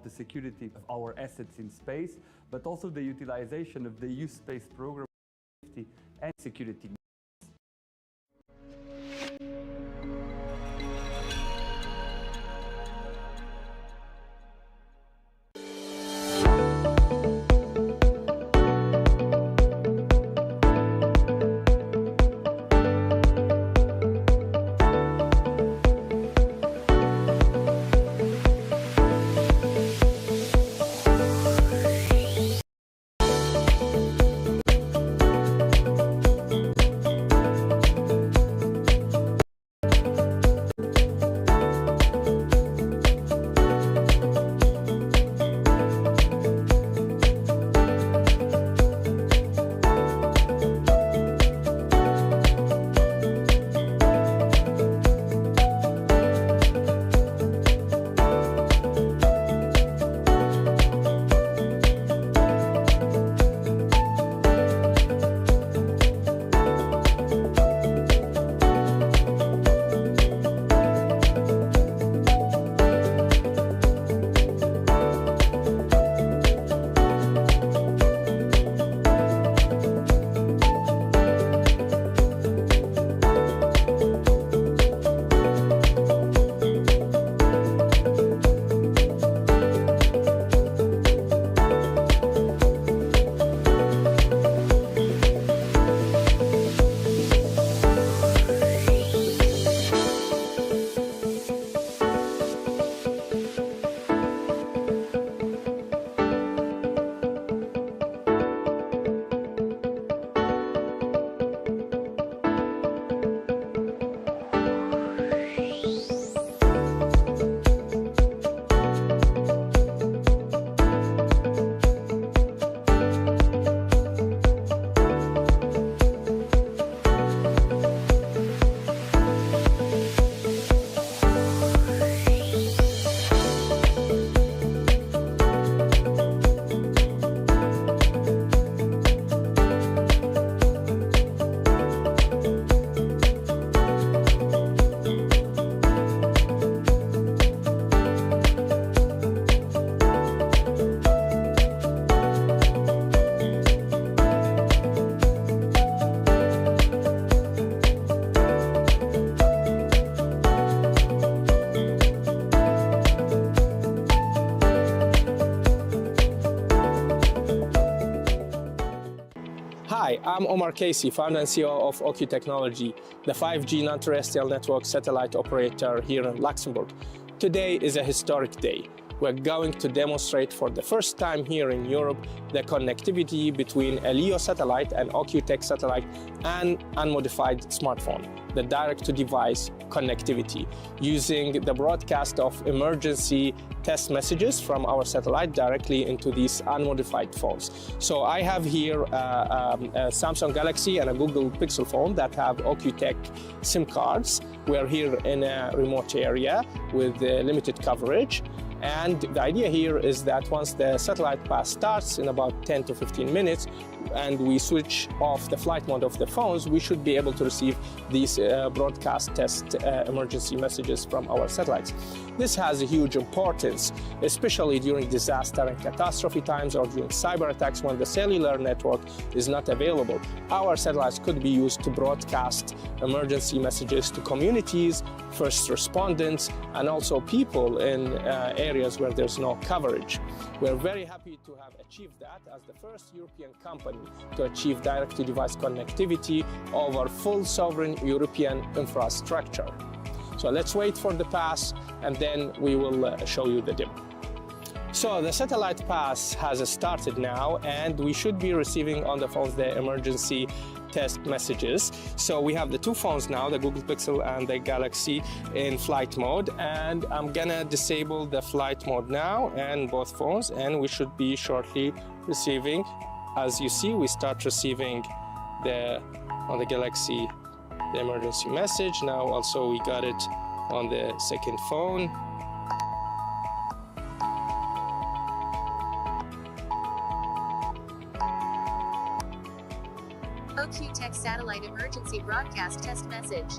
about the security of our assets in space, but also the utilization of the EU space program safety and security. Hi, I'm Omar Casey, founder and CEO of OQ Technology, the 5G non-terrestrial network satellite operator here in Luxembourg. Today is a historic day. We're going to demonstrate for the first time here in Europe the connectivity between a LEO satellite, an OQ Tech satellite, and unmodified smartphone, the direct-to-device connectivity, using the broadcast of emergency test messages from our satellite directly into these unmodified phones. So I have here a Samsung Galaxy and a Google Pixel phone that have OQ Tech SIM cards. We're here in a remote area with limited coverage. And the idea here is that once the satellite pass starts in about 10 to 15 minutes, and we switch off the flight mode of the phones, we should be able to receive these broadcast test emergency messages from our satellites. This has a huge importance, especially during disaster and catastrophe times or during cyber attacks when the cellular network is not available. Our satellites could be used to broadcast emergency messages to communities, first responders, and also people in areas where there's no coverage. We're very happy to have achieved that as the first European company to achieve direct-to-device connectivity over full sovereign European infrastructure. So let's wait for the pass, and then we will show you the demo. So the satellite pass has started now, and we should be receiving on the phones the emergency test messages. So we have the two phones now, the Google Pixel and the Galaxy, in flight mode, and I'm gonna disable the flight mode now and both phones, and we should be shortly receiving. As you see, we start receiving on the Galaxy the emergency message. Now also we got it on the second phone. OQ Tech Satellite Emergency Broadcast Test Message.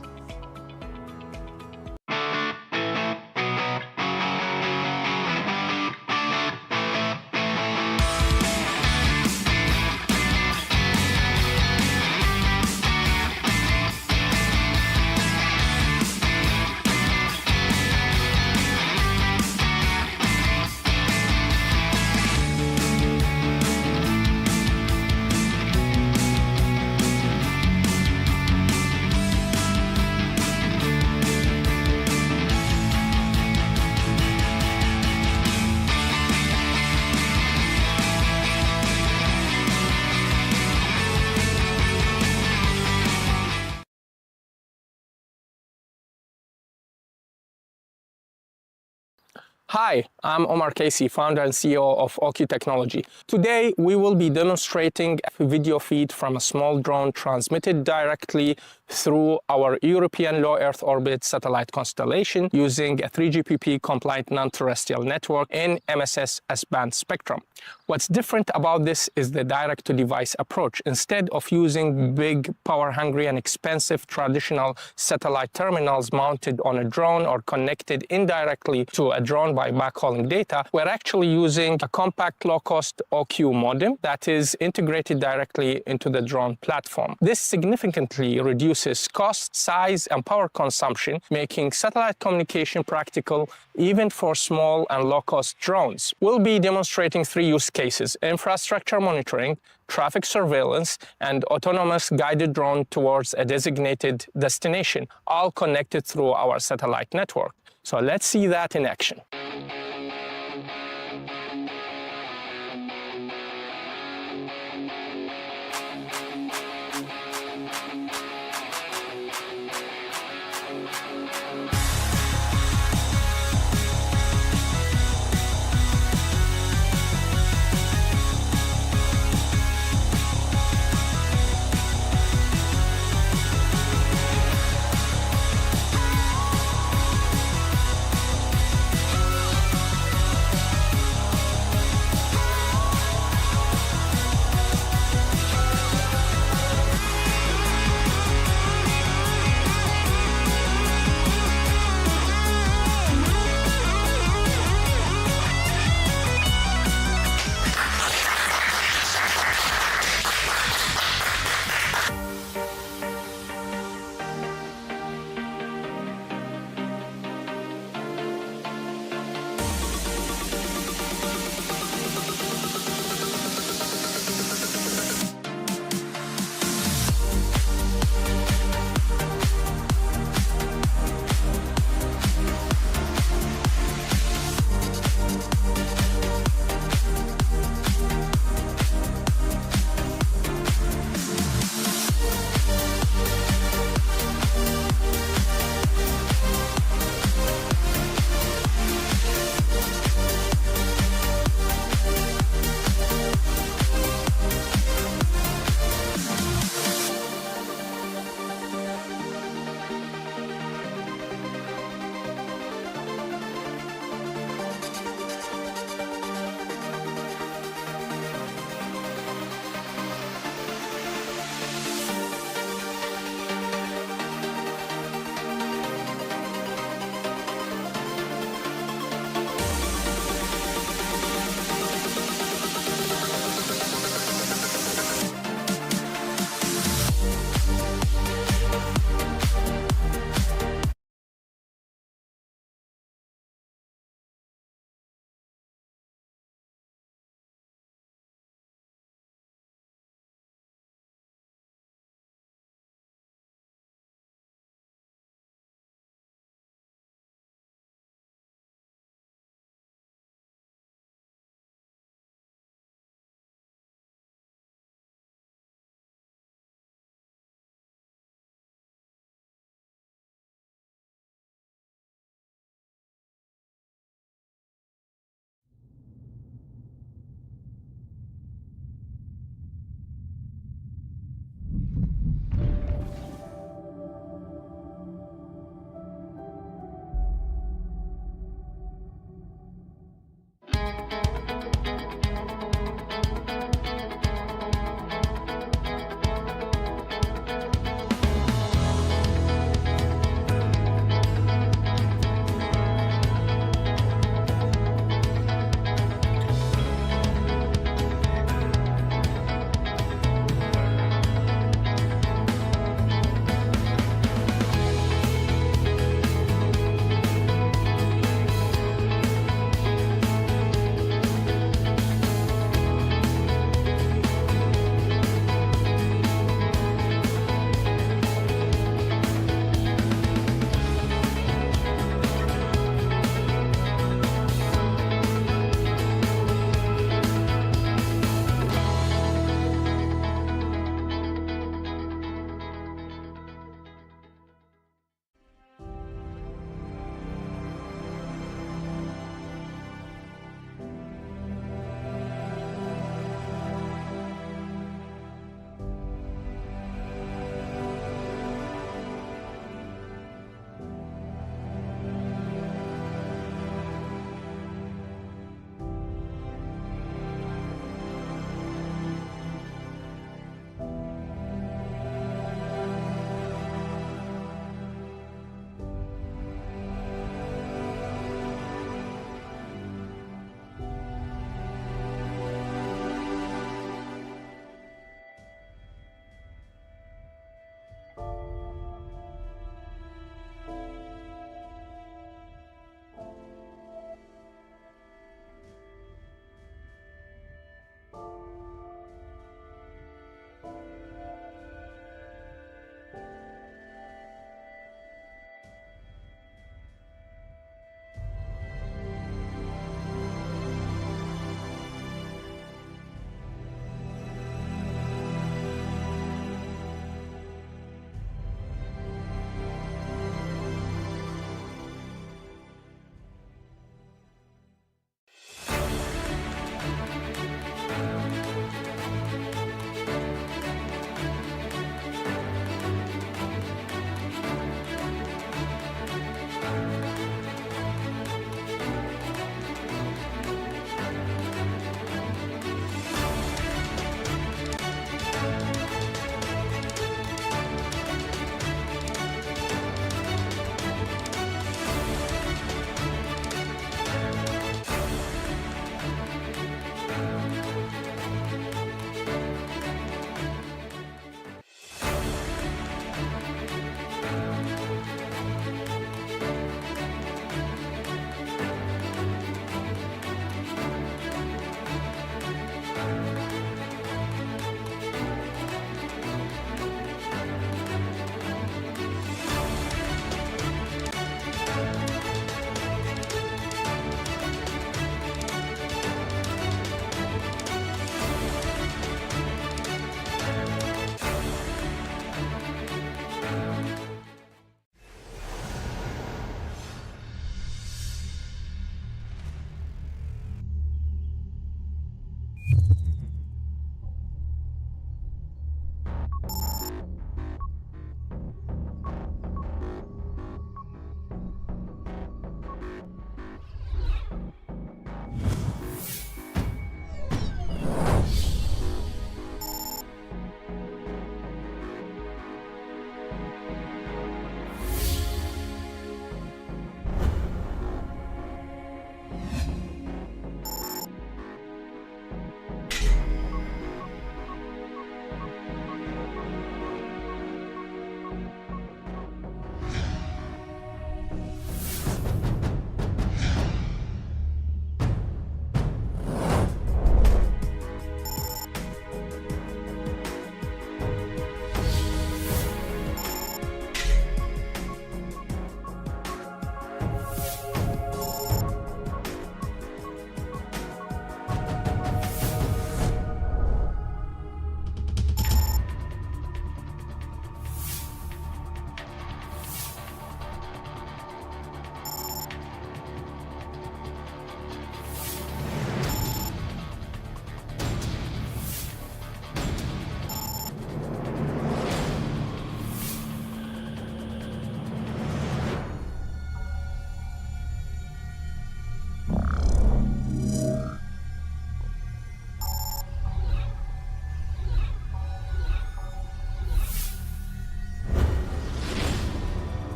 Hi, I'm Omar Casey, founder and CEO of OQ Technology. Today, we will be demonstrating a video feed from a small drone transmitted directly through our European low Earth orbit satellite constellation using a 3GPP compliant non-terrestrial network in MSS S-band spectrum. What's different about this is the direct-to-device approach. Instead of using big, power-hungry and expensive traditional satellite terminals mounted on a drone or connected indirectly to a drone by backhauling data, we're actually using a compact, low-cost OQ modem that is integrated directly into the drone platform. This significantly reduces cost, size, and power consumption, making satellite communication practical even for small and low-cost drones. We'll be demonstrating three use cases: infrastructure monitoring, traffic surveillance, and autonomous guided drone towards a designated destination, all connected through our satellite network. So let's see that in action.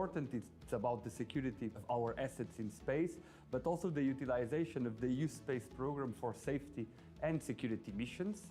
important. It's about the security of our assets in space, but also the utilization of the EU Space Program for safety and security missions.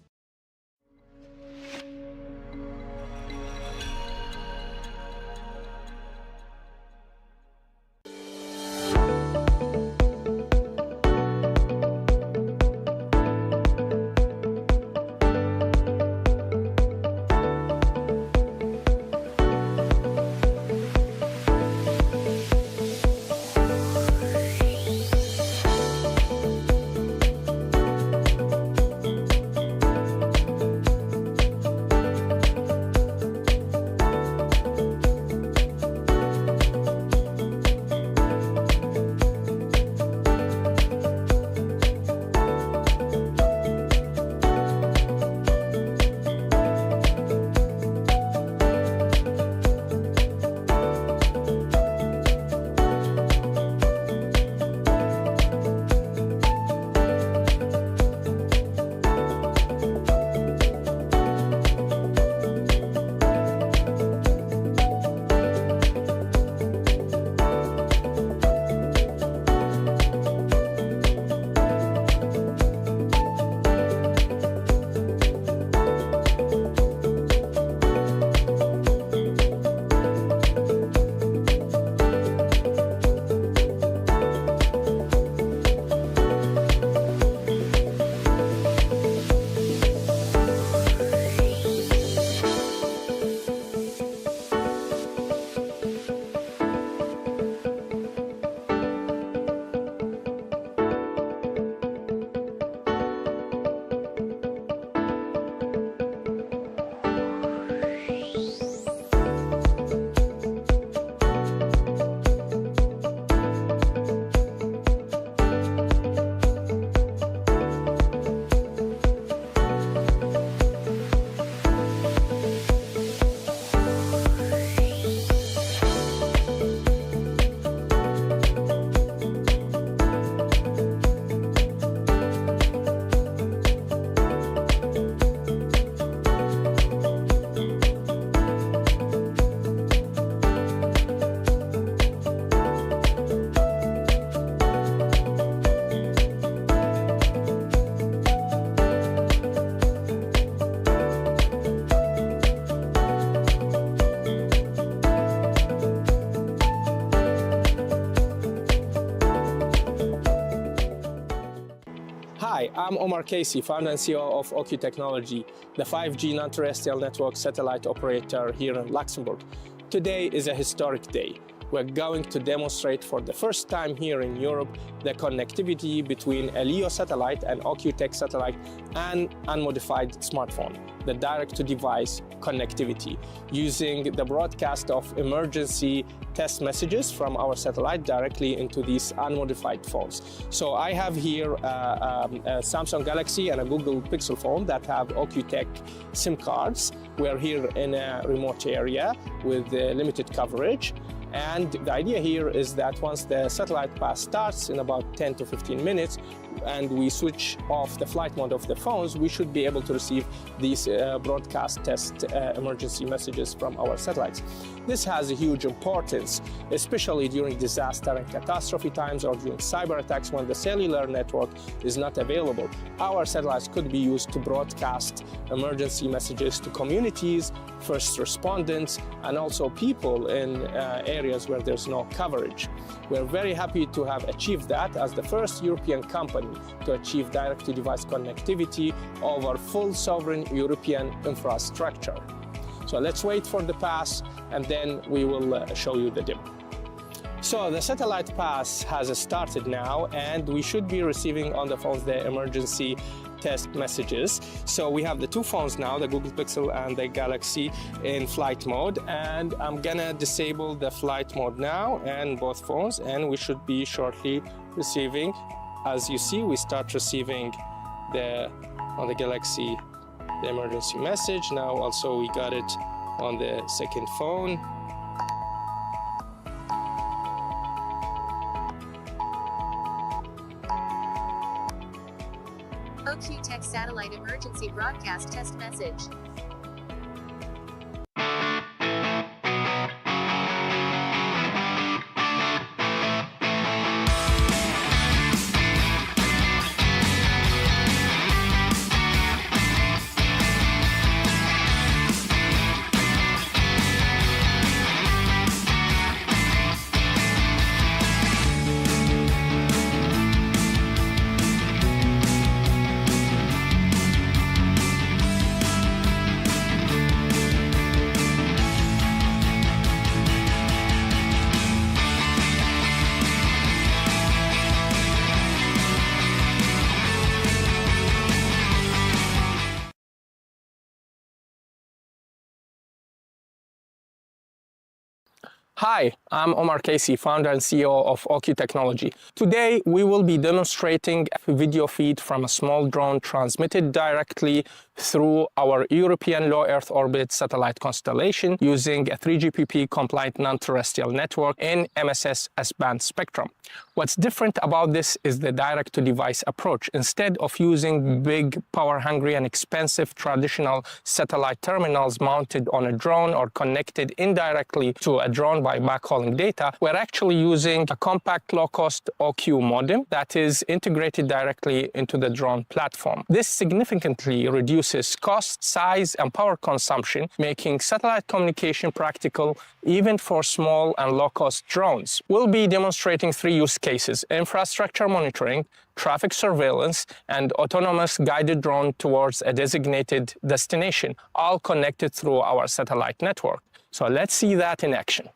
Hi, I'm Omar Casey, founder and CEO of OQ Technology, the 5G non-terrestrial network satellite operator here in Luxembourg. Today is a historic day. We're going to demonstrate for the first time here in Europe the connectivity between a LEO satellite, an OQ Tech satellite, and unmodified smartphone, the direct-to-device connectivity, using the broadcast of emergency test messages from our satellite directly into these unmodified phones. So I have here a Samsung Galaxy and a Google Pixel phone that have OQ Tech SIM cards. We're here in a remote area with limited coverage. And the idea here is that once the satellite pass starts in about 10 to 15 minutes and we switch off the flight mode of the phones, we should be able to receive these broadcast test emergency messages from our satellites. This has a huge importance, especially during disaster and catastrophe times or during cyber attacks when the cellular network is not available. Our satellites could be used to broadcast emergency messages to communities, first responders, and also people in areas where there's no coverage. We're very happy to have achieved that as the first European company to achieve direct-to-device connectivity over full sovereign European infrastructure. So let's wait for the pass and then we will show you the demo. So the satellite pass has started now and we should be receiving on the phones the emergency test messages. So we have the two phones now, the Google Pixel and the Galaxy, in flight mode, and I'm gonna disable the flight mode now and both phones, and we should be shortly receiving. As you see, we start receiving on the Galaxy the emergency message. Now also we got it on the second phone. OQ Tech Satellite Emergency Broadcast Test Message. Hi, I'm Omar Casey, founder and CEO of OQ Technology. Today, we will be demonstrating a video feed from a small drone transmitted directly through our European low Earth orbit satellite constellation using a 3GPP compliant non-terrestrial network in MSS S-band spectrum. What's different about this is the direct-to-device approach. Instead of using big, power-hungry and expensive traditional satellite terminals mounted on a drone or connected indirectly to a drone by backhauling data, we're actually using a compact, low-cost OQ modem that is integrated directly into the drone platform. This significantly reduces cost, size, and power consumption, making satellite communication practical even for small and low-cost drones. We'll be demonstrating 3 use cases: infrastructure monitoring, traffic surveillance, and autonomous guided drone towards a designated destination, all connected through our satellite network. So let's see that in action.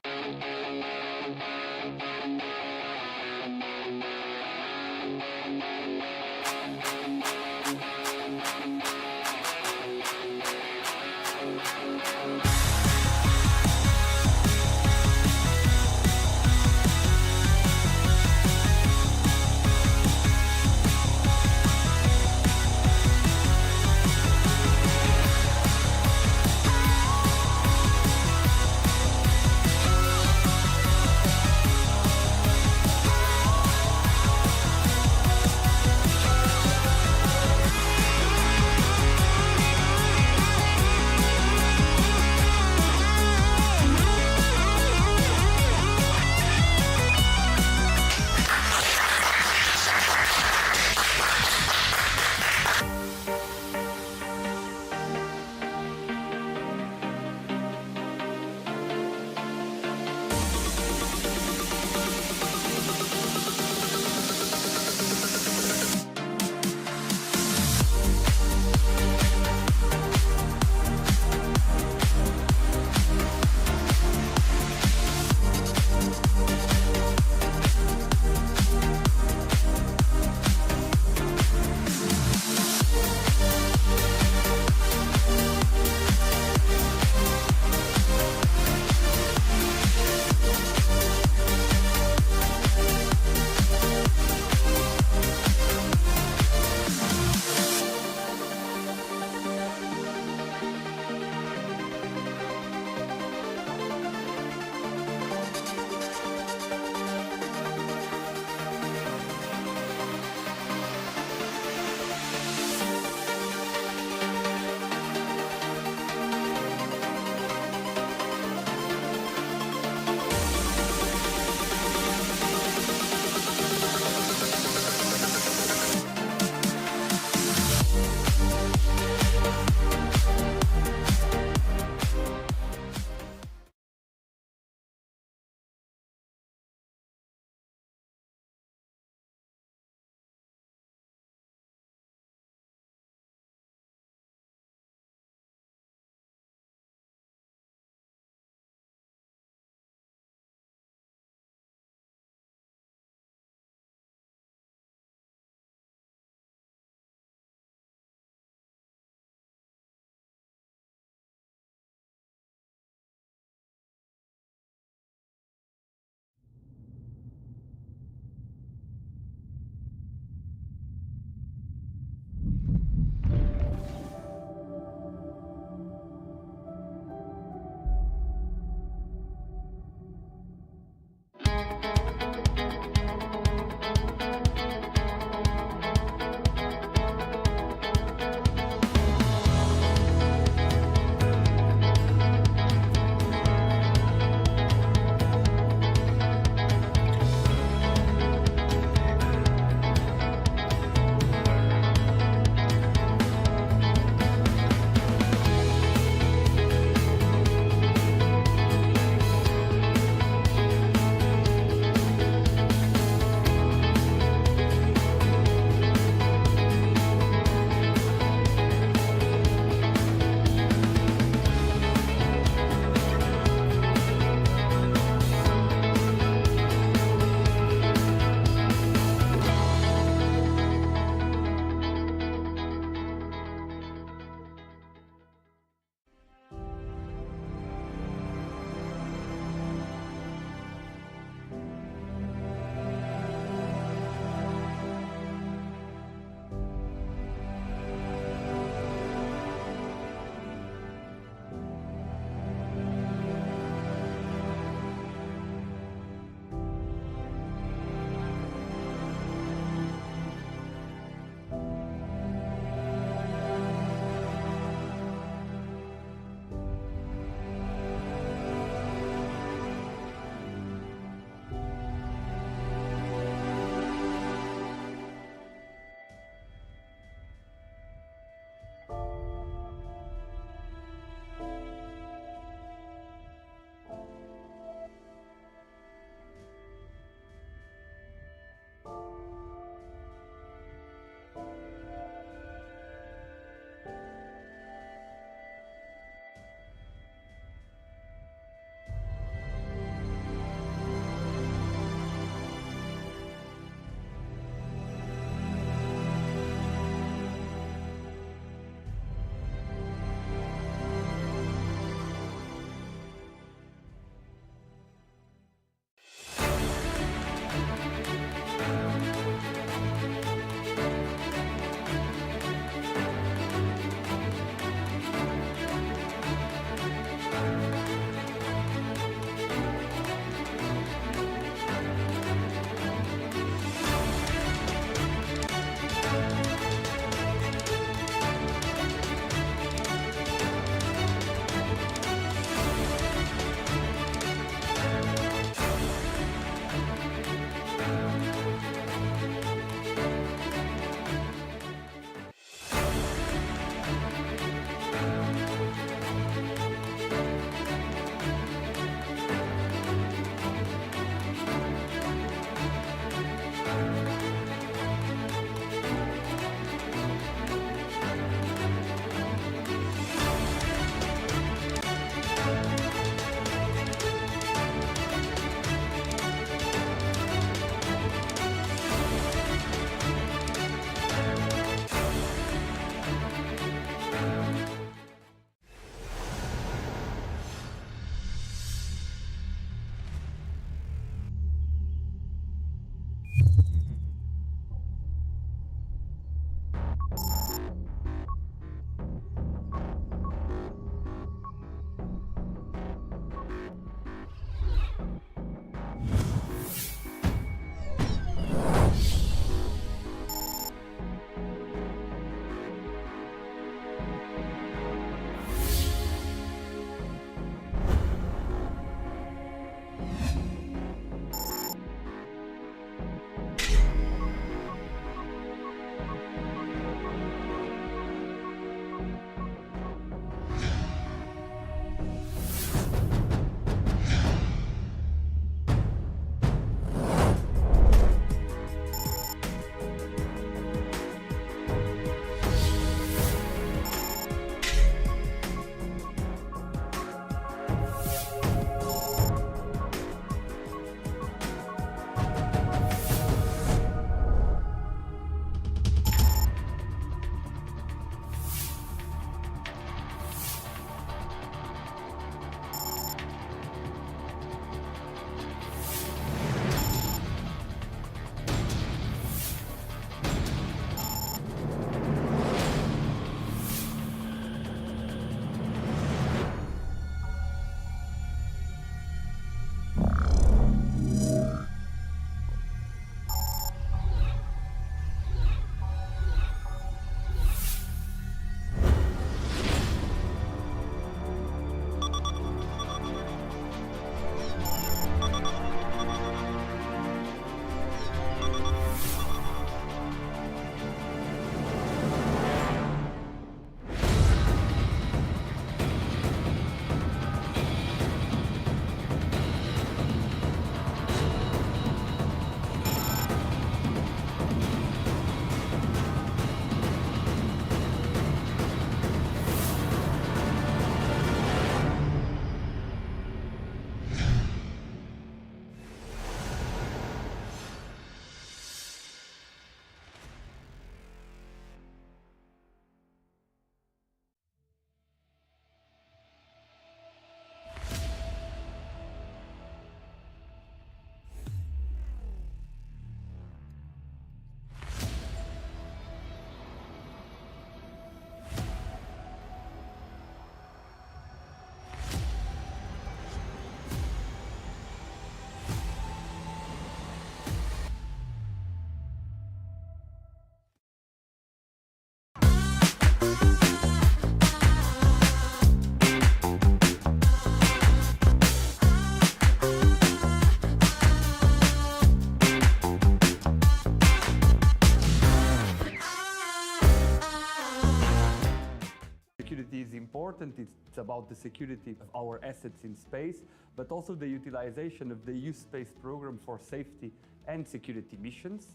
security is important. It's about the security of our assets in space, but also the utilization of the EU Space Program for safety and security missions.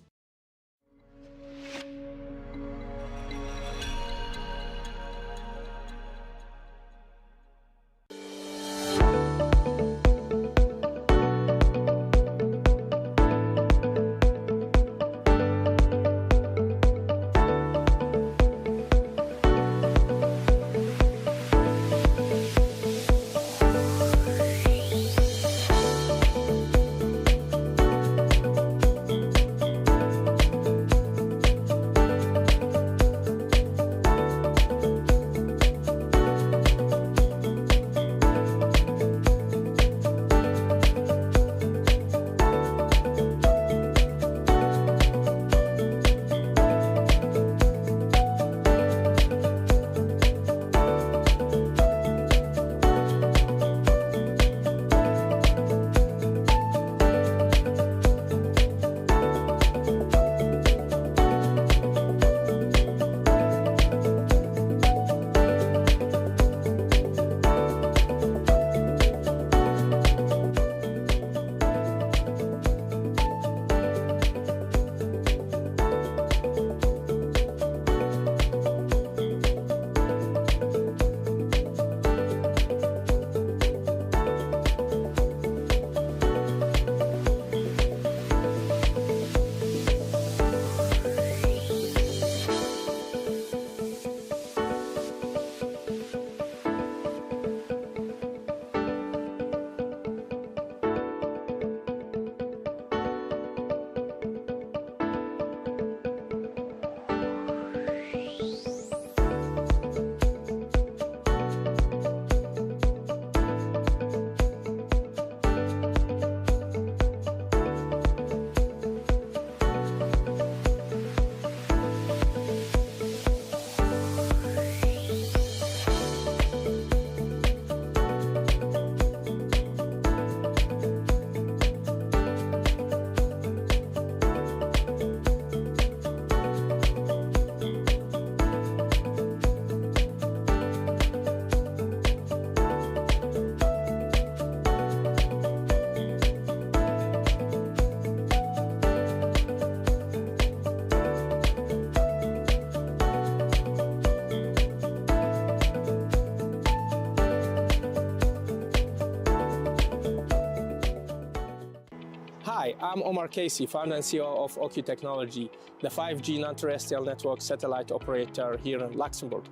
Hi, I'm Omar Casey, founder and CEO of OQ Technology, the 5G non-terrestrial network satellite operator here in Luxembourg.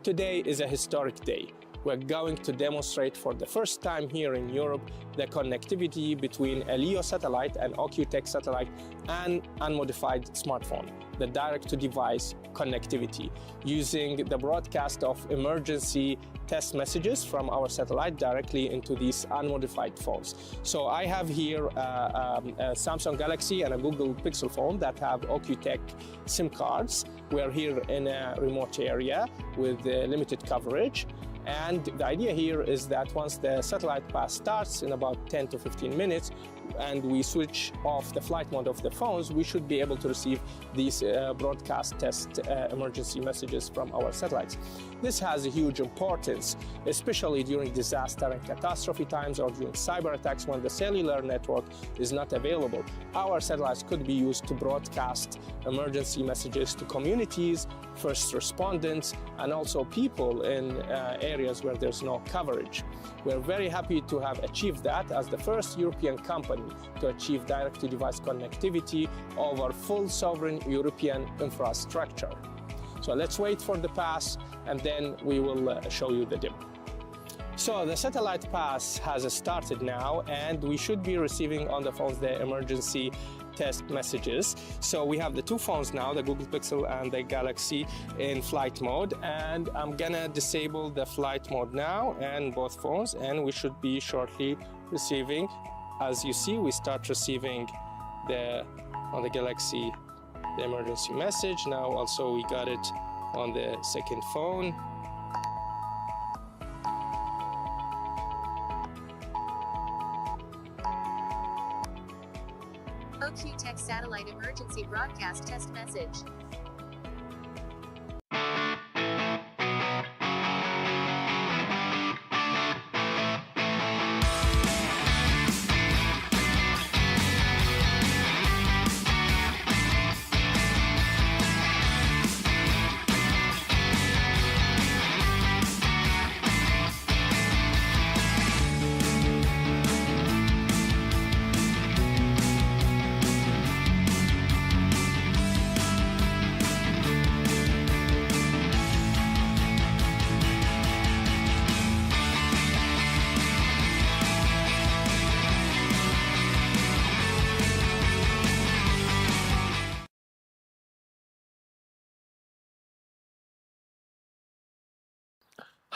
Today is a historic day. We're going to demonstrate for the first time here in Europe the connectivity between a LEO satellite, an OQ Tech satellite, and unmodified smartphone, the direct-to-device connectivity, using the broadcast of emergency test messages from our satellite directly into these unmodified phones. So I have here a Samsung Galaxy and a Google Pixel phone that have OQ Tech SIM cards. We're here in a remote area with limited coverage. And the idea here is that once the satellite pass starts in about 10 to 15 minutes, and we switch off the flight mode of the phones, we should be able to receive these broadcast test emergency messages from our satellites. This has a huge importance, especially during disaster and catastrophe times or during cyber attacks when the cellular network is not available. Our satellites could be used to broadcast emergency messages to communities, first responders, and also people in areas where there's no coverage. We're very happy to have achieved that as the first European company to achieve direct-to-device connectivity over full sovereign European infrastructure. So let's wait for the pass and then we will show you the demo. So the satellite pass has started now and we should be receiving on the phones the emergency test messages. So we have the two phones now, the Google Pixel and the Galaxy, in flight mode, and I'm gonna disable the flight mode now and both phones, and we should be shortly receiving. As you see, we start receiving on the Galaxy the emergency message. Now also we got it on the second phone. OQ Tech Satellite Emergency Broadcast Test Message.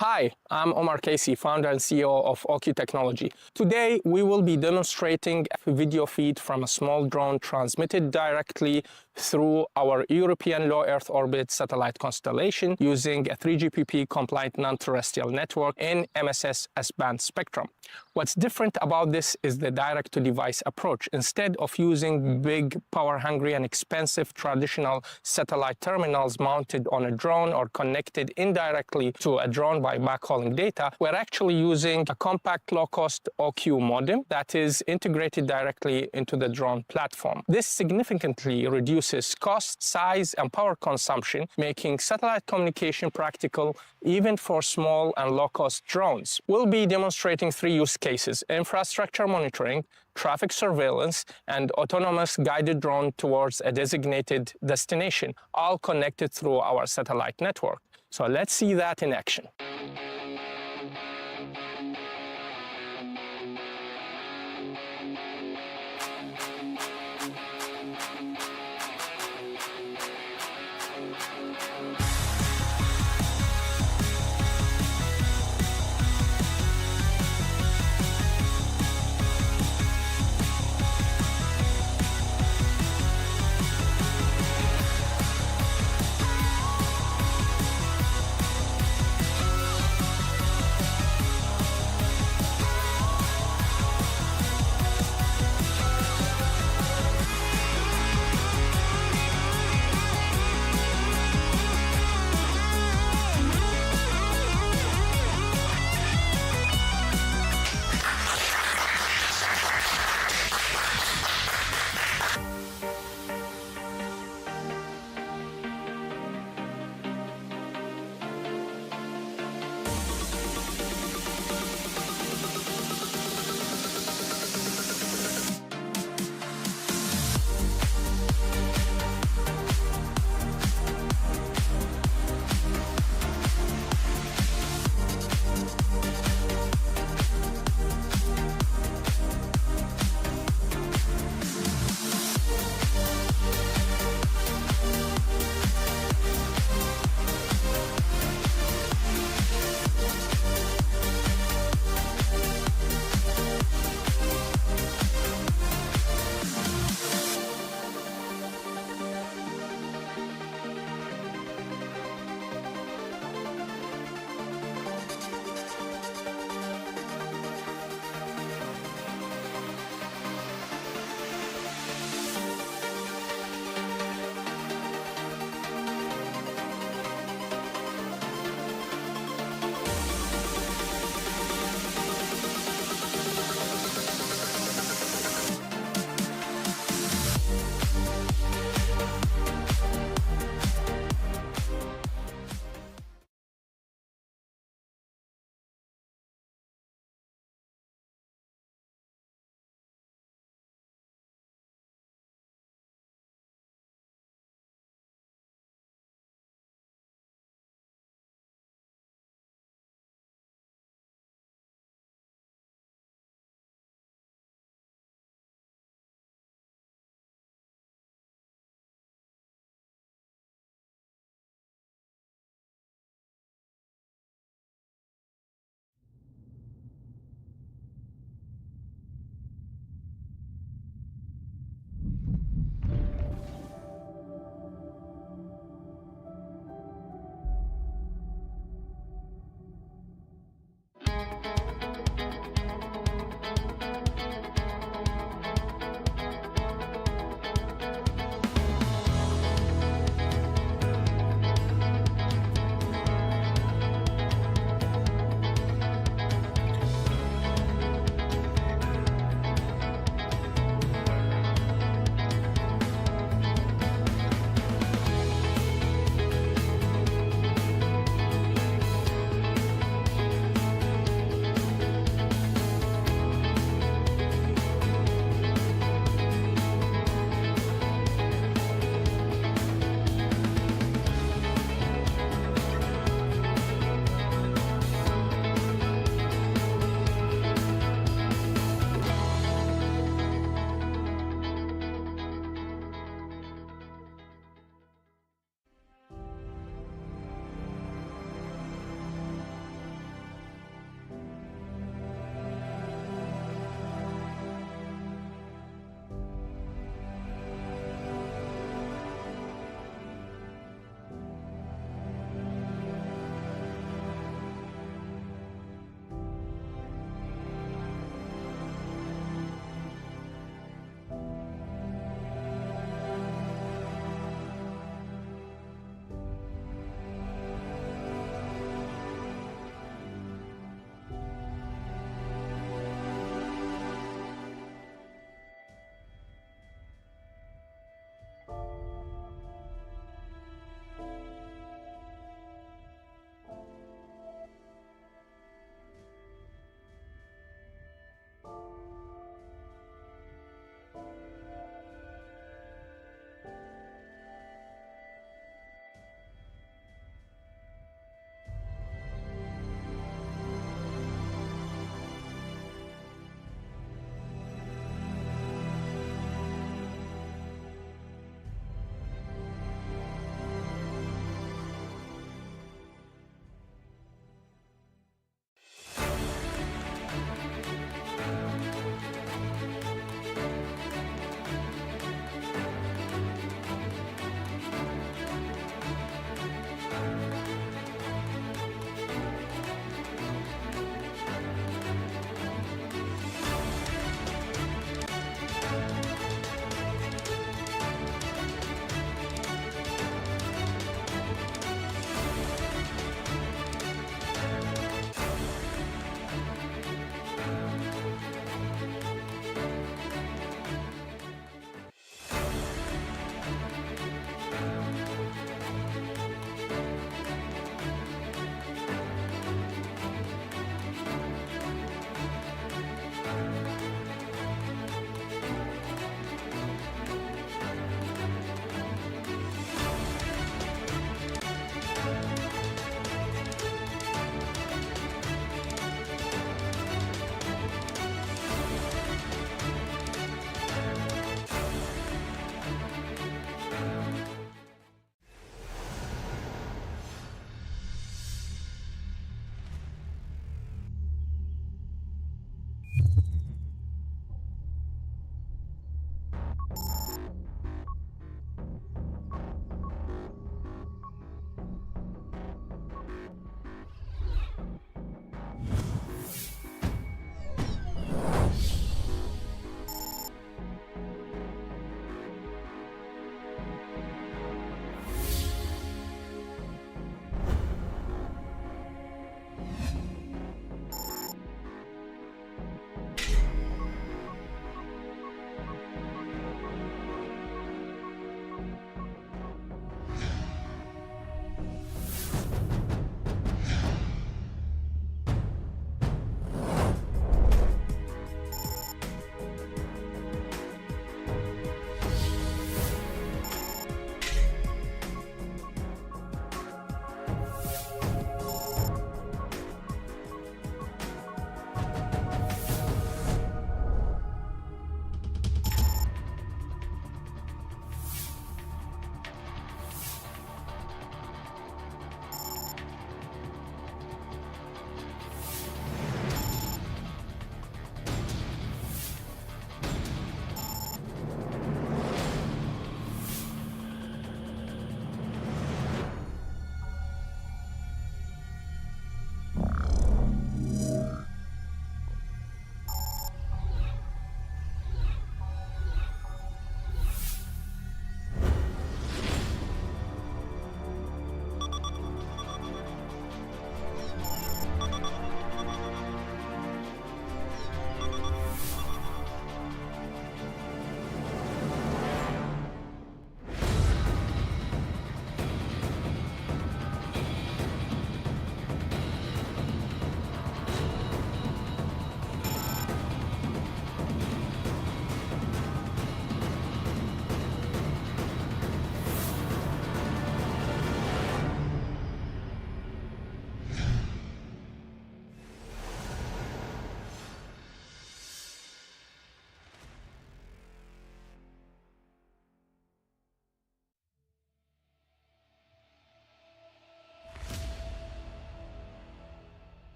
Hi, I'm Omar Casey, founder and CEO of OQ Technology. Today, we will be demonstrating a video feed from a small drone transmitted directly through our European low Earth orbit satellite constellation using a 3GPP compliant non-terrestrial network in MSS S-band spectrum. What's different about this is the direct-to-device approach. Instead of using big, power-hungry and expensive traditional satellite terminals mounted on a drone or connected indirectly to a drone by backhauling data, we're actually using a compact, low-cost OQ modem that is integrated directly into the drone platform. This significantly reduces cost, size, and power consumption, making satellite communication practical even for small and low-cost drones. We'll be demonstrating three use cases: infrastructure monitoring, traffic surveillance, and autonomous guided drone towards a designated destination, all connected through our satellite network. So let's see that in action.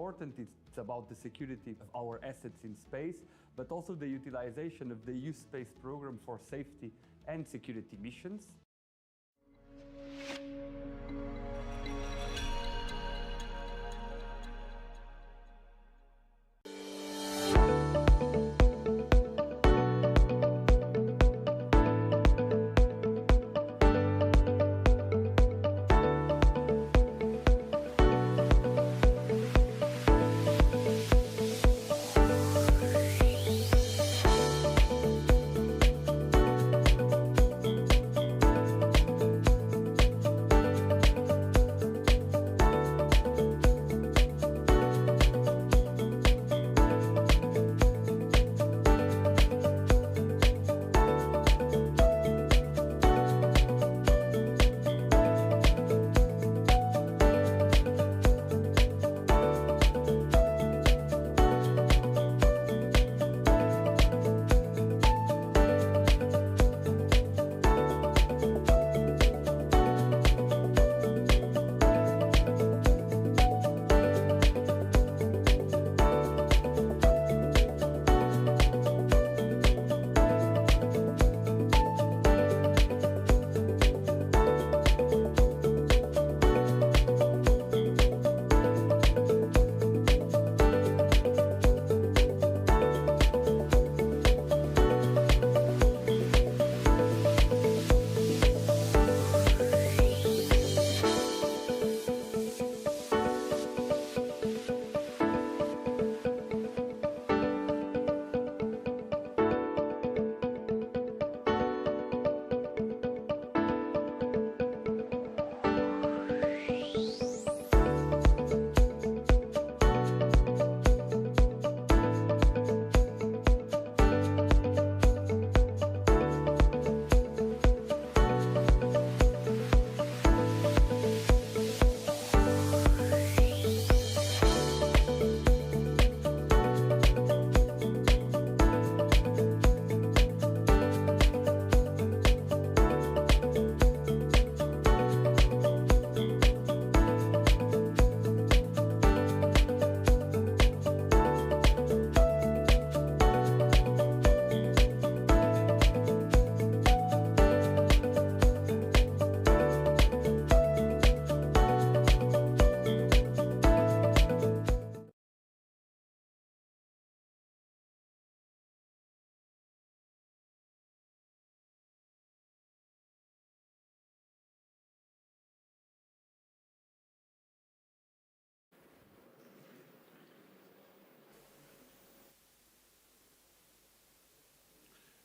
important. It's about the security of our assets in space, but also the utilization of the EU Space Program for safety and security missions.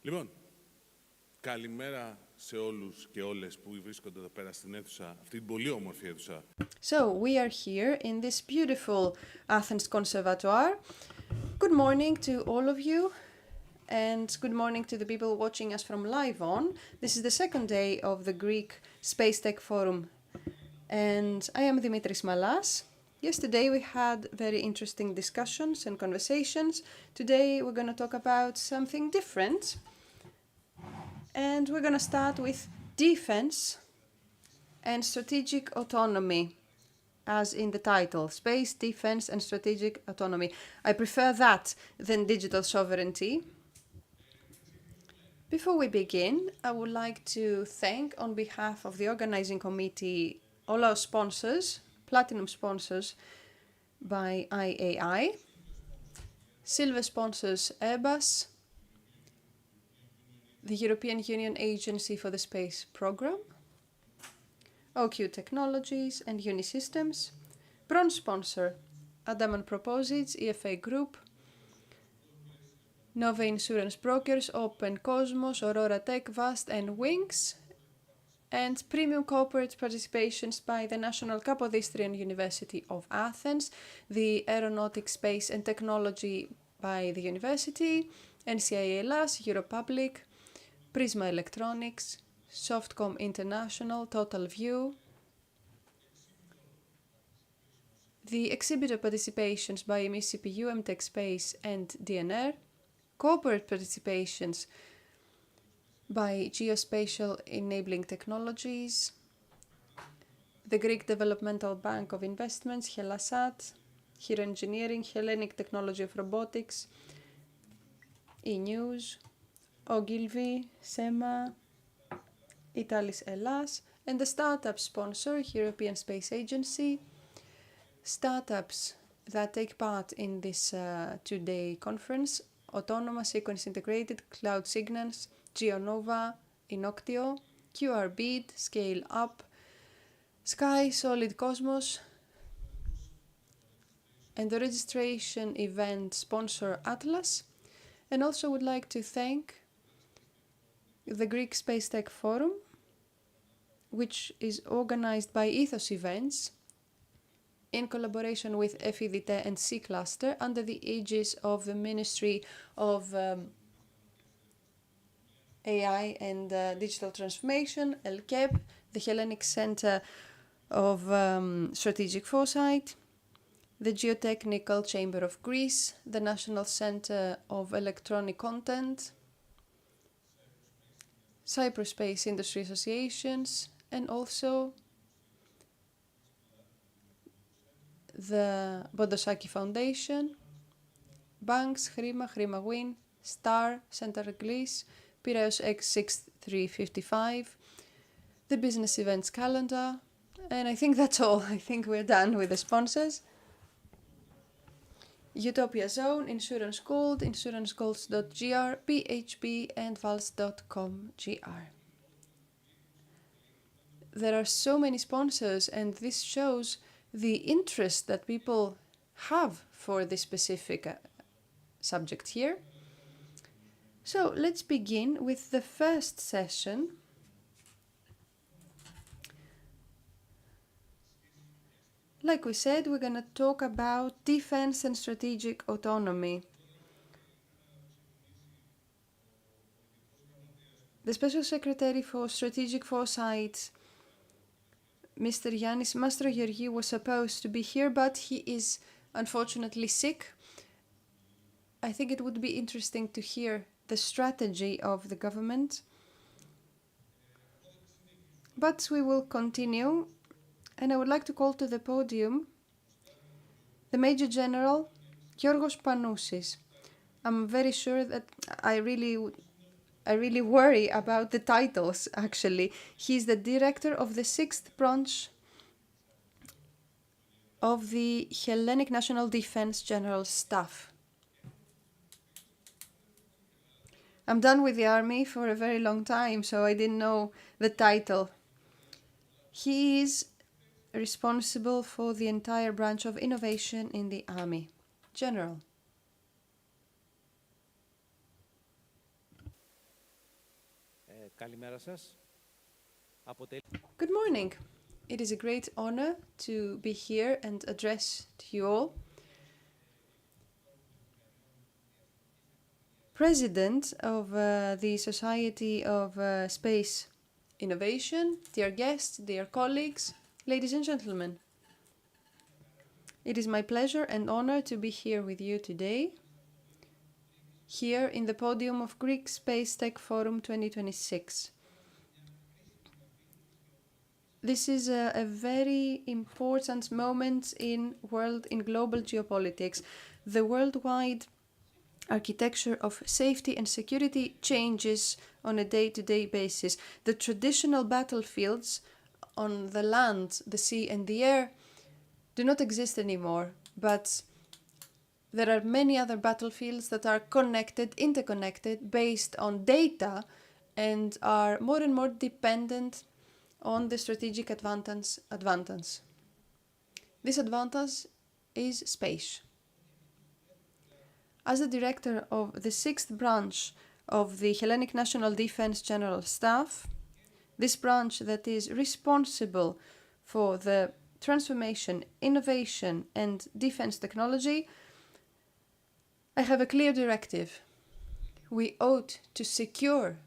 Λοιπόν, καλημέρα σε όλους και όλες που βρίσκονται εδώ πέρα στην αίθουσα, αυτή την πολύ όμορφη αίθουσα. So, we are here in this beautiful Athens Conservatoire. Good morning to all of you, and good morning to the people watching us from live on. This is the second day of the Greek Space Tech Forum, and I am Dimitris Malas. Yesterday we had very interesting discussions and conversations. Today we're going to talk about something different, and we're going to start with defense and strategic autonomy, as in the title, Space, Defense and Strategic Autonomy. I prefer that than digital sovereignty. Before we begin, I would like to thank, on behalf of the organizing committee, all our sponsors, platinum sponsors by IAI, silver sponsors Airbus, the European Union Agency for the Space Programme, OQ Technologies and Unisystems, bronze sponsor Adaman Proposits, EFA Group, Nova Insurance Brokers, Open Cosmos, Aurora Tech, Vast and Wings, and premium corporate participations by the National Kapodistrian University of Athens, the Aeronautics, Space and Technology by the University, NCIA Hellas, Europublic, Prisma Electronics, Softcom International, Total View, the exhibitor participations by MECPU, MTech Space and DNR, corporate participations by Geospatial Enabling Technologies, the Greek Developmental Bank of Investments, Helasat, Hero Engineering, Hellenic Technology of Robotics, E-News, Ogilvy, SEMA, Italis Hellas, and the startup sponsor, European Space Agency. Startups that take part in this two-day conference: Autonoma, Sequence Integrated, Cloud Signals, GeoNova, Inoctio, QRBeat, Scale Up, Sky, Solid Cosmos, and the registration event sponsor Atlas. And also would like to thank the Greek Space Tech Forum, which is organized by Ethos Events in collaboration with FEDT and C-Cluster under the aegis of the Ministry of AI and Digital Transformation, ELKEP, the Hellenic Center of Strategic Foresight, the Geotechnical Chamber of Greece, the National Center of Electronic Content, Cyprus-Space Industry Associations, and also the Bodosaki Foundation, Banks, Chrima, Chrima-Win, Star, Center Greece, Piraeus X6355, the business events calendar, and I think that's all. I think we're done with the sponsors. Utopia Zone, Insurance Gold, insurancegolds.gr, PHP, and vals.com.gr. There are so many sponsors, and this shows the interest that people have for this specific subject here. So let's begin with the first session. Like we said, we're going to talk about defense and strategic autonomy. The Special Secretary for Strategic Foresight, Mr. Yannis Mastrogeorgiou, was supposed to be here, but he is unfortunately sick. I think it would be interesting to hear the strategy of the government. But we will continue, and I would like to call to the podium the Major General Giorgos Panoussis. I'm very sure that I really worry about the titles, actually. He's the director of the 6th branch of the Hellenic National Defense General Staff. I'm done with the army for a very long time, so I didn't know the title. He is responsible for the entire branch of innovation in the army. General. Καλημέρα σας. Good morning. It is a great honor to be here and address to you all. President of the Society of Space Innovation, dear guests, dear colleagues, ladies and gentlemen. It is my pleasure and honor to be here with you today, here in the podium of Greek Space Tech Forum 2026. This is a very important moment in global geopolitics. The worldwide architecture of safety and security changes on a day-to-day basis. The traditional battlefields on the land, the sea and the air do not exist anymore, but there are many other battlefields that are connected, interconnected, based on data, and are more and more dependent on the strategic advantage. This advantage is space. As the director of the 6th branch of the Hellenic National Defense General Staff, this branch that is responsible for the transformation, innovation, and defense technology, I have a clear directive. We ought to secure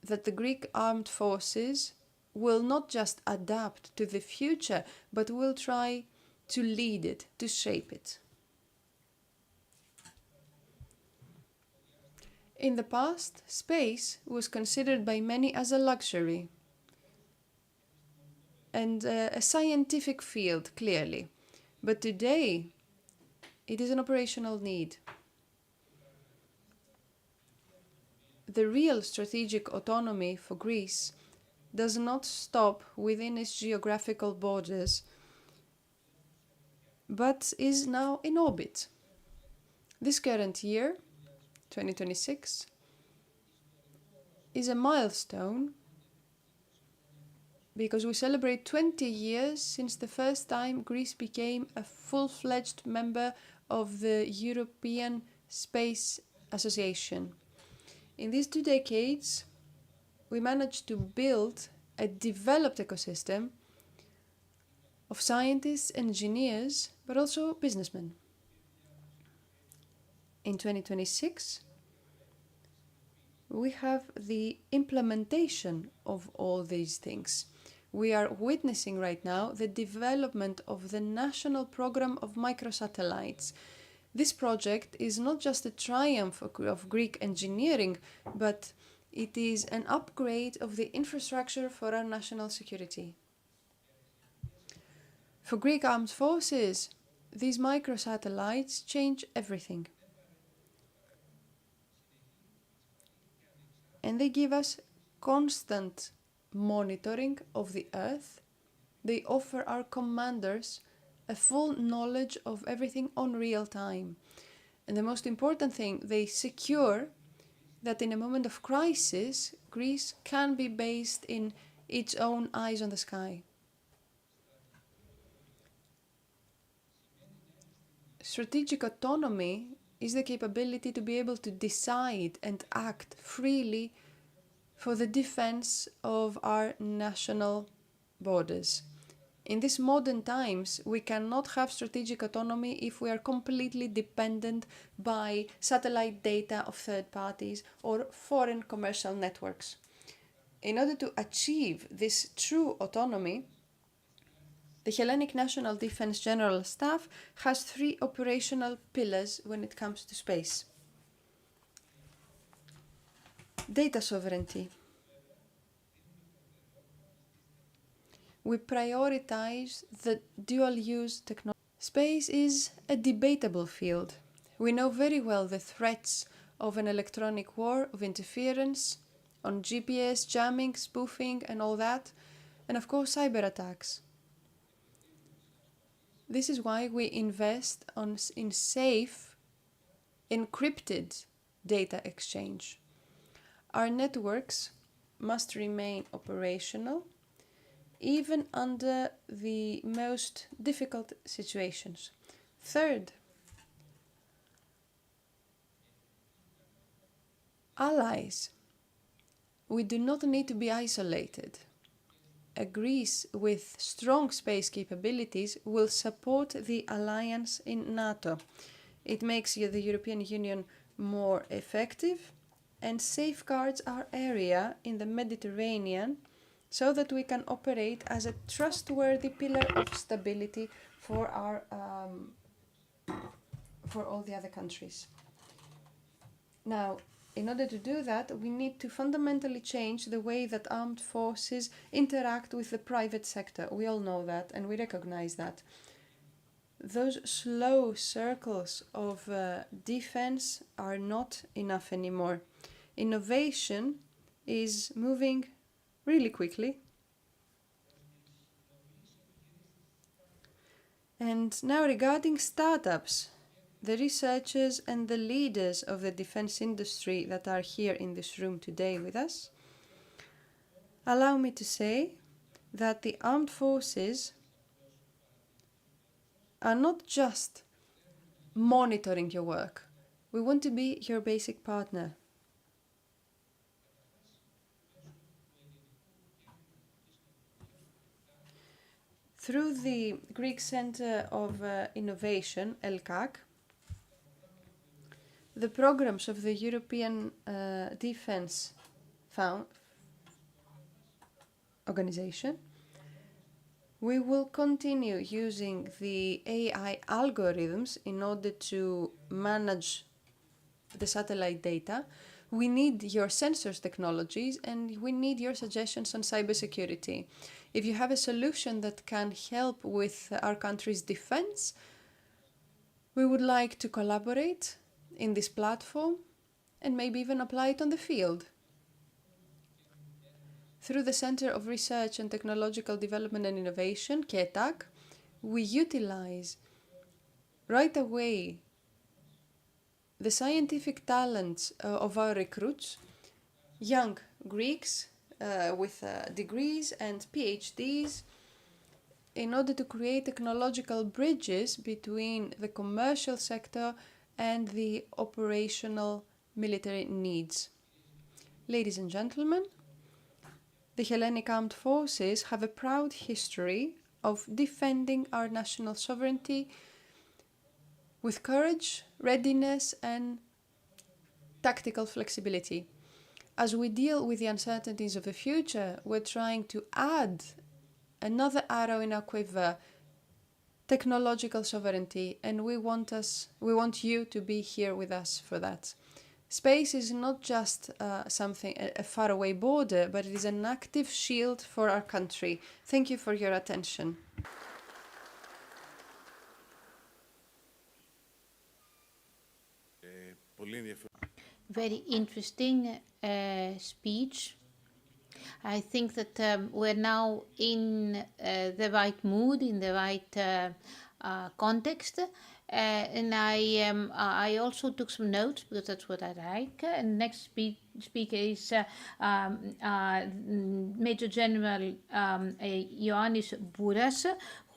that the Greek armed forces will not just adapt to the future, but will try to lead it, to shape it. In the past, space was considered by many as a luxury and a scientific field, clearly. But today, it is an operational need. The real strategic autonomy for Greece does not stop within its geographical borders, but is now in orbit. This current year, 2026, is a milestone because we celebrate 20 years since the first time Greece became a full-fledged member of the European Space Association. In these 2 decades, we managed to build a developed ecosystem of scientists, engineers, but also businessmen. In 2026, we have the implementation of all these things. We are witnessing right now the development of the national program of microsatellites. This project is not just a triumph of Greek engineering, but it is an upgrade of the infrastructure for our national security. For Greek armed forces, these microsatellites change everything. And they give us constant monitoring of the Earth. They offer our commanders a full knowledge of everything on real time. And the most important thing, they secure that in a moment of crisis, Greece can be based in its own eyes on the sky. Strategic autonomy is the capability to be able to decide and act freely for the defense of our national borders. In these modern times, we cannot have strategic autonomy if we are completely dependent by satellite data of third parties or foreign commercial networks. In order to achieve this true autonomy, the Hellenic National Defense General Staff has 3 operational pillars when it comes to space. Data sovereignty. We prioritize the dual-use technology. Space is a debatable field. We know very well the threats of an electronic war, of interference, on GPS, jamming, spoofing, and all that, and of course cyber attacks. This is why we invest in safe, encrypted data exchange. Our networks must remain operational, even under the most difficult situations. Third, allies. we do not need to be isolated. A Greece with strong space capabilities will support the alliance in NATO. It makes the European Union more effective and safeguards our area in the Mediterranean so that we can operate as a trustworthy pillar of stability for all the other countries. Now, in order to do that, we need to fundamentally change the way that armed forces interact with the private sector. We all know that and we recognize that. Those slow circles of defense are not enough anymore. Innovation is moving really quickly. And now regarding startups, the researchers and the leaders of the defense industry that are here in this room today with us, allow me to say that the armed forces are not just monitoring your work. We want to be your basic partner. Through the Greek Center of Innovation, ELKAK, the programs of the European Defence Organization, we will continue using the AI algorithms in order to manage the satellite data. We need your sensors technologies and we need your suggestions on cybersecurity. If you have a solution that can help with our country's defense, we would like to collaborate in this platform and maybe even apply it on the field. Through the Center of Research and Technological Development and Innovation, KETAK, we utilize right away the scientific talents of our recruits, young Greeks with degrees and PhDs, in order to create technological bridges between the commercial sector and the operational military needs. Ladies and gentlemen, the Hellenic Armed Forces have a proud history of defending our national sovereignty with courage, readiness, and tactical flexibility. As we deal with the uncertainties of the future, we're trying to add another arrow in our quiver, technological sovereignty, and we want you to be here with us for that. Space is not just a faraway border, but it is an active shield for our country. Thank you for your attention. Very interesting speech. I think that we're now in the right mood, in the right context. And I also took some notes because that's what I like. And next speaker is Major General Ioannis Bouras,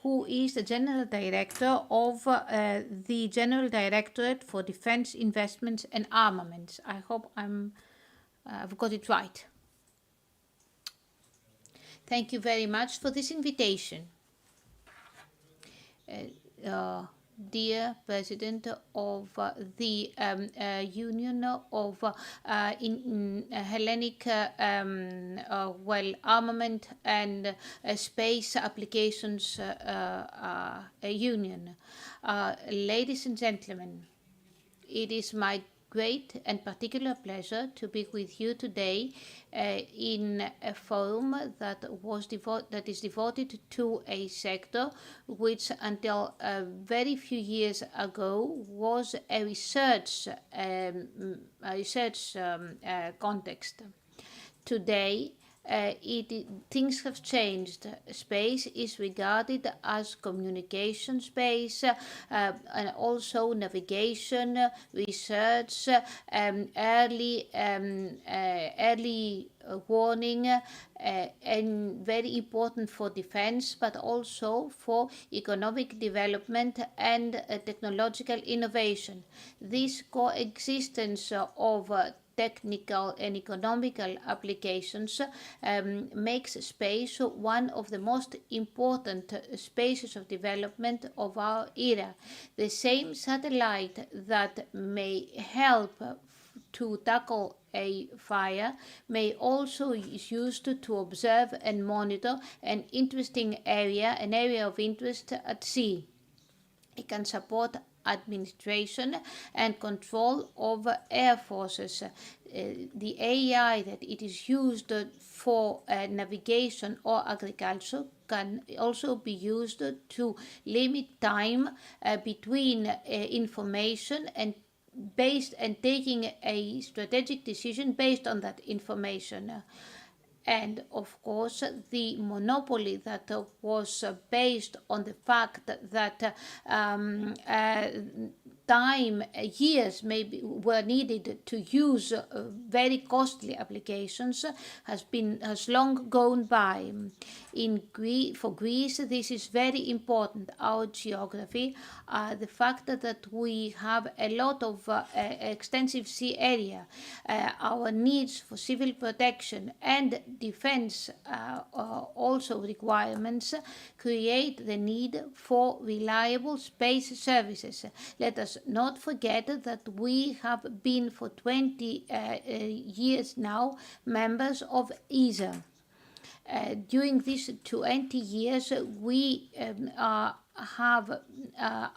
who is the General Director of the General Directorate for Defense Investments and Armaments. I hope I've got it right. Thank you very much for this invitation. Dear President of the Union of Hellenic Armament and Space Applications Union. Ladies and gentlemen, it is my great and particular pleasure to be with you today in a forum that is devoted to a sector which until very few years ago was a research context. Today, things have changed. Space is regarded as communication space and also navigation, research, early warning, and very important for defense, but also for economic development and technological innovation. This coexistence of technical and economical applications makes space one of the most important spaces of development of our era. The same satellite that may help to tackle a fire may also be used to observe and monitor an area of interest at sea. It can support administration and control over air forces. The AI that it is used for navigation or agriculture can also be used to limit time between information and taking a strategic decision based on that information. And of course, the monopoly that was based on the fact that years were needed to use very costly applications has long gone by. For Greece, this is very important. Our geography, the fact that we have a lot of extensive sea area, our needs for civil protection and defense also requirements create the need for reliable space services. Let us not forget that we have been for 20 years now members of ESA. During these 20 years, we have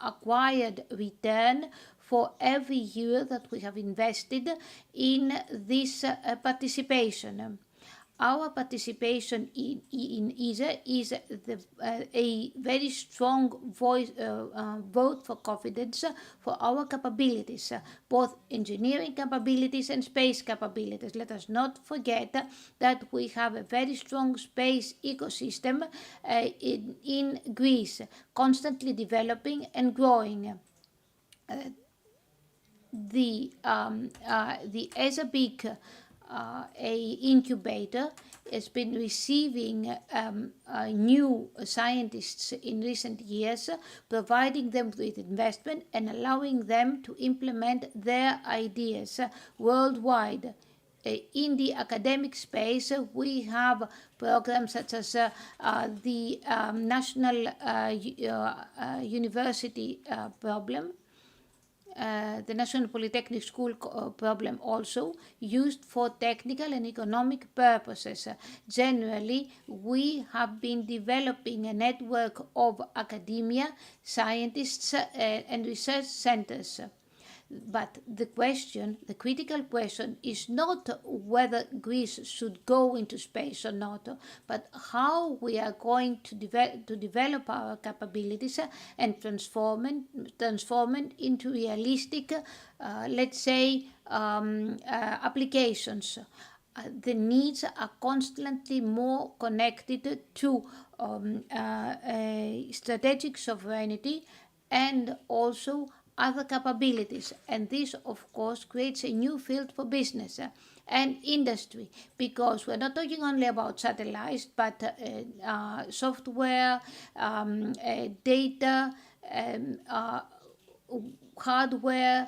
acquired return for every year that we have invested in this participation. Our participation in ESA is a very strong vote for confidence for our capabilities, both engineering capabilities and space capabilities. Let us not forget that we have a very strong space ecosystem in Greece, constantly developing and growing. The ESABIC a incubator has been receiving new scientists in recent years, providing them with investment and allowing them to implement their ideas worldwide. In the academic space, we have programs such as the National University problem, the National Polytechnic School problem also, used for technical and economic purposes. Generally, we have been developing a network of academia, scientists, and research centers. But the critical question is not whether Greece should go into space or not, but how we are going to develop our capabilities and transform it into realistic, applications. The needs are constantly more connected to strategic sovereignty and also other capabilities, and this of course creates a new field for business and industry, because we're not talking only about satellites but software, data, hardware,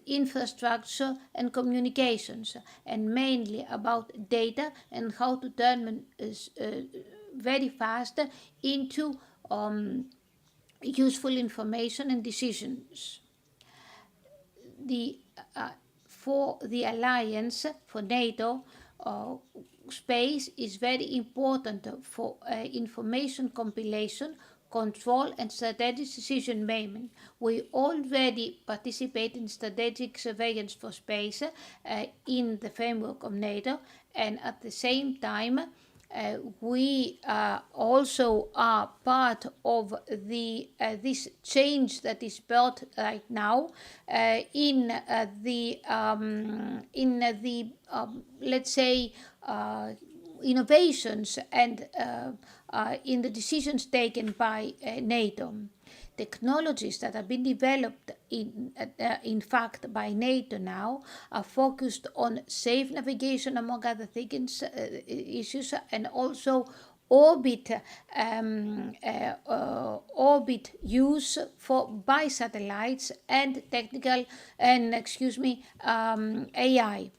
infrastructure and communications, and mainly about data and how to turn very fast into useful information and decisions. For the alliance, for NATO, space is very important for information compilation, control and strategic decision making. We already participate in strategic surveillance for space in the framework of NATO, and at the same time we also are part of this change that is brought right now in the innovations and in the decisions taken by NATO. Technologies that have been developed in fact by NATO now are focused on safe navigation, among other things, issues, and also orbit use by satellites and AI.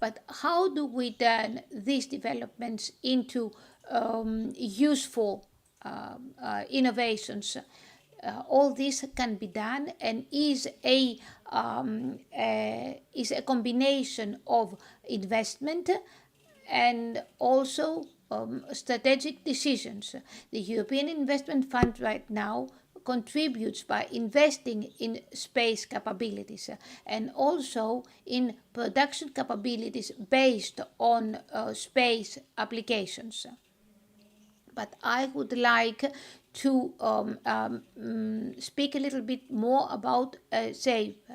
But how do we turn these developments into useful innovations? All this can be done and is a combination of investment and also strategic decisions. The European Investment Fund right now contributes by investing in space capabilities and also in production capabilities based on space applications. But I would like to speak a little bit more about SAFE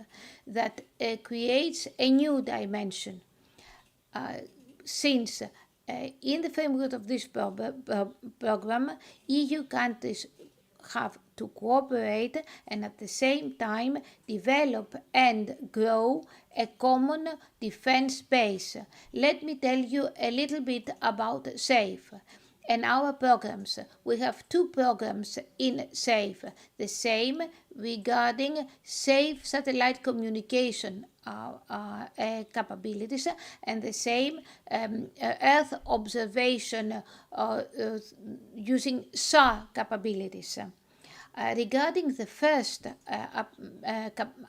that creates a new dimension. Since in the framework of this program, EU countries have to cooperate and at the same time develop and grow a common defense base. Let me tell you a little bit about SAFE and our programs. We have two programs in SAFE, the same regarding safe satellite communication capabilities and the same Earth observation using SAR capabilities. Regarding the first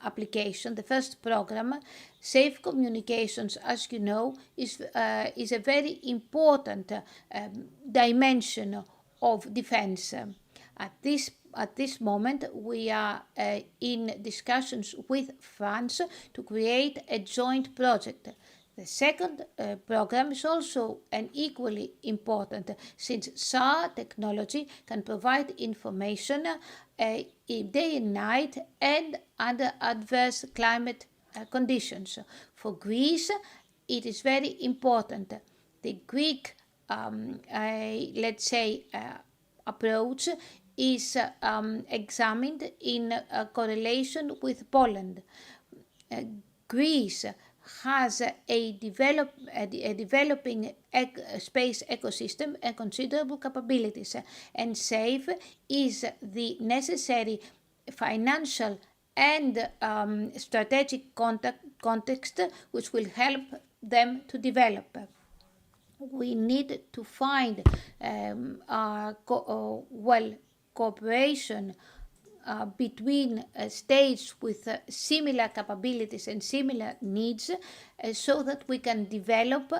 application, the first program, Safe Communications, as you know, is a very important dimension of defense. At this moment, we are in discussions with France to create a joint project. The second program is also an equally important, since SAR technology can provide information day and night and under adverse climate conditions. For Greece, it is very important. The Greek, approach is examined in correlation with Poland. Greece has a developing space ecosystem and considerable capabilities, and SAFE is the necessary financial and strategic context which will help them to develop. We need to find cooperation between states with similar capabilities and similar needs so that we can develop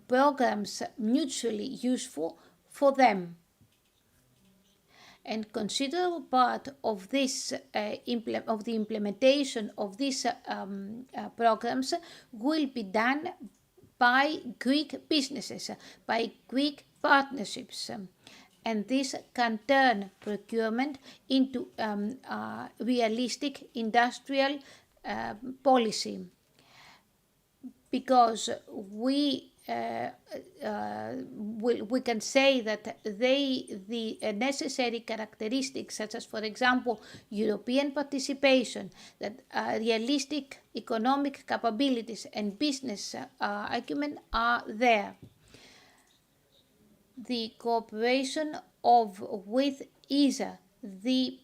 programs mutually useful for them. And considerable part of this of the implementation of these programs will be done by Greek businesses, by Greek partnerships. And this can turn procurement into realistic industrial policy, because we can say that the necessary characteristics, such as, for example, European participation, that realistic economic capabilities and business acumen are there. The cooperation with ESA, the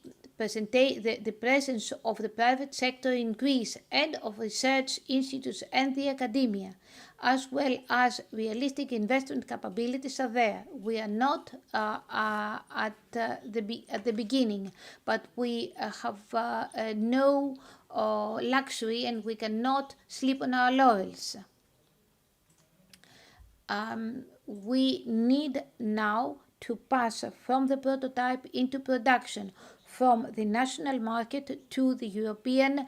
presence of the private sector in Greece and of research institutes and the academia, as well as realistic investment capabilities are there. We are not at the beginning, but we have no luxury and we cannot sleep on our laurels. We need now to pass from the prototype into production, from the national market to the European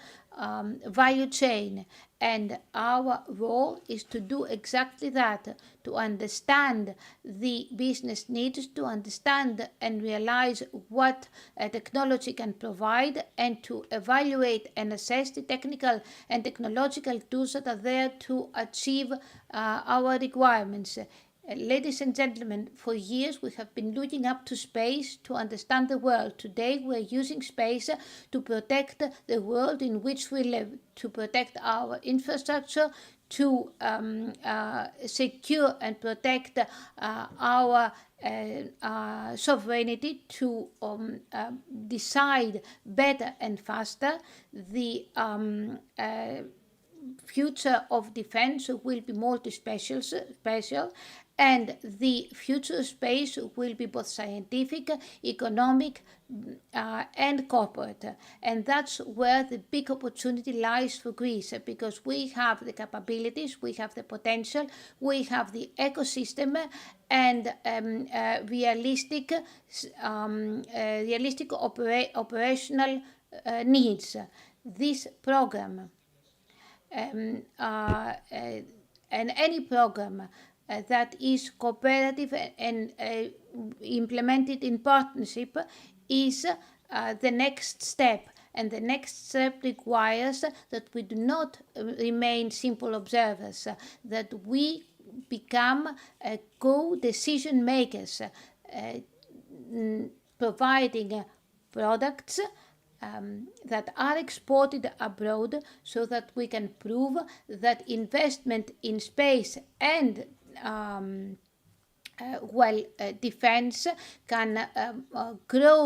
value chain. And our role is to do exactly that, to understand the business needs, to understand and realize what technology can provide, and to evaluate and assess the technical and technological tools that are there to achieve our requirements. Ladies and gentlemen, for years we have been looking up to space to understand the world. Today we are using space to protect the world in which we live, to protect our infrastructure, to secure and protect our sovereignty, to decide better and faster the future of defense will be multi-special, and the future space will be both scientific, economic, and corporate. And that's where the big opportunity lies for Greece, because we have the capabilities, we have the potential, we have the ecosystem, and realistic operational needs. This program and any program that is cooperative and implemented in partnership is the next step. And the next step requires that we do not remain simple observers, that we become co-decision makers, providing products that are exported abroad, so that we can prove that investment in space and defense can grow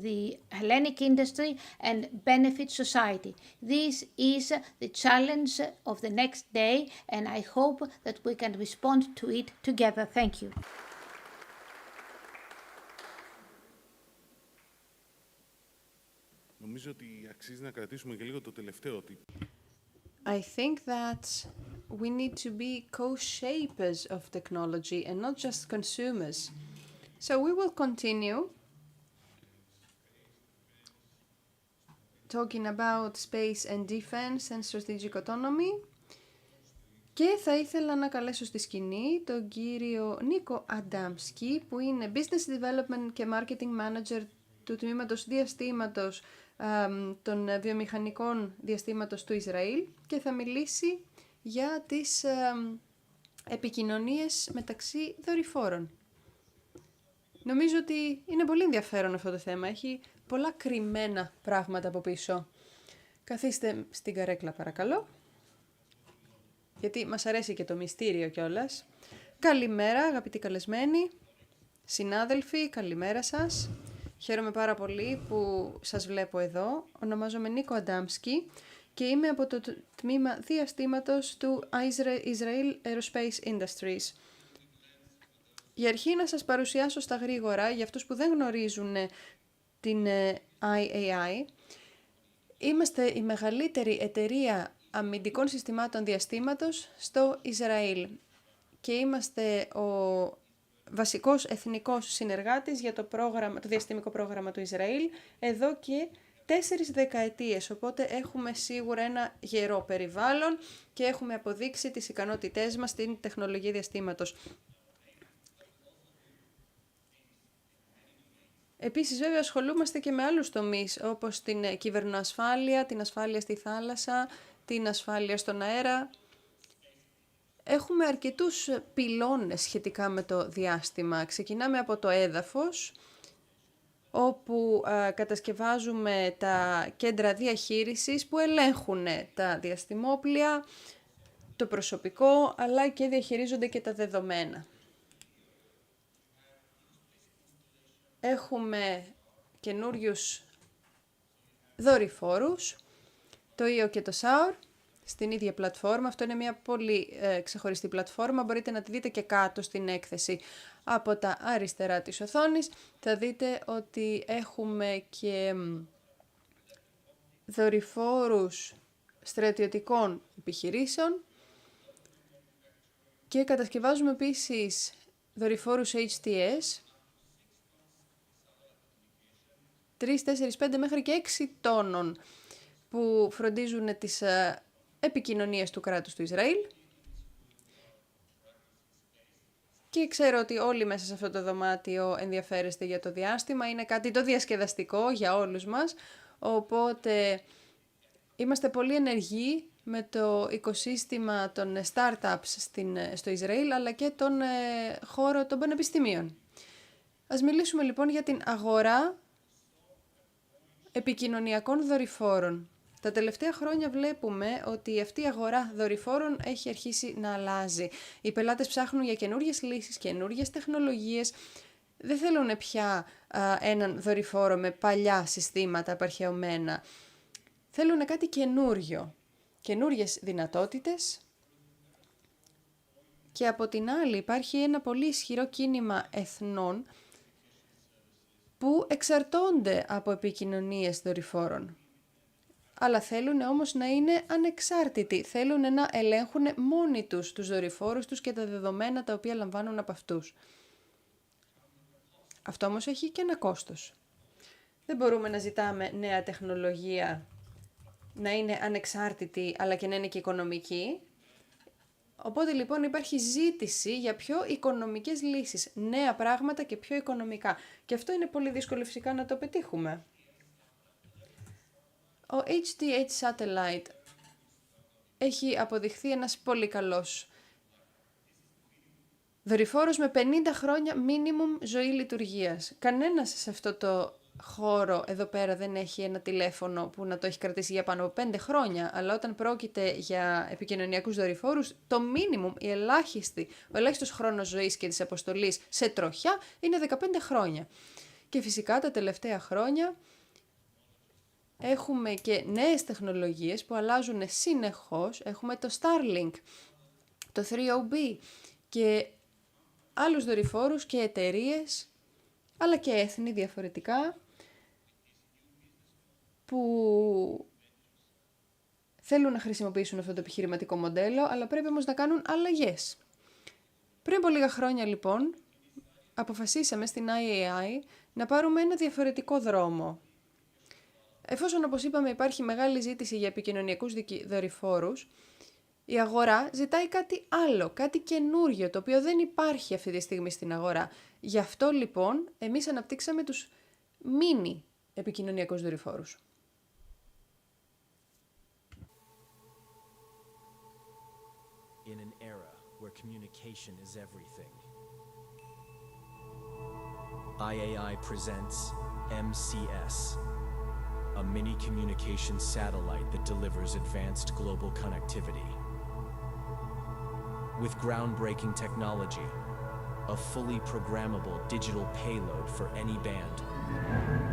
the Hellenic industry and benefit society. This is the challenge of the next day, and I hope that we can respond to it together. Thank you. Νομίζω ότι αξίζει να κρατήσουμε και λίγο το τελευταίο ότι I think that we need to be co-shapers of technology and not just consumers. So we will continue talking about space and defense and strategic autonomy. Και θα ήθελα να καλέσω στη σκηνή τον κύριο Νίκο Αντάμσκι, που είναι Business Development και Marketing Manager του τμήματος διαστήματος των βιομηχανικών διαστήματος του Ισραήλ, και θα μιλήσει για τις επικοινωνίες μεταξύ δορυφόρων. Νομίζω ότι είναι πολύ ενδιαφέρον αυτό το θέμα. Έχει πολλά κρυμμένα πράγματα από πίσω. Καθίστε στην καρέκλα παρακαλώ, γιατί μας αρέσει και το μυστήριο κιόλας. Καλημέρα αγαπητοί καλεσμένοι, συνάδελφοι, καλημέρα σας. Χαίρομαι πάρα πολύ που σας βλέπω εδώ. Ονομάζομαι Νίκο Αντάμσκι και είμαι από το τμήμα διαστήματος του Israel Aerospace Industries. Για αρχή να σας παρουσιάσω στα γρήγορα, για αυτούς που δεν γνωρίζουν την IAI, είμαστε η μεγαλύτερη εταιρεία αμυντικών συστημάτων διαστήματος στο Ισραήλ και είμαστε ο βασικός εθνικός συνεργάτης για το διαστημικό πρόγραμμα του Ισραήλ εδώ και 4 δεκαετίες, οπότε έχουμε σίγουρα ένα γερό περιβάλλον και έχουμε αποδείξει τις ικανότητές μας στην τεχνολογία διαστήματος. Επίσης, βέβαια, ασχολούμαστε και με άλλους τομείς, όπως την κυβερνοασφάλεια, την ασφάλεια στη θάλασσα, την ασφάλεια στον αέρα. Έχουμε αρκετούς πυλώνες σχετικά με το διάστημα. Ξεκινάμε από το έδαφος, όπου κατασκευάζουμε τα κέντρα διαχείρισης που ελέγχουν τα διαστημόπλια, το προσωπικό, αλλά και διαχειρίζονται και τα δεδομένα. Έχουμε καινούριους δορυφόρους, το Io και το Saur, στην ίδια πλατφόρμα. Αυτό είναι μια πολύ ξεχωριστή πλατφόρμα. Μπορείτε να τη δείτε και κάτω στην έκθεση από τα αριστερά της οθόνης. Θα δείτε ότι έχουμε και δορυφόρους στρατιωτικών επιχειρήσεων και κατασκευάζουμε επίσης δορυφόρους HTS 3, 4, 5 μέχρι και 6 τόνων που φροντίζουν τις επικοινωνίες του κράτους του Ισραήλ. Και ξέρω ότι όλοι μέσα σε αυτό το δωμάτιο ενδιαφέρεστε για το διάστημα. Είναι κάτι το διασκεδαστικό για όλους μας. Οπότε είμαστε πολύ ενεργοί με το οικοσύστημα των startups στο Ισραήλ, αλλά και τον χώρο των πανεπιστημίων. Ας μιλήσουμε λοιπόν για την αγορά επικοινωνιακών δορυφόρων. Τα τελευταία χρόνια βλέπουμε ότι αυτή η αγορά δορυφόρων έχει αρχίσει να αλλάζει. Οι πελάτες ψάχνουν για καινούριες λύσεις, καινούριες τεχνολογίες. Δεν θέλουν πια έναν δορυφόρο με παλιά συστήματα απαρχαιωμένα. Θέλουν κάτι καινούριο. καινούριες δυνατότητες και από την άλλη υπάρχει ένα πολύ ισχυρό κίνημα εθνών που εξαρτώνται από επικοινωνίες δορυφόρων. Αλλά θέλουν όμως να είναι ανεξάρτητοι, θέλουν να ελέγχουν μόνοι τους δορυφόρους τους και τα δεδομένα τα οποία λαμβάνουν από αυτούς. Αυτό όμως έχει και ένα κόστος. Δεν μπορούμε να ζητάμε νέα τεχνολογία να είναι ανεξάρτητη αλλά και να είναι και οικονομική. Οπότε λοιπόν υπάρχει ζήτηση για πιο οικονομικές λύσεις, νέα πράγματα και πιο οικονομικά. Και αυτό είναι πολύ δύσκολο φυσικά να το πετύχουμε. Ο HTH Satellite έχει αποδειχθεί ένας πολύ καλός δορυφόρος με 50 χρόνια minimum ζωή λειτουργίας. Κανένας σε αυτό το χώρο εδώ πέρα δεν έχει ένα τηλέφωνο που να το έχει κρατήσει για πάνω από 5 χρόνια, αλλά όταν πρόκειται για επικοινωνιακούς δορυφόρους, το minimum, ο ελάχιστος χρόνος ζωής και της αποστολής σε τροχιά είναι 15 χρόνια. Και φυσικά τα τελευταία χρόνια έχουμε και νέες τεχνολογίες που αλλάζουν συνεχώς. Έχουμε το Starlink, το 3OB και άλλους δορυφόρους και εταιρείες, αλλά και έθνη διαφορετικά, που θέλουν να χρησιμοποιήσουν αυτό το επιχειρηματικό μοντέλο, αλλά πρέπει όμως να κάνουν αλλαγές. Πριν από λίγα χρόνια λοιπόν, αποφασίσαμε στην IAI να πάρουμε ένα διαφορετικό δρόμο. Εφόσον, όπως είπαμε, υπάρχει μεγάλη ζήτηση για επικοινωνιακούς δορυφόρους, η αγορά ζητάει κάτι άλλο, κάτι καινούργιο, το οποίο δεν υπάρχει αυτή τη στιγμή στην αγορά. Γι' αυτό λοιπόν εμείς αναπτύξαμε τους mini επικοινωνιακούς δορυφόρους. In an era where communication is everything, IAI presents MCS, a mini communication satellite that delivers advanced global connectivity. With groundbreaking technology, a fully programmable digital payload for any band,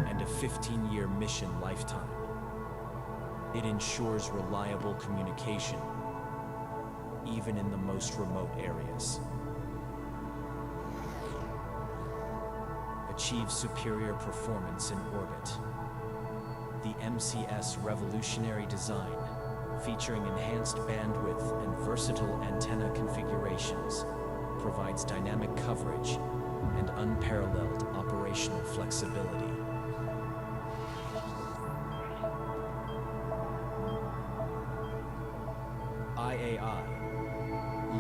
and a 15-year mission lifetime, it ensures reliable communication even in the most remote areas. Achieve superior performance in orbit. The MCS revolutionary design, featuring enhanced bandwidth and versatile antenna configurations, provides dynamic coverage and unparalleled operational flexibility. IAI,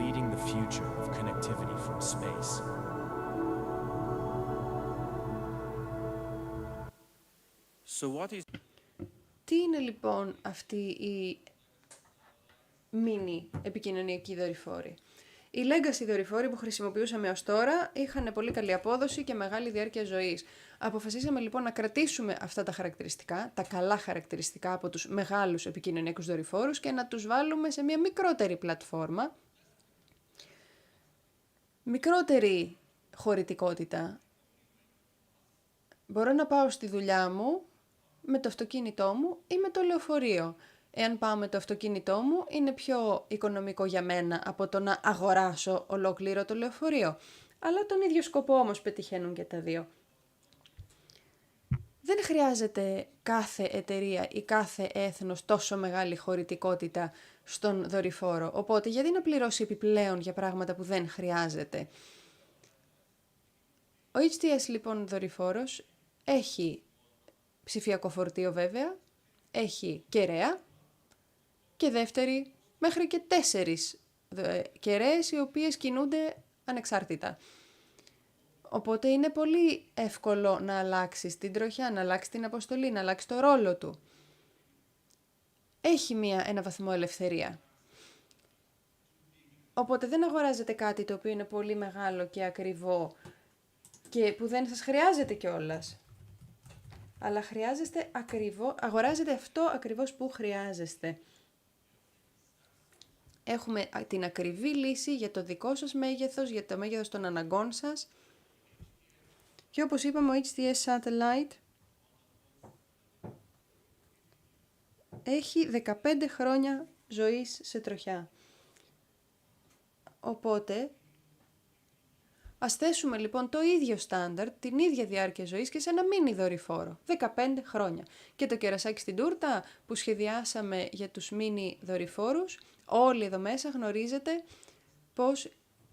leading the future of connectivity from space. So what is... Τι είναι λοιπόν αυτή η mini επικοινωνιακή δορυφόρη? Οι legacy δορυφόροι που χρησιμοποιούσαμε ως τώρα είχαν πολύ καλή απόδοση και μεγάλη διάρκεια ζωής. Αποφασίσαμε λοιπόν να κρατήσουμε αυτά τα χαρακτηριστικά, τα καλά χαρακτηριστικά από τους μεγάλους επικοινωνιακούς δορυφόρους και να τους βάλουμε σε μια μικρότερη πλατφόρμα, μικρότερη χωρητικότητα. Μπορώ να πάω στη δουλειά μου με το αυτοκίνητό μου ή με το λεωφορείο. Εάν πάω με το αυτοκίνητό μου, είναι πιο οικονομικό για μένα από το να αγοράσω ολόκληρο το λεωφορείο. Αλλά τον ίδιο σκοπό όμως πετυχαίνουν και τα δύο. Δεν χρειάζεται κάθε εταιρεία ή κάθε έθνος τόσο μεγάλη χωρητικότητα στον δορυφόρο. Οπότε γιατί να πληρώσει επιπλέον για πράγματα που δεν χρειάζεται? Ο HTS λοιπόν δορυφόρος έχει ψηφιακό φορτίο βέβαια, έχει κεραία και δεύτερη μέχρι και 4 κεραίες οι οποίες κινούνται ανεξάρτητα. Οπότε είναι πολύ εύκολο να αλλάξεις την τροχιά, να αλλάξεις την αποστολή, να αλλάξεις το ρόλο του. Έχει ένα βαθμό ελευθερία. Οπότε δεν αγοράζετε κάτι το οποίο είναι πολύ μεγάλο και ακριβό και που δεν σας χρειάζεται κιόλας. Αλλά αγοράζετε αυτό ακριβώς που χρειάζεστε. Έχουμε την ακριβή λύση για το δικό σας μέγεθος, για το μέγεθος των αναγκών σας. Και όπως είπαμε, ο HTS Satellite έχει 15 χρόνια ζωής σε τροχιά. Οπότε, ας θέσουμε λοιπόν το ίδιο στάνταρ, την ίδια διάρκεια ζωής και σε ένα μίνι δορυφόρο, 15 χρόνια. Και το κερασάκι στην τούρτα που σχεδιάσαμε για τους μίνι δορυφόρους, όλοι εδώ μέσα γνωρίζετε πως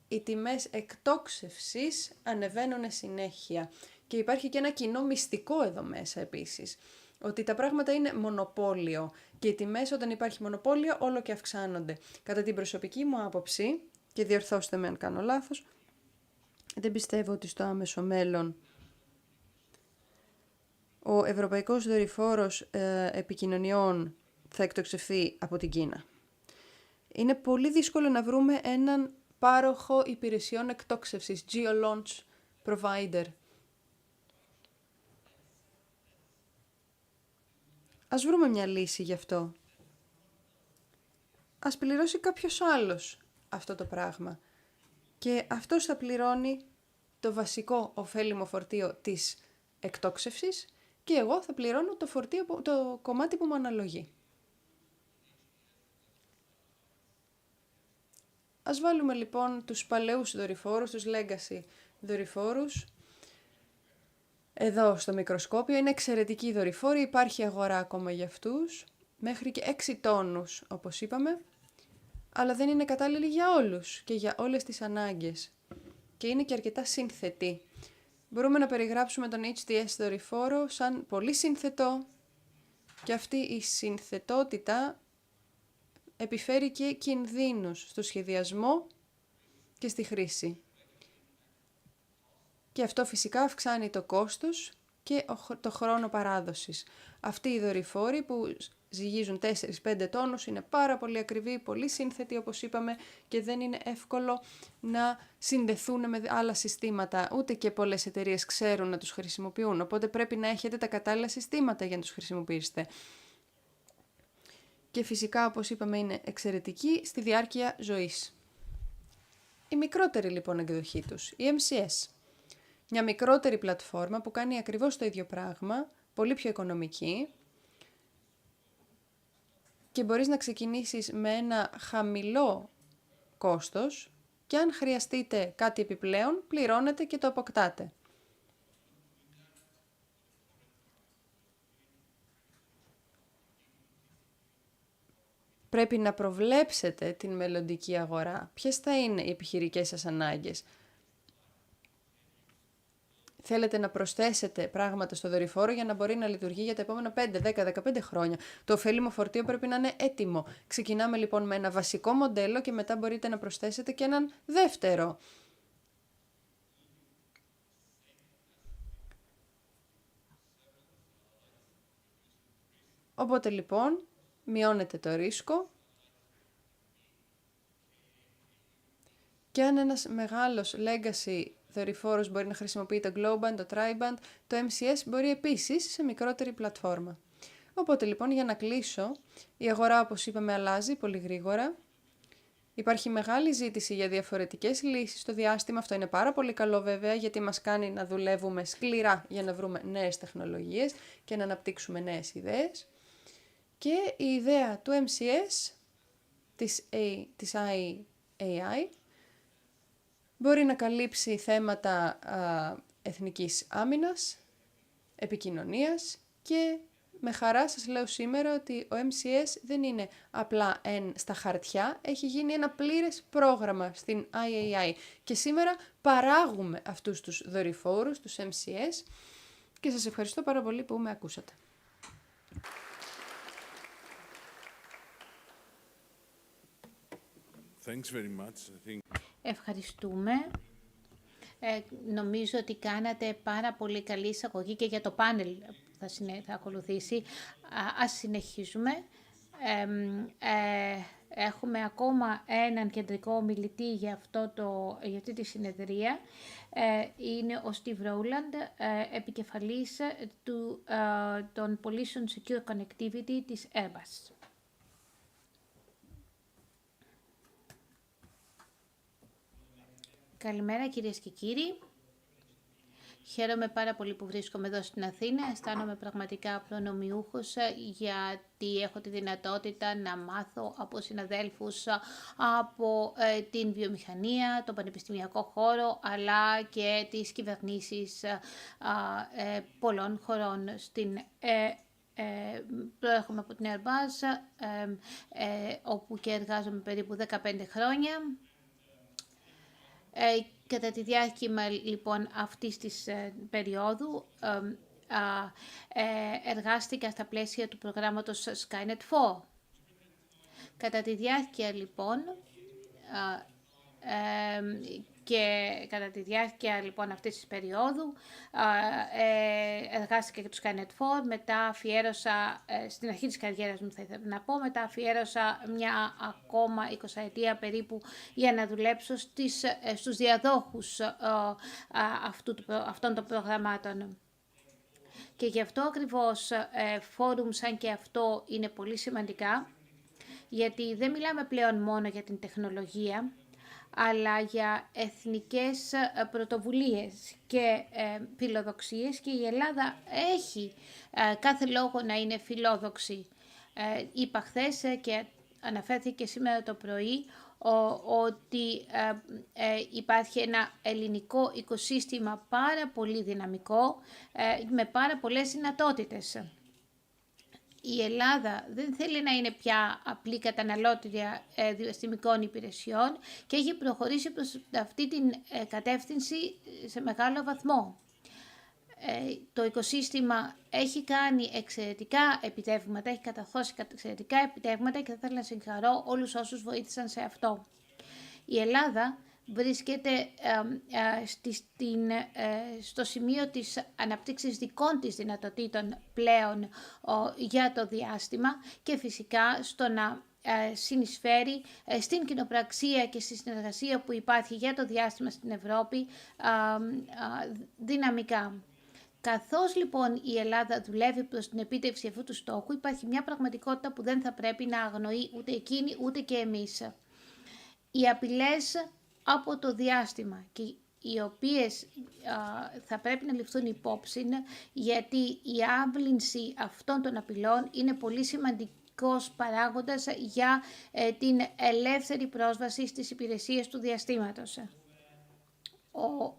οι τιμές εκτόξευσης ανεβαίνουν συνέχεια. Και υπάρχει και ένα κοινό μυστικό εδώ μέσα επίσης, ότι τα πράγματα είναι μονοπόλιο και οι τιμές όταν υπάρχει μονοπόλιο όλο και αυξάνονται. Κατά την προσωπική μου άποψη, και διορθώστε με αν κάνω λάθος, δεν πιστεύω ότι στο άμεσο μέλλον ο Ευρωπαϊκός Δορυφόρος Επικοινωνιών θα εκτοξευθεί από την Κίνα. Είναι πολύ δύσκολο να βρούμε έναν πάροχο υπηρεσιών εκτόξευσης, geo-launch provider. Ας βρούμε μια λύση γι' αυτό. Ας πληρώσει κάποιος άλλος αυτό το πράγμα. Και αυτός θα πληρώνει το βασικό ωφέλιμο φορτίο της εκτόξευσης και εγώ θα πληρώνω το κομμάτι που μου αναλογεί. Ας βάλουμε λοιπόν τους παλαιούς δορυφόρους, τους legacy δορυφόρους, εδώ στο μικροσκόπιο. Είναι εξαιρετικοί δορυφόροι, υπάρχει αγορά ακόμα για αυτούς, μέχρι και 6 τόνους όπως είπαμε, αλλά δεν είναι κατάλληλοι για όλους και για όλες τις ανάγκες και είναι και αρκετά συνθετοί. Μπορούμε να περιγράψουμε τον HTS δορυφόρο σαν πολύ συνθετό και αυτή η συνθετότητα επιφέρει και κινδύνους στο σχεδιασμό και στη χρήση. Και αυτό φυσικά αυξάνει το κόστος και το χρόνο παράδοσης. Αυτοί οι δορυφόροι που ζυγίζουν 4-5 τόνους είναι πάρα πολύ ακριβοί, πολύ σύνθετοι όπως είπαμε και δεν είναι εύκολο να συνδεθούν με άλλα συστήματα. Ούτε και πολλές εταιρείες ξέρουν να τους χρησιμοποιούν, οπότε πρέπει να έχετε τα κατάλληλα συστήματα για να τους χρησιμοποιήσετε. Και φυσικά όπως είπαμε είναι εξαιρετικοί στη διάρκεια ζωής. Η μικρότερη λοιπόν εκδοχή τους, η MCS. Μια μικρότερη πλατφόρμα που κάνει ακριβώς το ίδιο πράγμα, πολύ πιο οικονομική και μπορείς να ξεκινήσεις με ένα χαμηλό κόστος και αν χρειαστείτε κάτι επιπλέον, πληρώνετε και το αποκτάτε. Πρέπει να προβλέψετε την μελλοντική αγορά. Ποιες θα είναι οι επιχειρικές σας ανάγκες. Θέλετε να προσθέσετε πράγματα στο δορυφόρο για να μπορεί να λειτουργεί για τα επόμενα 5, 10, 15 χρόνια. Το ωφέλιμο φορτίο πρέπει να είναι έτοιμο. Ξεκινάμε λοιπόν με ένα βασικό μοντέλο και μετά μπορείτε να προσθέσετε και έναν δεύτερο. Οπότε λοιπόν μειώνετε το ρίσκο και αν ένας μεγάλος legacy δορυφόρος μπορεί να χρησιμοποιεί το Globand, το Triband, το MCS μπορεί επίσης σε μικρότερη πλατφόρμα. Οπότε λοιπόν για να κλείσω, η αγορά όπως είπαμε αλλάζει πολύ γρήγορα. Υπάρχει μεγάλη ζήτηση για διαφορετικές λύσεις στο διάστημα, αυτό είναι πάρα πολύ καλό βέβαια γιατί μας κάνει να δουλεύουμε σκληρά για να βρούμε νέες τεχνολογίες και να αναπτύξουμε νέες ιδέες. Και η ιδέα του MCS, της IAI, μπορεί να καλύψει θέματα εθνικής άμυνας, επικοινωνίας και με χαρά σας λέω σήμερα ότι ο MCS δεν είναι απλά στα χαρτιά, έχει γίνει ένα πλήρες πρόγραμμα στην IAI και σήμερα παράγουμε αυτούς τους δορυφόρους, τους MCS και σας ευχαριστώ πάρα πολύ που με ακούσατε. Thanks very much. I think... Ευχαριστούμε. Νομίζω ότι κάνατε πάρα πολύ καλή εισαγωγή και για το πάνελ που θα ακολουθήσει. Ας συνεχίσουμε. Έχουμε ακόμα έναν κεντρικό ομιλητή για αυτή τη συνεδρία. Είναι ο Steve Rowland, επικεφαλής των Pollution Secure Connectivity της Airbus. Καλημέρα κυρίες και κύριοι. Χαίρομαι πάρα πολύ που βρίσκομαι εδώ στην Αθήνα. Αισθάνομαι πραγματικά προνομιούχος γιατί έχω τη δυνατότητα να μάθω από συναδέλφους από την βιομηχανία, τον πανεπιστημιακό χώρο, αλλά και τις κυβερνήσεις πολλών χωρών. Προέρχομαι από την Airbus, όπου και εργάζομαι περίπου 15 χρόνια. Κατά τη διάρκεια λοιπόν αυτής της περίοδου εργάστηκα στα πλαίσια του προγράμματος Skynet 4. Κατά τη διάρκεια λοιπόν αυτής της περίοδου εργάστηκα και το Skynet 4, μετά αφιέρωσα, στην αρχή της καριέρας μου θα ήθελα να πω, μετά αφιέρωσα μια ακόμα 20 ετία περίπου για να δουλέψω στους διαδόχους αυτών των προγραμμάτων. Και γι' αυτό ακριβώς φόρουμ σαν και αυτό είναι πολύ σημαντικά, γιατί δεν μιλάμε πλέον μόνο για την τεχνολογία, αλλά για εθνικές πρωτοβουλίες και φιλοδοξίες, και η Ελλάδα έχει κάθε λόγο να είναι φιλόδοξη. Είπα χθες και αναφέρθηκε σήμερα το πρωί ότι υπάρχει ένα ελληνικό οικοσύστημα πάρα πολύ δυναμικό, με πάρα πολλές δυνατότητες. Η Ελλάδα δεν θέλει να είναι πια απλή καταναλώτρια διαστημικών υπηρεσιών και έχει προχωρήσει προς αυτή την κατεύθυνση σε μεγάλο βαθμό. Το οικοσύστημα έχει κάνει εξαιρετικά επιτεύγματα, έχει καταχώσει εξαιρετικά επιτεύγματα και θα ήθελα να συγχαρώ όλους όσους βοήθησαν σε αυτό. Η Ελλάδα βρίσκεται στο σημείο της αναπτύξης δικών της δυνατοτήτων πλέον για το διάστημα και φυσικά στο να συνεισφέρει στην κοινοπραξία και στη συνεργασία που υπάρχει για το διάστημα στην Ευρώπη δυναμικά. Καθώς λοιπόν η Ελλάδα δουλεύει προς την επίτευξη αυτού του στόχου, υπάρχει μια πραγματικότητα που δεν θα πρέπει να αγνοεί ούτε εκείνη ούτε και εμείς. Οι απειλές από το διάστημα, και οι οποίες θα πρέπει να ληφθούν υπόψη, γιατί η άμβλυνση αυτών των απειλών είναι πολύ σημαντικός παράγοντας για την ελεύθερη πρόσβαση στις υπηρεσίες του διαστήματος. Ο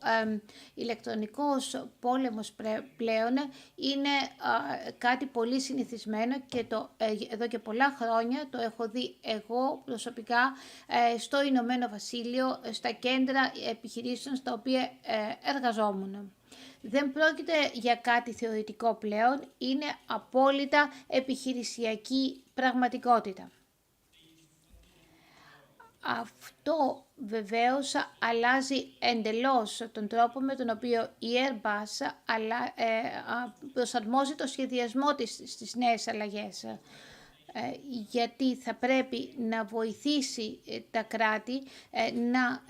ηλεκτρονικός πόλεμος πλέον είναι κάτι πολύ συνηθισμένο και εδώ και πολλά χρόνια το έχω δει εγώ προσωπικά στο Ηνωμένο Βασίλειο, στα κέντρα επιχειρήσεων στα οποία εργαζόμουν. Δεν πρόκειται για κάτι θεωρητικό πλέον, είναι απόλυτα επιχειρησιακή πραγματικότητα. Αυτό βεβαίως αλλάζει εντελώς τον τρόπο με τον οποίο η Airbus προσαρμόζει το σχεδιασμό της στις νέες αλλαγές. Γιατί θα πρέπει να βοηθήσει τα κράτη να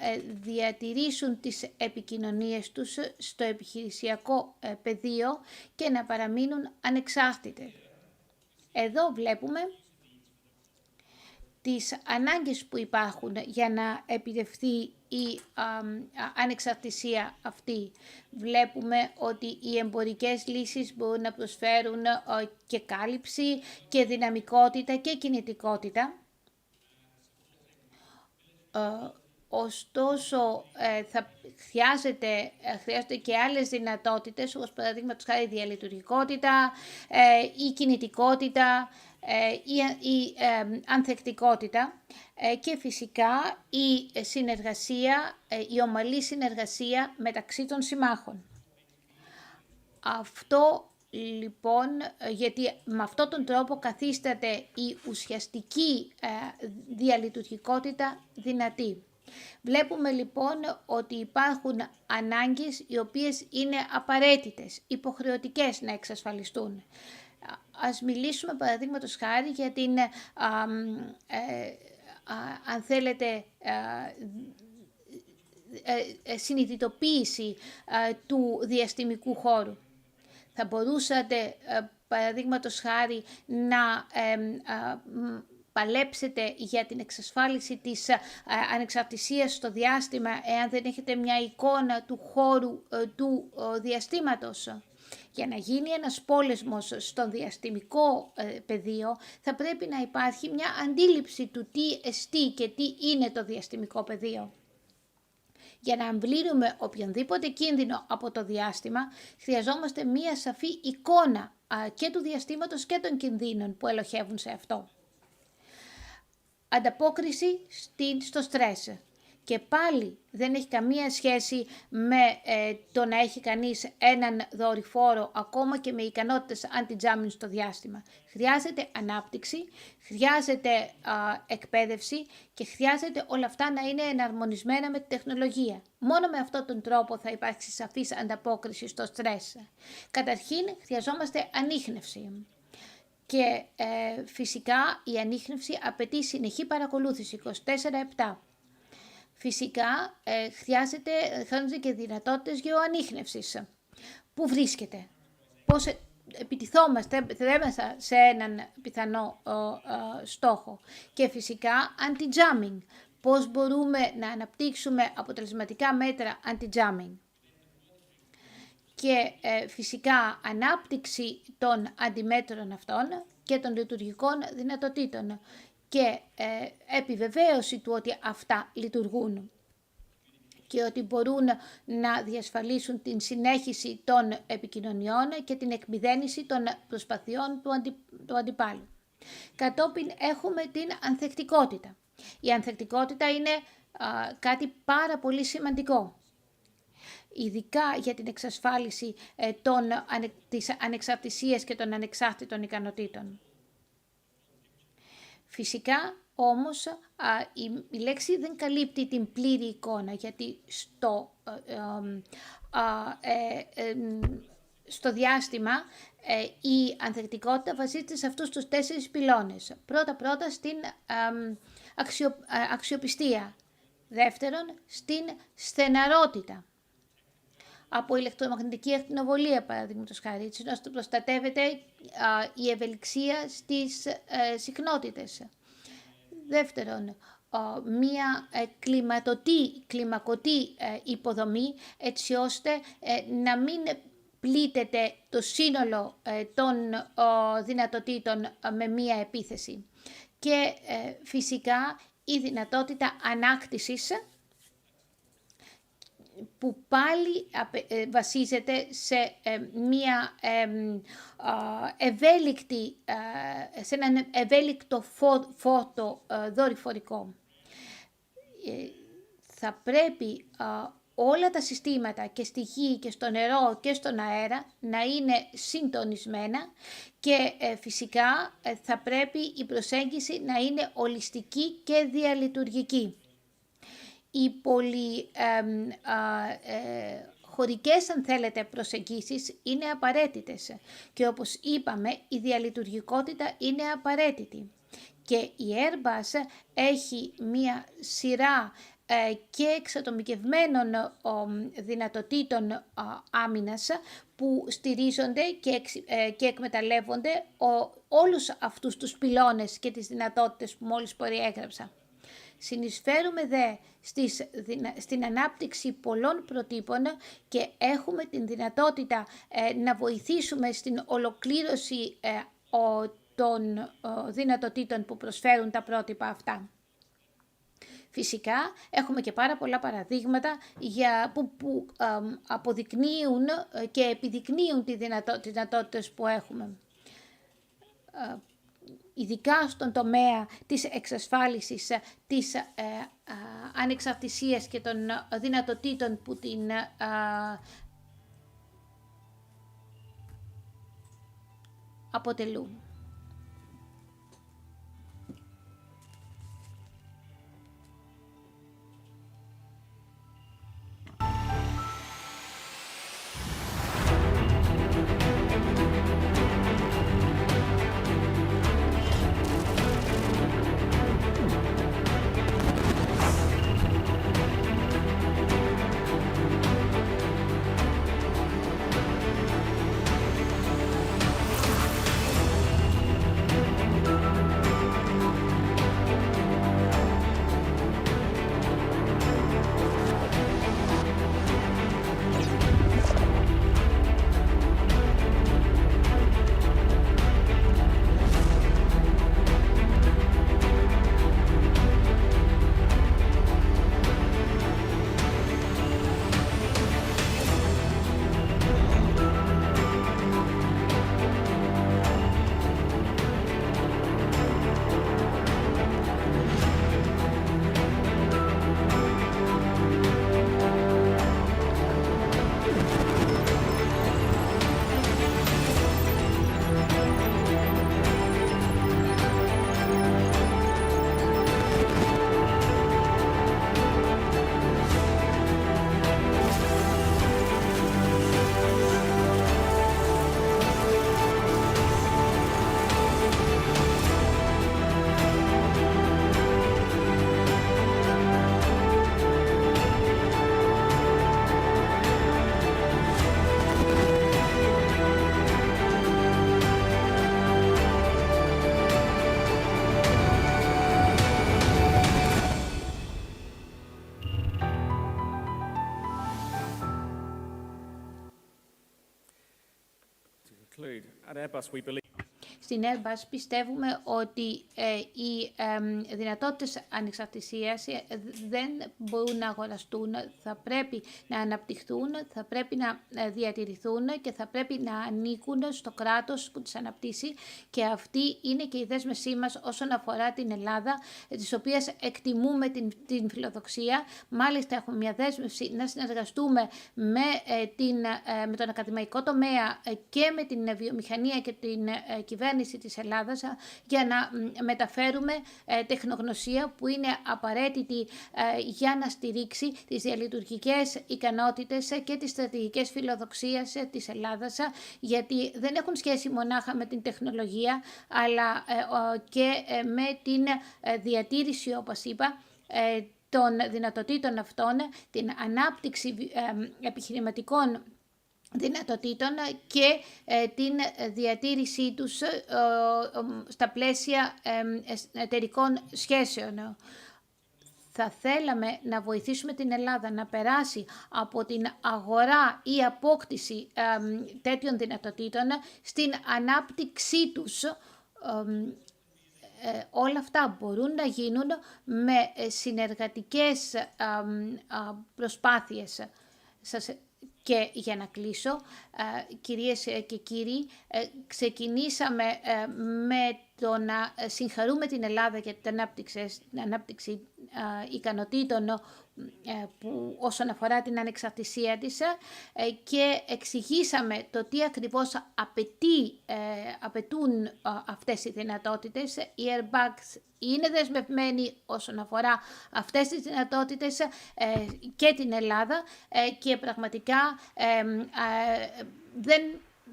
διατηρήσουν τις επικοινωνίες τους στο επιχειρησιακό πεδίο και να παραμείνουν ανεξάρτητοι. Εδώ βλέπουμε τις ανάγκες που υπάρχουν για να επιτευχθεί η ανεξαρτησία αυτή. Βλέπουμε ότι οι εμπορικές λύσεις μπορούν να προσφέρουν και κάλυψη και δυναμικότητα και κινητικότητα. Ωστόσο, χρειάζονται και άλλες δυνατότητες, όπως παραδείγματος χάρη η διαλειτουργικότητα, η κινητικότητα, η ανθεκτικότητα και φυσικά η συνεργασία, η ομαλή συνεργασία μεταξύ των συμμάχων. Αυτό λοιπόν, γιατί με αυτόν τον τρόπο καθίσταται η ουσιαστική διαλειτουργικότητα δυνατή. Βλέπουμε λοιπόν ότι υπάρχουν ανάγκες οι οποίες είναι απαραίτητες, υποχρεωτικές να εξασφαλιστούν. Ας μιλήσουμε παραδείγματος χάρη για την, αν θέλετε, συνειδητοποίηση του διαστημικού χώρου. Θα μπορούσατε, παραδείγματος χάρη, να παλέψετε για την εξασφάλιση της ανεξαρτησίας στο διάστημα εάν δεν έχετε μια εικόνα του χώρου του διαστήματος. Για να γίνει ένας πόλεμος στο διαστημικό πεδίο θα πρέπει να υπάρχει μια αντίληψη του τι εστί και τι είναι το διαστημικό πεδίο. Για να αμβλύνουμε οποιονδήποτε κίνδυνο από το διάστημα, χρειαζόμαστε μία σαφή εικόνα και του διαστήματος και των κινδύνων που ελοχεύουν σε αυτό. Ανταπόκριση στο στρες. Και πάλι δεν έχει καμία σχέση με το να έχει κανείς έναν δορυφόρο, ακόμα και με ικανότητες anti-jamming στο διάστημα. Χρειάζεται ανάπτυξη, χρειάζεται εκπαίδευση και χρειάζεται όλα αυτά να είναι εναρμονισμένα με τη τεχνολογία. Μόνο με αυτόν τον τρόπο θα υπάρξει σαφής ανταπόκριση στο στρες. Καταρχήν χρειαζόμαστε ανίχνευση. Και φυσικά η ανίχνευση απαιτεί συνεχή παρακολούθηση 24/7. Φυσικά χρειάζονται και δυνατότητες γεωανίχνευσης. Πού βρίσκεται, πώς επιτιθόμαστε σε έναν πιθανό στόχο. Και φυσικά anti-jamming, πώς μπορούμε να αναπτύξουμε αποτελεσματικά μέτρα anti-jamming. Και φυσικά ανάπτυξη των αντιμέτρων αυτών και των λειτουργικών δυνατοτήτων και επιβεβαίωση του ότι αυτά λειτουργούν και ότι μπορούν να διασφαλίσουν την συνέχιση των επικοινωνιών και την εκμηδένιση των προσπαθειών του αντιπάλου. Κατόπιν έχουμε την ανθεκτικότητα. Η ανθεκτικότητα είναι κάτι πάρα πολύ σημαντικό, ειδικά για την εξασφάλιση της ανεξαρτησίας και των ανεξάρτητων ικανοτήτων. Φυσικά όμως η λέξη δεν καλύπτει την πλήρη εικόνα, γιατί στο διάστημα η ανθεκτικότητα βασίζεται σε αυτούς τους 4 πυλώνες. Πρώτα στην αξιοπιστία. Δεύτερον, στην στεναρότητα. Από ηλεκτρομαγνητική ακτινοβολία, παραδείγματος χάρη, έτσι ώστε προστατεύεται η ευελιξία στις συχνότητες. Δεύτερον, μία κλιμακωτή υποδομή, έτσι ώστε να μην πλήττεται το σύνολο των δυνατοτήτων με μία επίθεση. Και φυσικά η δυνατότητα ανάκτησης, που πάλι βασίζεται σε σε έναν ευέλικτο φόρτο δορυφορικό. Θα πρέπει όλα τα συστήματα και στη γη και στο νερό και στον αέρα να είναι συντονισμένα και φυσικά θα πρέπει η προσέγγιση να είναι ολιστική και διαλειτουργική. Οι πολυχωρικές, αν θέλετε, προσεγγίσεις είναι απαραίτητες και όπως είπαμε η διαλειτουργικότητα είναι απαραίτητη και η Airbus έχει μία σειρά και εξατομικευμένων δυνατοτήτων άμυνας που στηρίζονται και εκμεταλλεύονται όλους αυτούς τους πυλώνες και τις δυνατότητες που μόλις περιέγραψα. Συνεισφέρουμε δε στην ανάπτυξη πολλών προτύπων και έχουμε την δυνατότητα να βοηθήσουμε στην ολοκλήρωση των δυνατοτήτων που προσφέρουν τα πρότυπα αυτά. Φυσικά έχουμε και πάρα πολλά παραδείγματα που αποδεικνύουν και επιδεικνύουν τις δυνατότητες που έχουμε. Ειδικά στον τομέα της εξασφάλισης της ανεξαρτησίας και των δυνατοτήτων που την αποτελούν. At Airbus, we believe Στην Airbus πιστεύουμε ότι οι δυνατότητες ανεξαρτησίας δεν μπορούν να αγοραστούν, θα πρέπει να αναπτυχθούν, θα πρέπει να διατηρηθούν και θα πρέπει να ανήκουν στο κράτος που τις αναπτύσσει, και αυτή είναι και η δέσμευσή μας όσον αφορά την Ελλάδα, της οποίας εκτιμούμε την φιλοδοξία. Μάλιστα έχουμε μια δέσμευση να συνεργαστούμε με τον ακαδημαϊκό τομέα και με την βιομηχανία και την κυβέρνηση της Ελλάδας για να μεταφέρουμε τεχνογνωσία που είναι απαραίτητη για να στηρίξει τις διαλειτουργικές ικανότητες και τις στρατηγικές φιλοδοξίες της Ελλάδας, γιατί δεν έχουν σχέση μονάχα με την τεχνολογία, αλλά και με την διατήρηση, όπως είπα, των δυνατοτήτων αυτών, την ανάπτυξη επιχειρηματικών δυνατοτήτων και την διατήρησή τους στα πλαίσια εταιρικών σχέσεων. Θα θέλαμε να βοηθήσουμε την Ελλάδα να περάσει από την αγορά ή απόκτηση τέτοιων δυνατοτήτων στην ανάπτυξή τους. Όλα αυτά μπορούν να γίνουν με συνεργατικές προσπάθειες. Και για να κλείσω, κυρίες και κύριοι, ξεκινήσαμε με το να συγχαρούμε την Ελλάδα για την ανάπτυξη ικανοτήτων που όσον αφορά την ανεξαρτησία της, και εξηγήσαμε το τι ακριβώς απαιτούν αυτές οι δυνατότητες. Η Airbus είναι δεσμευμένη όσον αφορά αυτές τις δυνατότητες και την Ελλάδα, και πραγματικά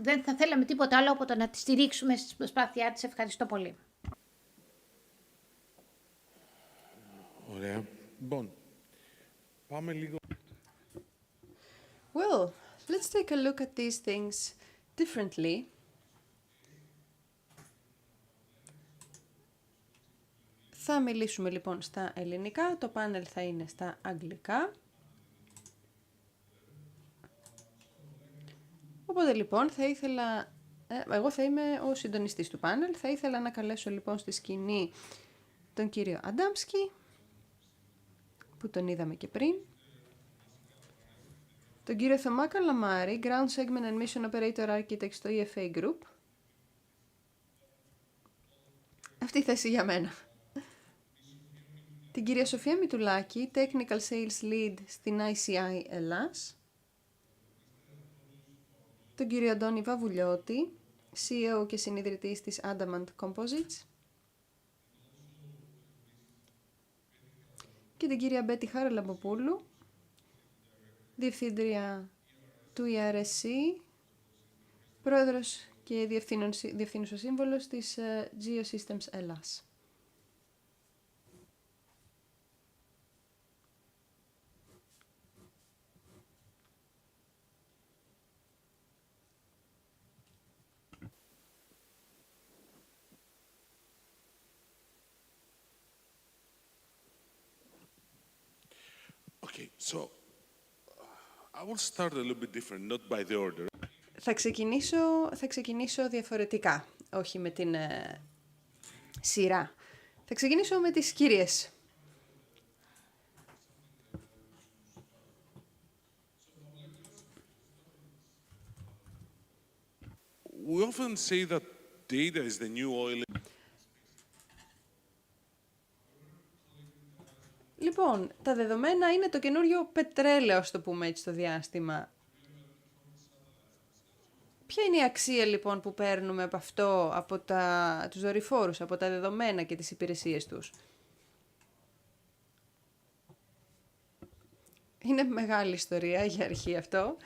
δεν θα θέλαμε τίποτα άλλο από το να τη στηρίξουμε στις προσπάθειά της. Ευχαριστώ πολύ. Ωραία. Λοιπόν, πάμε λίγο. Well, let's take a look at these things differently. Θα μιλήσουμε λοιπόν στα ελληνικά, το πάνελ θα είναι στα αγγλικά. Οπότε λοιπόν εγώ θα είμαι ο συντονιστής του πάνελ, θα ήθελα να καλέσω λοιπόν στη σκηνή τον κύριο Αντάμσκι, που τον είδαμε και πριν, τον κύριο Θωμά Καλαμάρη, Ground Segment and Mission Operator Architect στο EFA Group. Αυτή η θέση για μένα. Την κυρία Σοφία Μητουλάκη, Technical Sales Lead στην ICI Ελλάς. Τον κύριο Αντώνη Βαβουλιώτη, CEO και συνιδρυτής της Adamant Composites. Και την κυρία Μπέτη Χαραλαμποπούλου, Διευθύντρια του ERSC, Πρόεδρος και Διευθύνουσα Σύμβολος της Geosystems Ελλάς. Okay, so I will start a little bit different, not by the order. Θα ξεκινήσω διαφορετικά, όχι με την σειρά. Θα ξεκινήσω με τις κυρίες. We often say that data is the new oil. Λοιπόν, τα δεδομένα είναι το καινούριο πετρέλαιο, ας το πούμε έτσι, στο διάστημα. Ποια είναι η αξία λοιπόν που παίρνουμε από αυτό, από τους δορυφόρους, από τα δεδομένα και τις υπηρεσίες τους? Είναι μεγάλη ιστορία για αρχή αυτό,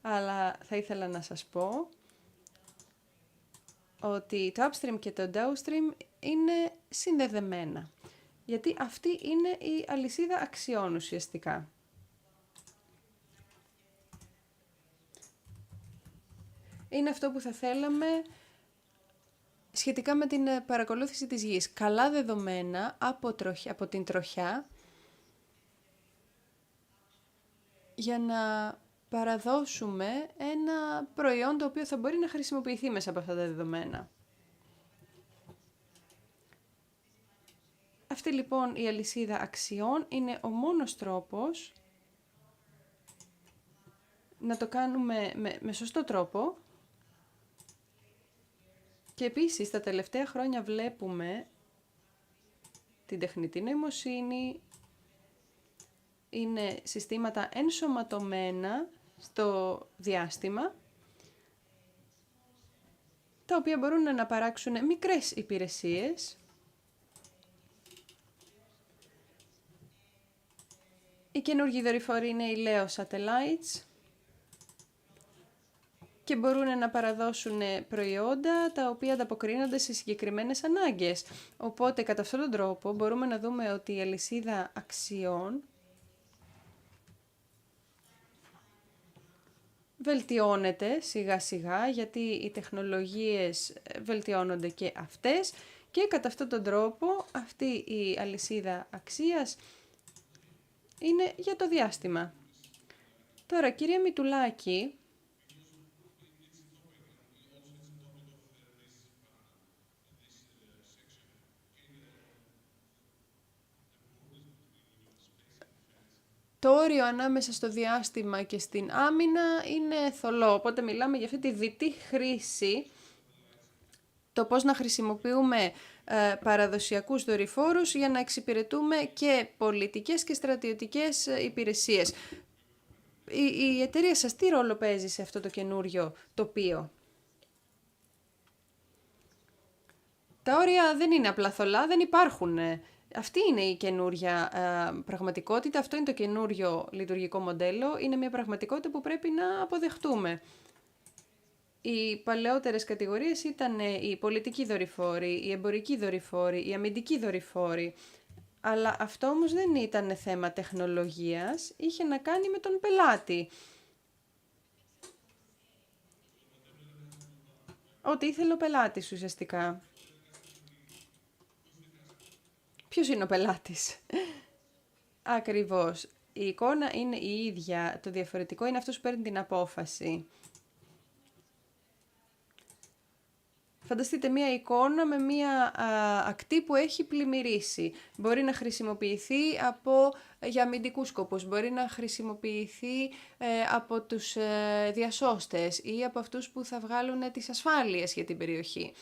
αλλά θα ήθελα να σας πω ότι το upstream και το downstream είναι συνδεδεμένα. Γιατί αυτή είναι η αλυσίδα αξιών ουσιαστικά. Είναι αυτό που θα θέλαμε σχετικά με την παρακολούθηση της γης. Καλά δεδομένα από την τροχιά για να παραδώσουμε ένα προϊόν το οποίο θα μπορεί να χρησιμοποιηθεί μέσα από αυτά τα δεδομένα. Αυτή λοιπόν η αλυσίδα αξιών είναι ο μόνος τρόπος να το κάνουμε με σωστό τρόπο. Και επίσης τα τελευταία χρόνια βλέπουμε την τεχνητή νοημοσύνη, είναι συστήματα ενσωματωμένα στο διάστημα, τα οποία μπορούν να παράξουν μικρές υπηρεσίες. Οι καινούργιοι δορυφόροι είναι οι LEO Satellites και μπορούν να παραδώσουν προϊόντα τα οποία ανταποκρίνονται σε συγκεκριμένες ανάγκες. Οπότε, κατά αυτόν τον τρόπο, μπορούμε να δούμε ότι η αλυσίδα αξιών βελτιώνεται σιγά σιγά, γιατί οι τεχνολογίες βελτιώνονται και αυτές και κατά αυτόν τον τρόπο αυτή η αλυσίδα αξίας είναι για το διάστημα. Τώρα, κυρία Μητουλάκη, το όριο ανάμεσα στο διάστημα και στην άμυνα είναι θολό, οπότε μιλάμε για αυτή τη διτή χρήση, το πώς να χρησιμοποιούμε παραδοσιακούς δορυφόρους για να εξυπηρετούμε και πολιτικές και στρατιωτικές υπηρεσίες. Η εταιρεία σας τι ρόλο παίζει σε αυτό το καινούριο τοπίο? Τα όρια δεν είναι απλά θολά, δεν υπάρχουν. Αυτή είναι η καινούρια πραγματικότητα, αυτό είναι το καινούριο λειτουργικό μοντέλο, είναι μια πραγματικότητα που πρέπει να αποδεχτούμε. Οι παλαιότερες κατηγορίες ήταν οι πολιτικοί δορυφόροι, οι εμπορικοί δορυφόροι, οι αμυντικοί δορυφόροι. Αλλά αυτό όμως δεν ήταν θέμα τεχνολογίας, είχε να κάνει με τον πελάτη. Ό,τι ήθελε ο πελάτης ουσιαστικά. Ποιος είναι ο πελάτης? Ακριβώς. Η εικόνα είναι η ίδια, το διαφορετικό είναι αυτός που παίρνει την απόφαση. Φανταστείτε μία εικόνα με μία ακτή που έχει πλημμυρίσει. Μπορεί να χρησιμοποιηθεί για αμυντικούς σκοπούς, μπορεί να χρησιμοποιηθεί από τους διασώστες ή από αυτούς που θα βγάλουν τις ασφάλειες για την περιοχή.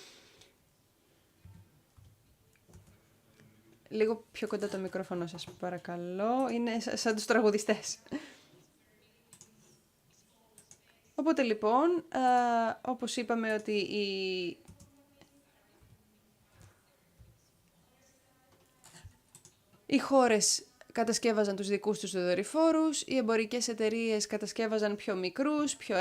Λίγο πιο κοντά το μικρόφωνο σας παρακαλώ, είναι σαν τους τραγουδιστές. Οπότε λοιπόν, όπως είπαμε ότι οι χώρες κατασκεύαζαν τους δικούς τους δορυφόρους, οι εμπορικές εταιρείες κατασκεύαζαν πιο μικρούς, πιο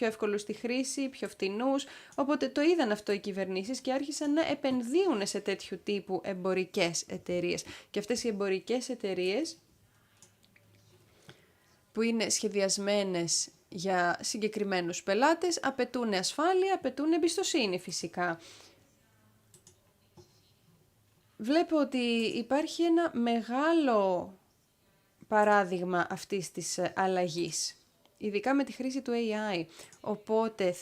εύκολους στη χρήση, πιο φτηνούς, οπότε το είδαν αυτό οι κυβερνήσεις και άρχισαν να επενδύουν σε τέτοιου τύπου εμπορικές εταιρείες. Και αυτές οι εμπορικές εταιρείες που είναι σχεδιασμένες για συγκεκριμένους πελάτες απαιτούν ασφάλεια, απαιτούν εμπιστοσύνη φυσικά. Βλέπω ότι υπάρχει ένα μεγάλο παράδειγμα αυτής της αλλαγής, ειδικά με τη χρήση του AI. Οπότε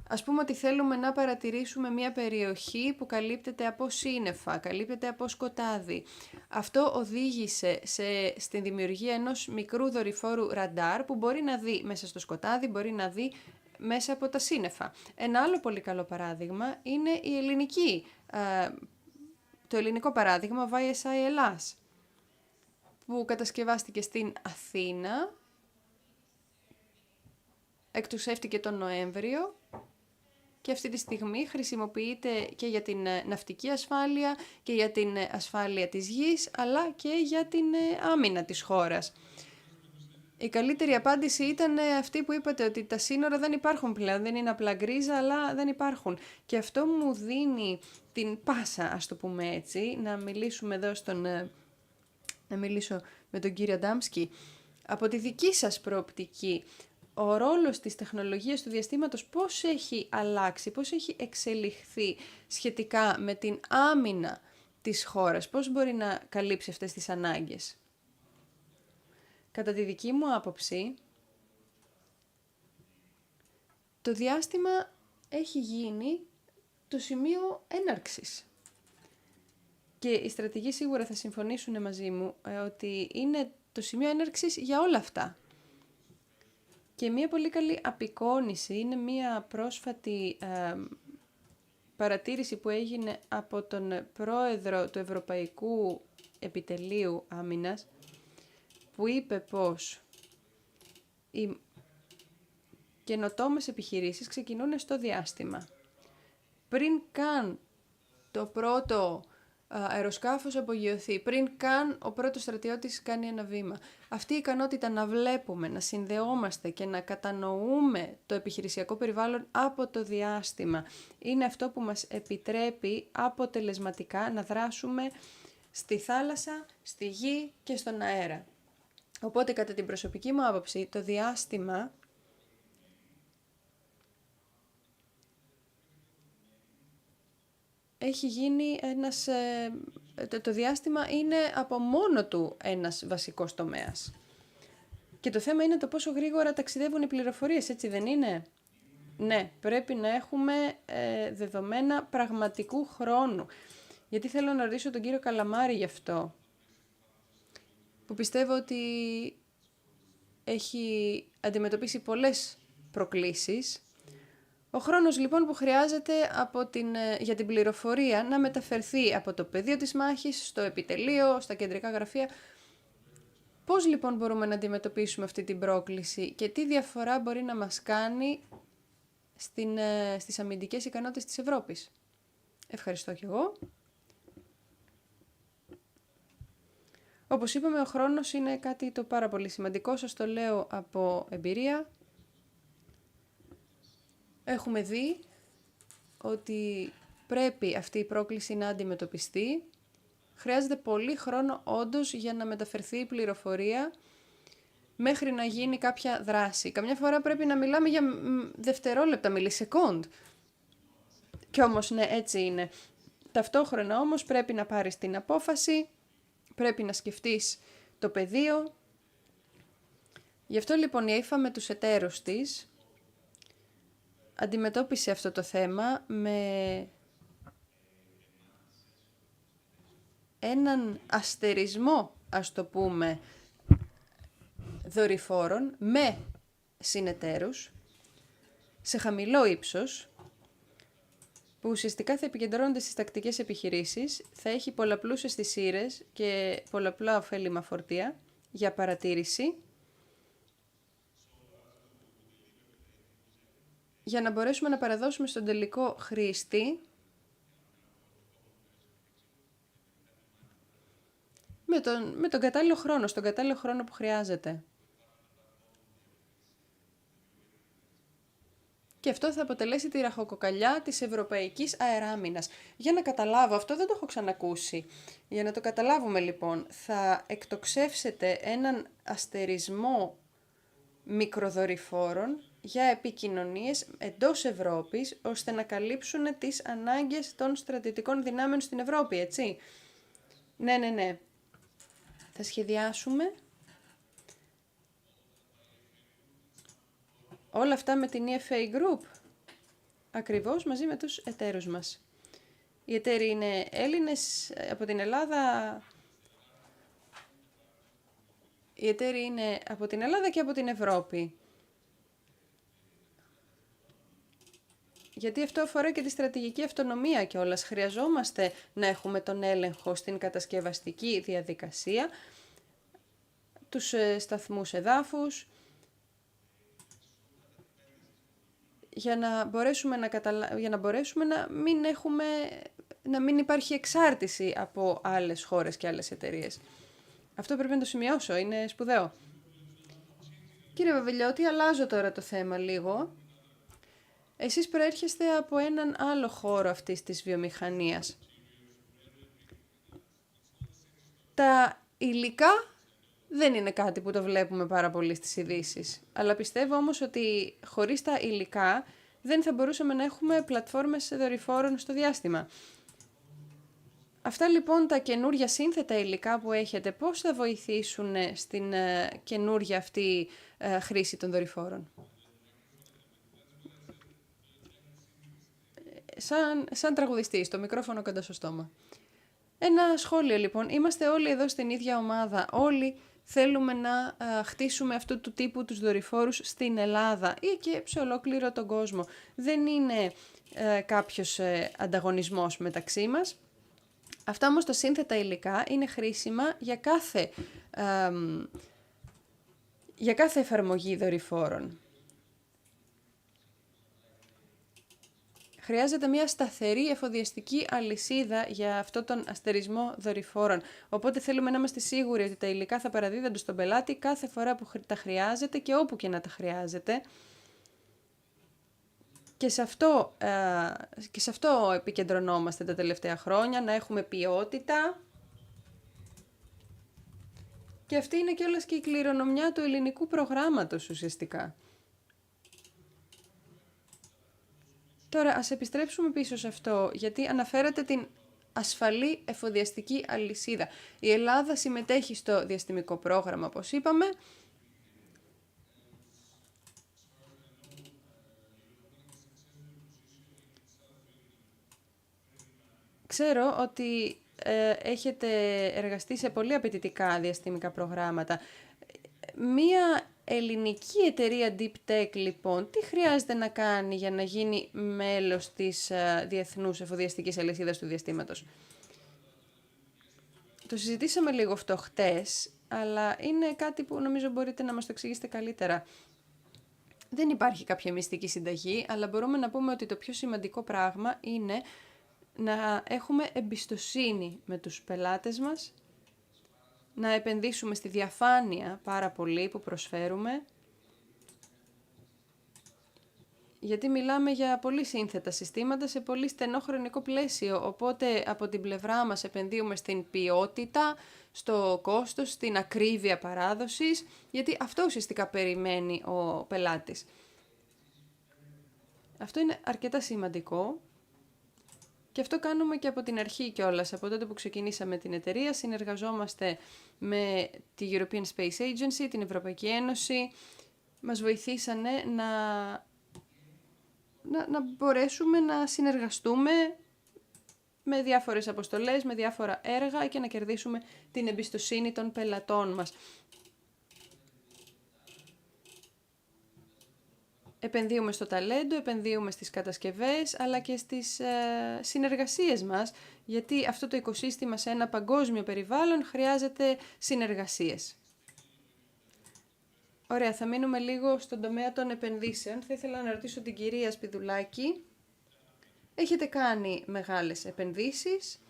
ας πούμε ότι θέλουμε να παρατηρήσουμε μια περιοχή που καλύπτεται από σύννεφα, καλύπτεται από σκοτάδι. Αυτό οδήγησε στην δημιουργία ενός μικρού δορυφόρου ραντάρ που μπορεί να δει μέσα στο σκοτάδι, μπορεί να δει μέσα από τα σύννεφα. Ένα άλλο πολύ καλό παράδειγμα είναι το ελληνικό παράδειγμα VSI Ελλάς, που κατασκευάστηκε στην Αθήνα, εκτουσεύτηκε τον Νοέμβριο και αυτή τη στιγμή χρησιμοποιείται και για την ναυτική ασφάλεια και για την ασφάλεια της γης, αλλά και για την άμυνα της χώρας. Η καλύτερη απάντηση ήταν αυτή που είπατε, ότι τα σύνορα δεν υπάρχουν πλέον, δεν είναι απλά γκρίζα, αλλά δεν υπάρχουν. Και αυτό μου δίνει την πάσα, ας το πούμε έτσι, να μιλήσουμε εδώ να μιλήσω με τον κύριο Ντάμσκι. Από τη δική σας προοπτική, ο ρόλος της τεχνολογίας του διαστήματος πώς έχει αλλάξει, πώς έχει εξελιχθεί σχετικά με την άμυνα της χώρας, πώς μπορεί να καλύψει αυτές τις ανάγκες? Κατά τη δική μου άποψη, το διάστημα έχει γίνει το σημείο έναρξης. Και οι στρατηγοί σίγουρα θα συμφωνήσουν μαζί μου ότι είναι το σημείο έναρξης για όλα αυτά. Και μια πολύ καλή απεικόνηση είναι μια πρόσφατη παρατήρηση που έγινε από τον πρόεδρο του Ευρωπαϊκού Επιτελείου Άμυνας, που είπε πως οι καινοτόμες επιχειρήσεις ξεκινούν στο διάστημα. Πριν καν το πρώτο αεροσκάφος απογειωθεί, πριν καν ο πρώτος στρατιώτης κάνει ένα βήμα. Αυτή η ικανότητα να βλέπουμε, να συνδεόμαστε και να κατανοούμε το επιχειρησιακό περιβάλλον από το διάστημα είναι αυτό που μας επιτρέπει αποτελεσματικά να δράσουμε στη θάλασσα, στη γη και στον αέρα. Οπότε κατά την προσωπική μου άποψη το διάστημα έχει γίνει ένας... Το διάστημα είναι από μόνο του ένας βασικός τομέας. Και το θέμα είναι το πόσο γρήγορα ταξιδεύουν οι πληροφορίες, έτσι δεν είναι? Ναι, πρέπει να έχουμε δεδομένα πραγματικού χρόνου. Γιατί θέλω να ρωτήσω τον κύριο Καλαμάρη γι' αυτό, που πιστεύω ότι έχει αντιμετωπίσει πολλές προκλήσεις. Ο χρόνος λοιπόν που χρειάζεται για την πληροφορία να μεταφερθεί από το πεδίο της μάχης, στο επιτελείο, στα κεντρικά γραφεία. Πώς λοιπόν μπορούμε να αντιμετωπίσουμε αυτή την πρόκληση και τι διαφορά μπορεί να μας κάνει στις αμυντικές ικανότητες της Ευρώπης? Ευχαριστώ κι εγώ. Όπως είπαμε, ο χρόνος είναι κάτι το πάρα πολύ σημαντικό, σας το λέω από εμπειρία. Έχουμε δει ότι πρέπει αυτή η πρόκληση να αντιμετωπιστεί. Χρειάζεται πολύ χρόνο όντως για να μεταφερθεί η πληροφορία μέχρι να γίνει κάποια δράση. Καμιά φορά πρέπει να μιλάμε για δευτερόλεπτα, μιλισεκόντ. Κι όμως ναι, έτσι είναι. Ταυτόχρονα όμως πρέπει να πάρεις την απόφαση, πρέπει να σκεφτείς το πεδίο. Γι' αυτό λοιπόν η ΑΕΦΑ με τους εταίρους της αντιμετώπισε αυτό το θέμα με έναν αστερισμό, ας το πούμε, δορυφόρων με συνεταίρους σε χαμηλό ύψος, που ουσιαστικά θα επικεντρώνονται στις τακτικές επιχειρήσεις, θα έχει πολλαπλούς αισθησίρες και πολλαπλά ωφέλιμα φορτία για παρατήρηση, για να μπορέσουμε να παραδώσουμε στον τελικό χρήστη με τον κατάλληλο χρόνο, στον κατάλληλο χρόνο που χρειάζεται. Και αυτό θα αποτελέσει τη ραχοκοκαλιά της Ευρωπαϊκής Αεράμινας. Για να καταλάβω, αυτό δεν το έχω ξανακούσει. Για να το καταλάβουμε λοιπόν, θα εκτοξεύσετε έναν αστερισμό μικροδορυφόρων για επικοινωνίες εντός Ευρώπης, ώστε να καλύψουν τις ανάγκες των στρατιωτικών δυνάμεων στην Ευρώπη, έτσι? Ναι. Θα σχεδιάσουμε όλα αυτά με την EFA Group, ακριβώς μαζί με τους εταίρους μας. Οι εταίροι είναι Έλληνες από την Ελλάδα. Οι εταίροι είναι από την Ελλάδα και από την Ευρώπη. Γιατί αυτό αφορά και τη στρατηγική αυτονομία κιόλας. Χρειαζόμαστε να έχουμε τον έλεγχο στην κατασκευαστική διαδικασία, τους σταθμούς εδάφους, για να μπορέσουμε να μην υπάρχει εξάρτηση από άλλες χώρες και άλλες εταιρείες. Αυτό πρέπει να το σημειώσω, είναι σπουδαίο. Κύριε Βαβελιώτη, αλλάζω τώρα το θέμα λίγο. Εσείς προέρχεστε από έναν άλλο χώρο αυτής της βιομηχανίας. Τα υλικά δεν είναι κάτι που το βλέπουμε πάρα πολύ στις ειδήσεις. Αλλά πιστεύω όμως ότι χωρίς τα υλικά δεν θα μπορούσαμε να έχουμε πλατφόρμες δορυφόρων στο διάστημα. Αυτά λοιπόν τα καινούργια σύνθετα υλικά που έχετε, πώς θα βοηθήσουν στην καινούργια αυτή χρήση των δορυφόρων? Σαν τραγουδιστής, το μικρόφωνο κοντά στο στόμα. Ένα σχόλιο λοιπόν. Είμαστε όλοι εδώ στην ίδια ομάδα. Όλοι θέλουμε να χτίσουμε αυτού του τύπου τους δορυφόρους στην Ελλάδα ή και σε ολόκληρο τον κόσμο. Δεν είναι κάποιος ανταγωνισμός μεταξύ μας. Αυτά όμως τα σύνθετα υλικά είναι χρήσιμα για κάθε εφαρμογή δορυφόρων. Χρειάζεται μια σταθερή εφοδιαστική αλυσίδα για αυτόν τον αστερισμό δορυφόρων. Οπότε θέλουμε να είμαστε σίγουροι ότι τα υλικά θα παραδίδονται στον πελάτη κάθε φορά που τα χρειάζεται και όπου και να τα χρειάζεται. Και σε αυτό επικεντρωνόμαστε τα τελευταία χρόνια, να έχουμε ποιότητα. Και αυτή είναι κιόλας και η κληρονομιά του ελληνικού προγράμματος ουσιαστικά. Τώρα, ας επιστρέψουμε πίσω σε αυτό, γιατί αναφέρατε την ασφαλή εφοδιαστική αλυσίδα. Η Ελλάδα συμμετέχει στο διαστημικό πρόγραμμα, όπως είπαμε. Ξέρω ότι έχετε εργαστεί σε πολύ απαιτητικά διαστημικά προγράμματα. Μία ελληνική εταιρεία Deep Tech, λοιπόν, τι χρειάζεται να κάνει για να γίνει μέλος της διεθνούς εφοδιαστικής αλυσίδας του διαστήματος? Το συζητήσαμε λίγο αυτό χτες, αλλά είναι κάτι που νομίζω μπορείτε να μας το εξηγήσετε καλύτερα. Δεν υπάρχει κάποια μυστική συνταγή, αλλά μπορούμε να πούμε ότι το πιο σημαντικό πράγμα είναι να έχουμε εμπιστοσύνη με τους πελάτες μας, να επενδύσουμε στη διαφάνεια πάρα πολύ που προσφέρουμε, γιατί μιλάμε για πολύ σύνθετα συστήματα σε πολύ στενό χρονικό πλαίσιο, οπότε από την πλευρά μας επενδύουμε στην ποιότητα, στο κόστος, στην ακρίβεια παράδοσης, γιατί αυτό ουσιαστικά περιμένει ο πελάτης. Αυτό είναι αρκετά σημαντικό. Και αυτό κάνουμε και από την αρχή κιόλας. Από τότε που ξεκινήσαμε την εταιρεία, συνεργαζόμαστε με τη European Space Agency, την Ευρωπαϊκή Ένωση. Μας βοηθήσανε να μπορέσουμε να συνεργαστούμε με διάφορες αποστολές, με διάφορα έργα και να κερδίσουμε την εμπιστοσύνη των πελατών μας. Επενδύουμε στο ταλέντο, επενδύουμε στις κατασκευές, αλλά και στις συνεργασίες μας, γιατί αυτό το οικοσύστημα σε ένα παγκόσμιο περιβάλλον χρειάζεται συνεργασίες. Ωραία, θα μείνουμε λίγο στον τομέα των επενδύσεων. Θα ήθελα να ρωτήσω την κυρία Σπιδουλάκη. Έχετε κάνει μεγάλες επενδύσεις,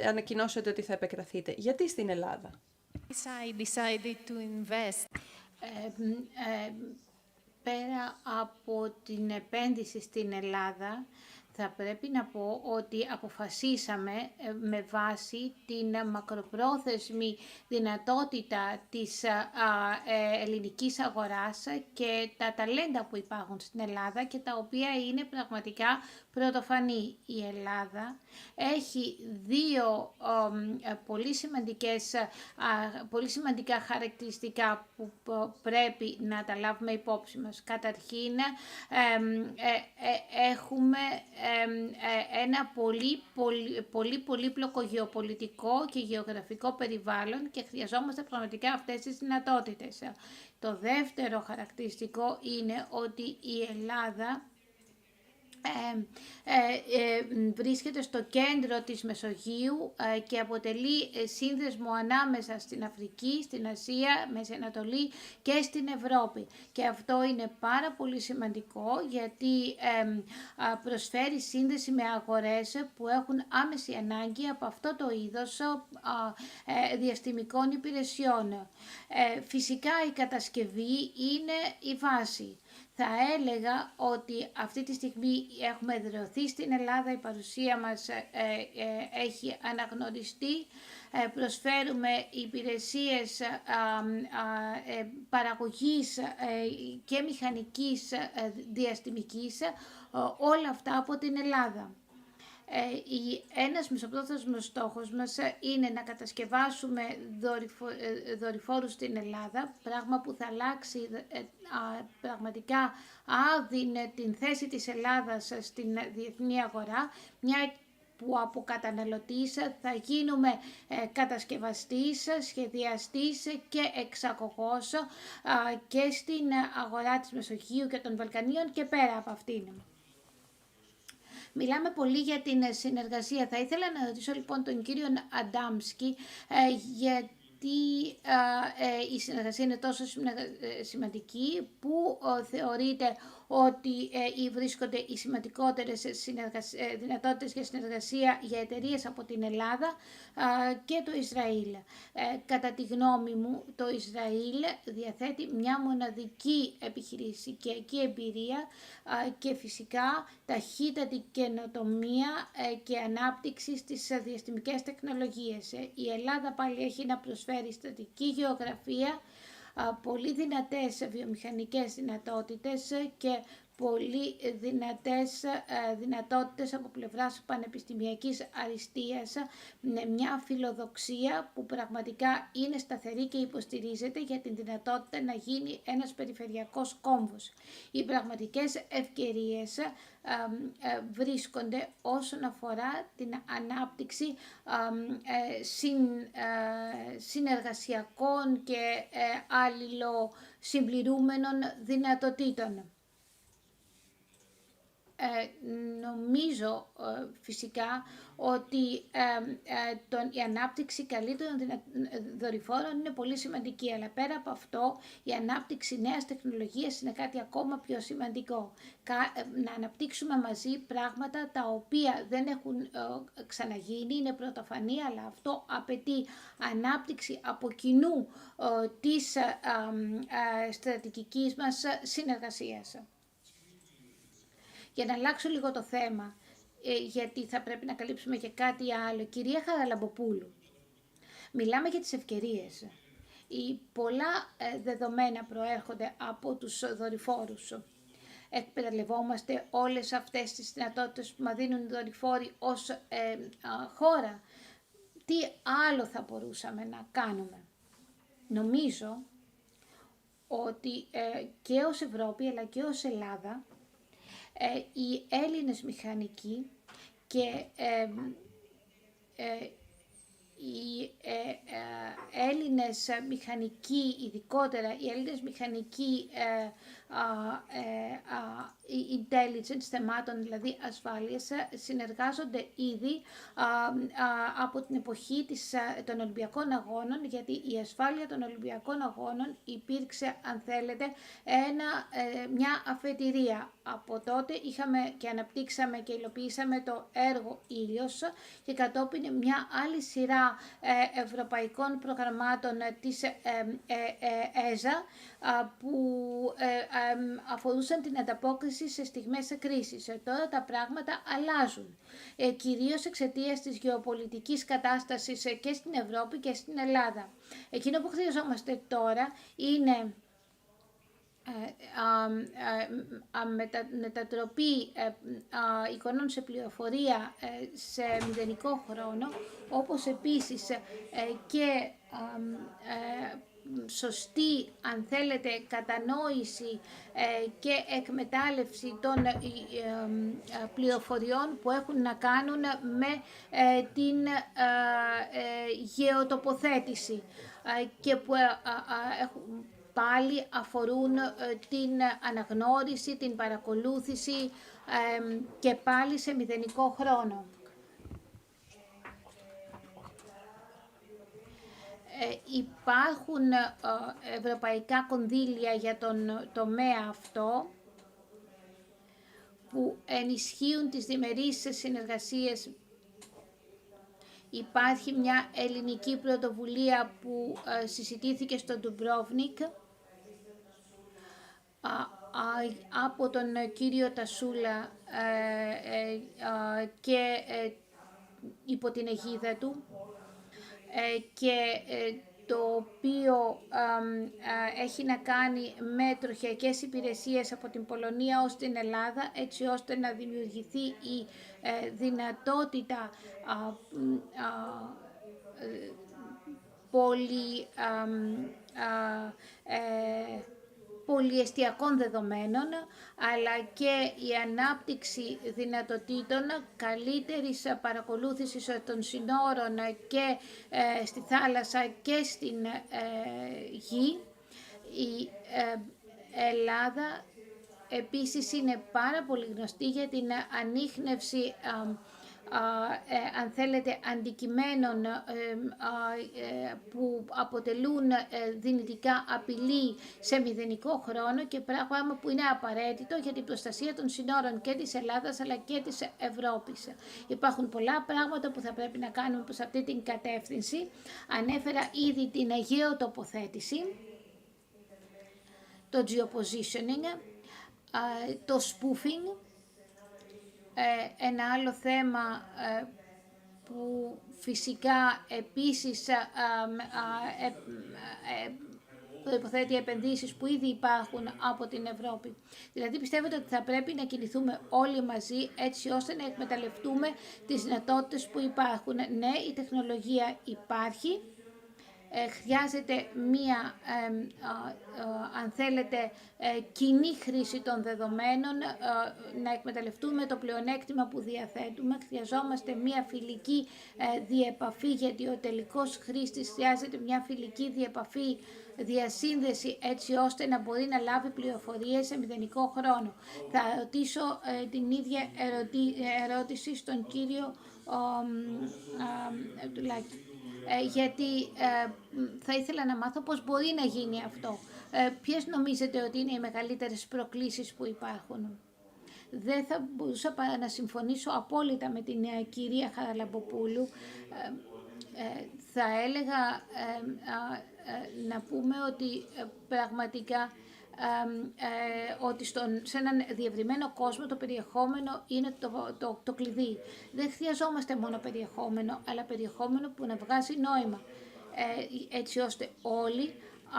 ανακοινώσατε ότι θα επεκταθείτε. Γιατί στην Ελλάδα? I decided to invest. Πέρα από την επένδυση στην Ελλάδα, θα πρέπει να πω ότι αποφασίσαμε με βάση την μακροπρόθεσμη δυνατότητα της ελληνικής αγοράς και τα ταλέντα που υπάρχουν στην Ελλάδα και τα οποία είναι πραγματικά πρωτοφανή. Η Ελλάδα έχει δύο πολύ σημαντικά χαρακτηριστικά που πρέπει να τα λάβουμε υπόψη μας. Καταρχήν, έχουμε ένα πολύ πολύπλοκο γεωπολιτικό και γεωγραφικό περιβάλλον και χρειαζόμαστε πραγματικά αυτές τις δυνατότητες. Το δεύτερο χαρακτηριστικό είναι ότι η Ελλάδα βρίσκεται στο κέντρο της Μεσογείου και αποτελεί σύνδεσμο ανάμεσα στην Αφρική, στην Ασία, Μέση Ανατολή και στην Ευρώπη. Και αυτό είναι πάρα πολύ σημαντικό γιατί προσφέρει σύνδεση με αγορές που έχουν άμεση ανάγκη από αυτό το είδος διαστημικών υπηρεσιών. Φυσικά η κατασκευή είναι η βάση. Θα έλεγα ότι αυτή τη στιγμή έχουμε εδραιωθεί στην Ελλάδα, η παρουσία μας έχει αναγνωριστεί, προσφέρουμε υπηρεσίες παραγωγής και μηχανικής διαστημικής, όλα αυτά από την Ελλάδα. Ένας μεσοπρόθεσμος στόχος μας είναι να κατασκευάσουμε δορυφόρους στην Ελλάδα, πράγμα που θα αλλάξει πραγματικά άδεινε την θέση της Ελλάδας στην διεθνή αγορά, μια που από καταναλωτής θα γίνουμε κατασκευαστής, σχεδιαστής και εξαγωγός και στην αγορά της Μεσογείου και των Βαλκανίων και πέρα από αυτήν. Μιλάμε πολύ για την συνεργασία. Θα ήθελα να ρωτήσω λοιπόν τον κύριο Αντάμσκι γιατί η συνεργασία είναι τόσο σημαντική, που θεωρείτε ότι βρίσκονται οι σημαντικότερες δυνατότητες για συνεργασία για εταιρείες από την Ελλάδα και το Ισραήλ. Κατά τη γνώμη μου, το Ισραήλ διαθέτει μια μοναδική επιχειρησιακή εμπειρία και φυσικά ταχύτατη καινοτομία και ανάπτυξη στις διαστημικές τεχνολογίες. Η Ελλάδα πάλι έχει να προσφέρει στρατηγική γεωγραφία, πολύ δυνατές βιομηχανικές δυνατότητες και πολύ δυνατότητες από πλευράς πανεπιστημιακής αριστείας, με μια φιλοδοξία που πραγματικά είναι σταθερή και υποστηρίζεται για την δυνατότητα να γίνει ένας περιφερειακός κόμβος. Οι πραγματικές ευκαιρίες βρίσκονται όσον αφορά την ανάπτυξη συνεργασιακών και αλληλοσυμπληρούμενων δυνατοτήτων. Νομίζω φυσικά ότι η ανάπτυξη καλύτερων δορυφόρων είναι πολύ σημαντική, αλλά πέρα από αυτό η ανάπτυξη νέας τεχνολογίας είναι κάτι ακόμα πιο σημαντικό. Να αναπτύξουμε μαζί πράγματα τα οποία δεν έχουν ξαναγίνει, είναι πρωτοφανή, αλλά αυτό απαιτεί ανάπτυξη από κοινού της στρατηγικής μας συνεργασίας. Για να αλλάξω λίγο το θέμα, γιατί θα πρέπει να καλύψουμε και κάτι άλλο. Κυρία Χαραλαμποπούλου, μιλάμε για τις ευκαιρίες. Πολλά δεδομένα προέρχονται από τους δορυφόρους. Εκμεταλλευόμαστε όλες αυτές τις δυνατότητες που μας δίνουν οι δορυφόροι ως χώρα. Τι άλλο θα μπορούσαμε να κάνουμε? Νομίζω ότι και ως Ευρώπη αλλά και ως Ελλάδα, οι Έλληνες μηχανικοί και οι Έλληνες μηχανικοί, ειδικότερα οι Έλληνες μηχανικοί intelligence, θεμάτων δηλαδή ασφάλειας, συνεργάζονται ήδη από την εποχή των Ολυμπιακών Αγώνων, γιατί η ασφάλεια των Ολυμπιακών Αγώνων υπήρξε, αν θέλετε, μια αφετηρία. Από τότε είχαμε και αναπτύξαμε και υλοποιήσαμε το έργο Ήλιος και κατόπιν μια άλλη σειρά ευρωπαϊκών προγραμμάτων της ΕΖΑ που αφορούσαν την ανταπόκριση σε στιγμές κρίσης. Τώρα τα πράγματα αλλάζουν, κυρίως εξαιτίας της γεωπολιτικής κατάστασης και στην Ευρώπη και στην Ελλάδα. Εκείνο που χρειαζόμαστε τώρα είναι μετατροπή εικονών σε πληροφορία σε μηδενικό χρόνο, όπως επίσης και σωστή, αν θέλετε, κατανόηση και εκμετάλλευση των πληροφοριών που έχουν να κάνουν με την γεωτοποθέτηση και που πάλι αφορούν την αναγνώριση, την παρακολούθηση και πάλι σε μηδενικό χρόνο. Υπάρχουν ευρωπαϊκά κονδύλια για τον τομέα αυτό που ενισχύουν τις διμερείς συνεργασίες. Υπάρχει μια ελληνική πρωτοβουλία που συζητήθηκε στο Ντουμπρόβνικ από τον κύριο Τασούλα και υπό την αιγίδα του, και το οποίο έχει να κάνει με τροχιακές υπηρεσίες από την Πολωνία ως την Ελλάδα, έτσι ώστε να δημιουργηθεί η δυνατότητα πολυεστιακών δεδομένων, αλλά και η ανάπτυξη δυνατοτήτων καλύτερης παρακολούθησης των συνόρων και στη θάλασσα και στην γη. Η Ελλάδα επίσης είναι πάρα πολύ γνωστή για την ανίχνευση αν θέλετε, αντικειμένων που αποτελούν δυνητικά απειλή σε μηδενικό χρόνο και πράγμα που είναι απαραίτητο για την προστασία των συνόρων και της Ελλάδας αλλά και της Ευρώπης. Υπάρχουν πολλά πράγματα που θα πρέπει να κάνουμε προς αυτή την κατεύθυνση. Ανέφερα ήδη την γεωτοποθέτηση, το geopositioning, το spoofing. Ένα άλλο θέμα που φυσικά επίσης προϋποθέτει επενδύσεις που ήδη υπάρχουν από την Ευρώπη. Δηλαδή πιστεύετε ότι θα πρέπει να κινηθούμε όλοι μαζί έτσι ώστε να εκμεταλλευτούμε τις δυνατότητες που υπάρχουν. Ναι, η τεχνολογία υπάρχει. Χρειάζεται μία, αν θέλετε, κοινή χρήση των δεδομένων, να εκμεταλλευτούμε το πλεονέκτημα που διαθέτουμε. Χρειαζόμαστε μία φιλική διεπαφή, γιατί ο τελικός χρήστης χρειάζεται μία φιλική διεπαφή, διασύνδεση, έτσι ώστε να μπορεί να λάβει πληροφορίες σε μηδενικό χρόνο. Θα ρωτήσω την ίδια ερώτηση στον κύριο Τουλάκη. Γιατί θα ήθελα να μάθω πώς μπορεί να γίνει αυτό. Ποιες νομίζετε ότι είναι οι μεγαλύτερες προκλήσεις που υπάρχουν? Δεν θα μπορούσα παρά να συμφωνήσω απόλυτα με την κυρία Χαραλαμποπούλου. Θα έλεγα να πούμε ότι πραγματικά ότι σε έναν διευρυμένο κόσμο το περιεχόμενο είναι το κλειδί. Δεν χρειαζόμαστε μόνο περιεχόμενο, αλλά περιεχόμενο που να βγάζει νόημα, έτσι ώστε όλοι,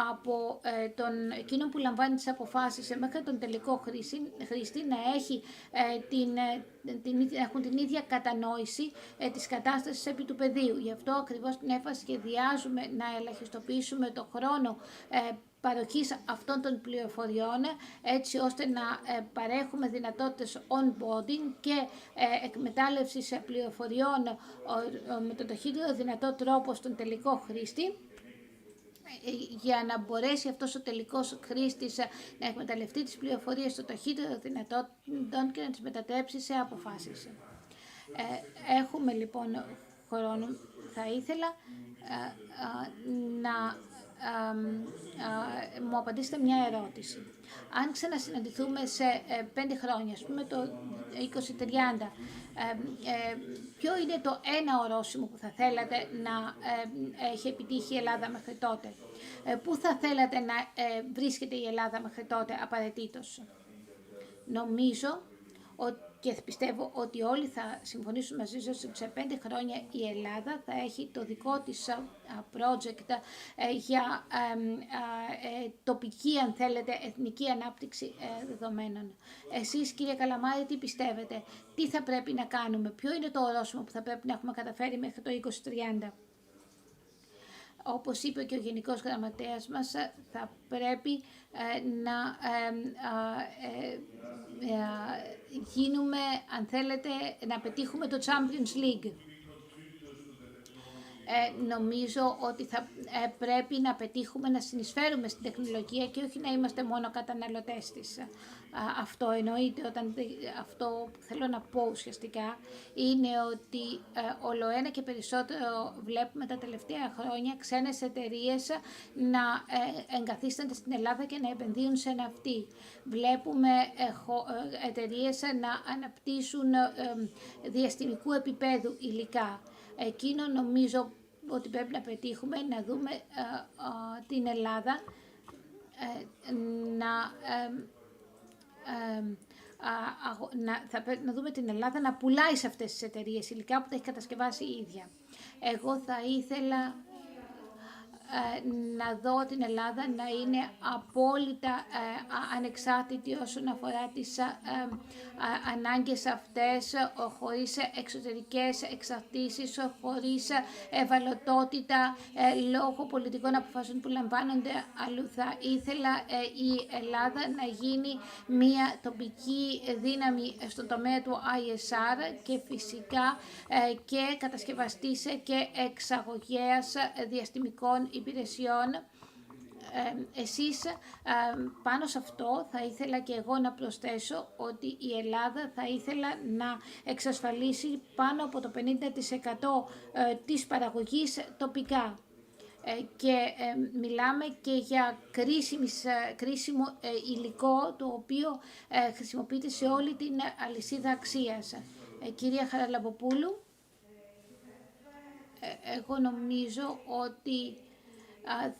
από εκείνο που λαμβάνει τις αποφάσεις μέχρι τον τελικό χρήστη να έχουν την ίδια κατανόηση της κατάστασης επί του πεδίου. Γι' αυτό ακριβώς την έμφαση σχεδιάζουμε να ελαχιστοποιήσουμε το χρόνο παροχής αυτών των πληροφοριών, έτσι ώστε να παρέχουμε δυνατότητες onboarding και εκμετάλλευσης πληροφοριών με το ταχύτερο δυνατό τρόπο στον τελικό χρήστη, για να μπορέσει αυτός ο τελικός χρήστης να εκμεταλλευτεί τις πληροφορίες στο ταχύτερο δυνατό και να τις μετατρέψει σε αποφάσεις. Έχουμε λοιπόν χρόνο. Θα ήθελα να μου απαντήσετε μια ερώτηση. Αν ξανασυναντηθούμε σε 5 χρόνια, ας πούμε το 2030, ποιο είναι το ένα ορόσημο που θα θέλατε να έχει επιτύχει η Ελλάδα μέχρι τότε? Πού θα θέλατε να βρίσκεται η Ελλάδα μέχρι τότε απαραίτητος? Νομίζω και πιστεύω ότι όλοι θα συμφωνήσουν μαζί σας ότι σε 5 χρόνια η Ελλάδα θα έχει το δικό της project για τοπική, αν θέλετε, εθνική ανάπτυξη δεδομένων. Εσείς, κύριε Καλαμάρη, τι πιστεύετε? Τι θα πρέπει να κάνουμε? Ποιο είναι το ορόσημο που θα πρέπει να έχουμε καταφέρει μέχρι το 2030? Όπως είπε και ο Γενικός Γραμματέας μας, θα πρέπει να γίνουμε, αν θέλετε, να πετύχουμε το Champions League. Νομίζω ότι θα πρέπει να πετύχουμε να συνεισφέρουμε στην τεχνολογία και όχι να είμαστε μόνο καταναλωτές της. Αυτό εννοείται, αυτό που θέλω να πω ουσιαστικά είναι ότι ολοένα και περισσότερο βλέπουμε τα τελευταία χρόνια ξένες εταιρείες να εγκαθίστανται στην Ελλάδα και να επενδύουν σε ναυτί. Βλέπουμε εταιρείες να αναπτύσσουν διαστημικού επίπεδου υλικά. Εκείνο νομίζω ότι πρέπει να πετύχουμε, να δούμε την Ελλάδα να δούμε την Ελλάδα να πουλάει σε αυτές τις εταιρείες υλικά που τα έχει κατασκευάσει η ίδια. Εγώ θα ήθελα να δω την Ελλάδα να είναι απόλυτα ανεξάρτητη όσον αφορά τις ανάγκες αυτές, χωρίς εξωτερικές εξαρτήσεις, χωρίς ευαλωτότητα λόγω πολιτικών αποφάσεων που λαμβάνονται αλλού. Θα ήθελα η Ελλάδα να γίνει μια τοπική δύναμη στον τομέα του ISR και φυσικά και κατασκευαστής και εξαγωγέας διαστημικών υπηρεσιών. Εσείς πάνω σε αυτό θα ήθελα και εγώ να προσθέσω ότι η Ελλάδα θα ήθελα να εξασφαλίσει πάνω από το 50% της παραγωγής τοπικά. Και μιλάμε και για κρίσιμο υλικό το οποίο χρησιμοποιείται σε όλη την αλυσίδα αξίας. Κυρία Χαραλαμποπούλου, εγώ νομίζω ότι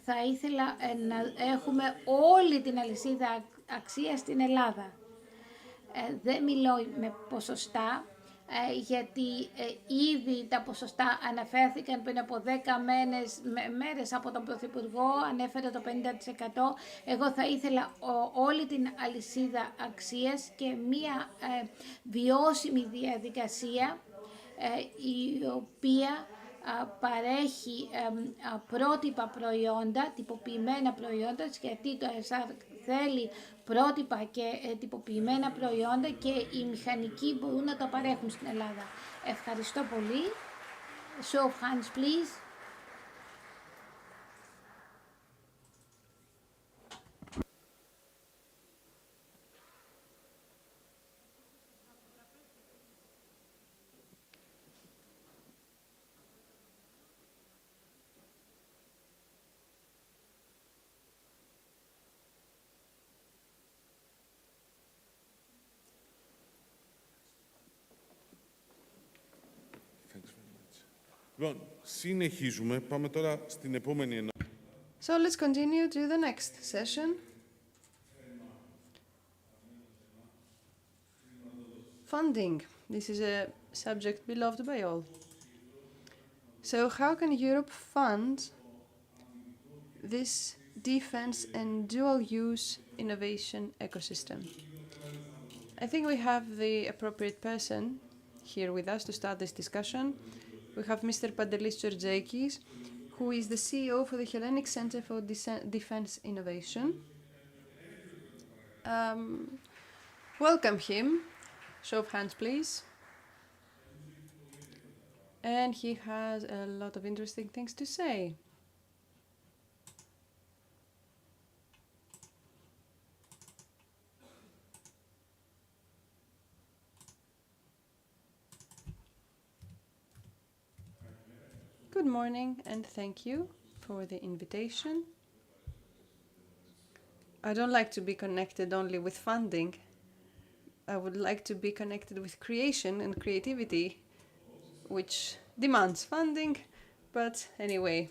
θα ήθελα να έχουμε όλη την αλυσίδα αξίας στην Ελλάδα. Δεν μιλώ με ποσοστά, γιατί ήδη τα ποσοστά αναφέρθηκαν πριν από 10 μέρες από τον Πρωθυπουργό, ανέφερε το 50%. Εγώ θα ήθελα όλη την αλυσίδα αξίας και μία βιώσιμη διαδικασία η οποία παρέχει πρότυπα προϊόντα, τυποποιημένα προϊόντα, γιατί το ΕΣΑΡ θέλει πρότυπα και τυποποιημένα προϊόντα και οι μηχανικοί μπορούν να το παρέχουν στην Ελλάδα. Ευχαριστώ πολύ. Show of hands, please. Λοιπόν, συνεχίζουμε. Πάμε τώρα στην επόμενη ενότητα. So let's continue to the next session. Funding. This is a subject beloved by all. So how can Europe fund this defense and dual-use innovation ecosystem? I think we have the appropriate person here with us to start this discussion. We have Mr. Pantelis Georgakis, who is the CEO for the Hellenic Center for Defense Innovation. Welcome him. Show of hands, please. And he has a lot of interesting things to say. Good morning and thank you for the invitation. I don't like to be connected only with funding. I would like to be connected with creation and creativity, which demands funding, but anyway.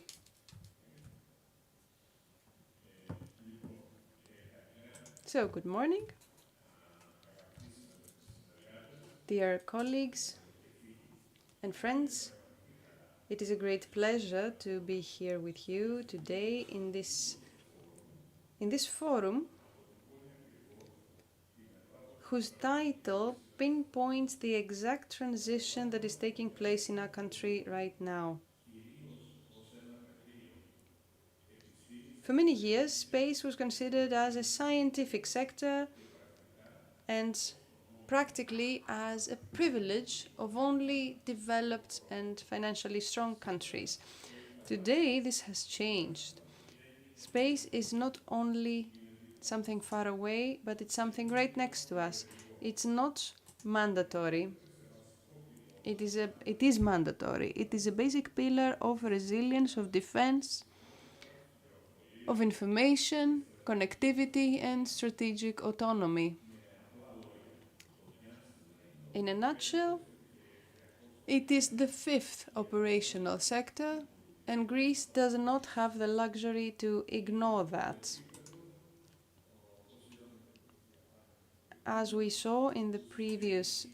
So, good morning. Dear colleagues and friends, it is a great pleasure to be here with you today in this forum, whose title pinpoints the exact transition that is taking place in our country right now. For many years, space was considered as a scientific sector and practically as a privilege of only developed and financially strong countries. Today, this has changed. Space is not only something far away, but it's something right next to us. It's not mandatory. It is mandatory. It is a basic pillar of resilience, of defense, of information, connectivity, and strategic autonomy. In a nutshell, it is the fifth operational sector, and Greece does not have the luxury to ignore that. As we saw in the previous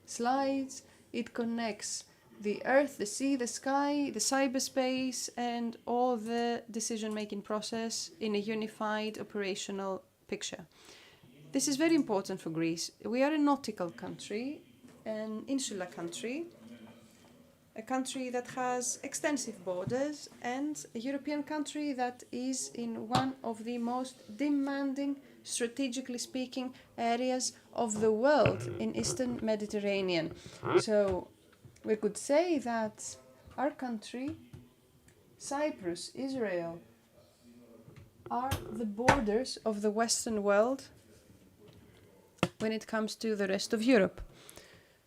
slides, it connects the earth, the sea, the sky, the cyberspace, and all the decision-making process in a unified operational picture. This is very important for Greece. We are a nautical country, an insular country, a country that has extensive borders, and a European country that is in one of the most demanding, strategically speaking, areas of the world in Eastern Mediterranean. So we could say that our country, Cyprus, Israel, are the borders of the Western world when it comes to the rest of Europe.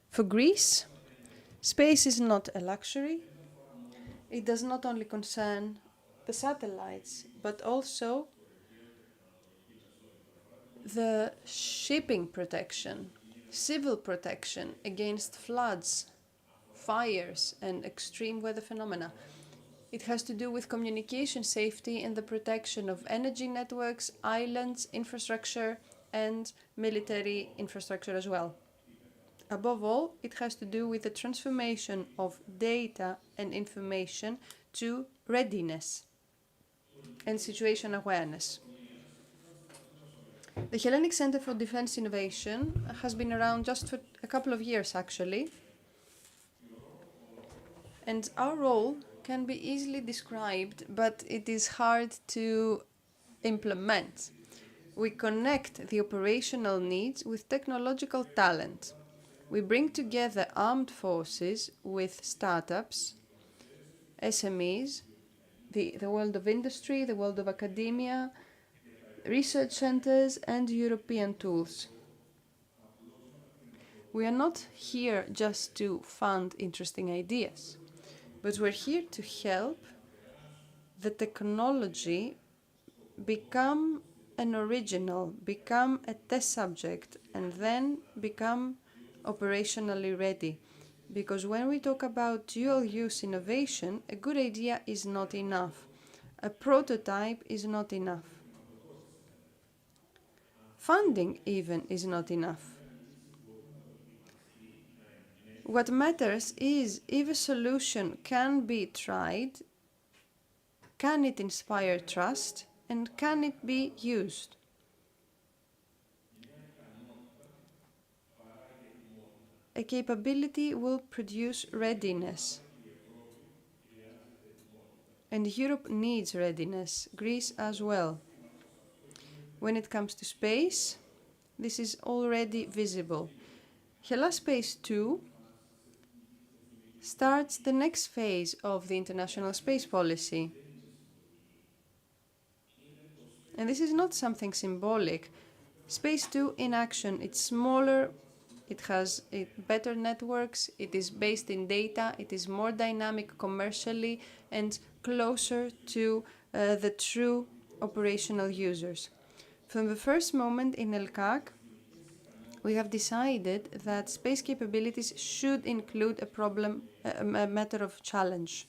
For Greece, space is not a luxury. It does not only concern the satellites, but also the shipping protection, civil protection against floods, fires, and extreme weather phenomena. It has to do with communication safety and the protection of energy networks, islands, infrastructure, and military infrastructure as well. Above all, it has to do with the transformation of data and information to readiness and situation awareness. The Hellenic Center for Defense Innovation has been around just for a couple of years, actually. And our role can be easily described, but it is hard to implement. We connect the operational needs with technological talent. We bring together armed forces with startups, SMEs, the world of industry, the world of academia, research centers, and European tools. We are not here just to fund interesting ideas, but we're here to help the technology become an original, become a test subject, and then become operationally ready. Because when we talk about dual-use innovation, a good idea is not enough. A prototype is not enough. Funding even is not enough. What matters is if a solution can be tried, can it inspire trust, and can it be used? A capability will produce readiness. And Europe needs readiness, Greece as well. When it comes to space, this is already visible. Hellas Space 2 starts the next phase of the international space policy. And this is not something symbolic. Space 2 in action, it's smaller, it has better networks, it is based in data, it is more dynamic commercially and closer to the true operational users. From the first moment in ELCAC, we have decided that space capabilities should include a matter of challenge.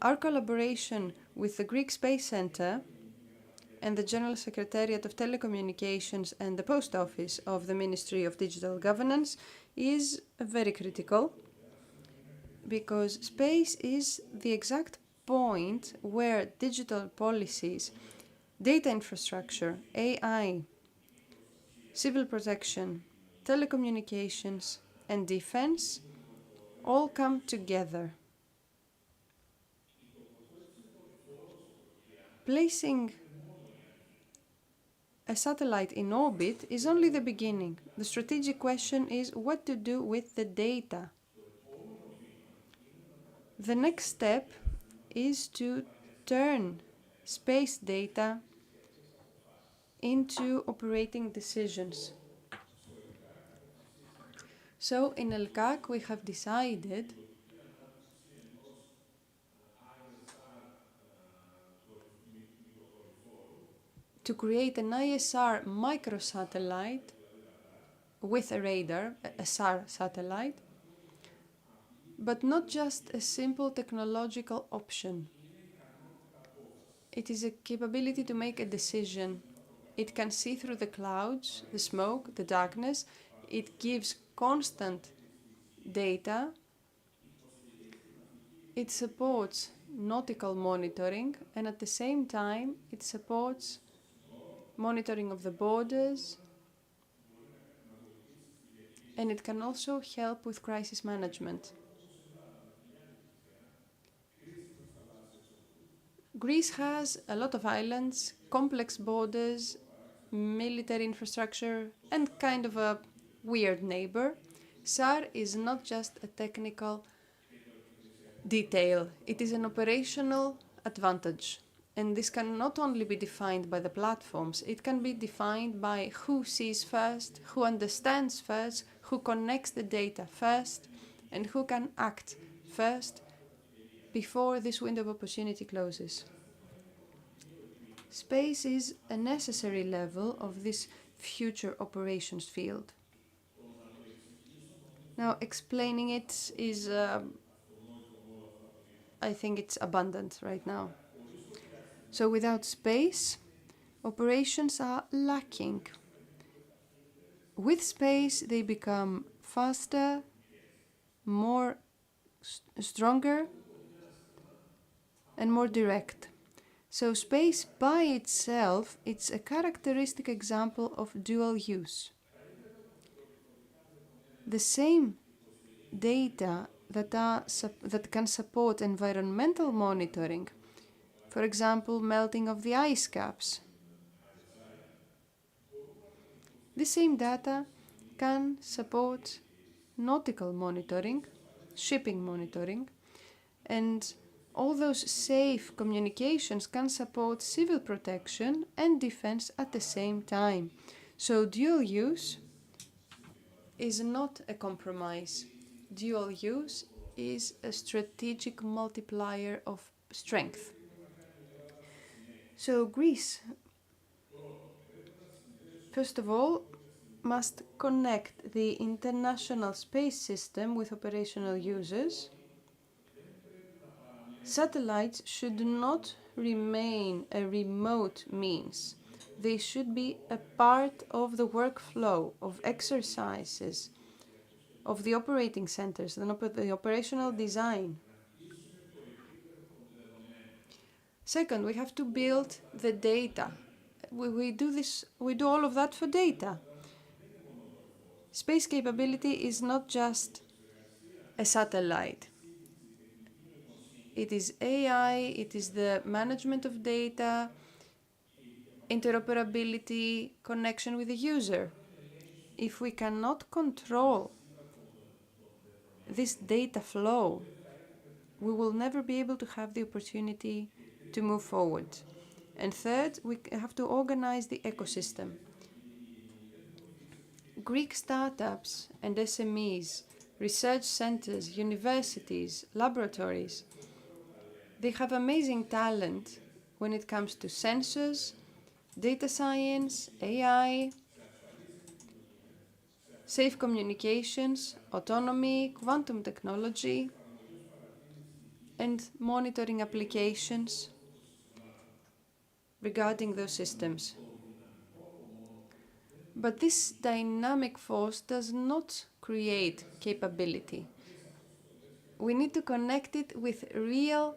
Our collaboration with the Greek Space Center and the General Secretariat of Telecommunications and the Post Office of the Ministry of Digital Governance is very critical, because space is the exact point where digital policies, data infrastructure, AI, civil protection, telecommunications, and defense all come together. Placing a satellite in orbit is only the beginning. The strategic question is what to do with the data. The next step is to turn space data into operating decisions. So in ELCAC we have decided to create an ISR microsatellite with a radar, a SAR satellite, but not just a simple technological option. It is a capability to make a decision. It can see through the clouds, the smoke, the darkness. It gives constant data It supports nautical monitoring, and at the same time it supports monitoring of the borders, and it can also help with crisis management. Greece has a lot of islands, complex borders, military infrastructure, and kind of a weird neighbor. SAR is not just a technical detail, it is an operational advantage. And this can not only be defined by the platforms, it can be defined by who sees first, who understands first, who connects the data first, and who can act first before this window of opportunity closes. Space is a necessary level of this future operations field. Now, explaining it is, I think it's abundant right now. So without space, operations are lacking. With space, they become faster, more stronger, and more direct. So space by itself, it's a characteristic example of dual use. The same data that can support environmental monitoring, for example, melting of the ice caps. The same data can support nautical monitoring, shipping monitoring, and all those safe communications can support civil protection and defense at the same time. So dual use is not a compromise. Dual use is a strategic multiplier of strength. So Greece, first of all, must connect the international space system with operational users. Satellites should not remain a remote means. They should be a part of the workflow, of exercises, of the operating centers, the operational design. Second, we have to build the data. We do all of that for data. Space capability is not just a satellite. It is AI, it is the management of data, interoperability, connection with the user. If we cannot control this data flow, we will never be able to have the opportunity to move forward. And third, we have to organize the ecosystem. Greek startups and SMEs, research centers, universities, laboratories, they have amazing talent when it comes to sensors, data science, AI, safe communications, autonomy, quantum technology, and monitoring applications regarding those systems. But this dynamic force does not create capability. We need to connect it with real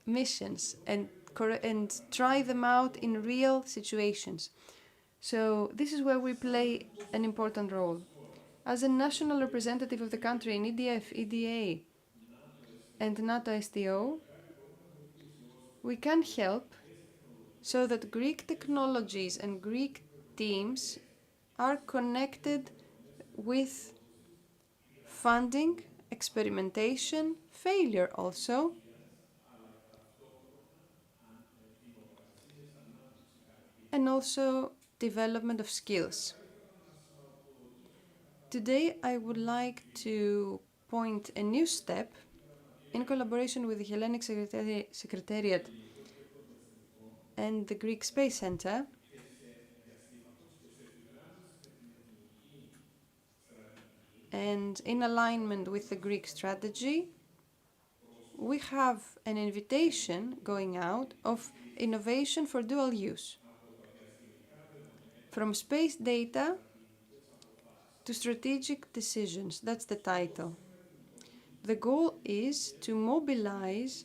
missions and try them out in real situations. So this is where we play an important role. As a national representative of the country in EDF, EDA, and NATO STO, we can help so that Greek technologies and Greek teams are connected with funding, experimentation, failure also, and also development of skills. Today I would like to point a new step in collaboration with the Hellenic Secretariat and the Greek Space Center and in alignment with the Greek strategy. We have an invitation going out of innovation for dual use. From space data to strategic decisions, that's the title. The goal is to mobilize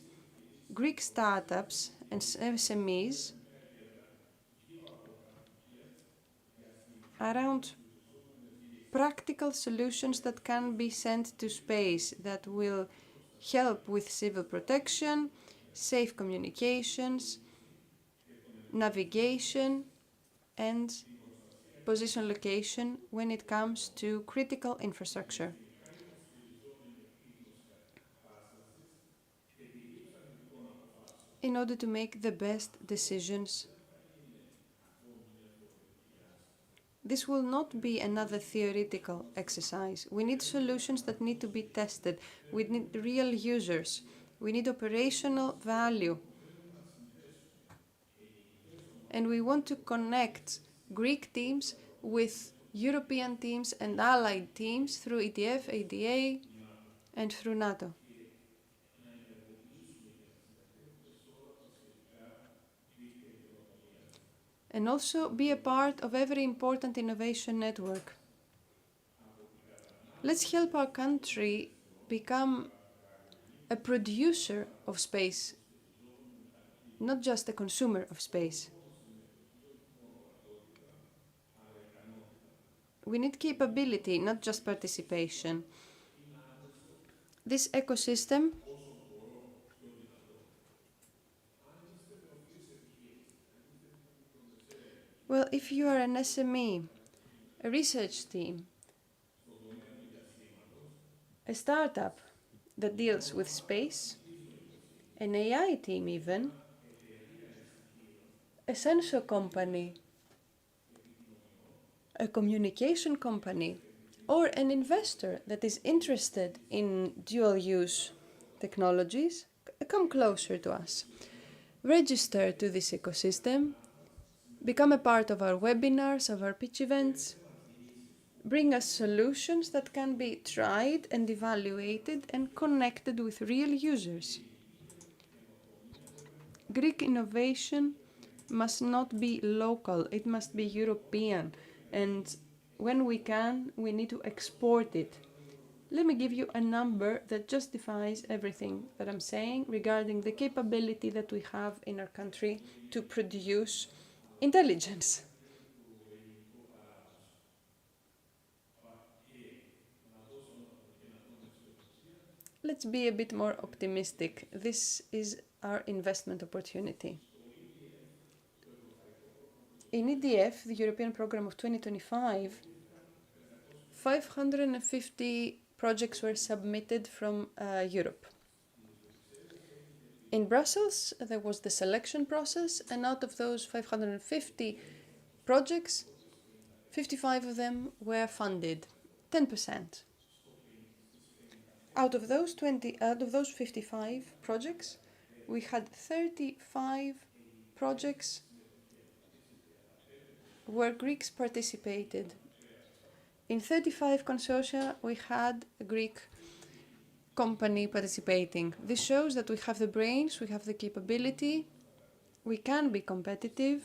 Greek startups and SMEs around practical solutions that can be sent to space that will help with civil protection, safe communications, navigation, and position location when it comes to critical infrastructure. In order to make the best decisions. This will not be another theoretical exercise. We need solutions that need to be tested. We need real users. We need operational value. And we want to connect Greek teams with European teams and allied teams through EDF, ADA, and through NATO. And also be a part of every important innovation network. Let's help our country become a producer of space, not just a consumer of space. We need capability, not just participation. This ecosystem well, if you are an SME, a research team, a startup that deals with space, an AI team even, a sensor company, a communication company, or an investor that is interested in dual-use technologies, come closer to us. Register to this ecosystem. Become a part of our webinars, of our pitch events. Bring us solutions that can be tried and evaluated and connected with real users. Greek innovation must not be local, it must be European. And when we can, we need to export it. Let me give you a number that justifies everything that I'm saying regarding the capability that we have in our country to produce intelligence. Let's be a bit more optimistic. This is our investment opportunity. In EDF, the European Programme of 2025, 550 projects were submitted from Europe. In Brussels, there was the selection process, and out of those 550 projects, 55 of them were funded, 10%. Out of those 55 projects, we had 35 projects where Greeks participated. In 35 consortia, we had a Greek company participating. This shows that we have the brains, we have the capability, we can be competitive,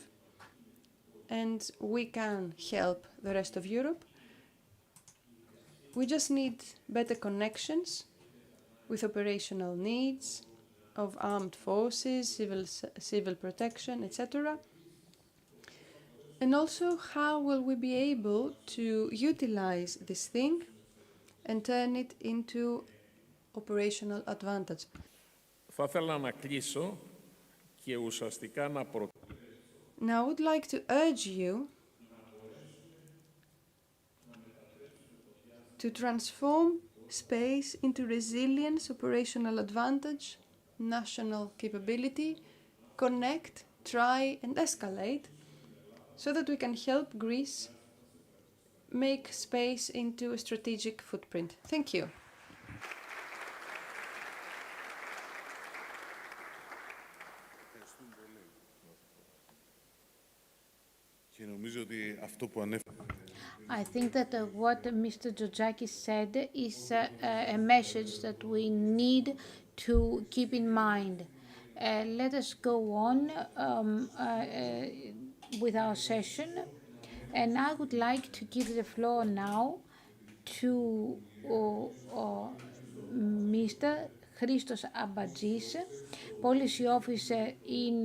and we can help the rest of Europe. We just need better connections with operational needs of armed forces, civil protection, etc. And also, how will we be able to utilize this thing and turn it into operational advantage. Θα ήθελα να κλείσω και ουσιαστικά να Now, I would like to urge you to transform space into resilience, operational advantage, national capability, connect, try, and escalate, so that we can help Greece make space into a strategic footprint. Thank you. I think that what Mr. Georgiakis said is a message that we need to keep in mind. Let us go on with our session, and I would like to give the floor now to Mr. Christos Abatsis, Policy Officer in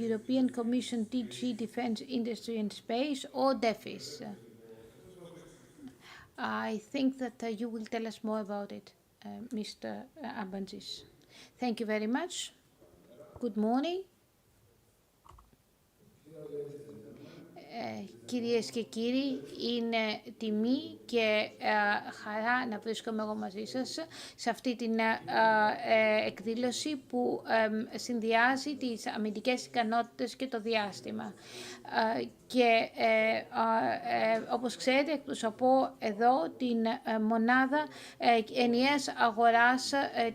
European Commission DG Defense Industry and Space, or DEFIS. I think that you will tell us more about it, Mr. Abatsis. Thank you very much. Good morning. Κυρίες και κύριοι, είναι τιμή και χαρά να βρίσκομαι εγώ μαζί σας σε αυτή την εκδήλωση που συνδυάζει τις αμυντικές ικανότητες και το διάστημα. Και όπως ξέρετε, εκπροσωπώ εδώ την μονάδα ενιαίας αγοράς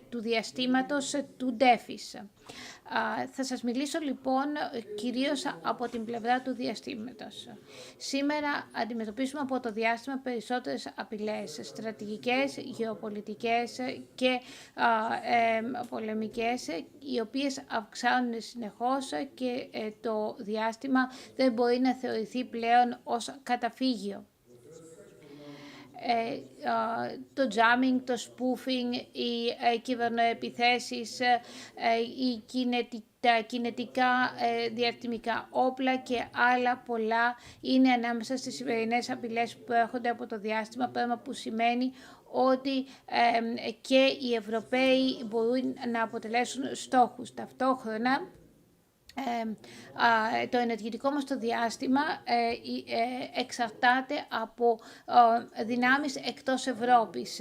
του διαστήματος του DEFIS. Θα σας μιλήσω λοιπόν κυρίως από την πλευρά του διαστήματος. Σήμερα αντιμετωπίζουμε από το διάστημα περισσότερες απειλές, στρατηγικές, γεωπολιτικές και πολεμικές, οι οποίες αυξάνουν συνεχώς και το διάστημα δεν μπορεί να θεωρηθεί πλέον ως καταφύγιο. Το jamming, το spoofing, οι κυβερνοεπιθέσεις, τα κινητικά διαστημικά όπλα και άλλα πολλά είναι ανάμεσα στις σημερινές απειλές που έρχονται από το διάστημα, πράγμα που σημαίνει ότι και οι Ευρωπαίοι μπορούν να αποτελέσουν στόχους. Ταυτόχρονα, το ενεργητικό μας στο διάστημα εξαρτάται από δυνάμεις εκτός Ευρώπης.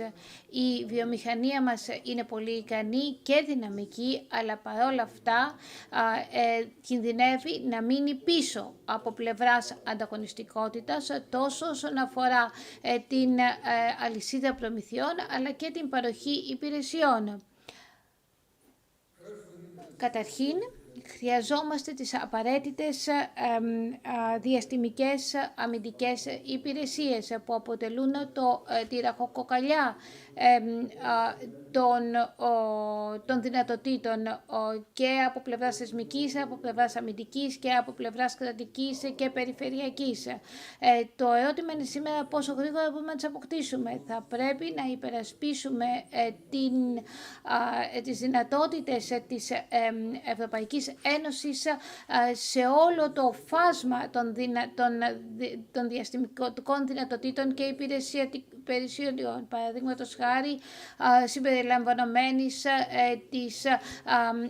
Η βιομηχανία μας είναι πολύ ικανή και δυναμική, αλλά παρόλα αυτά κινδυνεύει να μείνει πίσω από πλευράς ανταγωνιστικότητας, τόσο όσον αφορά την αλυσίδα προμηθειών, αλλά και την παροχή υπηρεσιών. Καταρχήν, χρειαζόμαστε τις απαραίτητες διαστημικές αμυντικές υπηρεσίες που αποτελούν τη ραχοκοκαλιά των δυνατοτήτων και από πλευράς θεσμικής, από πλευράς αμυντικής και από πλευράς κρατικής και περιφερειακής. Το ερώτημα είναι σήμερα πόσο γρήγορα μπορούμε να τις αποκτήσουμε. Θα πρέπει να υπερασπίσουμε τις δυνατότητες της Ευρωπαϊκής Ένωσης σε όλο το φάσμα των διαστημικών δυνατοτήτων και υπηρεσιών. Παραδείγματος χάρη, συμπεριλαμβανομένης της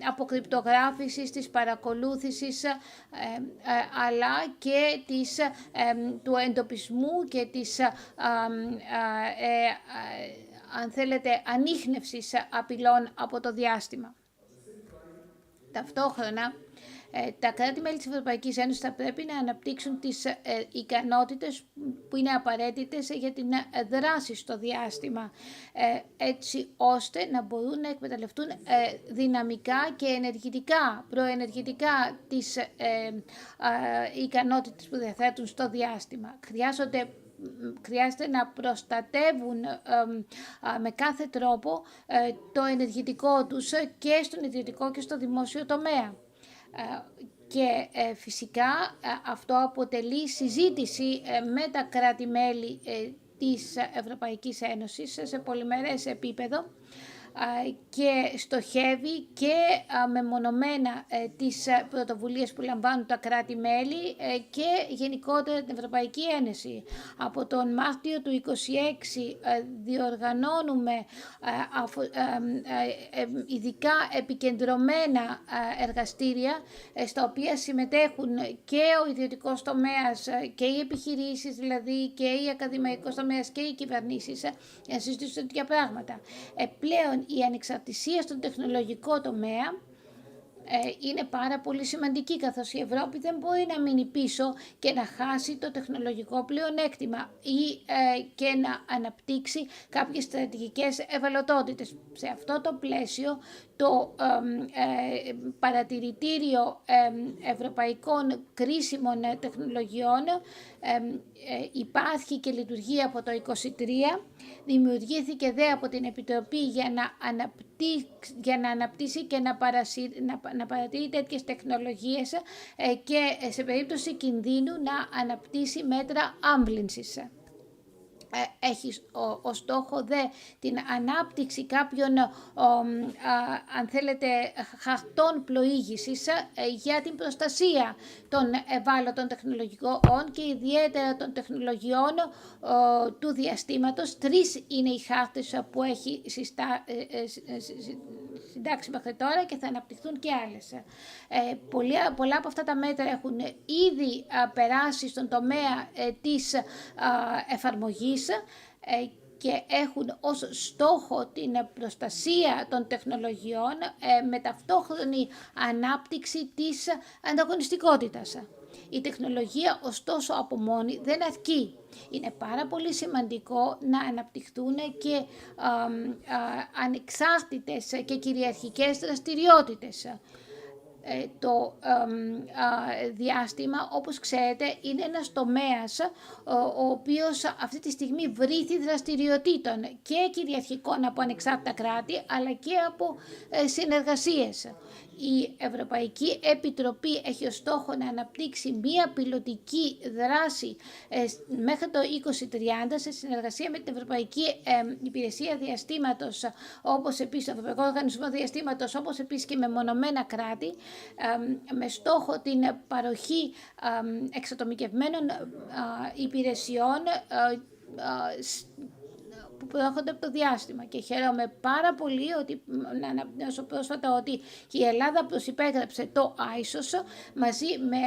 αποκρυπτογράφησης, της παρακολούθησης, αλλά και του εντοπισμού και της, αν θέλετε, ανίχνευσης απειλών από το διάστημα. Ταυτόχρονα, τα κράτη-μέλη της Ευρωπαϊκής Ένωσης θα πρέπει να αναπτύξουν τις ικανότητες που είναι απαραίτητες για την δράση στο διάστημα, έτσι ώστε να μπορούν να εκμεταλλευτούν δυναμικά και ενεργητικά, προενεργητικά τις ικανότητες που διαθέτουν στο διάστημα. Χρειάζεται να προστατεύουν με κάθε τρόπο το ενεργητικό τους και στον ιδιωτικό και στο δημόσιο τομέα. Και φυσικά αυτό αποτελεί συζήτηση με τα κράτη-μέλη της Ευρωπαϊκής Ένωσης σε πολυμερές επίπεδο και στοχεύει και μεμονωμένα τις πρωτοβουλίες που λαμβάνουν τα κράτη-μέλη και γενικότερα την Ευρωπαϊκή Ένωση. Από τον Μάρτιο του 2026 διοργανώνουμε ειδικά επικεντρωμένα εργαστήρια στα οποία συμμετέχουν και ο ιδιωτικός τομέας και οι επιχειρήσεις, δηλαδή και οι ακαδημαϊκός τομέας και οι κυβερνήσεις, για να συζητήσουν τέτοια πράγματα. Πλέον η ανεξαρτησία στον τεχνολογικό τομέα είναι πάρα πολύ σημαντική, καθώς η Ευρώπη δεν μπορεί να μείνει πίσω και να χάσει το τεχνολογικό πλεονέκτημα ή και να αναπτύξει κάποιες στρατηγικές ευαλωτότητες. Σε αυτό το πλαίσιο, το παρατηρητήριο ευρωπαϊκών κρίσιμων τεχνολογιών υπάρχει και λειτουργεί από το 2023. Δημιουργήθηκε δε από την Επιτροπή για να αναπτύσσει και να παρατηρεί τέτοιες τεχνολογίες και σε περίπτωση κινδύνου να αναπτύσσει μέτρα άμβλυνσης. έχει ως στόχο την ανάπτυξη κάποιων, αν θέλετε, χαρτών πλοήγησης για την προστασία των ευάλωτων τεχνολογιών και ιδιαίτερα των τεχνολογιών του διαστήματος. 3 είναι οι χάρτες που έχει συντάξει μέχρι τώρα και θα αναπτυχθούν και άλλες. Πολλά από αυτά τα μέτρα έχουν ήδη περάσει στον τομέα της εφαρμογής και έχουν ως στόχο την προστασία των τεχνολογιών με ταυτόχρονη ανάπτυξη της ανταγωνιστικότητας. Η τεχνολογία ωστόσο από μόνη δεν αρκεί. Είναι πάρα πολύ σημαντικό να αναπτυχθούν και ανεξάρτητες και κυριαρχικές δραστηριότητες. Το διάστημα, όπως ξέρετε, είναι ένας τομέας ο οποίος αυτή τη στιγμή βρήθη δραστηριοτήτων και κυριαρχικών από ανεξάρτητα κράτη, αλλά και από συνεργασίες. Η Ευρωπαϊκή Επιτροπή έχει ως στόχο να αναπτύξει μία πιλωτική δράση μέχρι το 2030 σε συνεργασία με την Ευρωπαϊκή Υπηρεσία Διαστήματος, όπως επίσης τον Ευρωπαϊκό Οργανισμό Διαστήματος, όπως επίσης και με μονομένα κράτη, με στόχο την παροχή εξατομικευμένων υπηρεσιών που προέρχονται από το διάστημα. Και χαίρομαι πάρα πολύ ότι, να αναπνέωσω πρόσφατα, ότι η Ελλάδα προσυπέγραψε το ISOS μαζί με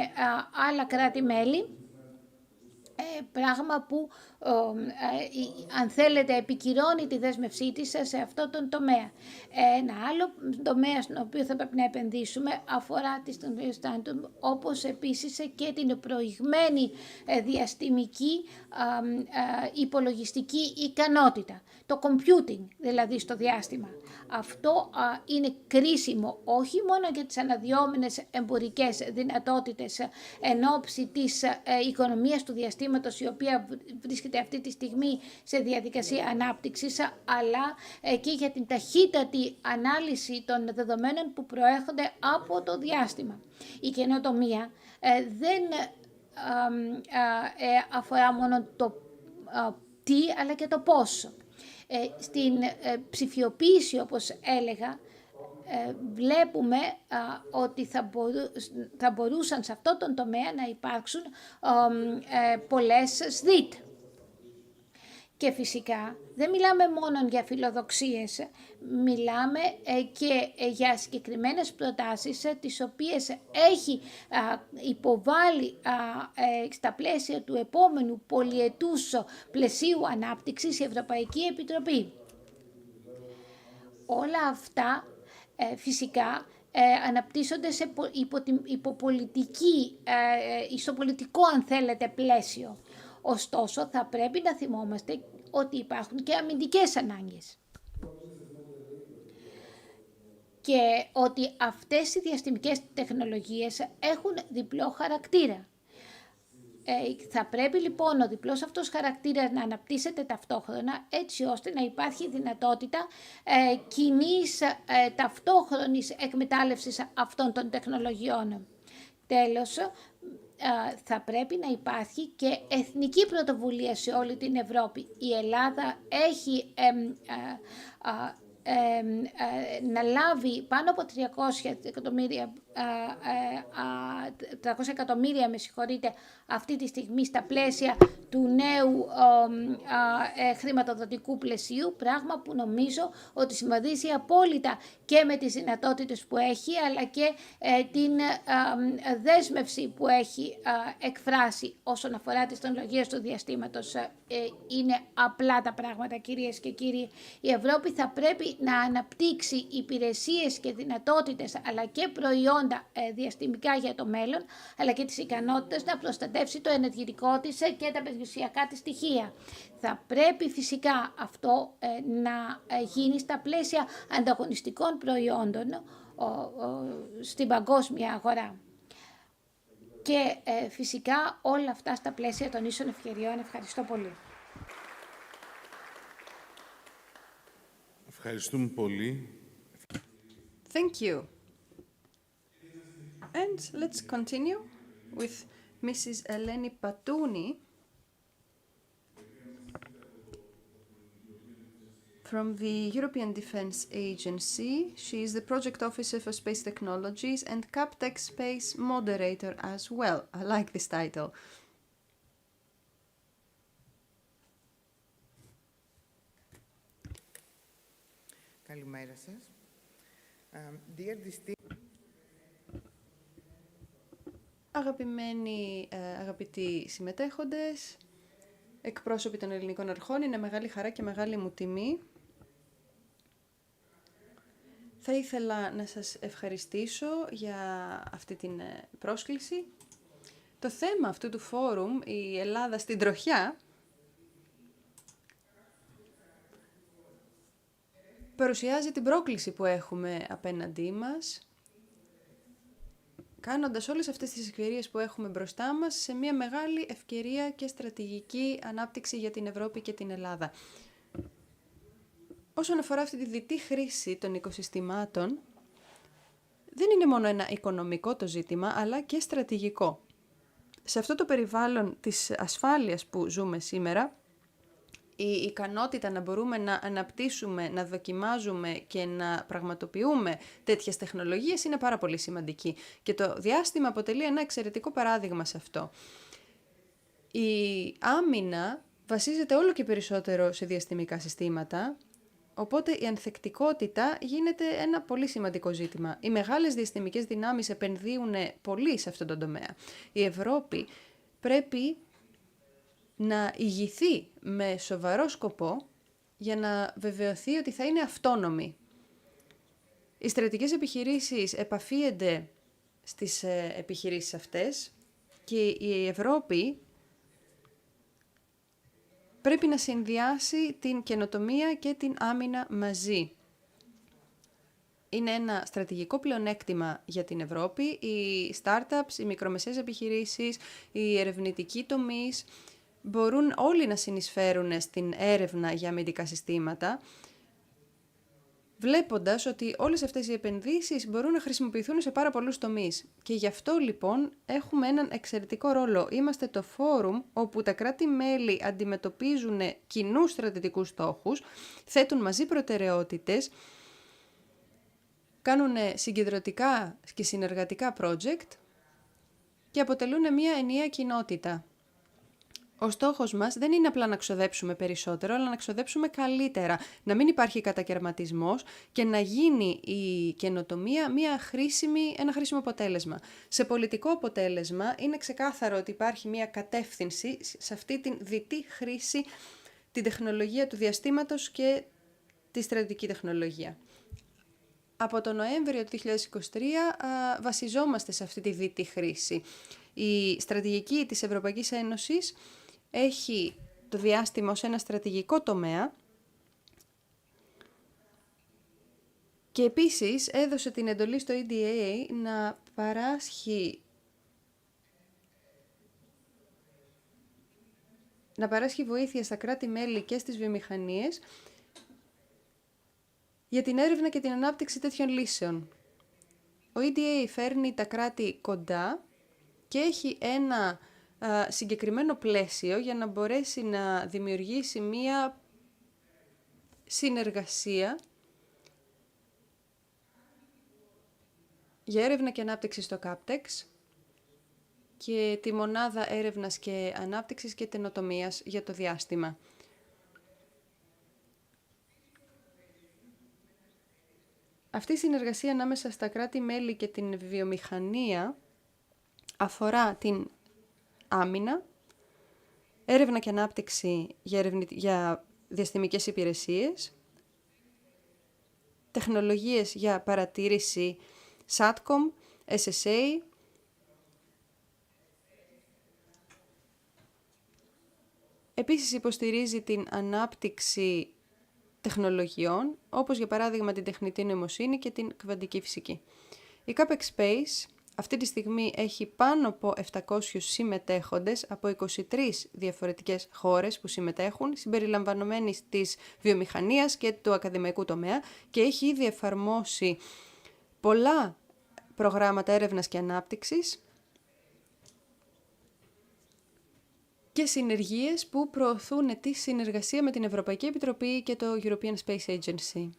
άλλα κράτη-μέλη, πράγμα που, αν θέλετε, επικυρώνει τη δέσμευσή της σε αυτό τον τομέα. Ένα άλλο τομέα στον οποίο θα πρέπει να επενδύσουμε αφορά τις τεχνολογίες Quantum, όπως επίσης και την προηγμένη διαστημική υπολογιστική ικανότητα. Το computing, δηλαδή στο διάστημα. Αυτό είναι κρίσιμο όχι μόνο για τις αναδυόμενες εμπορικές δυνατότητες εν ώψη της οικονομίας του διαστήματος, η οποία βρίσκεται αυτή τη στιγμή σε διαδικασία ανάπτυξης, αλλά και για την ταχύτατη ανάλυση των δεδομένων που προέρχονται από το διάστημα. Η καινοτομία δεν αφορά μόνο το τι, αλλά και το πώς. Στην ψηφιοποίηση, όπως έλεγα, βλέπουμε ότι θα μπορούσαν σε αυτό τον τομέα να υπάρξουν πολλές ΣΔΙΤ. Και φυσικά δεν μιλάμε μόνο για φιλοδοξίες, μιλάμε και για συγκεκριμένες προτάσεις τις οποίες έχει υποβάλει στα πλαίσια του επόμενου πολυετούς πλαισίου ανάπτυξης η Ευρωπαϊκή Επιτροπή. Όλα αυτά φυσικά αναπτύσσονται στο πολιτικό, αν θέλετε, πλαίσιο. Ωστόσο, θα πρέπει να θυμόμαστε ότι υπάρχουν και αμυντικές ανάγκες. Και ότι αυτές οι διαστημικές τεχνολογίες έχουν διπλό χαρακτήρα. Θα πρέπει λοιπόν ο διπλός αυτός χαρακτήρας να αναπτύσσεται ταυτόχρονα, έτσι ώστε να υπάρχει δυνατότητα κοινής ταυτόχρονης εκμετάλλευσης αυτών των τεχνολογιών. Τέλος, θα πρέπει να υπάρχει και εθνική πρωτοβουλία σε όλη την Ευρώπη. Η Ελλάδα έχει να λάβει πάνω από 300 εκατομμύρια αυτή τη στιγμή στα πλαίσια του νέου χρηματοδοτικού πλαισίου, πράγμα που νομίζω ότι συμβαδίζει απόλυτα και με τις δυνατότητες που έχει, αλλά και την δέσμευση που έχει εκφράσει όσον αφορά τις τεχνολογίες του διαστήματος. Είναι απλά τα πράγματα, κυρίες και κύριοι. Η Ευρώπη θα πρέπει να αναπτύξει υπηρεσίες και δυνατότητες, αλλά και προϊόντα διαστημικά για το μέλλον, αλλά και τις ικανότητες να προστατεύσει το ενεργητικό της και τα περιουσιακά της στοιχεία. Θα πρέπει φυσικά αυτό να γίνει στα πλαίσια ανταγωνιστικών προϊόντων στην παγκόσμια αγορά. Και φυσικά όλα αυτά στα πλαίσια των ίσων ευκαιριών. Ευχαριστώ πολύ. Ευχαριστούμε πολύ. Thank you. And let's continue with Mrs. Eleni Patouni. from the European Defence Agency. She is the Project Officer for Space Technologies and CapTech Space Moderator as well. I like this title. Καλημέρα σας. Dear distinguished... Αγαπητοί συμμετέχοντες, εκπρόσωποι των ελληνικών αρχών, είναι μεγάλη χαρά και μεγάλη μου τιμή. Θα ήθελα να σας ευχαριστήσω για αυτή την πρόσκληση. Το θέμα αυτού του φόρουμ, η Ελλάδα στην τροχιά, παρουσιάζει την πρόκληση που έχουμε απέναντί μας, κάνοντας όλες αυτές τις ευκαιρίες που έχουμε μπροστά μας σε μια μεγάλη ευκαιρία και στρατηγική ανάπτυξη για την Ευρώπη και την Ελλάδα. Όσον αφορά αυτή τη διτή χρήση των οικοσυστημάτων, δεν είναι μόνο ένα οικονομικό το ζήτημα, αλλά και στρατηγικό. Σε αυτό το περιβάλλον της ασφάλειας που ζούμε σήμερα, η ικανότητα να μπορούμε να αναπτύσσουμε, να δοκιμάζουμε και να πραγματοποιούμε τέτοιες τεχνολογίες είναι πάρα πολύ σημαντική. Και το διάστημα αποτελεί ένα εξαιρετικό παράδειγμα σε αυτό. Η άμυνα βασίζεται όλο και περισσότερο σε διαστημικά συστήματα, οπότε η ανθεκτικότητα γίνεται ένα πολύ σημαντικό ζήτημα. Οι μεγάλες διαστημικές δυνάμεις επενδύουν πολύ σε αυτόν τον τομέα. Η Ευρώπη πρέπει να ηγηθεί με σοβαρό σκοπό για να βεβαιωθεί ότι θα είναι αυτόνομη. Οι στρατηγικές επιχειρήσεις επαφίενται στις επιχειρήσεις αυτές και η Ευρώπη πρέπει να συνδυάσει την καινοτομία και την άμυνα μαζί. Είναι ένα στρατηγικό πλεονέκτημα για την Ευρώπη. Οι startups, οι μικρομεσαίες επιχειρήσεις, οι ερευνητικοί τομείς μπορούν όλοι να συνεισφέρουν στην έρευνα για αμυντικά συστήματα, βλέποντας ότι όλες αυτές οι επενδύσεις μπορούν να χρησιμοποιηθούν σε πάρα πολλούς τομείς. Και γι' αυτό λοιπόν έχουμε έναν εξαιρετικό ρόλο. Είμαστε το φόρουμ όπου τα κράτη-μέλη αντιμετωπίζουν κοινούς στρατηγικούς στόχους, θέτουν μαζί προτεραιότητες, κάνουν συγκεντρωτικά και συνεργατικά project και αποτελούν μια ενιαία κοινότητα. Ο στόχος μας δεν είναι απλά να ξοδέψουμε περισσότερο, αλλά να ξοδέψουμε καλύτερα, να μην υπάρχει κατακαιρματισμός και να γίνει η καινοτομία ένα χρήσιμο αποτέλεσμα. Σε πολιτικό αποτέλεσμα είναι ξεκάθαρο ότι υπάρχει μια κατεύθυνση σε αυτή την διτή χρήση, την τεχνολογία του διαστήματος και τη στρατιωτική τεχνολογία. Από τον Νοέμβριο του 2023 βασιζόμαστε σε αυτή τη διτή χρήση. Η στρατηγική της Ευρωπαϊκής Ένωσης έχει το διάστημα ως ένα στρατηγικό τομέα και επίσης έδωσε την εντολή στο EDA να παράσχει βοήθεια στα κράτη-μέλη και στις βιομηχανίες για την έρευνα και την ανάπτυξη τέτοιων λύσεων. Ο EDA φέρνει τα κράτη κοντά και έχει ένα συγκεκριμένο πλαίσιο για να μπορέσει να δημιουργήσει μία συνεργασία για έρευνα και ανάπτυξη στο CapTech και τη Μονάδα Έρευνας και Ανάπτυξης και Καινοτομίας για το διάστημα. Αυτή η συνεργασία ανάμεσα στα κράτη-μέλη και την βιομηχανία αφορά την άμυνα, έρευνα και ανάπτυξη για διαστημικές υπηρεσίες, τεχνολογίες για παρατήρηση SATCOM, SSA, επίσης υποστηρίζει την ανάπτυξη τεχνολογιών, όπως για παράδειγμα την τεχνητή νοημοσύνη και την κβαντική φυσική. Η CapEx Space αυτή τη στιγμή έχει πάνω από 700 συμμετέχοντες από 23 διαφορετικές χώρες που συμμετέχουν, συμπεριλαμβανομένης της βιομηχανίας και του ακαδημαϊκού τομέα και έχει ήδη εφαρμόσει πολλά προγράμματα έρευνας και ανάπτυξης και συνεργίες που προωθούν τη συνεργασία με την Ευρωπαϊκή Επιτροπή και το European Space Agency.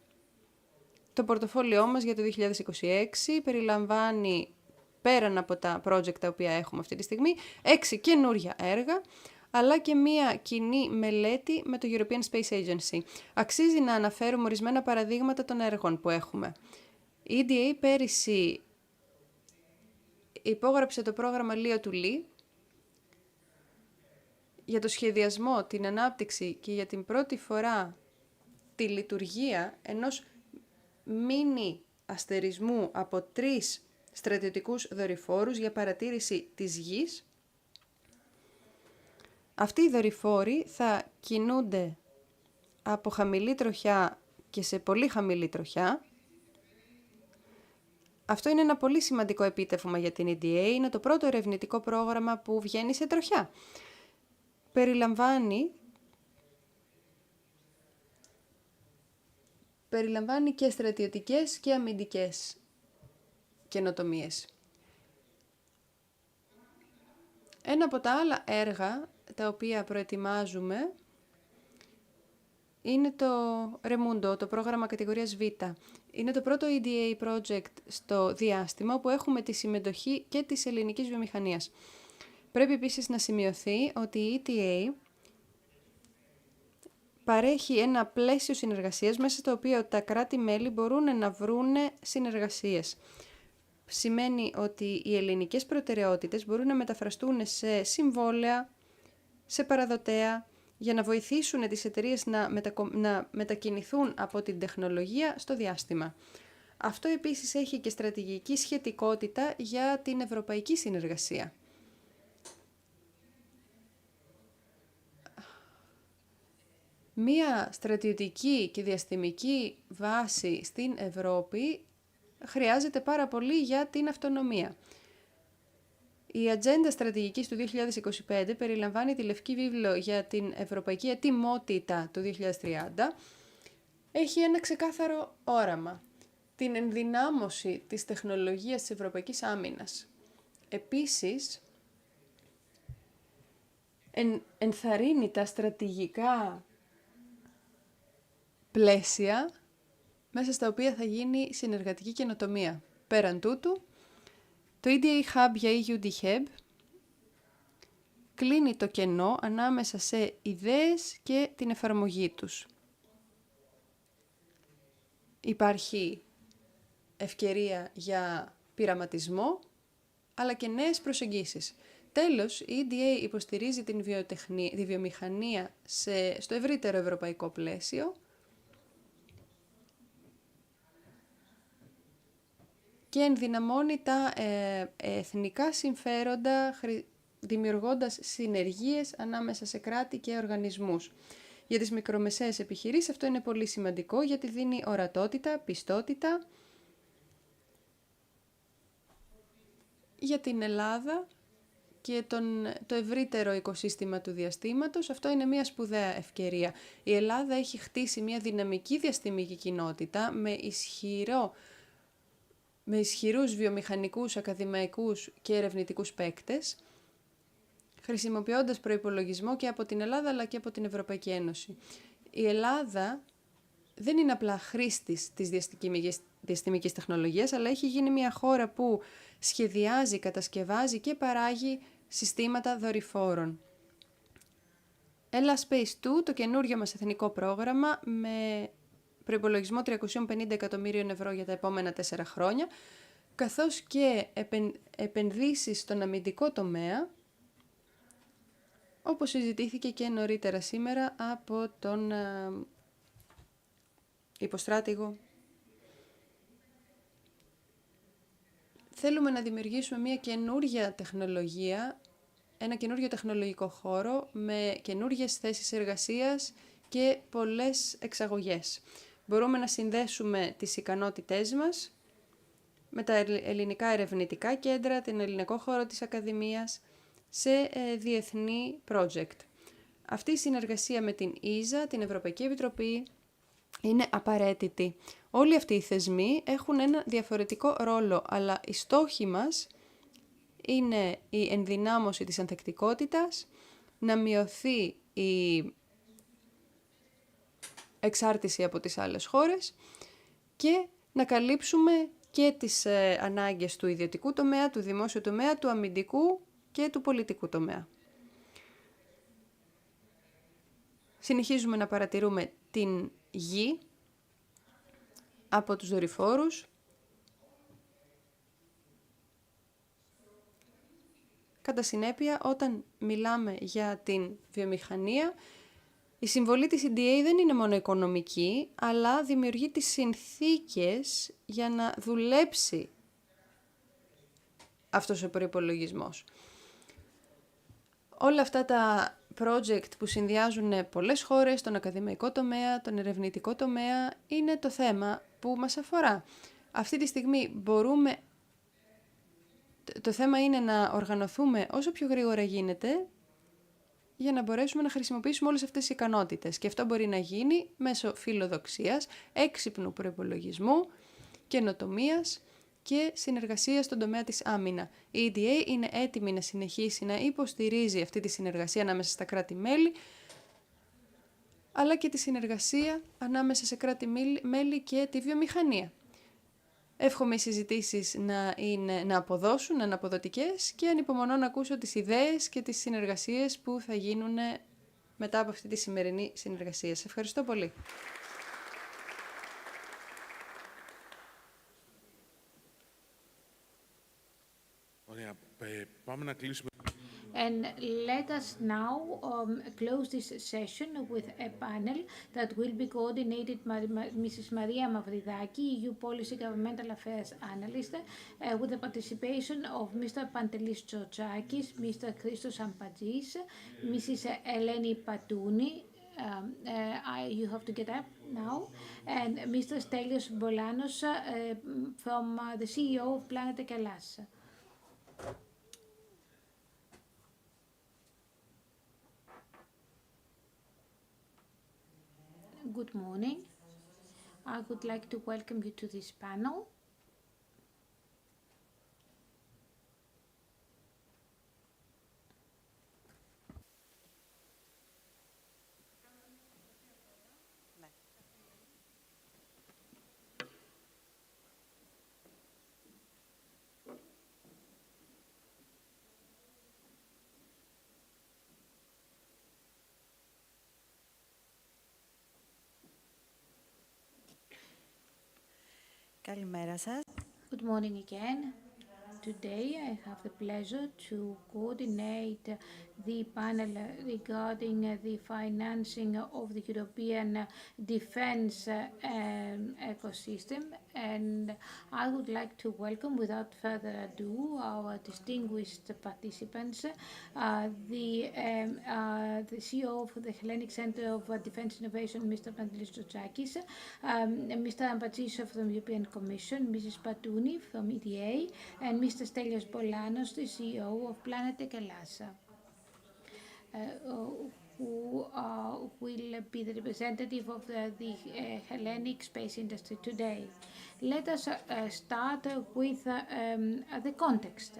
Το πορτοφόλιό μας για το 2026 περιλαμβάνει, πέραν από τα project τα οποία έχουμε αυτή τη στιγμή, 6 καινούρια έργα, αλλά και μία κοινή μελέτη με το European Space Agency. Αξίζει να αναφέρουμε ορισμένα παραδείγματα των έργων που έχουμε. Η EDA πέρυσι υπόγραψε το πρόγραμμα Leo to Lee για το σχεδιασμό, την ανάπτυξη και για την πρώτη φορά τη λειτουργία ενός μίνι αστερισμού από 3 στρατιωτικούς δορυφόρους για παρατήρηση της γης. Αυτοί οι δορυφόροι θα κινούνται από χαμηλή τροχιά και σε πολύ χαμηλή τροχιά. Αυτό είναι ένα πολύ σημαντικό επίτευγμα για την EDA. Είναι το πρώτο ερευνητικό πρόγραμμα που βγαίνει σε τροχιά. Περιλαμβάνει και στρατιωτικές και αμυντικές καινοτομίες. Ένα από τα άλλα έργα τα οποία προετοιμάζουμε είναι το Remundo, το πρόγραμμα κατηγορίας Β. Είναι το πρώτο EDA project στο διάστημα που έχουμε τη συμμετοχή και της ελληνικής βιομηχανίας. Πρέπει επίσης να σημειωθεί ότι η EDA παρέχει ένα πλαίσιο συνεργασίας μέσα στο οποίο τα κράτη-μέλη μπορούν να βρούνε συνεργασίες. Σημαίνει ότι οι ελληνικές προτεραιότητες μπορούν να μεταφραστούν σε συμβόλαια, σε παραδοτέα, για να βοηθήσουν τις εταιρείες να μετακινηθούν από την τεχνολογία στο διάστημα. Αυτό επίσης έχει και στρατηγική σχετικότητα για την ευρωπαϊκή συνεργασία. Μία στρατιωτική και διαστημική βάση στην Ευρώπη χρειάζεται πάρα πολύ για την αυτονομία. Η Ατζέντα Στρατηγικής του 2025 περιλαμβάνει τη Λευκή Βίβλο για την Ευρωπαϊκή Ετοιμότητα του 2030. Έχει ένα ξεκάθαρο όραμα. Την ενδυνάμωση της τεχνολογίας της Ευρωπαϊκής Άμυνας. Επίσης, ενθαρρύνει τα στρατηγικά πλαίσια μέσα στα οποία θα γίνει συνεργατική καινοτομία. Πέραν τούτου, το EDA Hub για EUD-HEB κλείνει το κενό ανάμεσα σε ιδέες και την εφαρμογή τους. Υπάρχει ευκαιρία για πειραματισμό, αλλά και νέες προσεγγίσεις. Τέλος, η EDA υποστηρίζει τη βιομηχανία στο ευρύτερο ευρωπαϊκό πλαίσιο και ενδυναμώνει τα εθνικά συμφέροντα δημιουργώντας συνεργίες ανάμεσα σε κράτη και οργανισμούς. Για τις μικρομεσαίες επιχειρήσεις αυτό είναι πολύ σημαντικό γιατί δίνει ορατότητα, πιστότητα. Για την Ελλάδα και το ευρύτερο οικοσύστημα του διαστήματος, αυτό είναι μια σπουδαία ευκαιρία. Η Ελλάδα έχει χτίσει μια δυναμική διαστημική κοινότητα με ισχυρούς βιομηχανικούς, ακαδημαϊκούς και ερευνητικούς παίκτες, χρησιμοποιώντας προϋπολογισμό και από την Ελλάδα αλλά και από την Ευρωπαϊκή Ένωση. Η Ελλάδα δεν είναι απλά χρήστης της διαστημικής τεχνολογίας, αλλά έχει γίνει μια χώρα που σχεδιάζει, κατασκευάζει και παράγει συστήματα δορυφόρων. Ella Space 2, το καινούριο μας εθνικό πρόγραμμα με προϋπολογισμό 350 εκατομμύριων ευρώ για τα επόμενα 4 χρόνια, καθώς και επενδύσεις στον αμυντικό τομέα, όπως συζητήθηκε και νωρίτερα σήμερα από τον υποστράτηγο. Θέλουμε να δημιουργήσουμε μια καινούργια τεχνολογία, ένα καινούργιο τεχνολογικό χώρο με καινούργιες θέσεις εργασίας και πολλές εξαγωγές. Μπορούμε να συνδέσουμε τις ικανότητές μας με τα ελληνικά ερευνητικά κέντρα, την ελληνικό χώρο της Ακαδημίας, σε διεθνή project. Αυτή η συνεργασία με την ESA, την Ευρωπαϊκή Επιτροπή, είναι απαραίτητη. Όλοι αυτοί οι θεσμοί έχουν ένα διαφορετικό ρόλο, αλλά οι στόχοι μας είναι η ενδυνάμωση της ανθεκτικότητας, να μειωθεί η εξάρτηση από τις άλλες χώρες και να καλύψουμε και τις ανάγκες του ιδιωτικού τομέα, του δημόσιου τομέα, του αμυντικού και του πολιτικού τομέα. Συνεχίζουμε να παρατηρούμε την γη από τους δορυφόρους. Κατά συνέπεια, όταν μιλάμε για την βιομηχανία, η συμβολή της EDA δεν είναι μόνο οικονομική, αλλά δημιουργεί τις συνθήκες για να δουλέψει αυτός ο προϋπολογισμός. Όλα αυτά τα project που συνδυάζουν πολλές χώρες, τον ακαδημαϊκό τομέα, τον ερευνητικό τομέα, είναι το θέμα που μας αφορά. Αυτή τη στιγμή μπορούμε... Το θέμα είναι να οργανωθούμε όσο πιο γρήγορα γίνεται για να μπορέσουμε να χρησιμοποιήσουμε όλες αυτές τις ικανότητες. Και αυτό μπορεί να γίνει μέσω φιλοδοξίας, έξυπνου προϋπολογισμού, καινοτομίας και συνεργασίας στον τομέα της άμυνα. Η EDA είναι έτοιμη να συνεχίσει να υποστηρίζει αυτή τη συνεργασία ανάμεσα στα κράτη-μέλη, αλλά και τη συνεργασία ανάμεσα σε κράτη-μέλη και τη βιομηχανία. Εύχομαι οι συζητήσεις να αποδώσουν, να είναι αποδοτικές και ανυπομονώ να ακούσω τις ιδέες και τις συνεργασίες που θα γίνουν μετά από αυτή τη σημερινή συνεργασία. Σε ευχαριστώ πολύ. Ωραία. Πάμε να κλείσουμε. And let us now close this session with a panel that will be coordinated by Mrs. Maria Mavridaki, EU Policy Governmental Affairs Analyst, with the participation of Mr. Pantelis Tsotsakis, Mr. Christos Ampatsis, Mrs. Eleni Patouni, you have to get up now, and Mr. Stelios Bolanos from the CEO of Planet Ekelas. Good morning. I would like to welcome you to this panel. Καλημέρα σας. Good morning again. Today I have the pleasure to coordinate the panel regarding the financing of the European defense ecosystem, and I would like to welcome without further ado our distinguished participants, the CEO of the Hellenic Center of Defense Innovation, Mr. Pantelis Tsotsakis, Mr. Ampatsis from the European Commission, Mrs. Patouni from EDA, and Mr. Stelios Bolanos, the CEO of Planet Ekelas, who will be the representative of the Hellenic space industry today. Let us start with the context.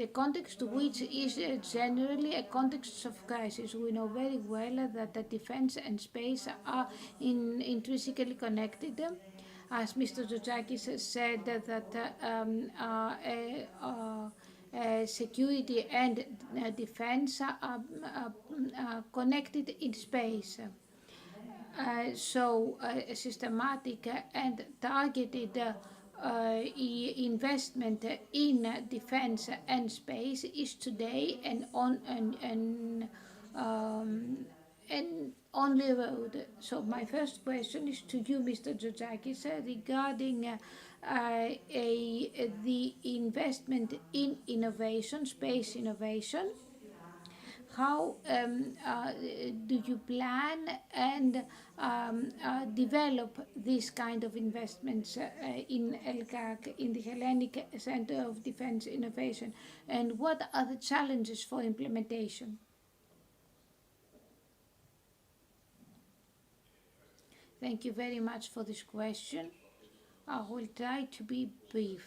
The context which is generally a context of crisis. We know very well that the defense and space are intrinsically connected. As Mr. Tsotsakis said, that security and defense are connected in space. So systematic and targeted investment in defense and space is today an only road. So my first question is to you, Mr. Tsotsakis, regarding the investment in innovation, space innovation. How do you plan and develop this kind of investments in ELCAC, in the Hellenic Center of Defense Innovation, and what are the challenges for implementation? Thank you very much for this question. I will try to be brief.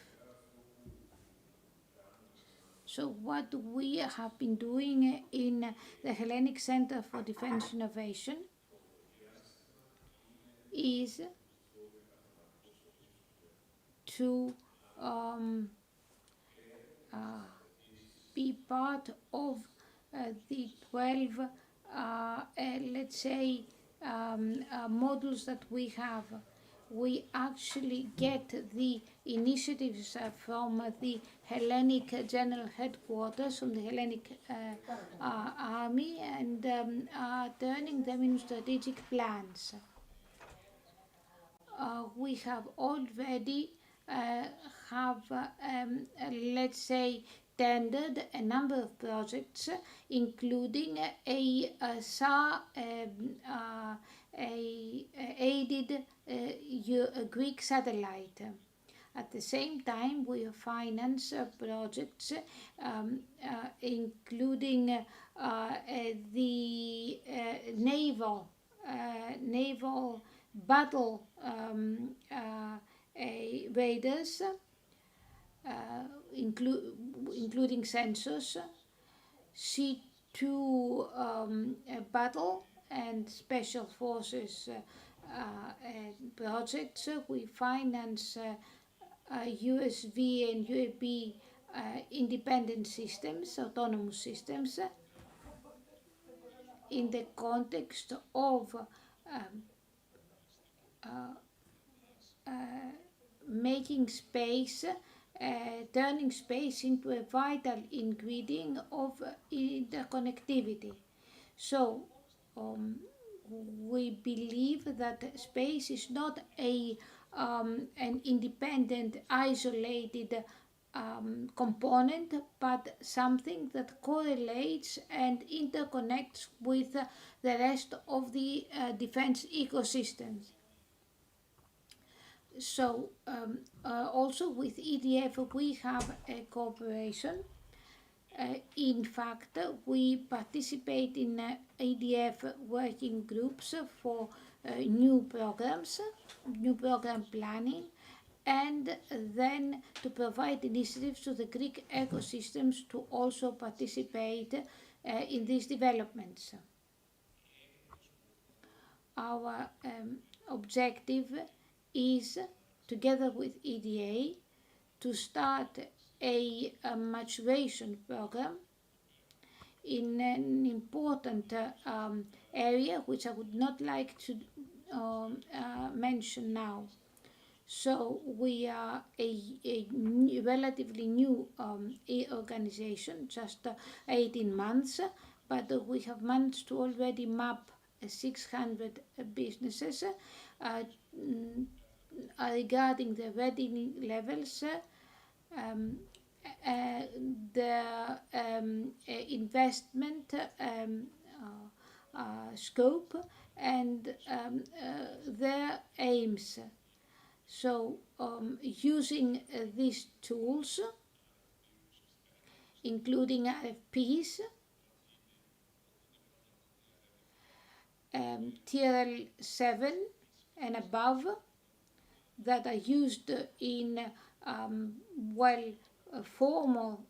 So what we have been doing in the Hellenic Center for Defense Innovation is to be part of the 12, let's say, modules that we have. We actually get the initiatives from the Hellenic General Headquarters, from the Hellenic Army, and are turning them into strategic plans. We have already let's say, tendered a number of projects, including a SAR aided Greek satellite. At the same time, we finance projects including the naval battle radars, including sensors, C2 battle and special forces projects. We finance USV and UAV independent systems, autonomous systems, in the context of making space, turning space into a vital ingredient of interconnectivity. So we believe that space is not an independent, isolated component, but something that correlates and interconnects with the rest of the defense ecosystems. So also with EDF we have a cooperation. In fact, we participate in EDF working groups for new programs, new program planning, and then to provide initiatives to the Greek ecosystems to also participate in these developments. Our objective is, together with EDA, to start a maturation program in an important area which I would not like to mention now. So we are a relatively new organization, just 18 months, but we have managed to already map 600 businesses regarding the readiness levels, the investment scope, and their aims. So using these tools, including RFPs, TRL 7 and above, that are used in formal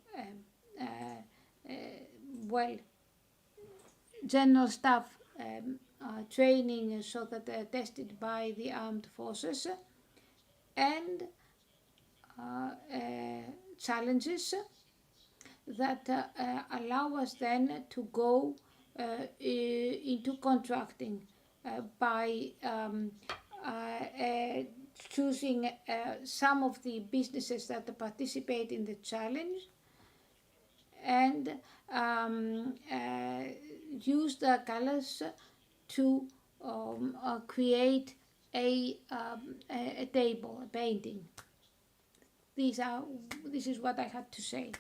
general staff training, so that they are tested by the armed forces, and challenges that allow us then to go into contracting by choosing some of the businesses that participate in the challenge, and use the colors to create a table, a painting. This is what I had to say.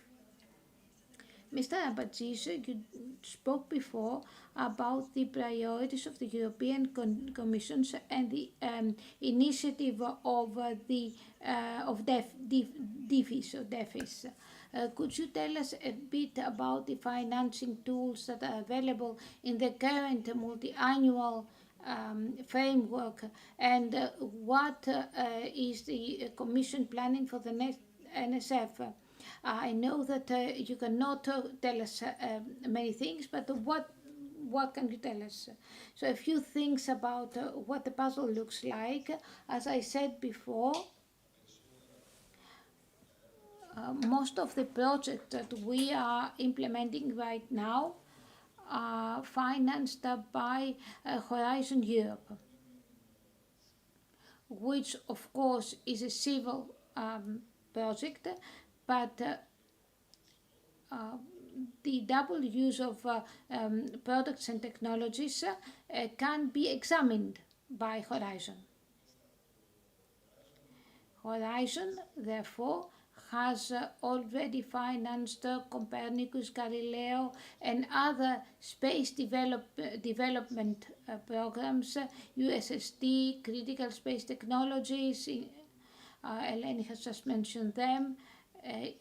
Mr. Abatsis, you spoke before about the priorities of the European Commission and the initiative of DEFIS. Could you tell us a bit about the financing tools that are available in the current multi-annual framework, and what is the Commission planning for the next NSF? I know that you cannot tell us many things, but what can you tell us? So a few things about what the puzzle looks like. As I said before, most of the projects that we are implementing right now are financed by Horizon Europe, which of course is a civil project, but the double use of products and technologies can be examined by Horizon. Horizon, therefore, has already financed Copernicus, Galileo, and other space development programs, USSD, critical space technologies. Eleni has just mentioned them,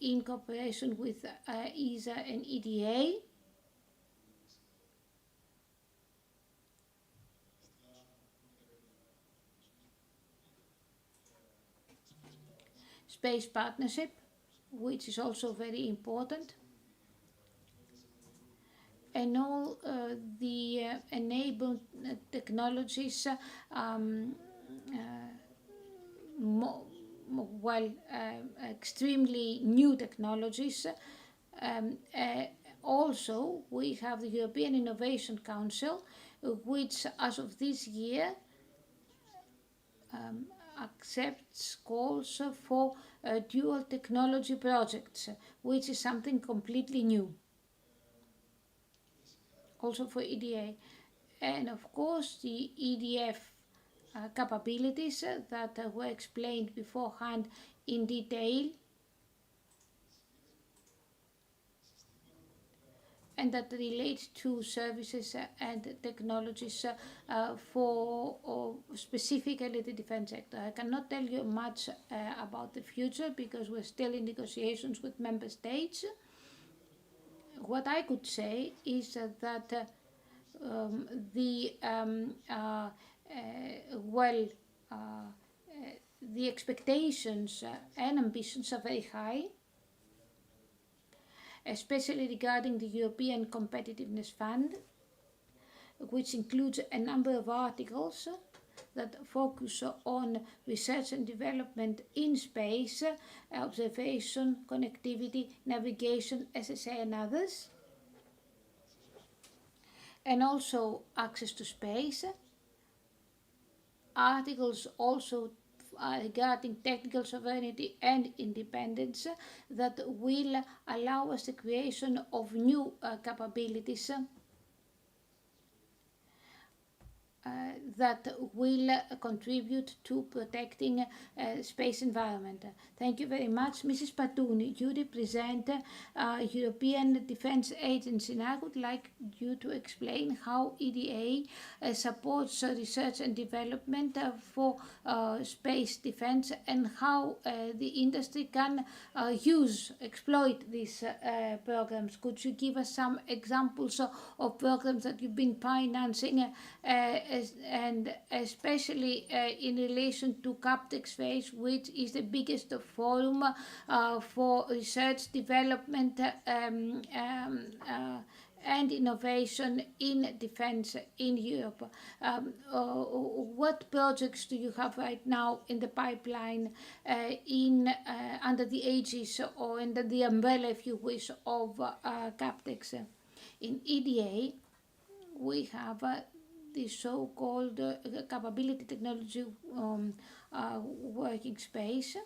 in cooperation with ESA and EDA. Space partnership, which is also very important, and all the enabled technologies, extremely new technologies. Also, we have the European Innovation Council, which as of this year accepts calls for dual technology projects, which is something completely new, also for EDA. And of course, the EDF capabilities that were explained beforehand in detail, and that relate to services and technologies for specifically the defense sector. I cannot tell you much about the future because we're still in negotiations with member states. What I could say is that the expectations and ambitions are very high, especially regarding the European Competitiveness Fund, which includes a number of articles that focus on research and development in space, observation, connectivity, navigation, SSA and others, and also access to space. Articles also regarding technical sovereignty and independence that will allow us the creation of new capabilities that will contribute to protecting space environment. Thank you very much. Mrs. Patouni, you represent European Defence Agency, and I would like you to explain how EDA supports research and development for space defence and how the industry can exploit these programs. Could you give us some examples of programs that you've been financing and especially in relation to CAPTEX phase, which is the biggest forum for research, development and innovation in defense in Europe. What projects do you have right now in the pipeline under the aegis or under the umbrella, if you wish, of CAPTEX? In EDA, we have the so-called capability technology working space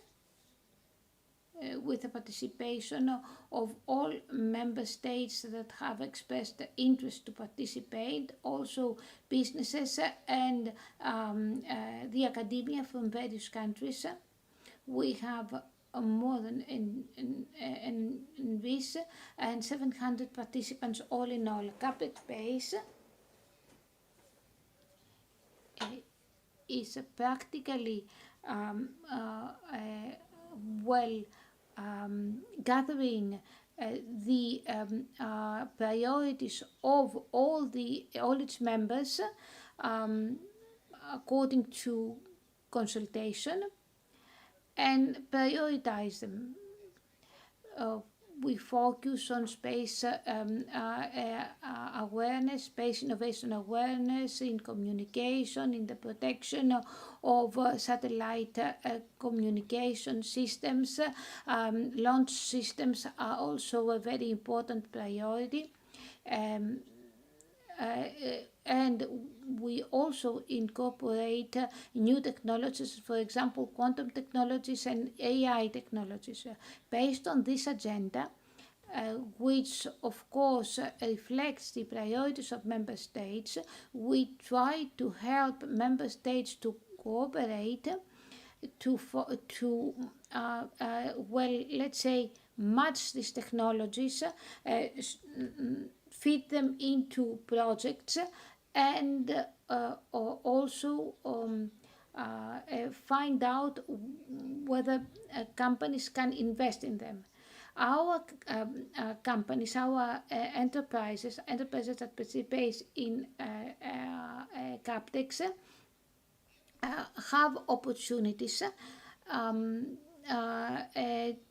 with the participation of all member states that have expressed interest to participate, also businesses and the academia from various countries. We have more than in this and 700 participants all in all. CAPTEX base is practically gathering the priorities of all its members according to consultation and prioritize them. we focus on space awareness, space innovation awareness in communication, in the protection of satellite communication systems. Launch systems are also a very important priority. And we also incorporate new technologies, for example, quantum technologies and AI technologies. Based on this agenda, which of course reflects the priorities of member states, we try to help member states to cooperate to well, let's say, match these technologies, fit them into projects, and also find out whether companies can invest in them. Our companies, our enterprises that participate in CAPTEX have opportunities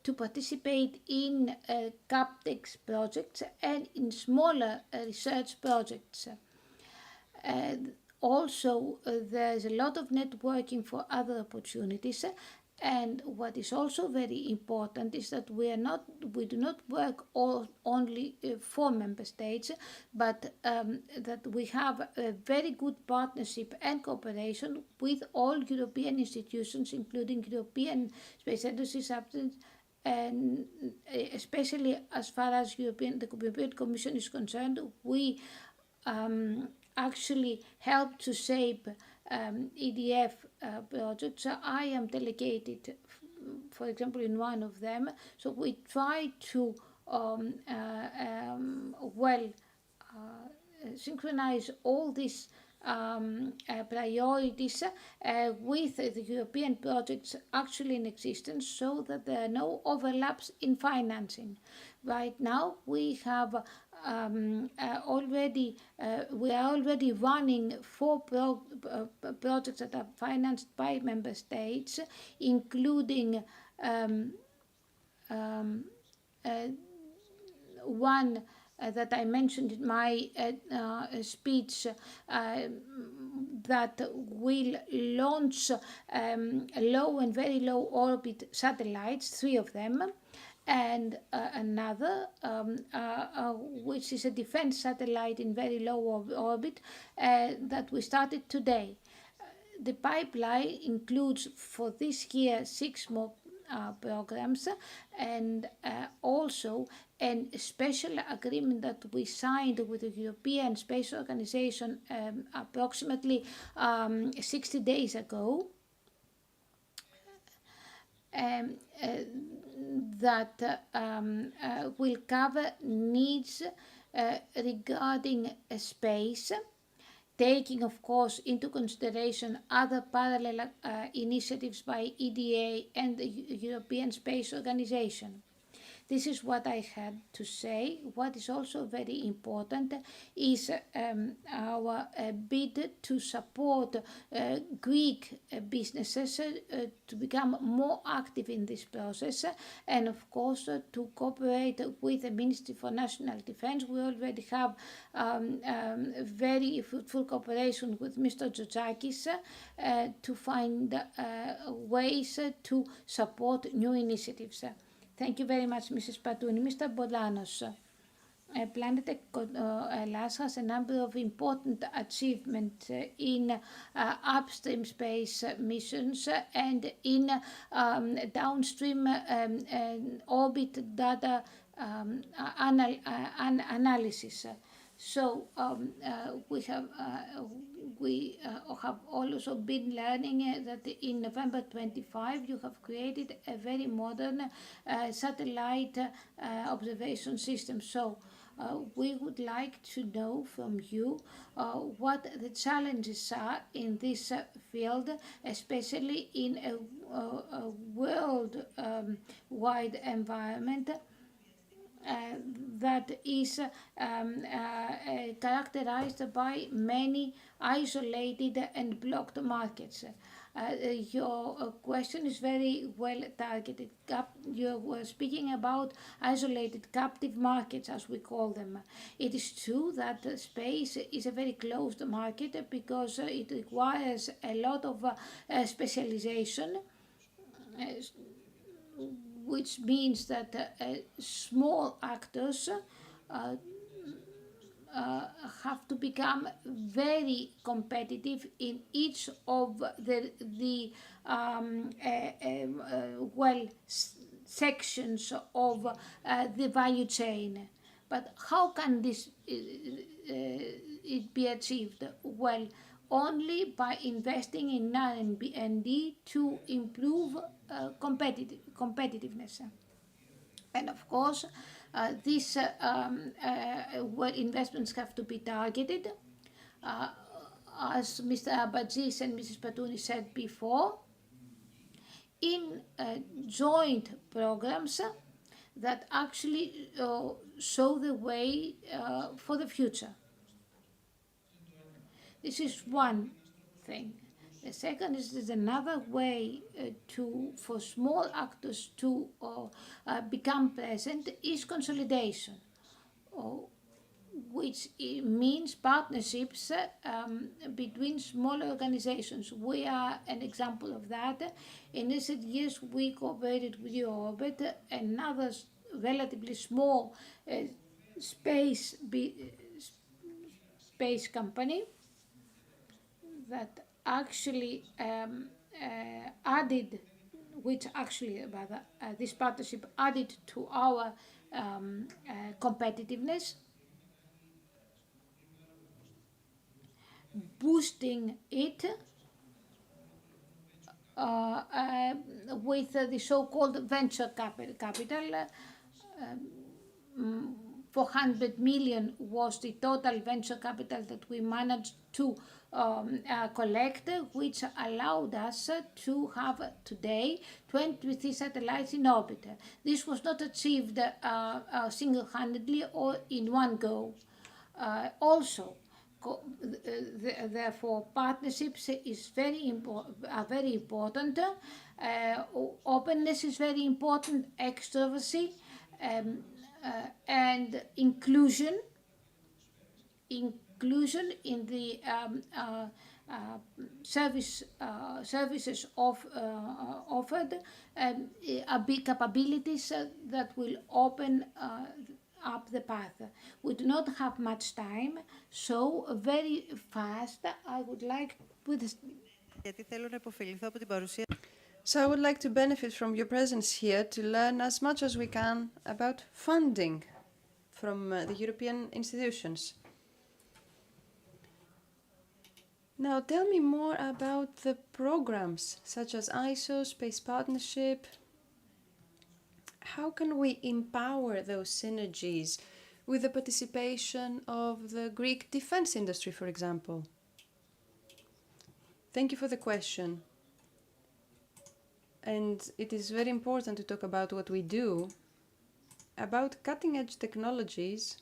to participate in CAPTEX projects and in smaller research projects. Also, there's a lot of networking for other opportunities. And what is also very important is that we do not work only for member states, but that we have a very good partnership and cooperation with all European institutions, including European Space Agency, and especially as far as the European Commission is concerned, we actually help to shape EDF projects. I am delegated, for example, in one of them. So we try to synchronize all these priorities with the European projects actually in existence, so that there are no overlaps in financing. Right now, we have already running 4 projects that are financed by member states, including one that I mentioned in my speech, that will launch low and very low orbit satellites, 3 of them, and another which is a defense satellite in very low orbit that we started today. The pipeline includes for this year 6 more programs, and also a special agreement that we signed with the European Space Organization approximately 60 days ago, that will cover needs regarding space, taking, of course, into consideration other parallel initiatives by EDA and the European Space Organization. This is what I had to say. What is also very important is our bid to support Greek businesses to become more active in this process, and of course to cooperate with the Ministry for National Defense. We already have very fruitful cooperation with Mr. Georgakis to find ways to support new initiatives. Thank you very much, Mrs. Patouni. Mr. Bolanos, Planet Hellas has a number of important achievements in upstream space missions and in downstream orbit data analysis. So we have also been learning that in November 25 you have created a very modern satellite observation system. So we would like to know from you what the challenges are in this field, especially in a world-wide environment that is characterized by many isolated and blocked markets. Your question is very well targeted. You were speaking about isolated captive markets, as we call them. It is true that space is a very closed market because it requires a lot of specialization, which means that small actors have to become very competitive in each of the sections of the value chain. But how can this it be achieved? Well, only by investing in R&D to improve competitiveness. And of course, these investments have to be targeted. As Mr. Abadzis and Mrs. Patouni said before, in joint programs that actually show the way for the future. This is one thing. The second is there's another way for small actors to become present is consolidation, which means partnerships between smaller organizations. We are an example of that. In recent years, we cooperated with Eurobit, another relatively small space company that actually this partnership added to our competitiveness, boosting it with the so-called venture capital. 400 million was the total venture capital that we managed to collect, which allowed us to have today 23 satellites in orbit. This was not achieved single-handedly or in one go. Therefore, partnerships are very important. Openness is very important, extroversy, and inclusion in the services offered, big capabilities that will open up the path. We do not have much time, so very fast I would like So I would like to benefit from your presence here to learn as much as we can about funding from the European institutions. Now tell me more about the programs such as ISO, Space Partnership. How can we empower those synergies with the participation of the Greek defense industry, for example? Thank you for the question. And it is very important to talk about what we do. About cutting-edge technologies,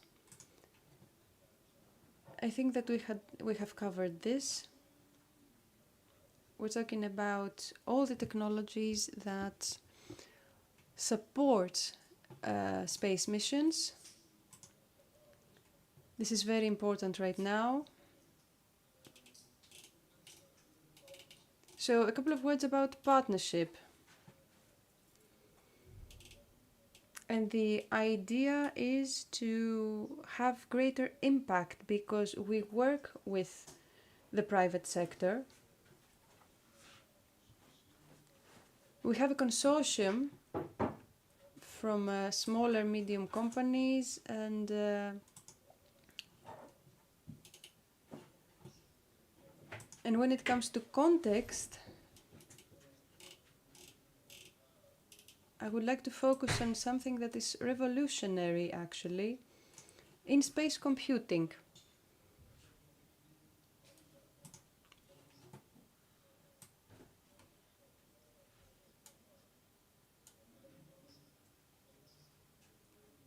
I think that we have covered this. We're talking about all the technologies that support space missions. This is very important right now. So a couple of words about partnership. And the idea is to have greater impact because we work with the private sector. We have a consortium from smaller, medium companies and when it comes to context, I would like to focus on something that is revolutionary, actually, in space computing.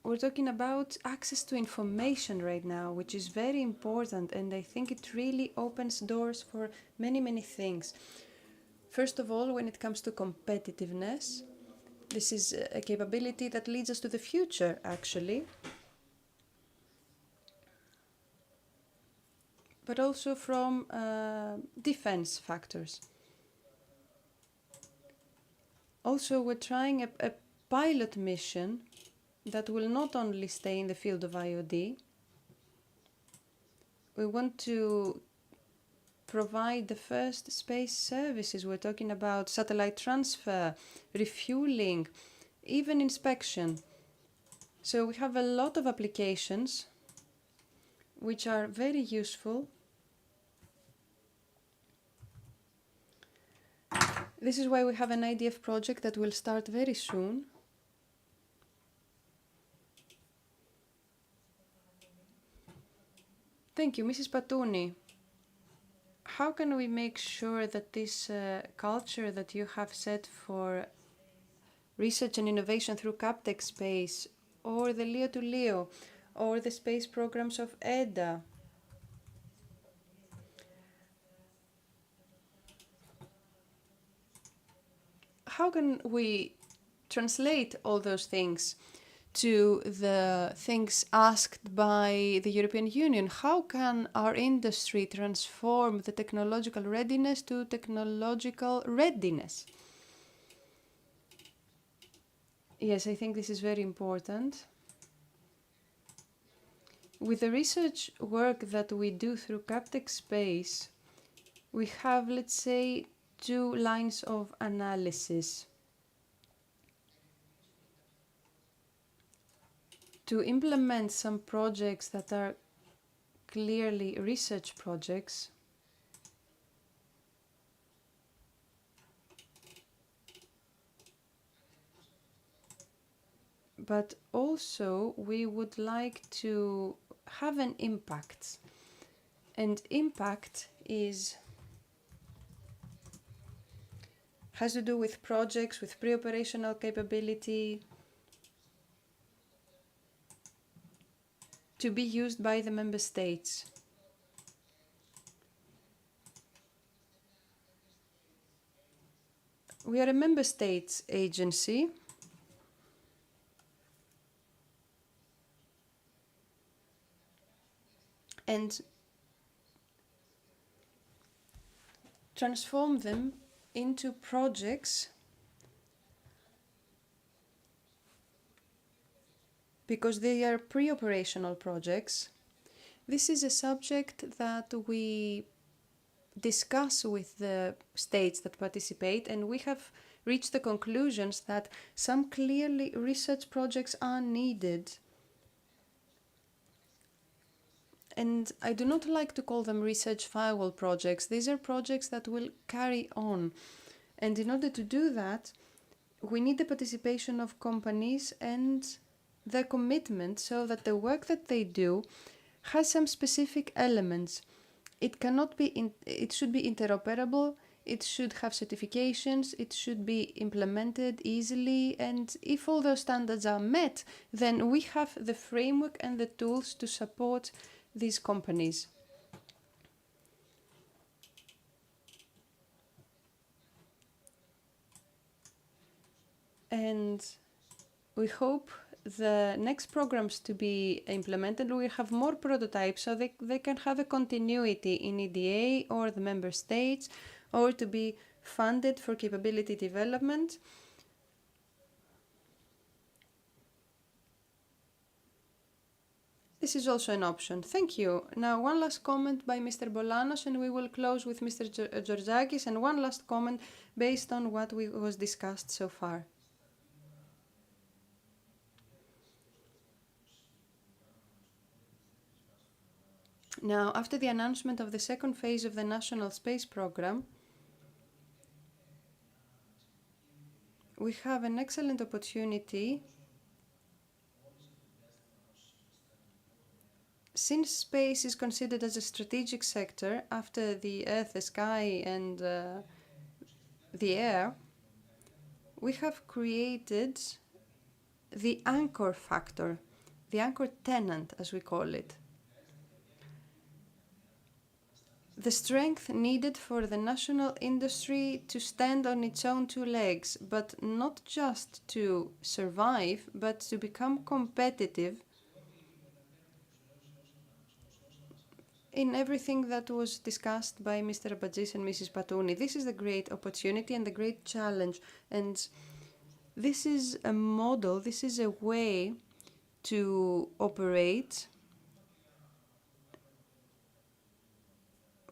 We're talking about access to information right now, which is very important, and I think it really opens doors for many, many things. First of all, when it comes to competitiveness, this is a capability that leads us to the future, actually. But also from defense factors. Also, we're trying a pilot mission that will not only stay in the field of IoT. We want to provide the first space services. We're talking about satellite transfer, refueling, even inspection. So we have a lot of applications which are very useful. This is why we have an IDF project that will start very soon. Thank you, Mrs. Patouni. How can we make sure that this culture that you have set for research and innovation through Captech Space, or the Leo to Leo, or the space programs of EDA, how can we translate all those things to the things asked by the European Union? How can our industry transform the technological readiness to technological readiness? Yes, I think this is very important. With the research work that we do through Captech Space, we have, let's say, 2 lines of analysis. To implement some projects that are clearly research projects, but also we would like to have an impact. And impact has to do with projects, with pre-operational capability, to be used by the member states. We are a member states agency. And transform them into projects because they are pre-operational projects. This is a subject that we discuss with the states that participate, and we have reached the conclusions that some clearly research projects are needed. And I do not like to call them research firewall projects. These are projects that will carry on. And in order to do that, we need the participation of companies and their commitment so that the work that they do has some specific elements. It should be interoperable, it should have certifications, it should be implemented easily, and if all those standards are met, then we have the framework and the tools to support these companies. And we hope the next programs to be implemented will have more prototypes so they can have a continuity in EDA or the member states, or to be funded for capability development. This is also an option. Thank you. Now, one last comment by Mr. Bolanos, and we will close with Mr. Georgakis, and one last comment based on what was discussed so far. Now, after the announcement of the second phase of the National Space Programme, we have an excellent opportunity. Since space is considered as a strategic sector after the earth, the sky, and the air, we have created the anchor factor, the anchor tenant, as we call it. the strength needed for the national industry to stand on its own two legs, but not just to survive, but to become competitive in everything that was discussed by Mr. Abadzis and Mrs. Patouni. This is the great opportunity and the great challenge. And this is a model, this is a way to operate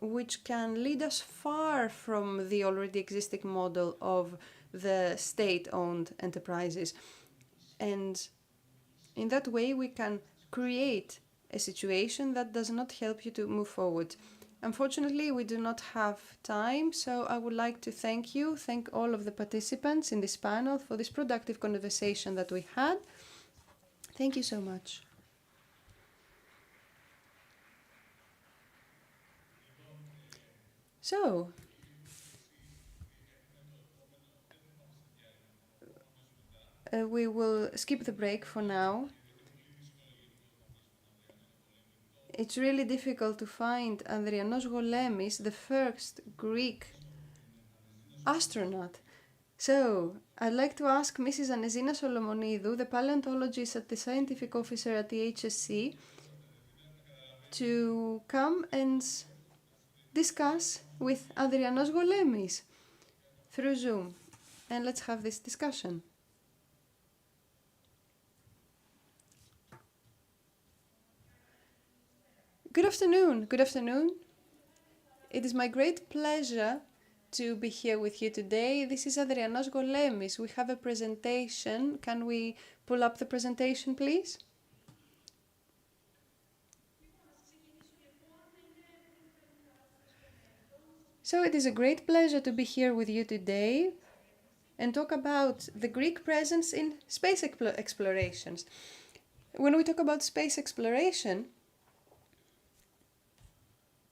which can lead us far from the already existing model of the state-owned enterprises. And in that way, we can create a situation that does not help you to move forward. Unfortunately, we do not have time, so I would like to thank all of the participants in this panel for this productive conversation that we had. Thank you so much. So, we will skip the break for now. It's really difficult to find Andrianos Golemis, the first Greek astronaut. So, I'd like to ask Mrs. Anezina Solomonidou, the paleontologist at the scientific officer at the HSC, to come and discuss with Andrianos Golemis through Zoom. And let's have this discussion. Good afternoon. Good afternoon. It is my great pleasure to be here with you today. This is Andrianos Golemis. We have a presentation. Can we pull up the presentation, please? So it is a great pleasure to be here with you today and talk about the Greek presence in space explorations. When we talk about space exploration,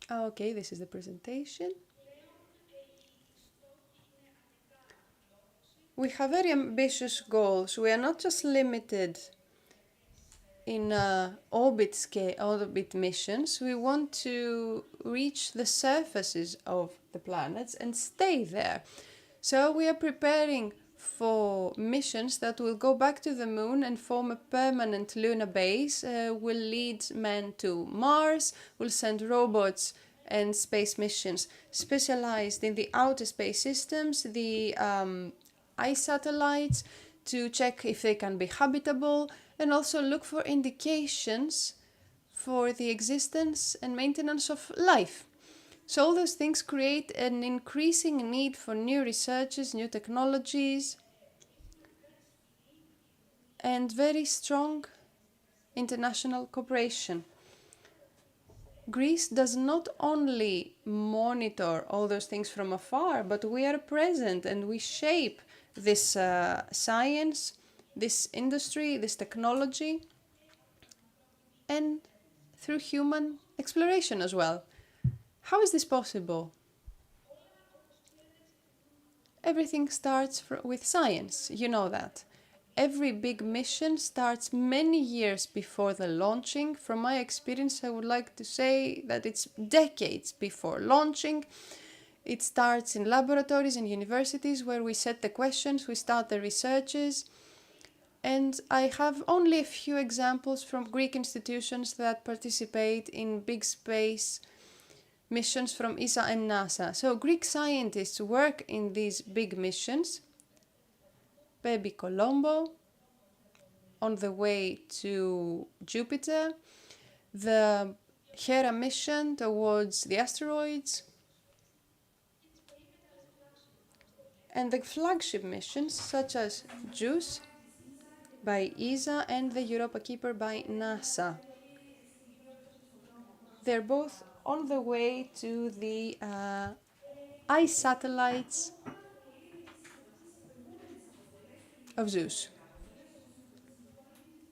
okay, this is the presentation. We have very ambitious goals. We are not just limited in orbit missions. We want to reach the surfaces of the planets and stay there. So we are preparing for missions that will go back to the moon and form a permanent lunar base, will lead men to Mars, will send robots and space missions specialized in the outer space systems, the ice satellites, to check if they can be habitable, and also look for indications for the existence and maintenance of life. So all those things create an increasing need for new researches, new technologies, and very strong international cooperation. Greece does not only monitor all those things from afar, but we are present and we shape this science, this industry, this technology, and through human exploration as well. How is this possible? Everything starts with science, you know that. Every big mission starts many years before the launching. From my experience, I would like to say that it's decades before launching. It starts in laboratories and universities where we set the questions, we start the researches. And I have only a few examples from Greek institutions that participate in big space missions from ESA and NASA. So Greek scientists work in these big missions. Baby Colombo, on the way to Jupiter, the Hera mission towards the asteroids, and the flagship missions such as JUICE by ESA and the Europa Keeper by NASA. They're both on the way to the ice satellites of Zeus.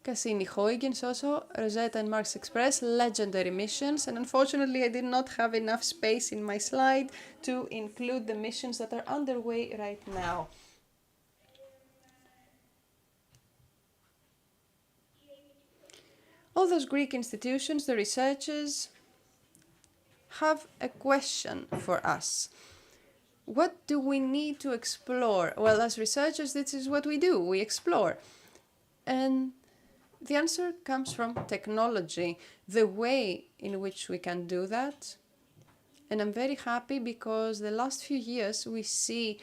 Cassini-Huygens also, Rosetta and Mars Express, legendary missions, and unfortunately I did not have enough space in my slide to include the missions that are underway right now. All those Greek institutions, the researchers, have a question for us. What do we need to explore? Well, as researchers, this is what we do. We explore. And the answer comes from technology, the way in which we can do that. And I'm very happy because the last few years we see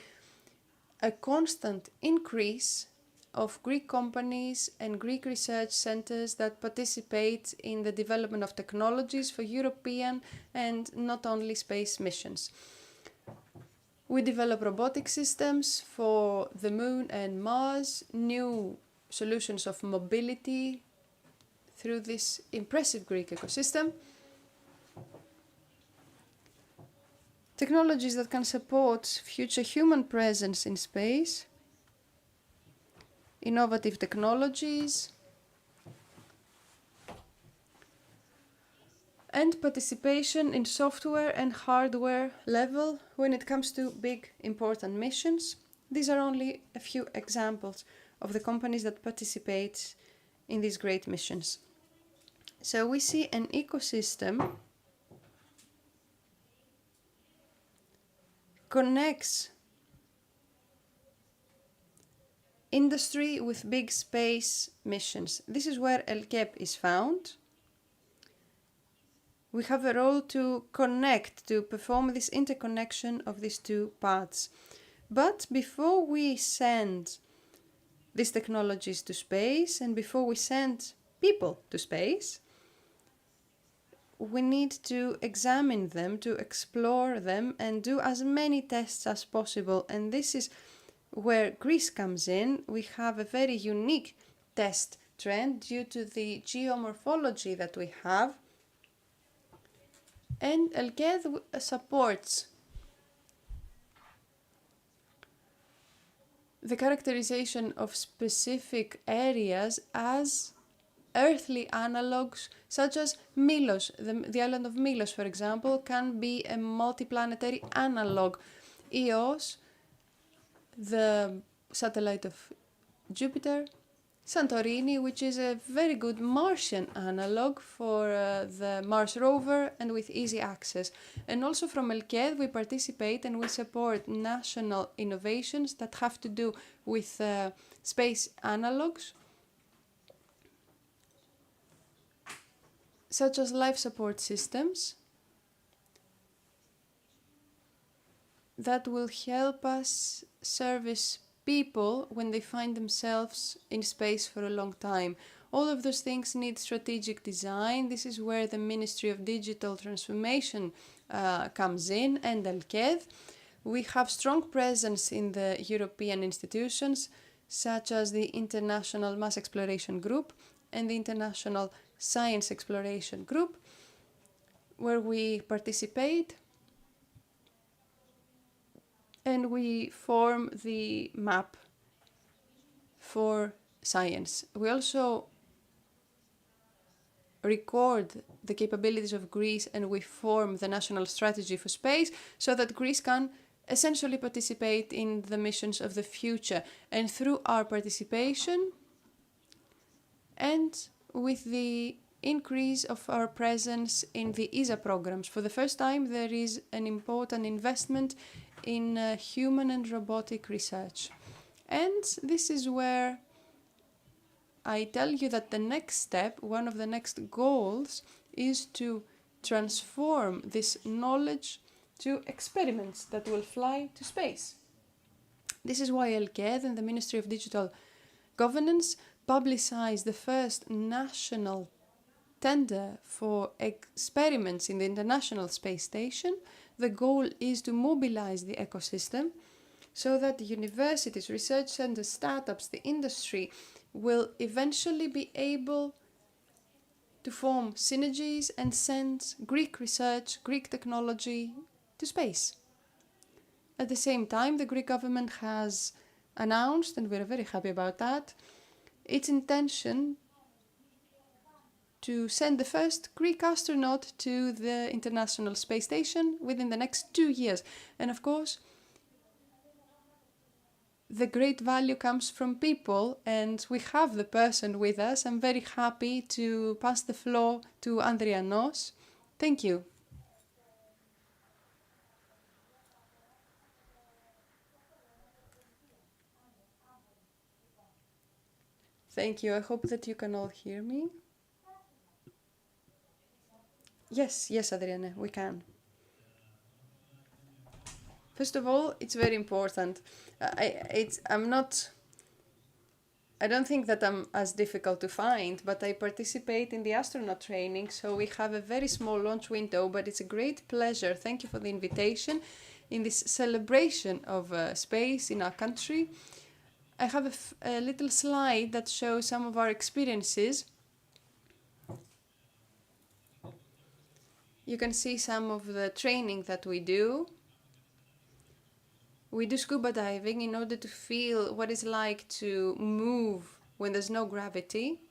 a constant increase of Greek companies and Greek research centers that participate in the development of technologies for European and not only space missions. We develop robotic systems for the Moon and Mars, new solutions of mobility through this impressive Greek ecosystem. Technologies that can support future human presence in space, innovative technologies, and participation in software and hardware level when it comes to big, important missions. These are only a few examples of the companies that participate in these great missions. So we see an ecosystem connects industry with big space missions. This is where ELKEP is found. We have a role to connect, to perform this interconnection of these two parts. But before we send these technologies to space and before we send people to space, we need to examine them, to explore them and do as many tests as possible. And this is where Greece comes in. We have a very unique test trend due to the geomorphology that we have. And ELKED supports the characterization of specific areas as earthly analogues, such as Milos. The island of Milos, for example, can be a multiplanetary analog. Eos, the satellite of Jupiter. Santorini, which is a very good Martian analog for the Mars rover and with easy access. And also from ELKED we participate and we support national innovations that have to do with space analogs, such as life support systems that will help us service people when they find themselves in space for a long time. All of those things need strategic design. This is where the Ministry of Digital Transformation comes in, and ELKED. We have strong presence in the European institutions, such as the International Mass Exploration Group and the International Science Exploration Group, where we participate and we form the map for science. We also record the capabilities of Greece and we form the national strategy for space so that Greece can essentially participate in the missions of the future. And through our participation and with the increase of our presence in the ESA programs, for the first time there is an important investment in human and robotic research. And this is where I tell you that the next step, one of the next goals, is to transform this knowledge to experiments that will fly to space. This is why ELKED and the Ministry of Digital Governance publicized the first national tender for experiments in the International Space Station. The goal is to mobilize the ecosystem so that the universities, research centers, startups, the industry will eventually be able to form synergies and send Greek research, Greek technology to space. At the same time, the Greek government has announced, and we're very happy about that, its intention to send the first Greek astronaut to the International Space Station within the next 2 years. And of course, the great value comes from people, and we have the person with us. I'm very happy to pass the floor to Andrianos. Thank you. Thank you. I hope that you can all hear me. Yes, Adriane, we can. First of all, it's very important. I don't think that I'm as difficult to find, but I participate in the astronaut training, so we have a very small launch window, but it's a great pleasure. Thank you for the invitation in this celebration of space in our country. I have a little slide that shows some of our experiences. You can see some of the training that we do. We do scuba diving in order to feel what it's like to move when there's no gravity.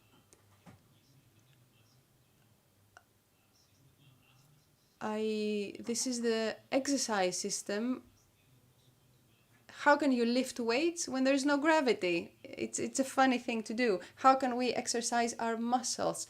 This is the exercise system. How can you lift weights when there's no gravity? It's a funny thing to do. How can we exercise our muscles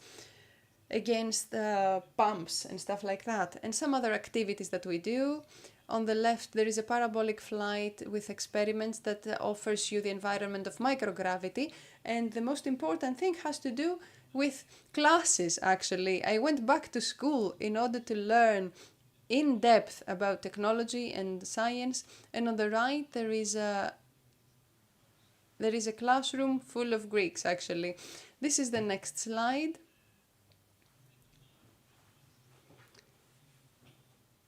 against the pumps and stuff like that? And some other activities that we do. On the left, there is a parabolic flight with experiments that offers you the environment of microgravity. And the most important thing has to do with classes, actually. I went back to school in order to learn in depth about technology and science. And on the right, there is a classroom full of Greeks, actually. This is the next slide.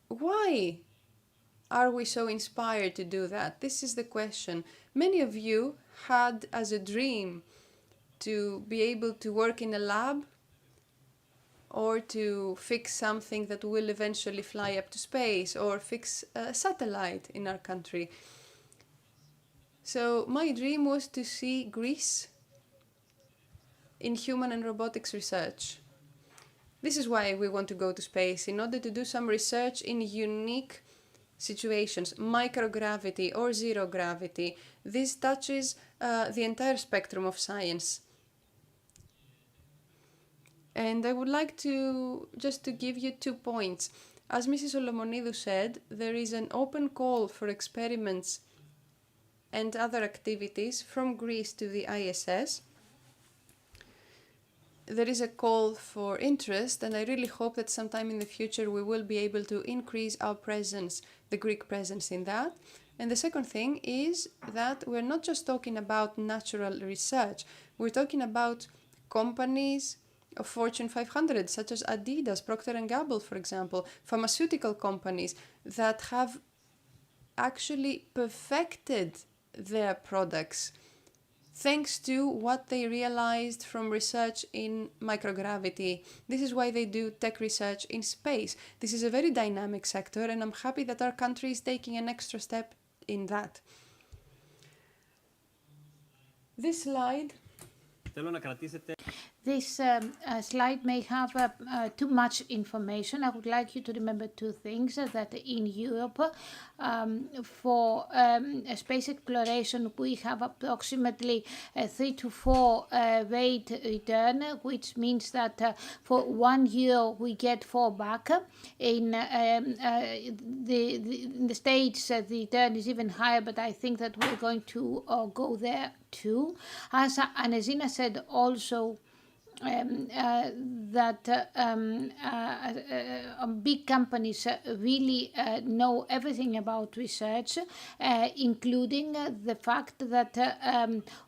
Why are we so inspired to do that? This is the question. Many of you had as a dream to be able to work in a lab or to fix something that will eventually fly up to space or fix a satellite in our country. So my dream was to see Greece in human and robotics research. This is why we want to go to space, in order to do some research in unique situations, microgravity or zero gravity. This touches the entire spectrum of science. And I would like to give you 2 points. As Mrs. Olomonidou said, there is an open call for experiments and other activities from Greece to the ISS. There is a call for interest, and I really hope that sometime in the future we will be able to increase our presence, the Greek presence in that. And the second thing is that we're not just talking about natural research, we're talking about companies of Fortune 500, such as Adidas, Procter & Gamble, for example, pharmaceutical companies that have actually perfected their products thanks to what they realized from research in microgravity. This is why they do tech research in space. This is a very dynamic sector, and I'm happy that our country is taking an extra step in that. This slide. This slide may have too much information. I would like you to remember 2 things, that in Europe, for space exploration, we have approximately 3 to 4 rate return, which means that for €1 we get 4 back. In the States, the return is even higher, but I think that we're going to go there too. As Anezina said also, that big companies really know everything about research, including the fact that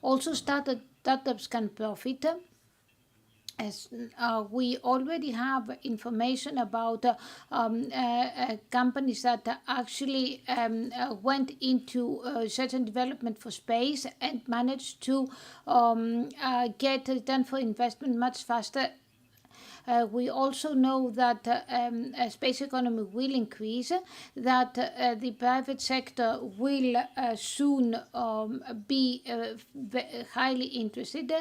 also startups can profit. As we already have information about companies that actually went into research and development for space and managed to get return for investment much faster. We also know that space economy will increase, that the private sector will soon be highly interested.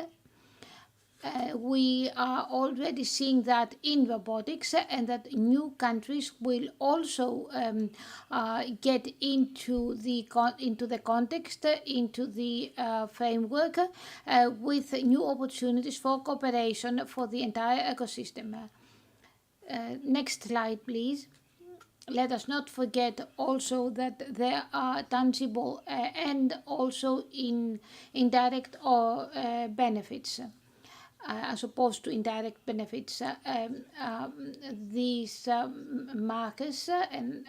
We are already seeing that in robotics, and that new countries will also get into the context, into the framework, with new opportunities for cooperation for the entire ecosystem. Next slide, please. let us not forget also that there are tangible and also indirect or benefits. As opposed to indirect benefits, these markers, and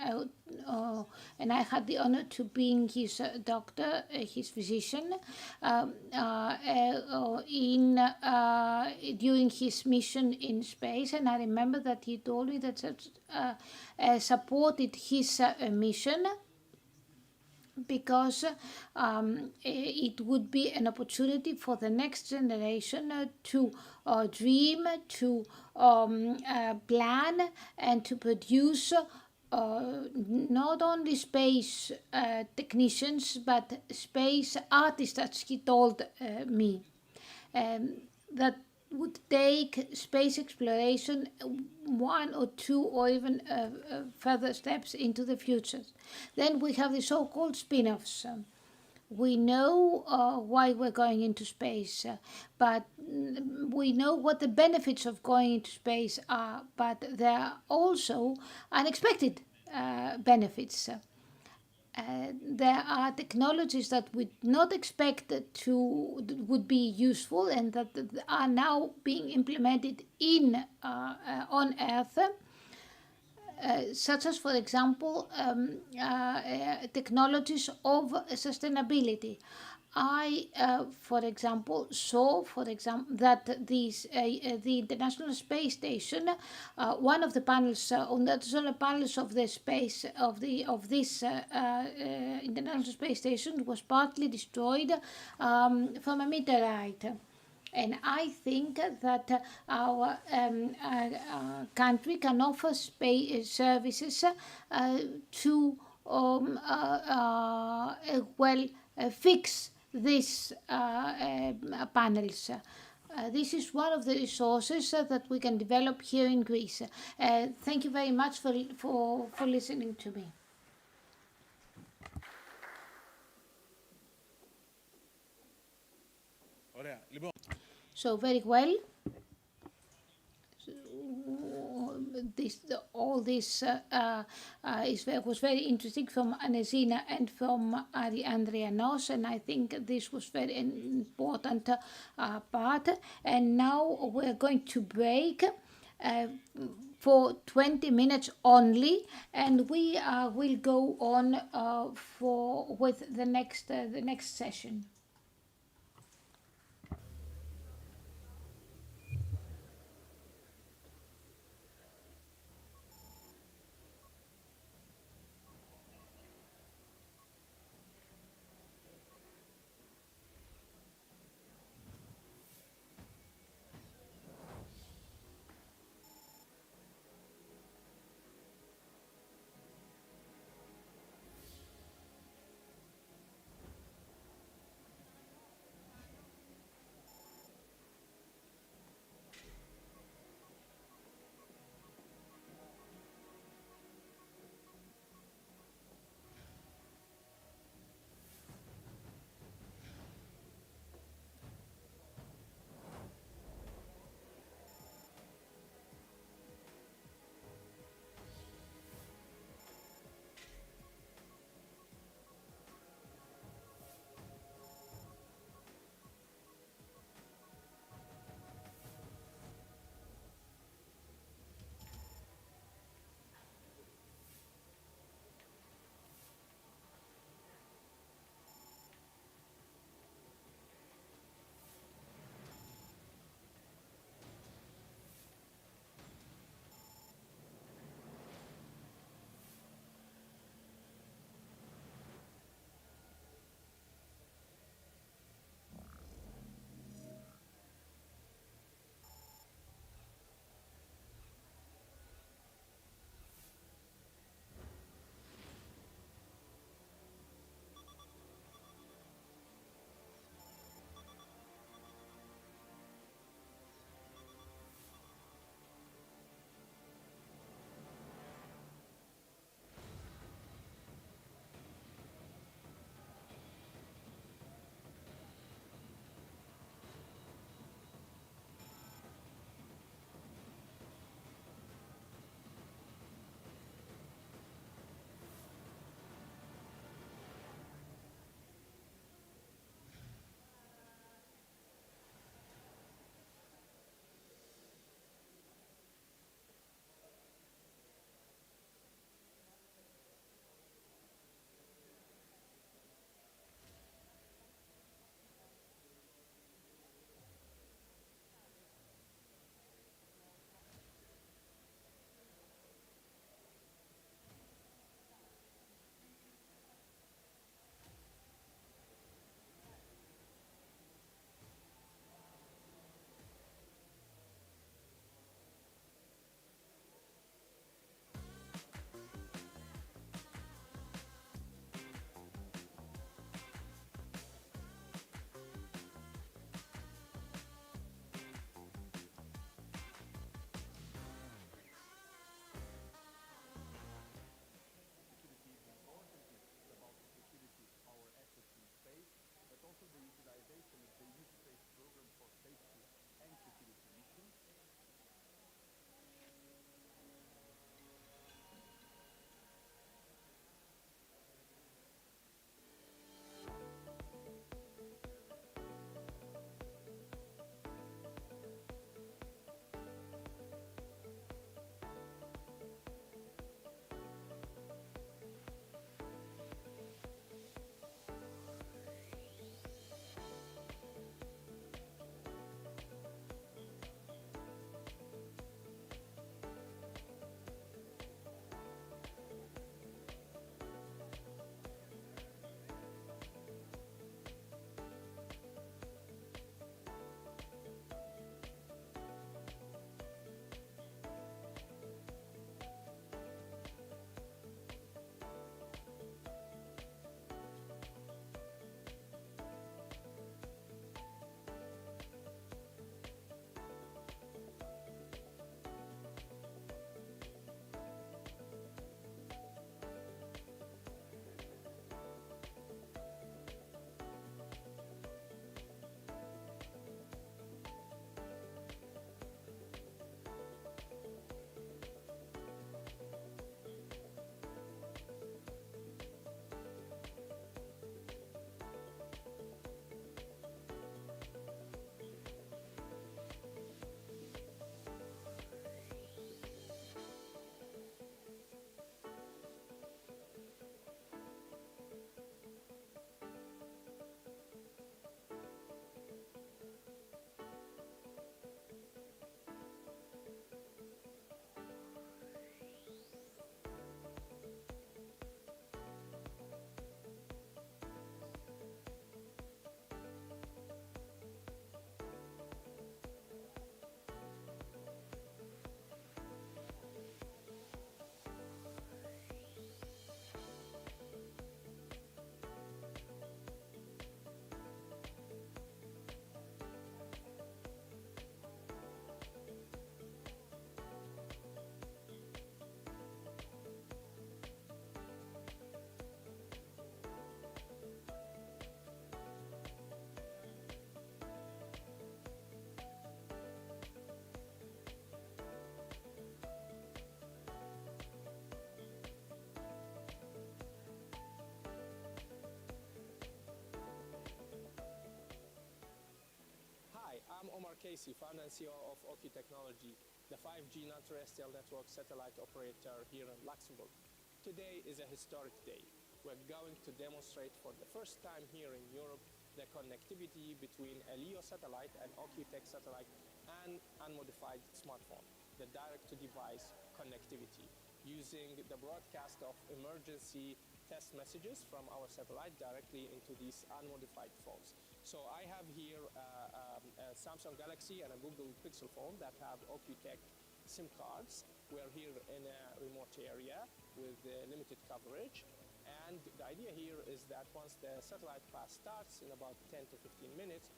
I had the honor to being his doctor, his physician, during his mission in space. And I remember that he told me that supported his mission, because it would be an opportunity for the next generation to dream, to plan, and to produce not only space technicians, but space artists, as he told me, that would take space exploration one or two or even further steps into the future. Then we have the so-called spin-offs. We know why we're going into space, but we know what the benefits of going into space are, but there are also unexpected benefits. There are technologies that we not expect would be useful and that are now being implemented on Earth, such as, for example, technologies of sustainability. I, for example, saw, that the International Space Station, one of the panels, on the solar panels of the space of this International Space Station was partly destroyed from a meteorite. And I think that our country can offer space services to fix these panels. This is one of the resources that we can develop here in Greece. Thank you very much for listening to me. So very well. All this was very interesting from Anesina and from Andrianos, and I think this was very important part. And now we're going to break for 20 minutes only, and we will go on with the next session. Casey, founder and CEO of OQ Technology, the 5G non-terrestrial network satellite operator here in Luxembourg. Today is a historic day. We're going to demonstrate for the first time here in Europe the connectivity between a LEO satellite, an OQ-Tech satellite, and unmodified smartphone, the direct-to-device connectivity, using the broadcast of emergency test messages from our satellite directly into these unmodified phones. So I have here a Samsung Galaxy and a Google Pixel phone that have OQ-Tech SIM cards. We're here in a remote area with limited coverage. And the idea here is that once the satellite pass starts in about 10 to 15 minutes,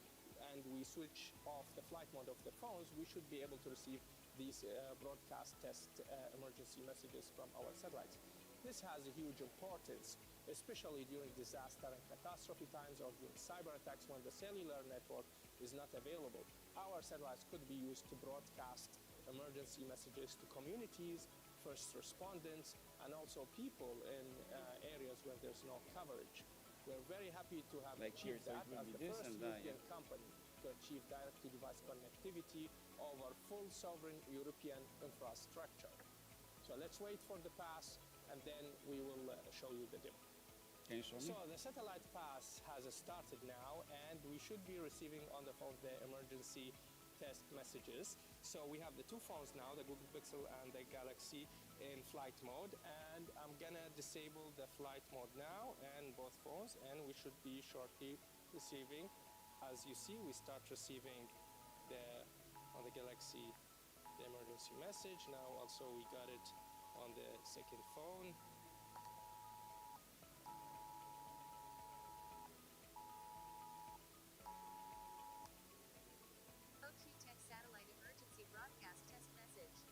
and we switch off the flight mode of the phones, we should be able to receive these broadcast test emergency messages from our satellites. This has a huge importance, especially during disaster and catastrophe times or during cyber attacks when the cellular network is not available. Our satellites could be used to broadcast emergency messages to communities, first respondents, and also people in areas where there's no coverage. We're very happy to have achieved that as the first European company to achieve direct-to-device connectivity over full sovereign European infrastructure. So let's wait for the pass, and then we will show you the demo. Can you show me? So the satellite pass has started now, and we should be receiving on the phone the emergency test messages. So we have the two phones now, the Google Pixel and the Galaxy, in flight mode, and I'm gonna disable the flight mode now and both phones, and we should be shortly receiving. As you see, we start receiving on the Galaxy the emergency message. Now also we got it on the second phone. OQ-Tech satellite emergency broadcast test message.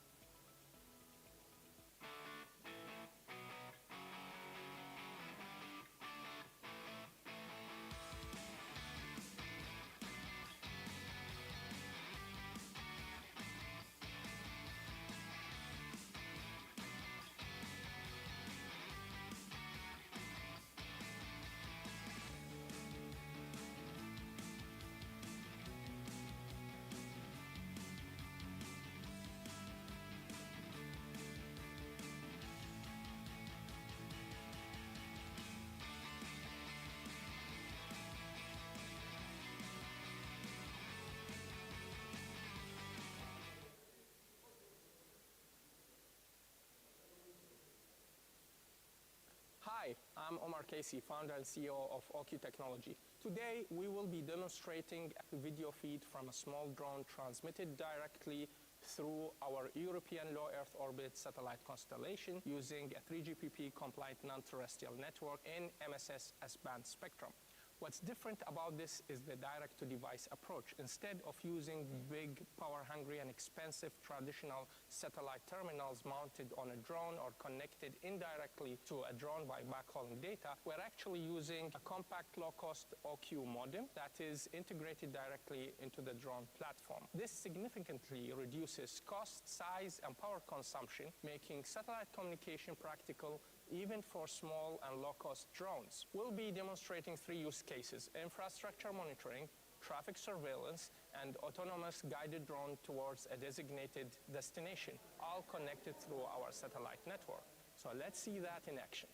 Hi, I'm Omar Casey, founder and CEO of OQ Technology. Today, we will be demonstrating a video feed from a small drone transmitted directly through our European low Earth orbit satellite constellation using a 3GPP compliant non-terrestrial network in MSS S-band spectrum. What's different about this is the direct-to-device approach. Instead of using big, power-hungry, and expensive traditional satellite terminals mounted on a drone or connected indirectly to a drone by backhauling data, we're actually using a compact, low-cost OQ modem that is integrated directly into the drone platform. This significantly reduces cost, size, and power consumption, making satellite communication practical even for small and low-cost drones. We'll be demonstrating three use cases: infrastructure monitoring, traffic surveillance, and autonomous guided drone towards a designated destination, all connected through our satellite network. So let's see that in action.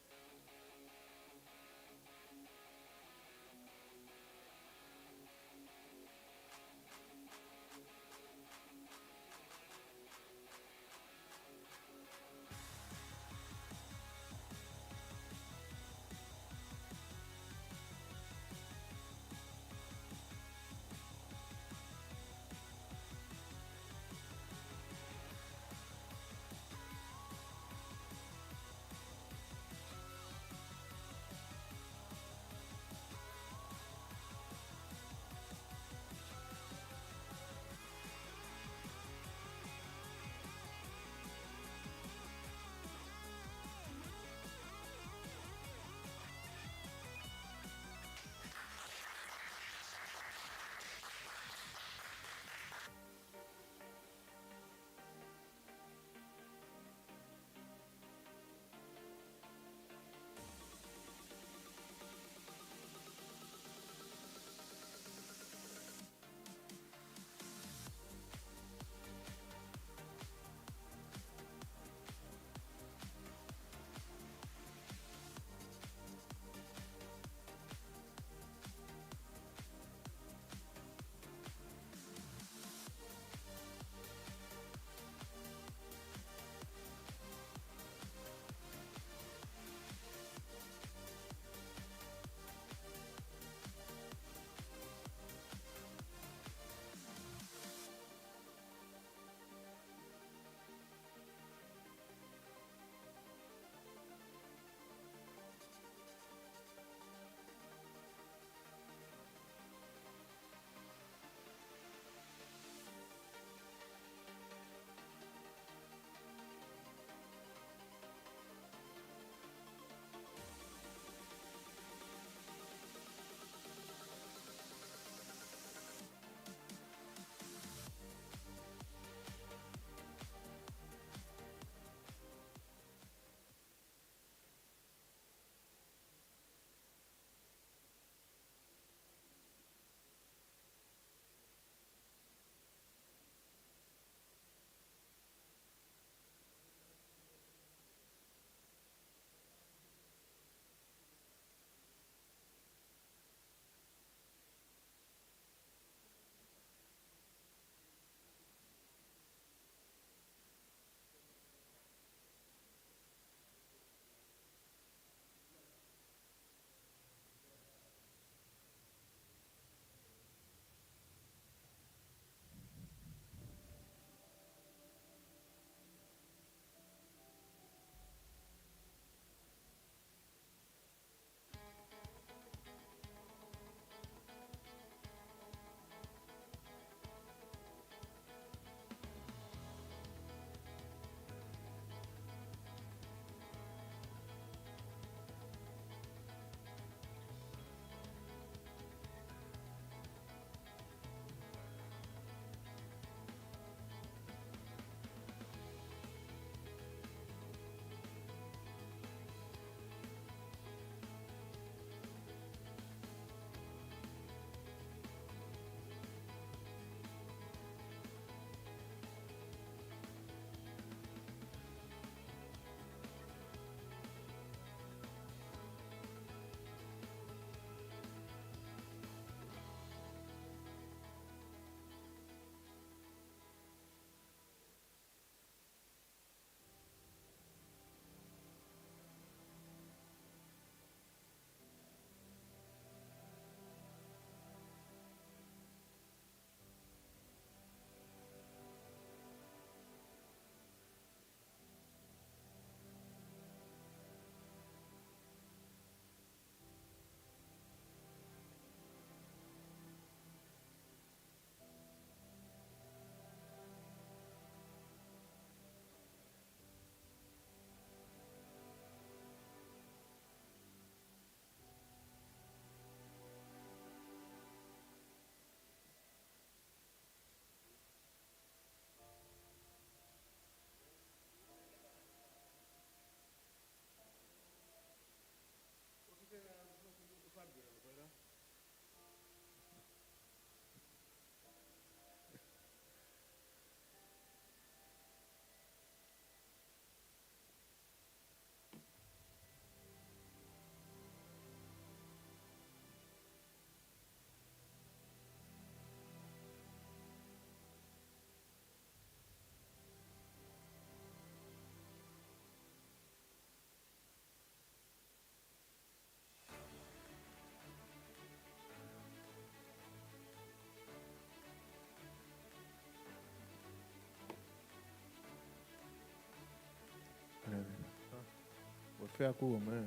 Ορφέα, ακούγομαι.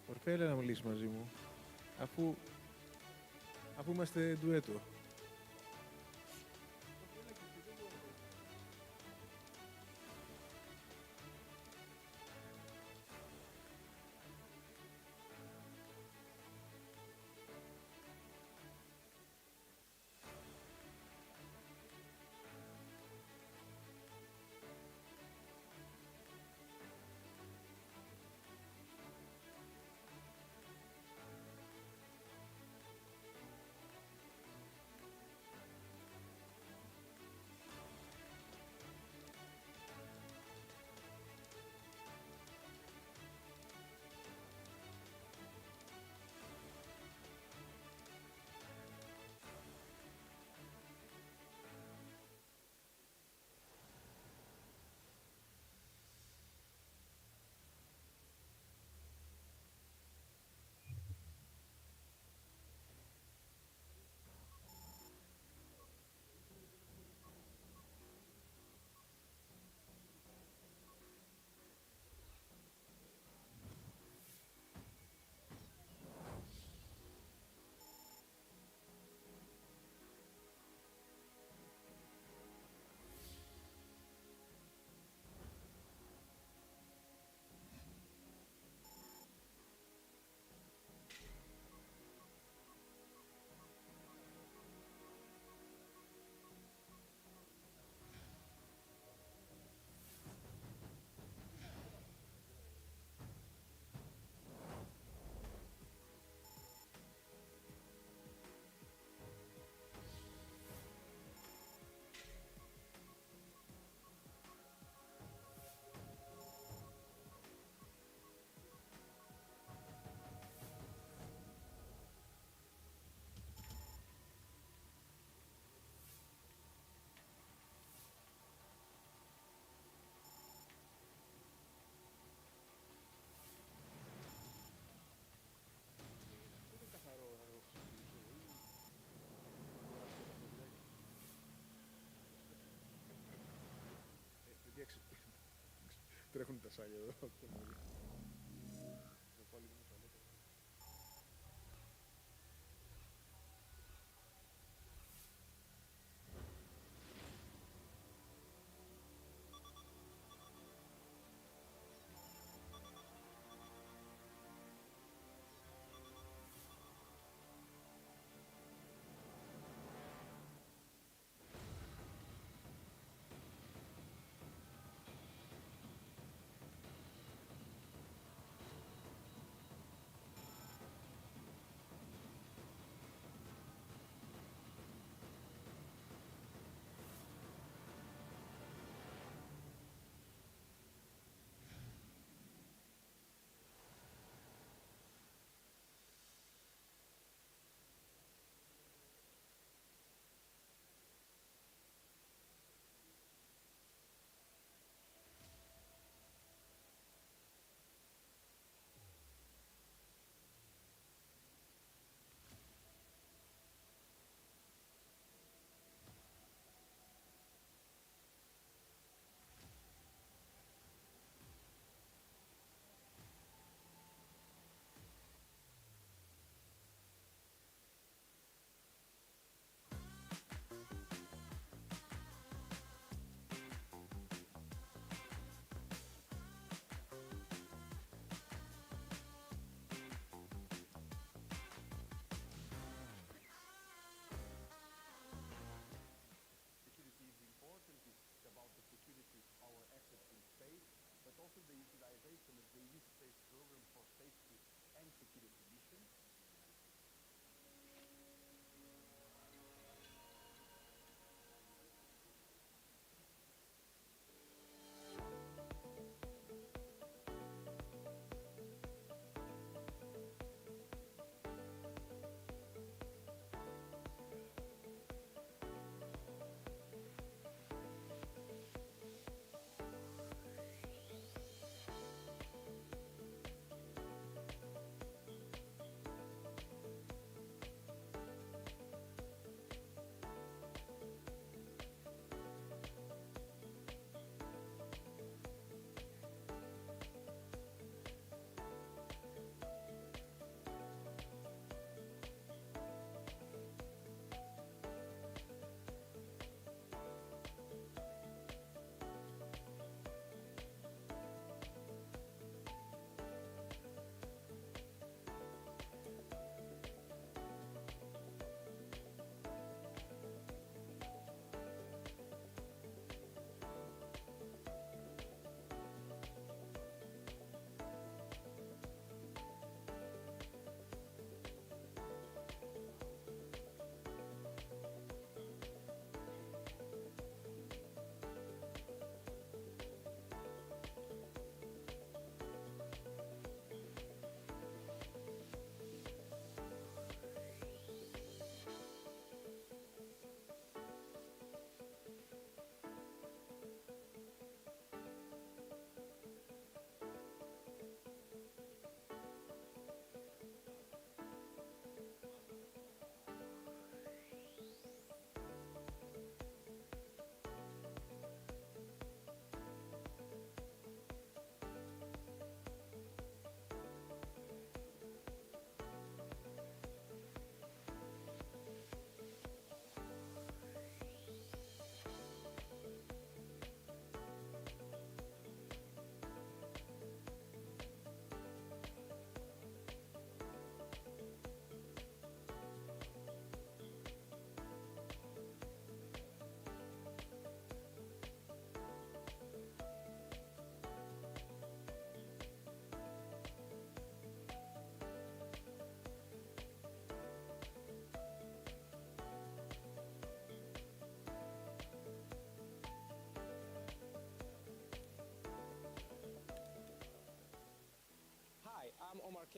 Ορφέα, έλα να μιλήσεις μαζί μου. Αφού είμαστε ντουέτο. Τρέχουν τα σάλια εδώ.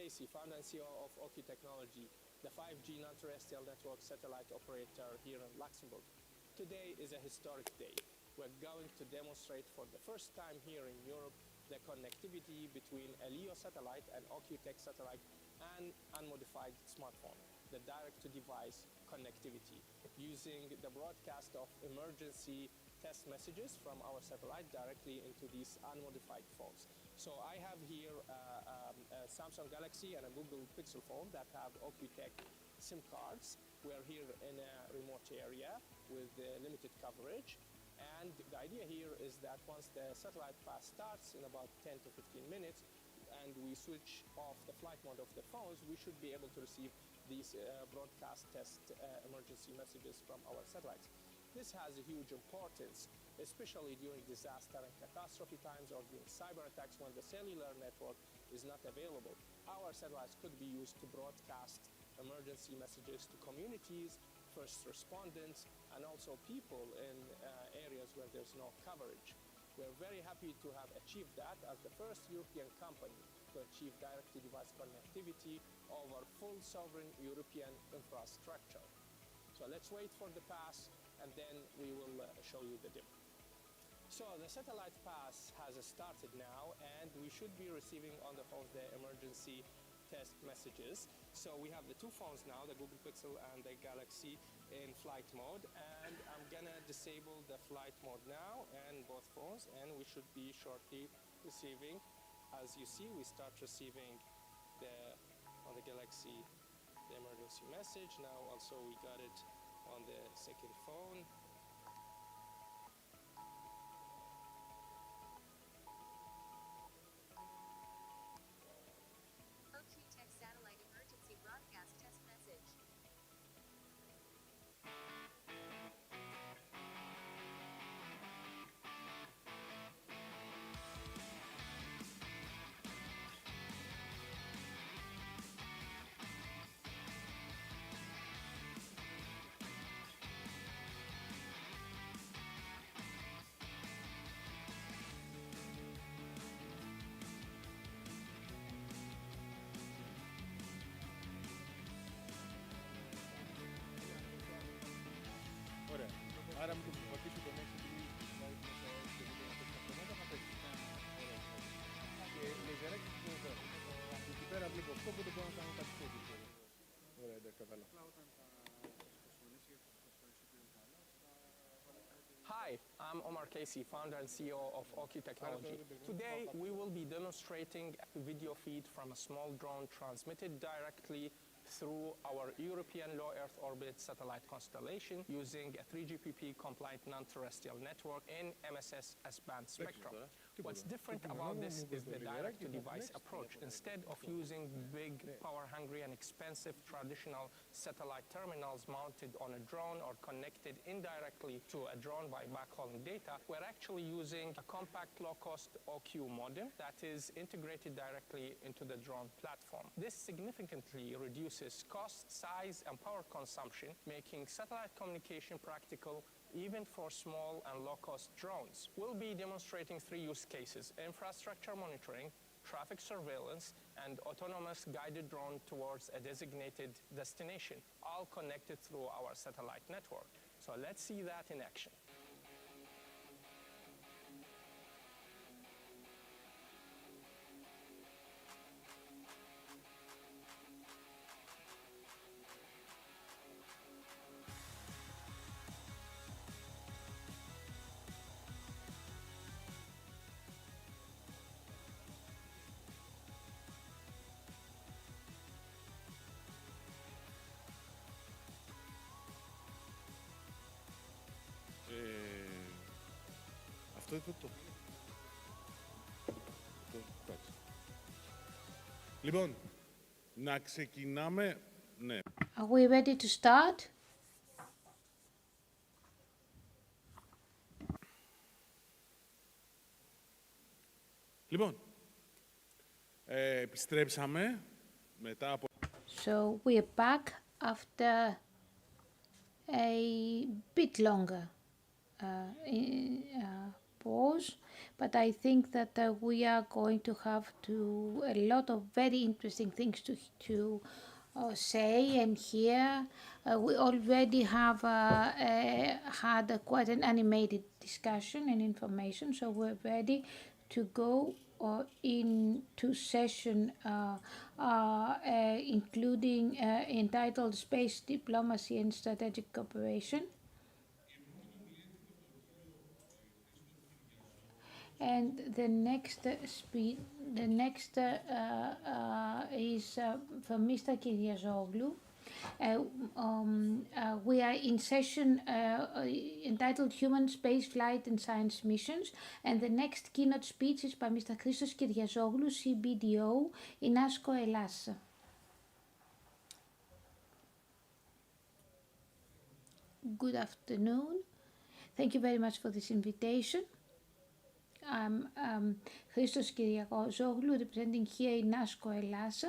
Casey, founder and CEO of OQ Technology, the 5G non-terrestrial network satellite operator here in Luxembourg. Today is a historic day. We're going to demonstrate for the first time here in Europe the connectivity between a LEO satellite, an OQ-Tech satellite, and unmodified smartphone, the direct-to-device connectivity, using the broadcast of emergency test messages from our satellite directly into these unmodified phones. So I have here a Samsung Galaxy and a Google Pixel phone that have OQ-Tech SIM cards. We're here in a remote area with limited coverage. And the idea here is that once the satellite path starts in about 10 to 15 minutes, and we switch off the flight mode of the phones, we should be able to receive these broadcast test emergency messages from our satellites. This has a huge importance, especially during disaster and catastrophe times or during cyber attacks when the cellular network is not available. Our satellites could be used to broadcast emergency messages to communities, first responders, and also people in areas where there's no coverage. We're very happy to have achieved that as the first European company to achieve direct-to-device connectivity over full sovereign European infrastructure. So let's wait for the pass, and then we will show you the demo. So the satellite pass has started now, and we should be receiving on the phones the emergency test messages. So we have the two phones now, the Google Pixel and the Galaxy, in flight mode, and I'm gonna disable the flight mode now and both phones, and we should be shortly receiving. As you see, we start receiving on the Galaxy the emergency message. Now also we got it on the second phone. OQ-Tech satellite emergency broadcast test message. Ωραία. Άρα με το που πατήσω το next επειδή θα ρίχνω στο βίντεο να πέσει αυτόματα θα πέσει. Ωραία. Και λεζεράκι που εδώ πέρα. Εκεί πέρα βλέπω αυτό, οπότε μπορώ να κάνω κάτι τέτοιο. Ωραία, εντάξει, κατάλαβα. Hi, I'm Omar Casey, founder and CEO of OQ Technology. Today we will be demonstrating a video feed from a small drone transmitted directly through our European low Earth orbit satellite constellation using a 3GPP compliant non-terrestrial network in MSS S-band spectrum. What's different about this is the direct-to-device approach. Instead of using big, power-hungry and expensive traditional satellite terminals mounted on a drone or connected indirectly to a drone by backhauling data, we're actually using a compact, low-cost OQ modem that is integrated directly into the drone platform. This significantly reduces cost, size, and power consumption, making satellite communication practical even for small and low-cost drones. We'll be demonstrating three use cases: infrastructure monitoring, traffic surveillance, and autonomous guided drone towards a designated destination, all connected through our satellite network. So let's see that in action. Αυτό είναι το... Εντάξει. Λοιπόν, να ξεκινάμε... Ναι. Are we ready to start? Λοιπόν, επιστρέψαμε μετά από... So we are back after a bit longer pause, but I think that we are going to have a lot of very interesting things to say and hear. We already have had quite an animated discussion and information, so we're ready to go into session including entitled Space Diplomacy and Strategic Cooperation. And the next is from Mr. Kyriazoglou. We are in session entitled Human Space Flight and Science Missions, and the next keynote speech is by Mr. Christos Kyriazoglou, CBDO in ASCO Hellas. Good afternoon. Thank you very much for this invitation. I'm Christos Kyriazoglou, representing here in ASCO Hellas,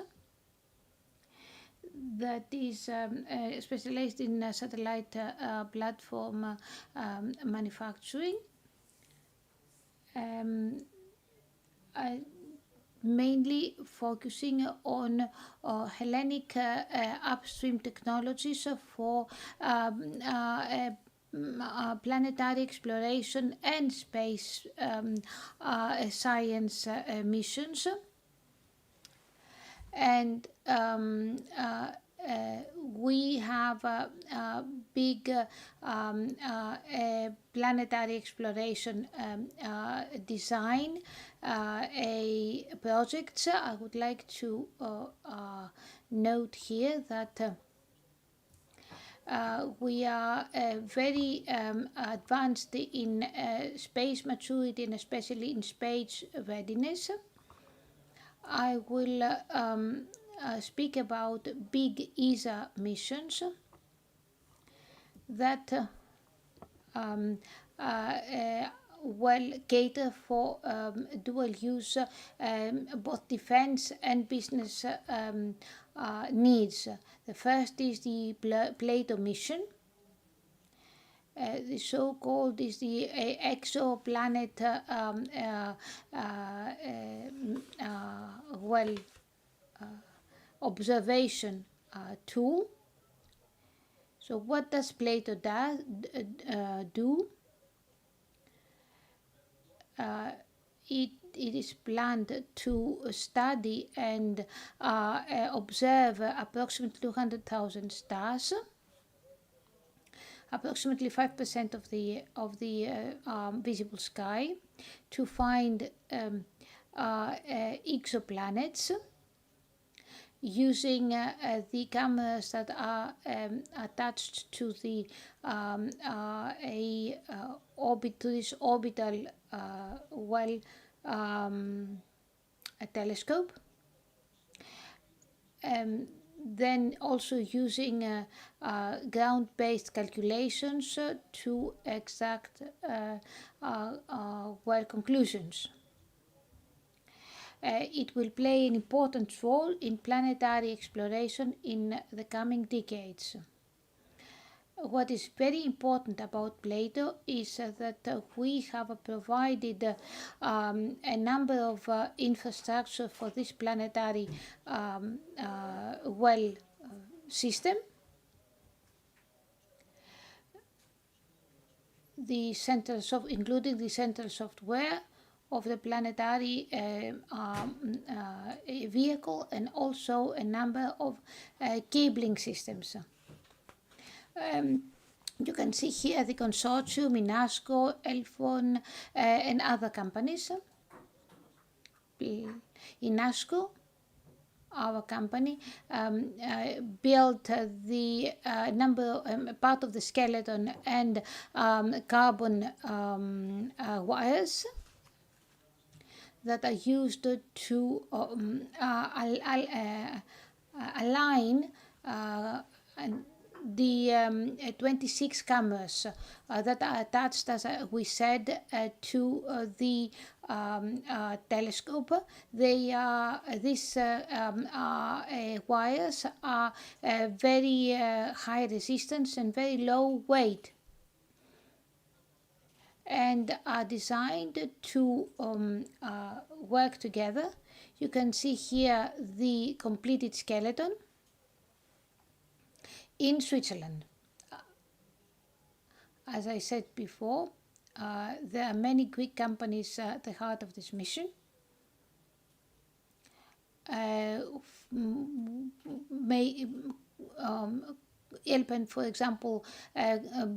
that is specialized in satellite platform manufacturing. Mainly focusing on Hellenic upstream technologies for planetary exploration and space science missions. And we have a big planetary exploration design projects. I would like to note here that we are very advanced in space maturity and especially in space readiness. I will speak about big ESA missions that will cater for dual use, both defense and business needs. The first is the Plato mission. The so-called is the exoplanet observation tool. So what does Plato do? It is planned to study and observe approximately 200,000 stars, approximately 5% of the visible sky, to find exoplanets using the cameras that are attached to the orbital a telescope. Then also using ground-based calculations to extract conclusions. It will play an important role in planetary exploration in the coming decades. What is very important about Plato is that we have provided a number of infrastructure for this planetary system. The including the central software of the planetary vehicle, and also a number of cabling systems. You can see here the consortium in ASCO, Elfon, and other companies. In ASCO, our company built the part of the skeleton and carbon wires that are used to align the 26 cameras that are attached, as we said, to the telescope. These wires are very high resistance and very low weight. and are designed to work together. You can see here the completed skeleton in Switzerland. As I said before, there are many Greek companies at the heart of this mission. Elpen, for example,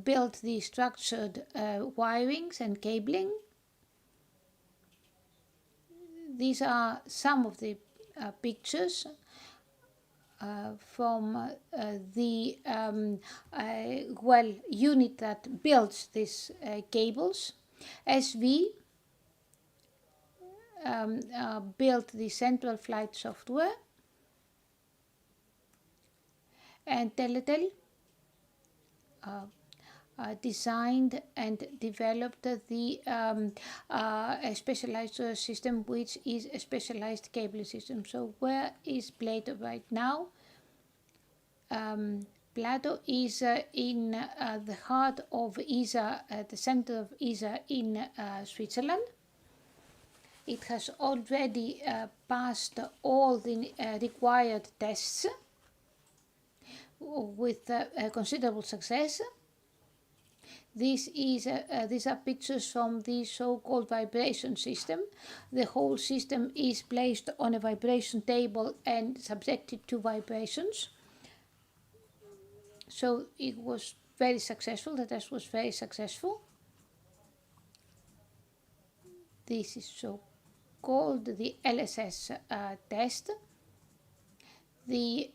built the structured wirings and cabling. These are some of the pictures from the unit that builds these cables. SV built the central flight software, and Teletel designed and developed the specialized system, which is a specialized cabling system. So where is Plato right now? Plato is in the heart of ESA, at the center of ESA in Switzerland. It has already passed all the required tests with considerable success. These are pictures from the so-called vibration system. The whole system is placed on a vibration table and subjected to vibrations. So it was very successful. The test was very successful. This is so-called the LSS test. The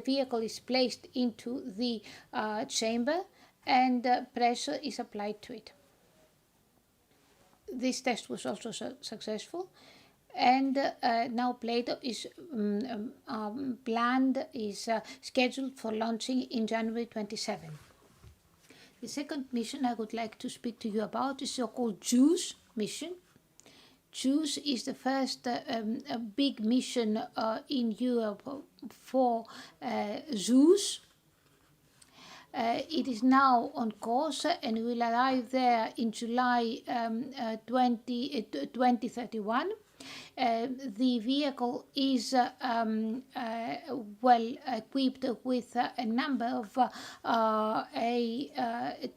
vehicle is placed into the chamber and pressure is applied to it. This test was also successful, and now Plato is scheduled for launching in January 27. The second mission I would like to speak to you about is so-called JUICE mission. JUICE is the first big mission in Europe for Zeus. It is now on course and will arrive there in July 2031. The vehicle is well equipped with a number of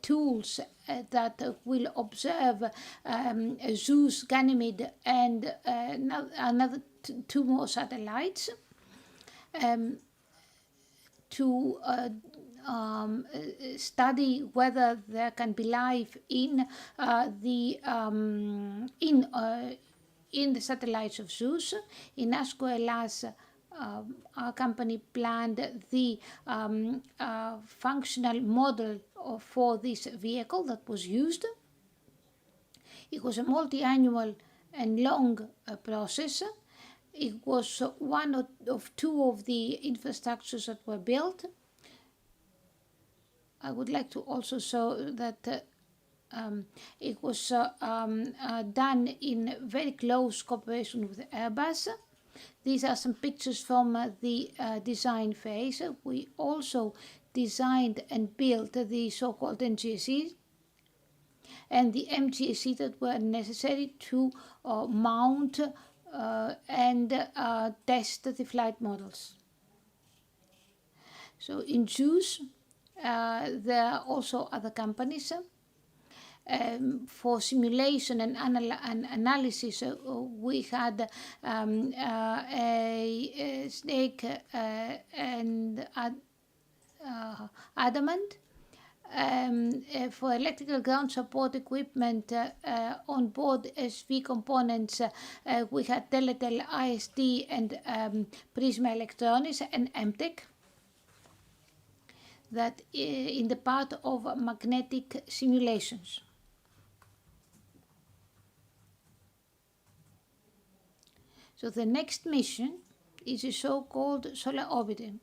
tools that will observe Zeus, Ganymede, and another two more satellites to study whether there can be life in the satellites of Zeus. In ASCO Hellas, our company planned the functional model for this vehicle that was used. It was a multi-annual and long process. It was one of two of the infrastructures that were built. I would like to also show that it was done in very close cooperation with Airbus. These are some pictures from the design phase. We also designed and built the so-called NGSE and the MGSE that were necessary to mount and test the flight models. So in JUICE, there are also other companies. For simulation and analysis, we had a Snake and Adamant. For electrical ground support equipment on board SV components, we had Teletel, ISD, and Prisma Electronics and MTech. That in the part of magnetic simulations. So the next mission is a so-called Solar Orbiter,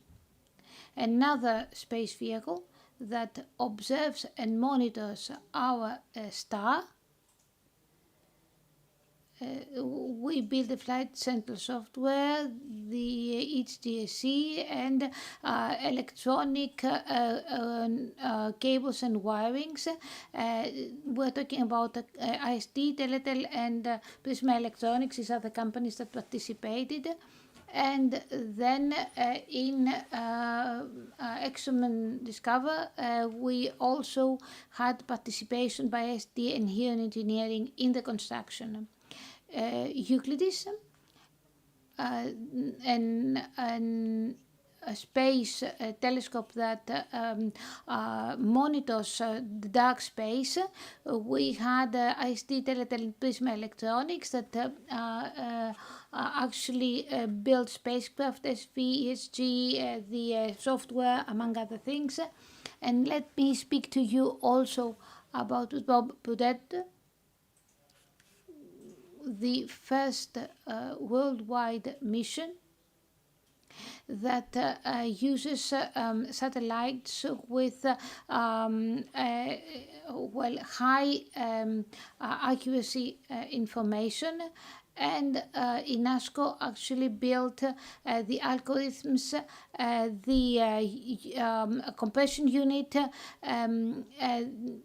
another space vehicle that observes and monitors our star. we build the flight center software, the HDSC, and electronic cables and wirings. We're talking about IST, Teletel, and Prisma Electronics. These are the companies that participated. And then in Exxon and Discover, we also had participation by IST and Heron Engineering in the construction. Euclidis, and a space telescope that monitors the dark space. We had IST, Teletel, and Prisma Electronics that actually built spacecraft, SV, ESG, the software, among other things. And let me speak to you also about Bob Boudet, the first worldwide mission that uses satellites with high accuracy information. And INASCO actually built the algorithms, the compression unit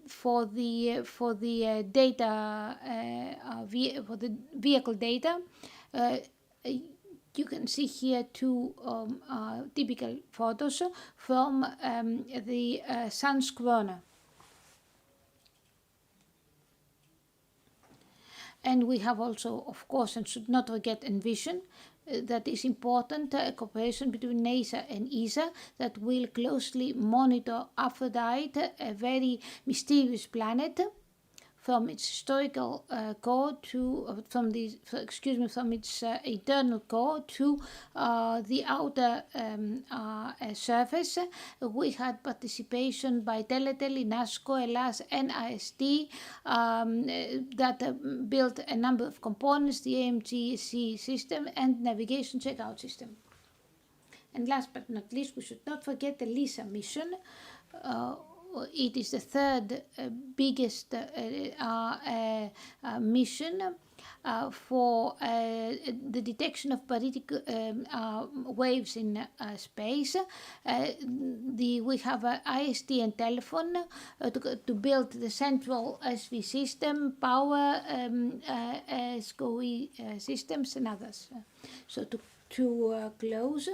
for the data, for the vehicle data. You can see here two typical photos from the sun's corona. And we have also, of course, and should not forget, Envision. That is important, cooperation between NASA and ESA that will closely monitor Aphrodite, a very mysterious planet, from its historical core to from its internal core to the outer surface. We had participation by Teletel, INASCO, ELAS, and IST that built a number of components, the AMGC system and navigation checkout system. And last but not least, we should not forget the LISA mission. It is the third biggest mission for the detection of barytic waves in space. We have IST and telephone to build the central SV system, power, SCOE systems, and others. So to close,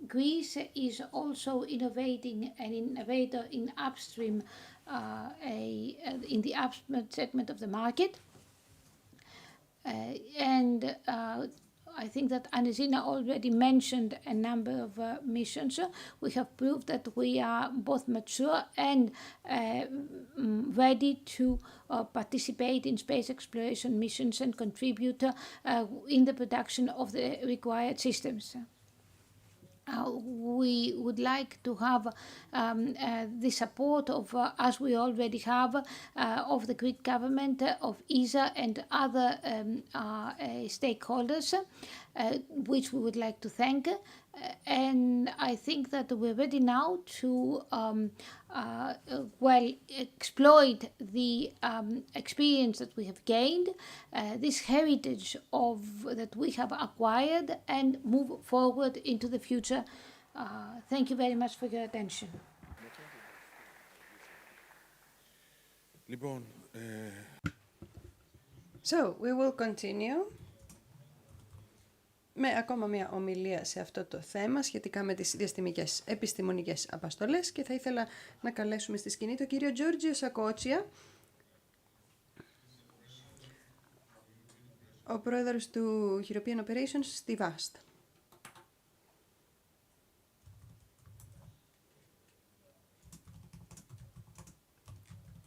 Greece is also innovating an innovator in upstream, in the upstream segment of the market. And I think that Anezina already mentioned a number of missions. We have proved that we are both mature and ready to participate in space exploration missions and contribute in the production of the required systems. We would like to have the support of, as we already have, of the Greek government, of ESA and other stakeholders, which we would like to thank. And I think that we're ready now to exploit the experience that we have gained, this heritage that we have acquired, and move forward into the future. Thank you very much for your attention. So, we will continue με ακόμα μια ομιλία σε αυτό το θέμα σχετικά με τις διαστημικές επιστημονικές αποστολές και θα ήθελα να καλέσουμε στη σκηνή τον κύριο Τζόρτζιο Σακότσια, ο πρόεδρος του European Operations στη VAST.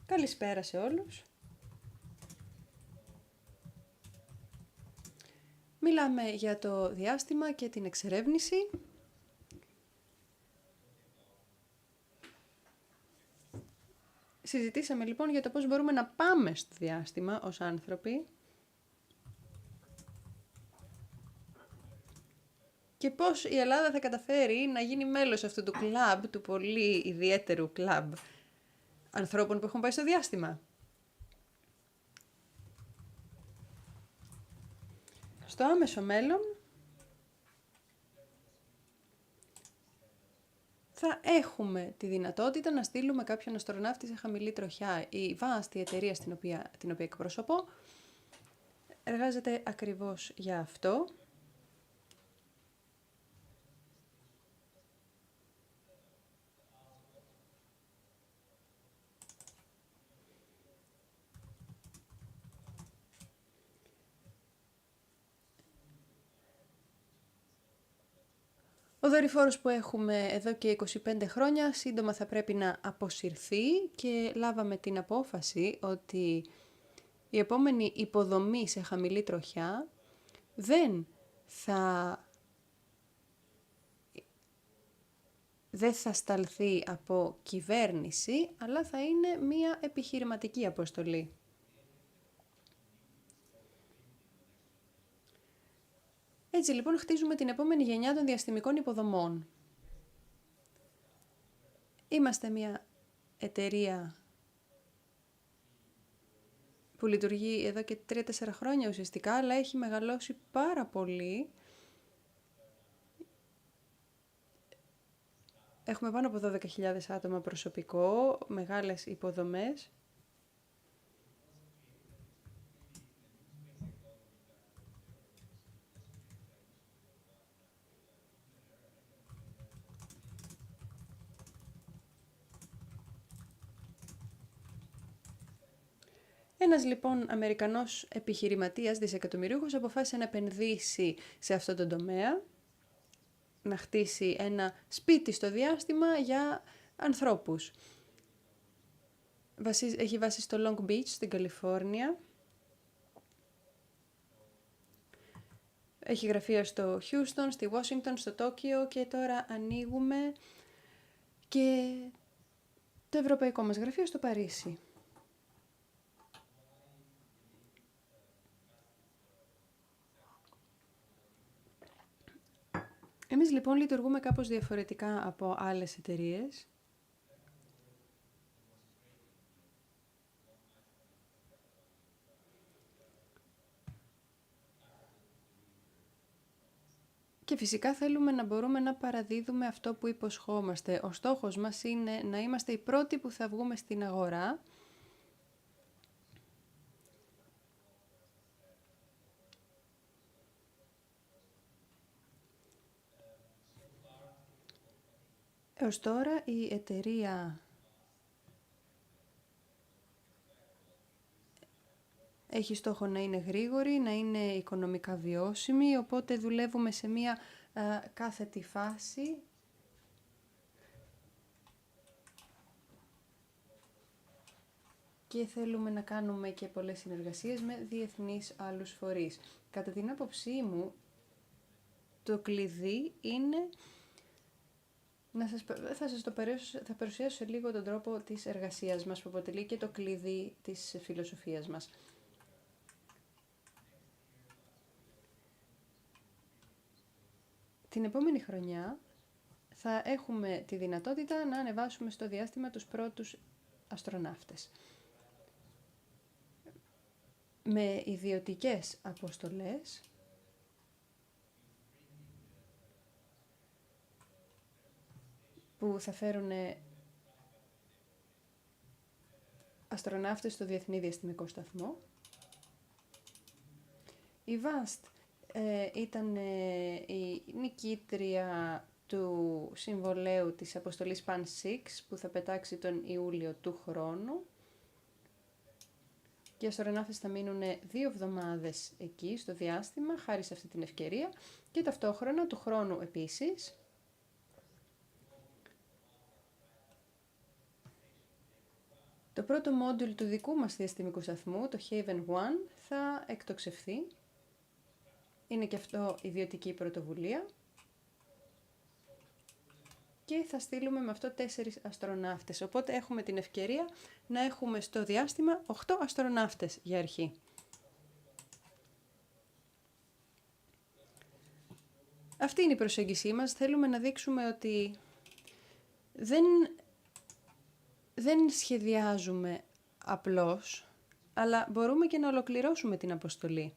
Καλησπέρα σε όλους. Μιλάμε για το διάστημα και την εξερεύνηση. Συζητήσαμε λοιπόν για το πώς μπορούμε να πάμε στο διάστημα ως άνθρωποι και πώς η Ελλάδα θα καταφέρει να γίνει μέλος αυτού του κλαμπ, του πολύ ιδιαίτερου κλαμπ ανθρώπων που έχουν πάει στο διάστημα. Στο άμεσο μέλλον θα έχουμε τη δυνατότητα να στείλουμε κάποιον αστροναύτη σε χαμηλή τροχιά. Η VAST, η εταιρεία την οποία εκπροσωπώ, εργάζεται ακριβώς για αυτό. Ο δορυφόρος που έχουμε εδώ και 25 χρόνια σύντομα θα πρέπει να αποσυρθεί και λάβαμε την απόφαση ότι η επόμενη υποδομή σε χαμηλή τροχιά δεν θα σταλθεί από κυβέρνηση, αλλά θα είναι μία επιχειρηματική αποστολή. Έτσι λοιπόν χτίζουμε την επόμενη γενιά των διαστημικών υποδομών. Είμαστε μια εταιρεία που λειτουργεί εδώ και 3-4 χρόνια ουσιαστικά, αλλά έχει μεγαλώσει πάρα πολύ. Έχουμε πάνω από 12.000 άτομα προσωπικό, μεγάλες υποδομές. Ένας λοιπόν Αμερικανός επιχειρηματίας δισεκατομμυρίουχος αποφάσισε να επενδύσει σε αυτό το τομέα, να χτίσει ένα σπίτι στο διάστημα για ανθρώπους. Έχει βάση στο Long Beach, στην Καλιφόρνια. Έχει γραφεία στο Houston, στη Washington, στο Τόκιο και τώρα ανοίγουμε και το ευρωπαϊκό μας γραφείο στο Παρίσι. Εμείς λοιπόν λειτουργούμε κάπως διαφορετικά από άλλες εταιρείες. Και φυσικά θέλουμε να μπορούμε να παραδίδουμε αυτό που υποσχόμαστε. Ο στόχος μας είναι να είμαστε οι πρώτοι που θα βγούμε στην αγορά έως τώρα η εταιρεία έχει στόχο να είναι γρήγορη, να είναι οικονομικά βιώσιμη, οπότε δουλεύουμε σε μία κάθετη φάση. Και θέλουμε να κάνουμε και πολλές συνεργασίες με διεθνείς άλλους φορείς. Κατά την άποψή μου, το κλειδί είναι θα παρουσιάσω σε λίγο τον τρόπο της εργασίας μας που αποτελεί και το κλειδί της φιλοσοφίας μας. Την επόμενη χρονιά θα έχουμε τη δυνατότητα να ανεβάσουμε στο διάστημα τους πρώτους αστροναύτες. Με ιδιωτικές αποστολές που θα φέρουν αστροναύτες στο Διεθνή Διαστημικό Σταθμό. Η VAST ήταν η νικήτρια του συμβολέου της αποστολής PAN-6 που θα πετάξει τον Ιούλιο του χρόνου. Και οι αστροναύτες θα μείνουν 2 εβδομάδες εκεί στο διάστημα, χάρη σε αυτή την ευκαιρία και ταυτόχρονα του χρόνου επίσης. Το πρώτο μόντουλ του δικού μας διαστημικού σταθμού, το Haven 1, θα εκτοξευθεί. Είναι και αυτό ιδιωτική πρωτοβουλία. Και θα στείλουμε με αυτό 4 αστροναύτες. Οπότε έχουμε την ευκαιρία να έχουμε στο διάστημα 8 αστροναύτες για αρχή. Αυτή είναι η προσέγγισή μας. Θέλουμε να δείξουμε ότι δεν σχεδιάζουμε απλώς, αλλά μπορούμε και να ολοκληρώσουμε την αποστολή.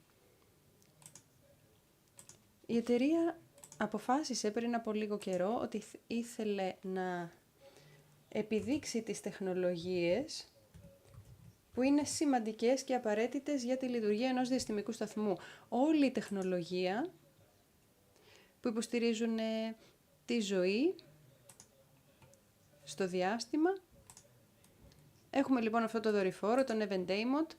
Η εταιρεία αποφάσισε πριν από λίγο καιρό ότι ήθελε να επιδείξει τις τεχνολογίες που είναι σημαντικές και απαραίτητες για τη λειτουργία ενός διαστημικού σταθμού. Όλη η τεχνολογία που υποστηρίζουν τη ζωή στο διάστημα. Έχουμε λοιπόν αυτό το δορυφόρο, τον Evendaimon.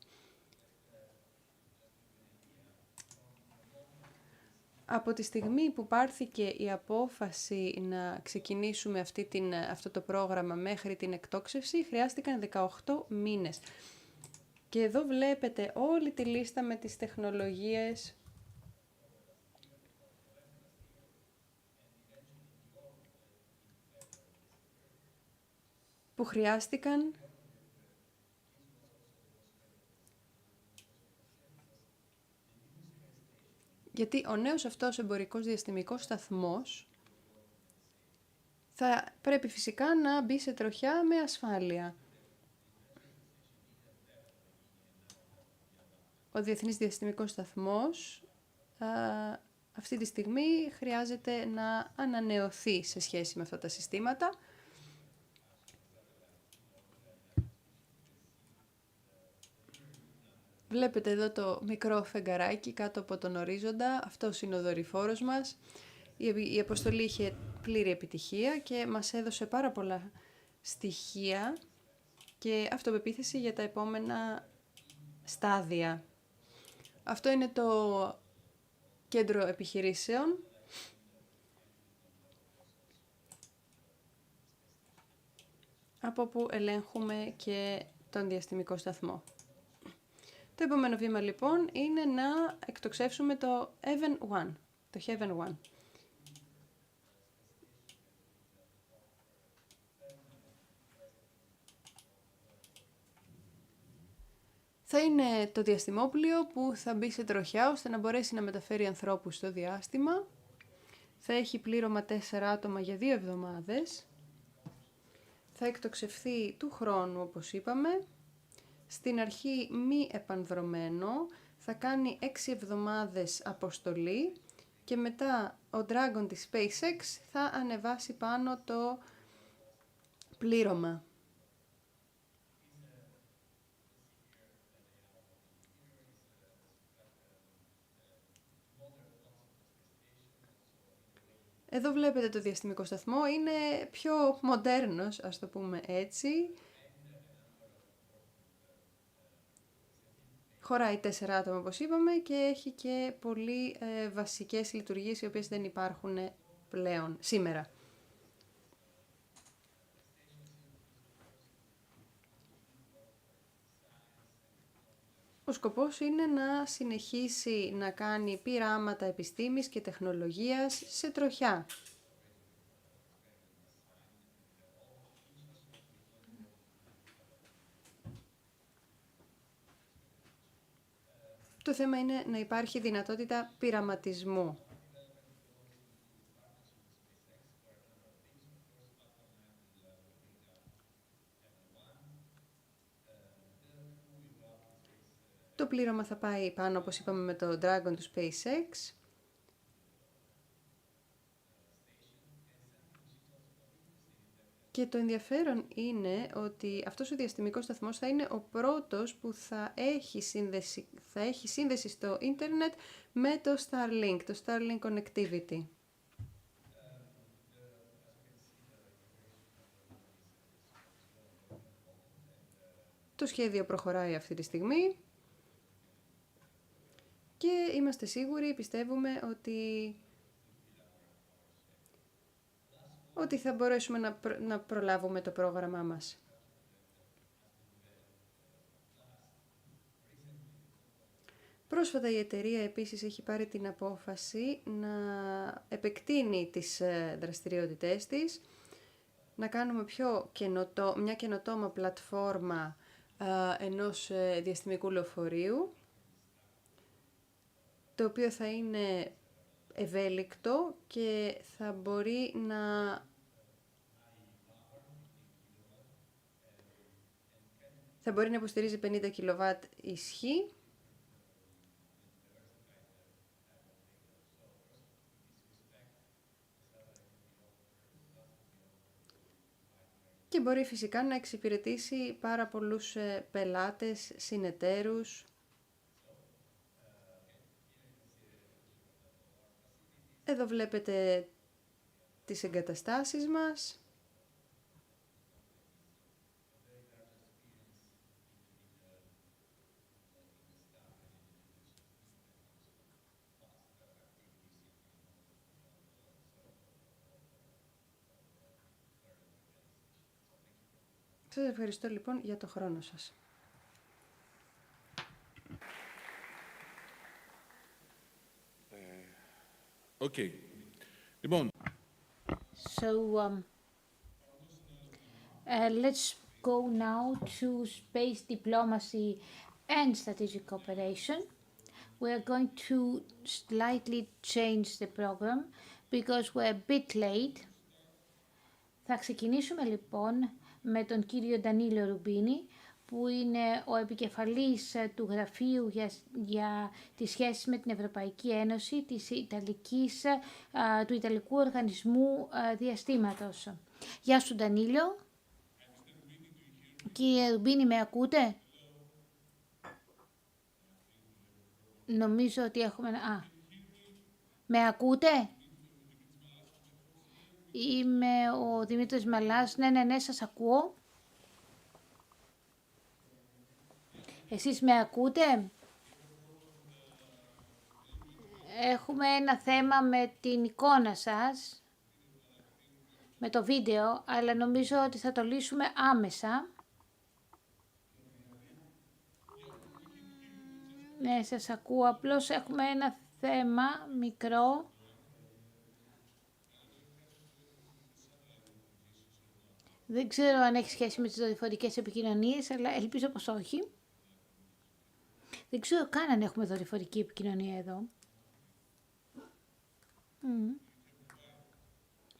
Από τη στιγμή που πάρθηκε η απόφαση να ξεκινήσουμε αυτό το πρόγραμμα μέχρι την εκτόξευση, χρειάστηκαν 18 μήνες. Και εδώ βλέπετε όλη τη λίστα με τις τεχνολογίες που χρειάστηκαν γιατί ο νέος αυτός εμπορικός διαστημικός σταθμός θα πρέπει φυσικά να μπει σε τροχιά με ασφάλεια. Ο Διεθνής Διαστημικός Σταθμός αυτή τη στιγμή χρειάζεται να ανανεωθεί σε σχέση με αυτά τα συστήματα. Βλέπετε εδώ το μικρό φεγγαράκι κάτω από τον ορίζοντα. Αυτός είναι ο δορυφόρος μας. Η αποστολή είχε πλήρη επιτυχία και μας έδωσε πάρα πολλά στοιχεία και αυτοπεποίθηση για τα επόμενα στάδια. Αυτό είναι το κέντρο επιχειρήσεων. Από όπου ελέγχουμε και τον διαστημικό σταθμό. Το επόμενο βήμα λοιπόν είναι να εκτοξεύσουμε το Heaven 1, το Heaven 1. Θα είναι το διαστημόπλοιο που θα μπει σε τροχιά ώστε να μπορέσει να μεταφέρει ανθρώπους στο διάστημα. Θα έχει πλήρωμα 4 άτομα για 2 εβδομάδες. Θα εκτοξευθεί του χρόνου όπως είπαμε. Στην αρχή μη επανδρωμένο, θα κάνει 6 εβδομάδες αποστολή και μετά ο Dragon της SpaceX θα ανεβάσει πάνω το πλήρωμα. Εδώ βλέπετε το διαστημικό σταθμό, είναι πιο μοντέρνος, ας το πούμε έτσι. Χωράει 4 άτομα όπως είπαμε και έχει και πολύ βασικές λειτουργίες οι οποίες δεν υπάρχουν πλέον σήμερα. Ο σκοπός είναι να συνεχίσει να κάνει πειράματα επιστήμης και τεχνολογίας σε τροχιά. Το θέμα είναι να υπάρχει δυνατότητα πειραματισμού. Το πλήρωμα θα πάει πάνω, όπως είπαμε, με το Dragon του SpaceX. Και το ενδιαφέρον είναι ότι αυτός ο διαστημικός σταθμός θα είναι ο πρώτος που θα έχει σύνδεση στο ίντερνετ με το Starlink, το Starlink Connectivity. Το σχέδιο προχωράει αυτή τη στιγμή και είμαστε σίγουροι, πιστεύουμε ότι θα μπορέσουμε να προλάβουμε το πρόγραμμά μας. Πρόσφατα η εταιρεία επίσης έχει πάρει την απόφαση να επεκτείνει τις δραστηριότητές της, να κάνουμε μια καινοτόμα πλατφόρμα ενός διαστημικού λεωφορείου, το οποίο θα είναι ευέλικτο και θα μπορεί να υποστηρίζει 50 κιλοβάτ ισχύ και μπορεί φυσικά να εξυπηρετήσει πάρα πολλούς πελάτες, συνεταίρους. Εδώ βλέπετε τις εγκαταστάσεις μας. Σας ευχαριστώ λοιπόν για το χρόνο σας. Okay. Λοιπόν. So let's go now to space diplomacy and strategic cooperation. We are going to slightly change the program because we're a bit late. Θα ξεκινήσουμε λοιπόν με τον κύριο Ντανίλο Ρουμπίνι, που είναι ο επικεφαλής του Γραφείου για τις σχέσεις με την Ευρωπαϊκή Ένωση του Ιταλικού Οργανισμού Διαστήματος. Γεια σου Ντανίλο. Κύριε Ρουμπίνι, με ακούτε? Νομίζω ότι έχουμε... με ακούτε? Είμαι ο Δημήτρης Μαλάς. Ναι, σας ακούω. Εσείς με ακούτε? Έχουμε ένα θέμα με την εικόνα σας, με το βίντεο, αλλά νομίζω ότι θα το λύσουμε άμεσα. Ναι, σας ακούω. Απλώς έχουμε ένα θέμα μικρό. Δεν ξέρω αν έχει σχέση με τις δορυφορικές επικοινωνίες, αλλά ελπίζω πως όχι. Δεν ξέρω καν αν έχουμε δορυφορική επικοινωνία εδώ.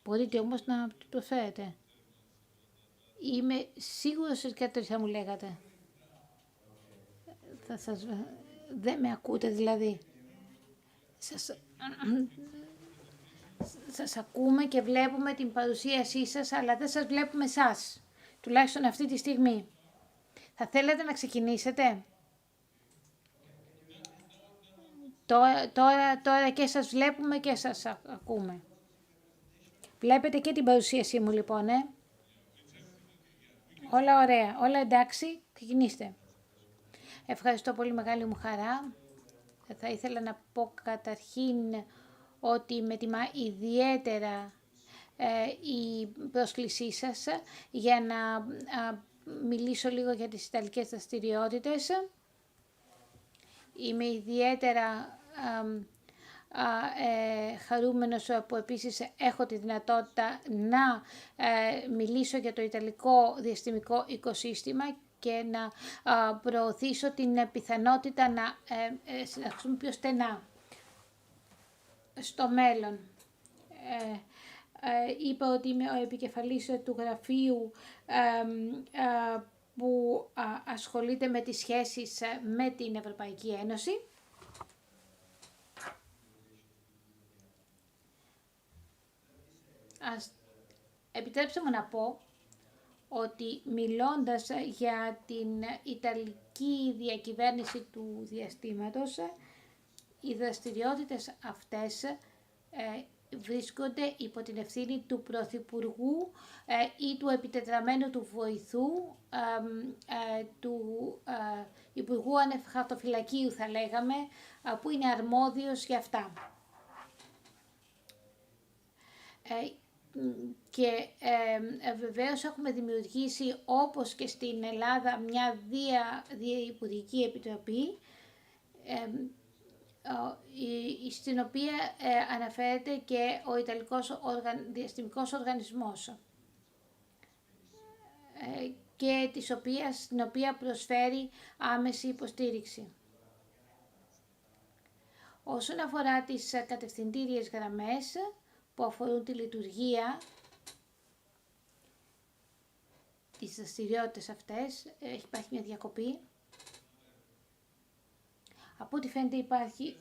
Μπορείτε όμως να το προσφέρετε. Είμαι σίγουρος ότι κάτι θα μου λέγατε. Δεν με ακούτε δηλαδή. Σας ακούμε και βλέπουμε την παρουσίασή σας, αλλά δεν σας βλέπουμε εσάς. Τουλάχιστον αυτή τη στιγμή. Θα θέλετε να ξεκινήσετε? Τώρα και σας βλέπουμε και σας ακούμε. Βλέπετε και την παρουσίασή μου λοιπόν, Όλα ωραία, όλα εντάξει, ξεκινήστε. Ευχαριστώ πολύ, μεγάλη μου χαρά. Θα ήθελα να πω καταρχήν ότι με τιμά ιδιαίτερα η πρόσκλησή σας για να μιλήσω λίγο για τις ιταλικές δραστηριότητες. Είμαι ιδιαίτερα χαρούμενος που επίσης έχω τη δυνατότητα να μιλήσω για το ιταλικό διαστημικό οικοσύστημα και να προωθήσω την πιθανότητα να συνεργαστούμε πιο στενά στο μέλλον. Είπα ότι είμαι ο επικεφαλής του γραφείου που ασχολείται με τις σχέσεις με την Ευρωπαϊκή Ένωση. Επιτρέψτε μου να πω ότι μιλώντας για την Ιταλική διακυβέρνηση του διαστήματος, οι δραστηριότητες αυτές βρίσκονται υπό την ευθύνη του Πρωθυπουργού ή του επιτετραμένου του βοηθού, του Υπουργού Ανευχαρτοφυλακίου θα λέγαμε, που είναι αρμόδιος για αυτά. Και βεβαίως έχουμε δημιουργήσει, όπως και στην Ελλάδα, μια διαυπουργική επιτροπή στην οποία αναφέρεται και ο Ιταλικός Διαστημικός Οργανισμός και την οποία προσφέρει άμεση υποστήριξη. Όσον αφορά τις κατευθυντήριες γραμμές που αφορούν τη λειτουργία της δραστηριότητες αυτές, υπάρχει μια διακοπή. Από ό,τι φαίνεται υπάρχει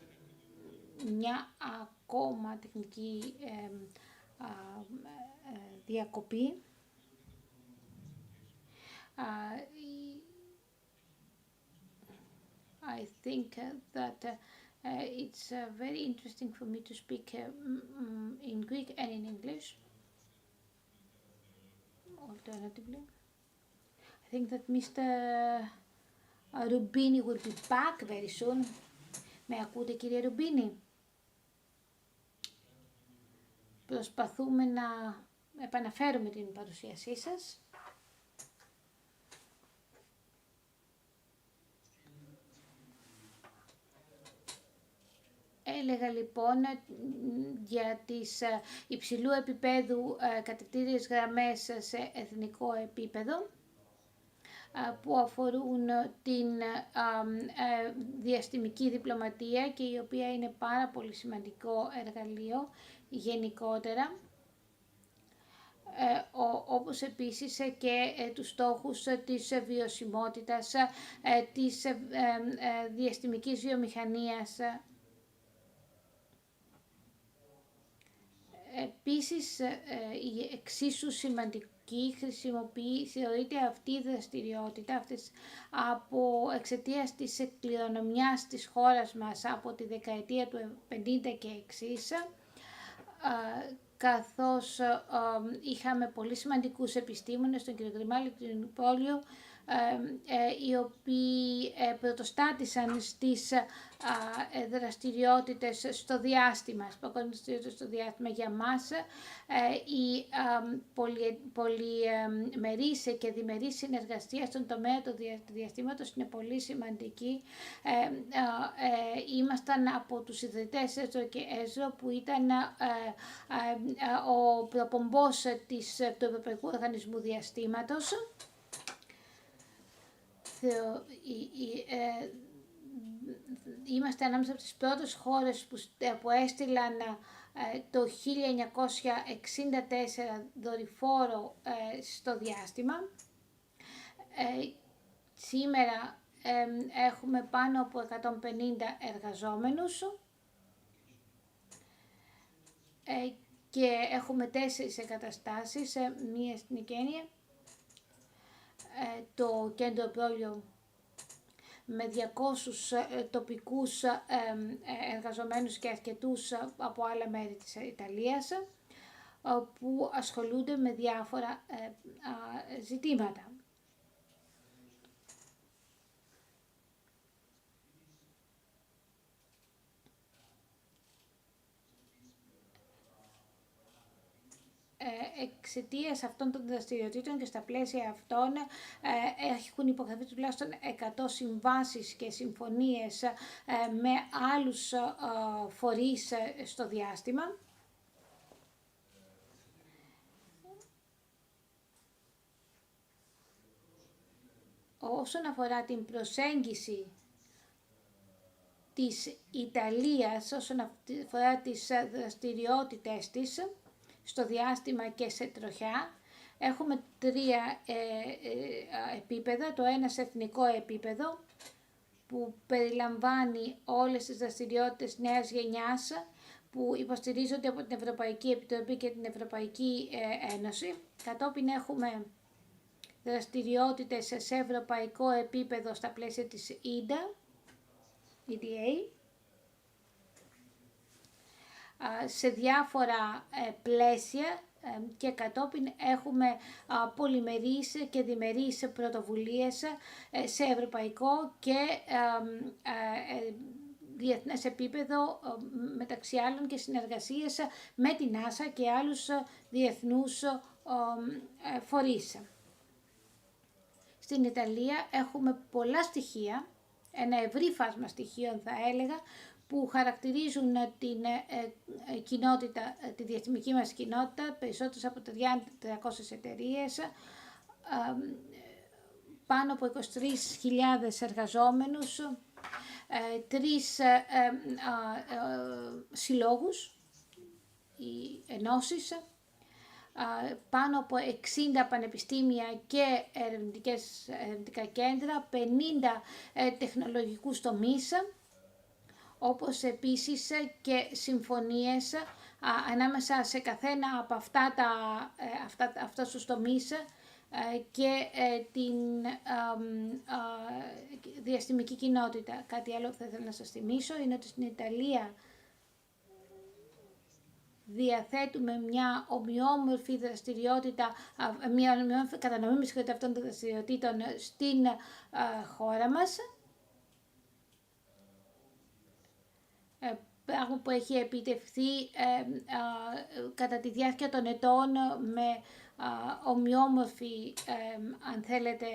μια ακόμα τεχνική διακοπή. I think that it's very interesting for me to speak in Greek and in English. Alternatively, I think that Mr. Rubini will be back very soon. Με ακούτε, κύριε Ρουμπίνη? Προσπαθούμε να επαναφέρουμε την παρουσίασή σας. Έλεγα λοιπόν για τις υψηλού επίπεδου κατευθυντήριες γραμμές σε εθνικό επίπεδο που αφορούν την διαστημική διπλωματία και η οποία είναι πάρα πολύ σημαντικό εργαλείο γενικότερα, όπως επίσης και τους στόχους της βιωσιμότητας, της διαστημικής βιομηχανίας. Επίσης, η εξίσου σημαντική θεωρείται αυτή η δραστηριότητα από εξαιτίας της κληρονομιάς της χώρας μας από τη δεκαετία του 50 και εξής, καθώς είχαμε πολύ σημαντικούς επιστήμονες, τον κ. Γκριμάλη και τον Πόλιο, οι οποίοι πρωτοστάτησαν στις δραστηριότητες στο διάστημα, στο διάστημα. Για μας η πολυμερής και διμερής συνεργασία στον τομέα του διαστήματος είναι πολύ σημαντική. Ήμασταν από τους ιδρυτές ΕΣΡΟ και ΕΣΡΟ, που ήταν ο προπομπός του Ευρωπαϊκού Οργανισμού Διαστήματος. Είμαστε ανάμεσα από τις πρώτες χώρες που έστειλαν το 1964 δορυφόρο στο διάστημα. Σήμερα έχουμε πάνω από 150 εργαζόμενους και έχουμε 4 εγκαταστάσεις, μία στην Κένια, το κέντρο Πρόλιο με 200 τοπικούς εργαζομένους και αρκετούς από άλλα μέρη της Ιταλίας, που ασχολούνται με διάφορα ζητήματα. Εξαιτίας αυτών των δραστηριοτήτων και στα πλαίσια αυτών έχουν υπογραφεί τουλάχιστον 100 συμβάσεις και συμφωνίες με άλλους φορείς στο διάστημα. Όσον αφορά την προσέγγιση της Ιταλίας, όσον αφορά τις δραστηριότητες της στο διάστημα και σε τροχιά, έχουμε 3 επίπεδα. Το ένα σε εθνικό επίπεδο, που περιλαμβάνει όλες τις δραστηριότητες νέας γενιάς που υποστηρίζονται από την Ευρωπαϊκή Επιτροπή και την Ευρωπαϊκή Ένωση. Κατόπιν έχουμε δραστηριότητες σε ευρωπαϊκό επίπεδο στα πλαίσια της EDA, σε διάφορα πλαίσια, και κατόπιν έχουμε πολυμερείς και διμερείς πρωτοβουλίες σε ευρωπαϊκό και διεθνές επίπεδο, μεταξύ άλλων και συνεργασίες με την NASA και άλλους διεθνούς φορείς. Στην Ιταλία έχουμε πολλά στοιχεία, ένα ευρύ φάσμα στοιχείων θα έλεγα, που χαρακτηρίζουν την κοινότητα, τη διαστημική μας κοινότητα, περισσότερες από 300 εταιρείες, πάνω από 23.000 εργαζόμενους, 3 συλλόγους, οι ενώσεις, πάνω από 60 πανεπιστήμια και ερευνητικά κέντρα, 50 τεχνολογικούς τομείς, όπως επίσης και συμφωνίες ανάμεσα σε καθένα από αυτούς τους τομείς και την διαστημική κοινότητα. Κάτι άλλο που θα ήθελα να σας θυμίσω είναι ότι στην Ιταλία διαθέτουμε μια ομοιόμορφη δραστηριότητα, μια ομοιόμορφη κατανομή αυτών των δραστηριοτήτων στην χώρα μας. Πράγμα που έχει επιτευχθεί κατά τη διάρκεια των ετών με ομοιόμορφη, αν θέλετε,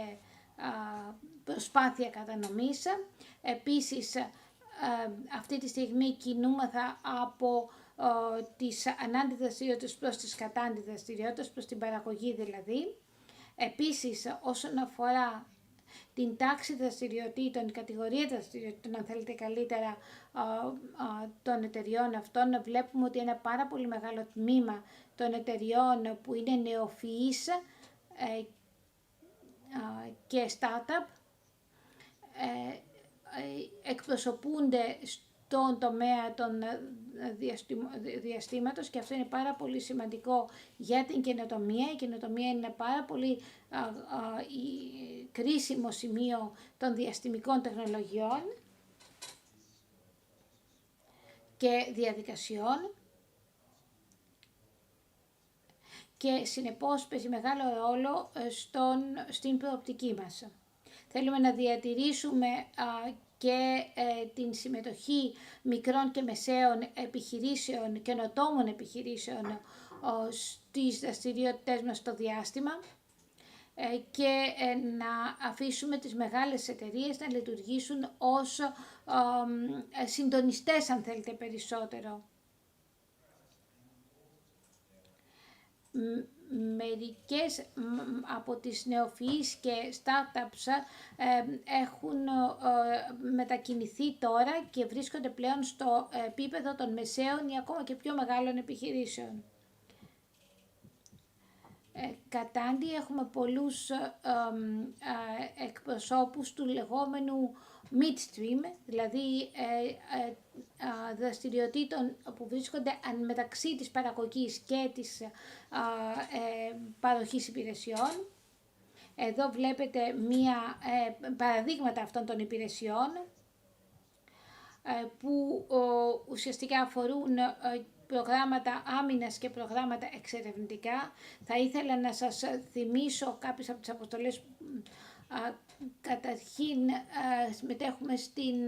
προσπάθεια κατανομής. Επίσης, αυτή τη στιγμή κινούμεθα από τις ανάντι δραστηριότητες προς τις κατάντι δραστηριότητες, προς την παραγωγή δηλαδή. Επίσης, όσον αφορά την τάξη δραστηριοτήτων, την κατηγορία δραστηριοτήτων, αν θέλετε καλύτερα, των εταιριών αυτών, βλέπουμε ότι ένα πάρα πολύ μεγάλο τμήμα των εταιριών που είναι νεοφυείς και startup εκπροσωπούνται στον τομέα των διαστήματος και αυτό είναι πάρα πολύ σημαντικό για την καινοτομία. Η καινοτομία είναι ένα πάρα πολύ κρίσιμο σημείο των διαστημικών τεχνολογιών και διαδικασιών και συνεπώς παίζει μεγάλο ρόλο στην προοπτική μας. Θέλουμε να διατηρήσουμε και την συμμετοχή μικρών και μεσαίων επιχειρήσεων, καινοτόμων επιχειρήσεων στις δραστηριότητες μας στο διάστημα και να αφήσουμε τις μεγάλες εταιρείες να λειτουργήσουν ως συντονιστές, αν θέλετε περισσότερο. Μερικές από τις νεοφυείς και startups έχουν μετακινηθεί τώρα και βρίσκονται πλέον στο επίπεδο των μεσαίων ή ακόμα και πιο μεγάλων επιχειρήσεων. Κατάντι έχουμε πολλούς εκπροσώπους του λεγόμενου midstream, δηλαδή δραστηριοτήτων που βρίσκονται μεταξύ της παραγωγής και της παροχής υπηρεσιών. Εδώ βλέπετε παραδείγματα αυτών των υπηρεσιών που ουσιαστικά αφορούν προγράμματα άμυνας και προγράμματα εξερευνητικά. Θα ήθελα να σας θυμίσω κάποιες από τις αποστολές. Καταρχήν συμμετέχουμε στην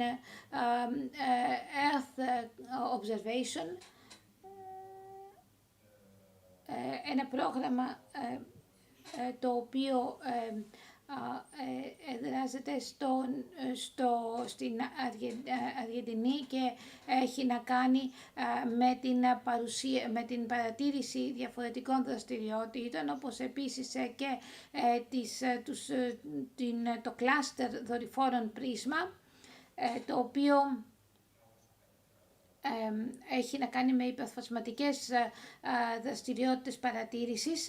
Earth Observation, ένα πρόγραμμα το οποίο εδράζεται στην Αργεντινή και έχει να κάνει με την παρατήρηση διαφορετικών δραστηριοτήτων, όπως επίσης και το κλάστερ δορυφόρων Πρίσμα, το οποίο έχει να κάνει με υπερφασματικές δραστηριότητες παρατήρησης.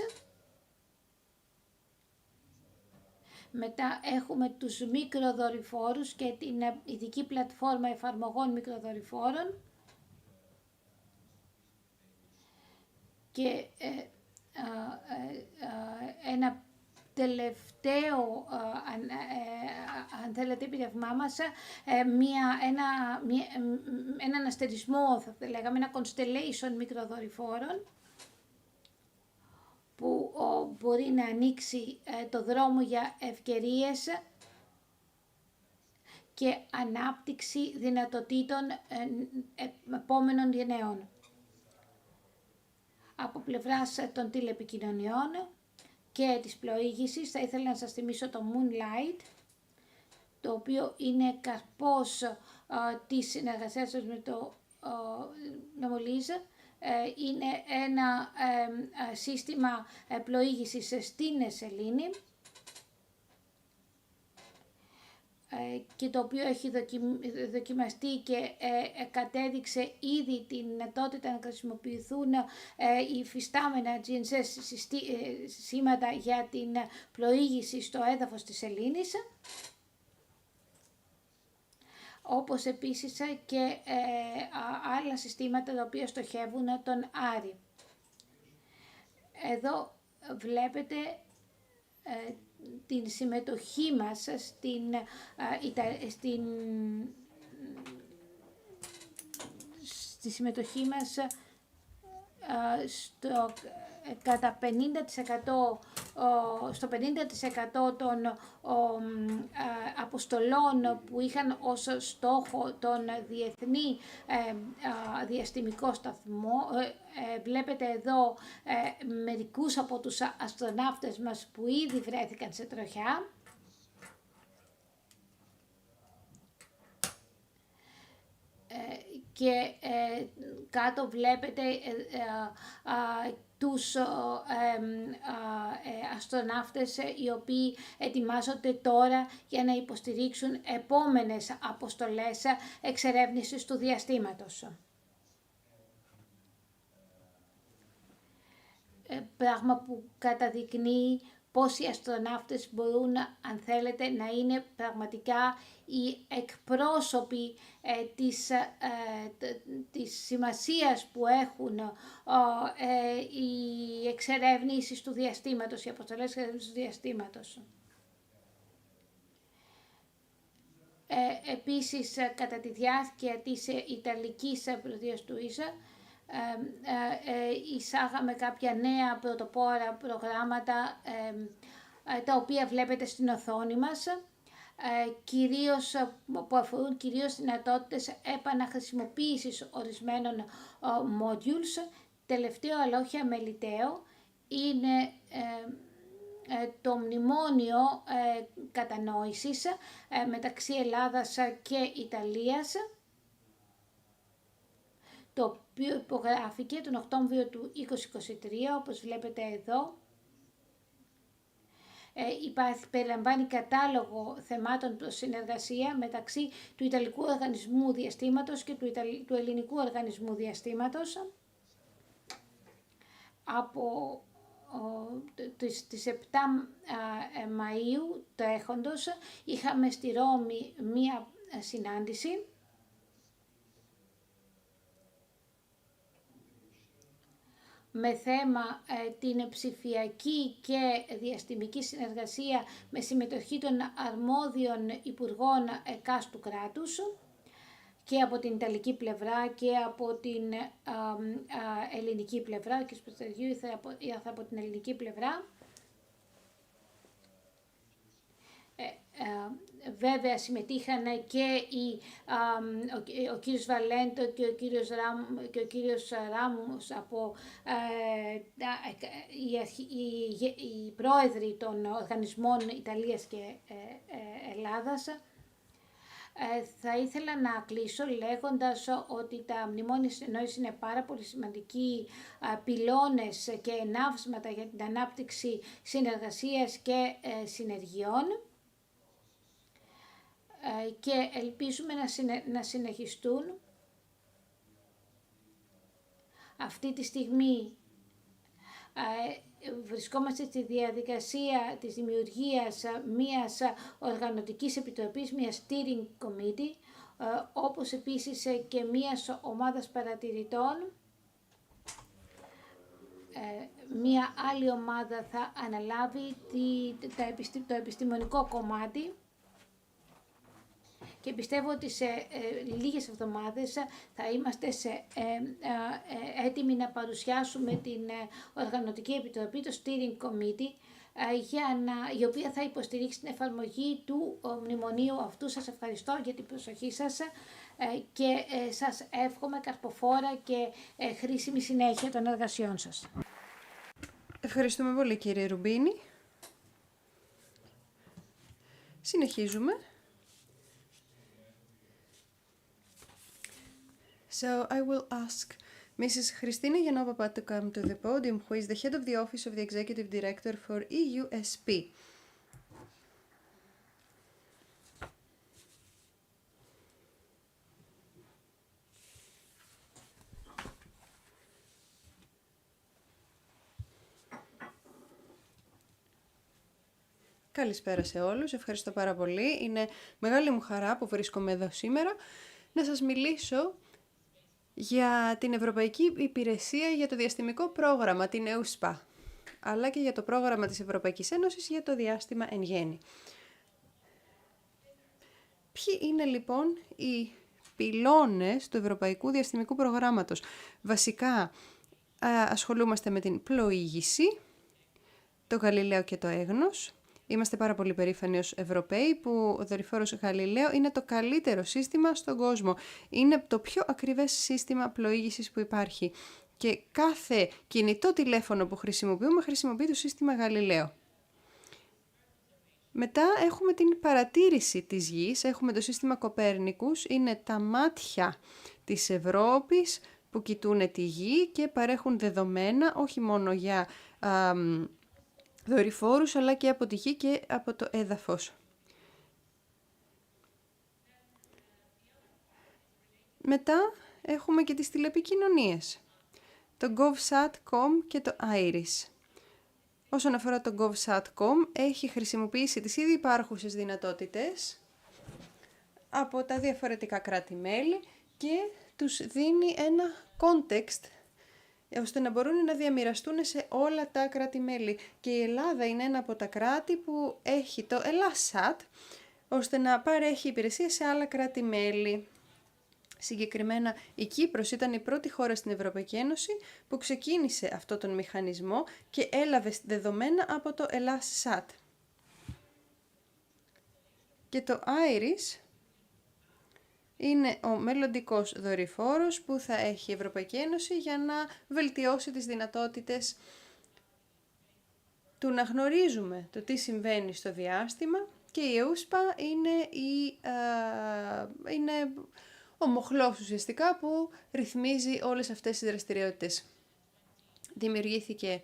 Μετά έχουμε τους μικροδορυφόρους και την ειδική πλατφόρμα εφαρμογών μικροδορυφόρων και ένα τελευταίο, αν θέλετε, επιτευγμά μας, έναν αστερισμό, θα λέγαμε, ένα constellation μικροδορυφόρων, που μπορεί να ανοίξει το δρόμο για ευκαιρίες και ανάπτυξη δυνατοτήτων επόμενων γενναίων. Από πλευράς των τηλεπικοινωνιών και της πλοήγησης θα ήθελα να σας θυμίσω το Moonlight, το οποίο είναι καρπός της συνεργασίας με το Νομολίζα. Είναι ένα σύστημα πλοήγησης στην σελήνη και το οποίο έχει δοκιμαστεί και κατέδειξε ήδη την δυνατότητα να χρησιμοποιηθούν οι υφιστάμενα GNSS σήματα για την πλοήγηση στο έδαφος της σελήνης, όπως επίσης και άλλα συστήματα τα οποία στοχεύουν τον Άρη. Εδώ βλέπετε την συμμετοχή μας στη συμμετοχή μας κατά 50%, στο 50% των αποστολών που είχαν ως στόχο τον διεθνή διαστημικό σταθμό. Βλέπετε εδώ μερικούς από τους αστροναύτες μας που ήδη βρέθηκαν σε τροχιά. Και κάτω βλέπετε τους αστροναύτες οι οποίοι ετοιμάζονται τώρα για να υποστηρίξουν επόμενες αποστολές εξερεύνησης του διαστήματος. Πράγμα που καταδεικνύει πώς οι αστροναύτες μπορούν, αν θέλετε, να είναι πραγματικά οι εκπρόσωποι της σημασίας που έχουν οι εξερεύνησεις του διαστήματος, οι αποστολές εξερεύνησης του διαστήματος. Επίσης, κατά τη διάρκεια της Ιταλικής Προεδρίας του ΙΣΑ, εισάγαμε κάποια νέα πρωτοπόρα προγράμματα τα οποία βλέπετε στην οθόνη μας, που αφορούν κυρίως δυνατότητες επαναχρησιμοποίησης ορισμένων modules. Τελευταίο αλλά όχι αμεληταίο είναι το μνημόνιο κατανόησης μεταξύ Ελλάδας και Ιταλίας, το οποίο υπογράφηκε τον Οκτώβριο του 2023, όπως βλέπετε εδώ. Περιλαμβάνει κατάλογο θεμάτων προς συνεργασία μεταξύ του Ιταλικού Οργανισμού Διαστήματος και του Ελληνικού Οργανισμού Διαστήματος. Από τις 7 Μαΐου τρέχοντος είχαμε στη Ρώμη μία συνάντηση με θέμα την ψηφιακή και διαστημική συνεργασία με συμμετοχή των αρμόδιων υπουργών εκάστου κράτους και από την Ιταλική πλευρά και από την ελληνική πλευρά, και στο ήρθα από την ελληνική πλευρά. Βέβαια συμμετείχαν και ο κύριος Βαλέντο και ο κύριος Ράμος από οι πρόεδροι των οργανισμών Ιταλίας και Ελλάδας. Θα ήθελα να κλείσω λέγοντας ότι τα μνημόνια συνεννόησης είναι πάρα πολύ σημαντικοί πυλώνες και ενάυσματα για την ανάπτυξη συνεργασίας και συνεργειών, και ελπίζουμε να συνεχιστούν. Αυτή τη στιγμή βρισκόμαστε στη διαδικασία της δημιουργίας μιας οργανωτικής επιτροπής, μιας steering committee, όπως επίσης και μιας ομάδας παρατηρητών. Μια άλλη ομάδα θα αναλάβει το επιστημονικό κομμάτι. Και πιστεύω ότι σε λίγες εβδομάδες θα είμαστε έτοιμοι να παρουσιάσουμε την Οργανωτική Επιτροπή, το Steering Committee, η οποία θα υποστηρίξει την εφαρμογή του μνημονίου αυτού. Σας ευχαριστώ για την προσοχή σας και σας εύχομαι καρποφόρα και χρήσιμη συνέχεια των εργασιών σας. Ευχαριστούμε πολύ, κύριε Ρουμπίνη. Συνεχίζουμε. So I will ask Mrs. Christina Yanova to come to the podium, who is the head of the Office of the Executive Director for EUSP. Καλησπέρα σε όλους, ευχαριστώ πάρα πολύ. Είναι μεγάλη μου χαρά που βρίσκομαι εδώ σήμερα να σας μιλήσω για την Ευρωπαϊκή Υπηρεσία για το Διαστημικό Πρόγραμμα, την EUSPA. αλλά και για το πρόγραμμα της Ευρωπαϊκής Ένωσης για το διάστημα εν γέννη. Ποιοι είναι λοιπόν οι πυλώνες του Ευρωπαϊκού Διαστημικού Προγράμματος? Βασικά ασχολούμαστε με την πλοήγηση, το Γαλιλαίο και το Έγνος. Είμαστε πάρα πολύ περήφανοι ως Ευρωπαίοι που ο δορυφόρος Γαλιλαίο είναι το καλύτερο σύστημα στον κόσμο. Είναι το πιο ακριβές σύστημα πλοήγησης που υπάρχει. Και κάθε κινητό τηλέφωνο που χρησιμοποιούμε χρησιμοποιεί το σύστημα Γαλιλαίο. Μετά έχουμε την παρατήρηση της Γης, έχουμε το σύστημα Κοπέρνικους, είναι τα μάτια της Ευρώπης που κοιτούν τη Γη και παρέχουν δεδομένα όχι μόνο για δορυφόρους αλλά και από τη Γη και από το έδαφος. Μετά έχουμε και τις τηλεπικοινωνίες, το GovSatcom και το IRIS. Όσον αφορά το GovSatcom, έχει χρησιμοποιήσει τις ήδη υπάρχουσες δυνατότητες από τα διαφορετικά κράτη-μέλη και τους δίνει ένα context ώστε να μπορούν να διαμοιραστούν σε όλα τα κράτη-μέλη. Και η Ελλάδα είναι ένα από τα κράτη που έχει το Elasat, ώστε να παρέχει υπηρεσίες σε άλλα κράτη-μέλη. Συγκεκριμένα, η Κύπρος ήταν η πρώτη χώρα στην Ευρωπαϊκή Ένωση που ξεκίνησε αυτό τον μηχανισμό και έλαβε δεδομένα από το Elasat. Και το IRIS είναι ο μελλοντικός δορυφόρος που θα έχει η Ευρωπαϊκή Ένωση για να βελτιώσει τις δυνατότητες του να γνωρίζουμε το τι συμβαίνει στο διάστημα, και η EUSPA είναι ο μοχλός ουσιαστικά που ρυθμίζει όλες αυτές τις δραστηριότητες. Δημιουργήθηκε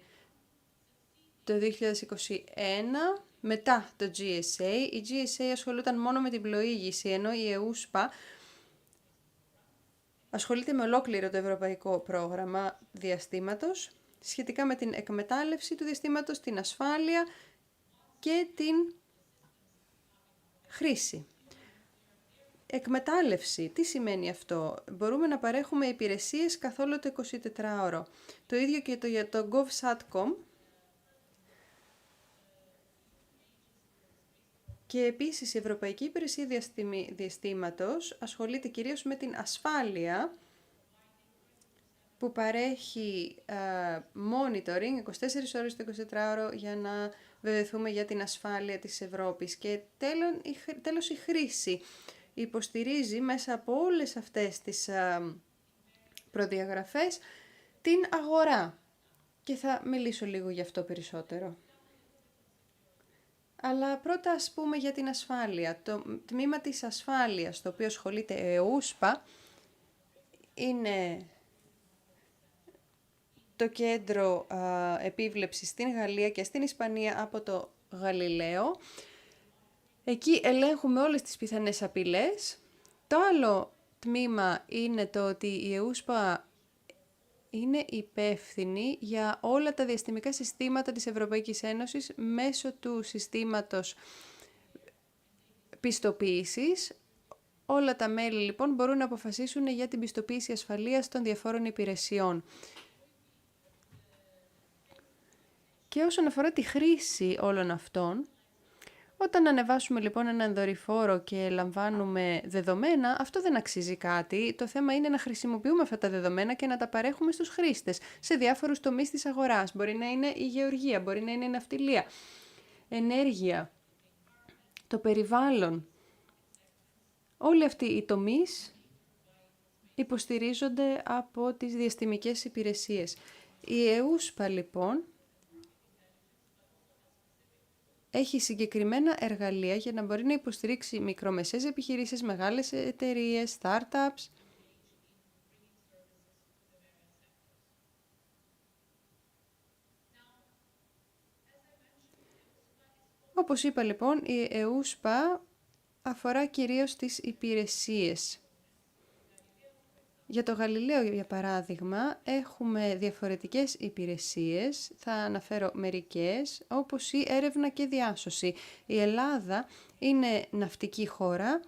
το 2021 μετά το GSA. Η GSA ασχολούταν μόνο με την πλοήγηση, ενώ η EUSPA ασχολείται με ολόκληρο το ευρωπαϊκό πρόγραμμα διαστήματος σχετικά με την εκμετάλλευση του διαστήματος, την ασφάλεια και την χρήση. Εκμετάλλευση, τι σημαίνει αυτό? Μπορούμε να παρέχουμε υπηρεσίες καθ' όλο το 24ωρο. Το ίδιο και για το GovSatcom. Και επίσης η Ευρωπαϊκή Υπηρεσία Διαστήματος ασχολείται κυρίως με την ασφάλεια, που παρέχει monitoring 24 ώρες το 24ωρο για να βεβαιωθούμε για την ασφάλεια της Ευρώπης. Και τέλος η χρήση. Υποστηρίζει μέσα από όλες αυτές τις προδιαγραφές την αγορά. Και θα μιλήσω λίγο γι' αυτό περισσότερο. Αλλά πρώτα ας πούμε για την ασφάλεια. Το τμήμα της ασφάλειας, στο οποίο ασχολείται η EUSPA, είναι το κέντρο επίβλεψης στην Γαλλία και στην Ισπανία από το Γαλιλαίο. Εκεί ελέγχουμε όλες τις πιθανές απειλές. Το άλλο τμήμα είναι το ότι η EUSPA είναι υπεύθυνη για όλα τα διαστημικά συστήματα της Ευρωπαϊκής Ένωσης μέσω του συστήματος πιστοποίησης. Όλα τα μέλη λοιπόν μπορούν να αποφασίσουν για την πιστοποίηση ασφαλείας των διαφόρων υπηρεσιών. Και όσον αφορά τη χρήση όλων αυτών, όταν ανεβάσουμε λοιπόν έναν δορυφόρο και λαμβάνουμε δεδομένα, αυτό δεν αξίζει κάτι. Το θέμα είναι να χρησιμοποιούμε αυτά τα δεδομένα και να τα παρέχουμε στους χρήστες σε διάφορους τομείς της αγοράς. Μπορεί να είναι η γεωργία, μπορεί να είναι η ναυτιλία, ενέργεια, το περιβάλλον. Όλοι αυτοί οι τομείς υποστηρίζονται από τις διαστημικές υπηρεσίες. Η EUSPA λοιπόν έχει συγκεκριμένα εργαλεία για να μπορεί να υποστηρίξει μικρομεσαίες επιχειρήσεις, μεγάλες εταιρείες, startups. Όπως είπα λοιπόν, η EUSPA αφορά κυρίως τις υπηρεσίες. Για το Γαλιλαίο, για παράδειγμα, έχουμε διαφορετικές υπηρεσίες, θα αναφέρω μερικές, όπως η έρευνα και διάσωση. Η Ελλάδα είναι ναυτική χώρα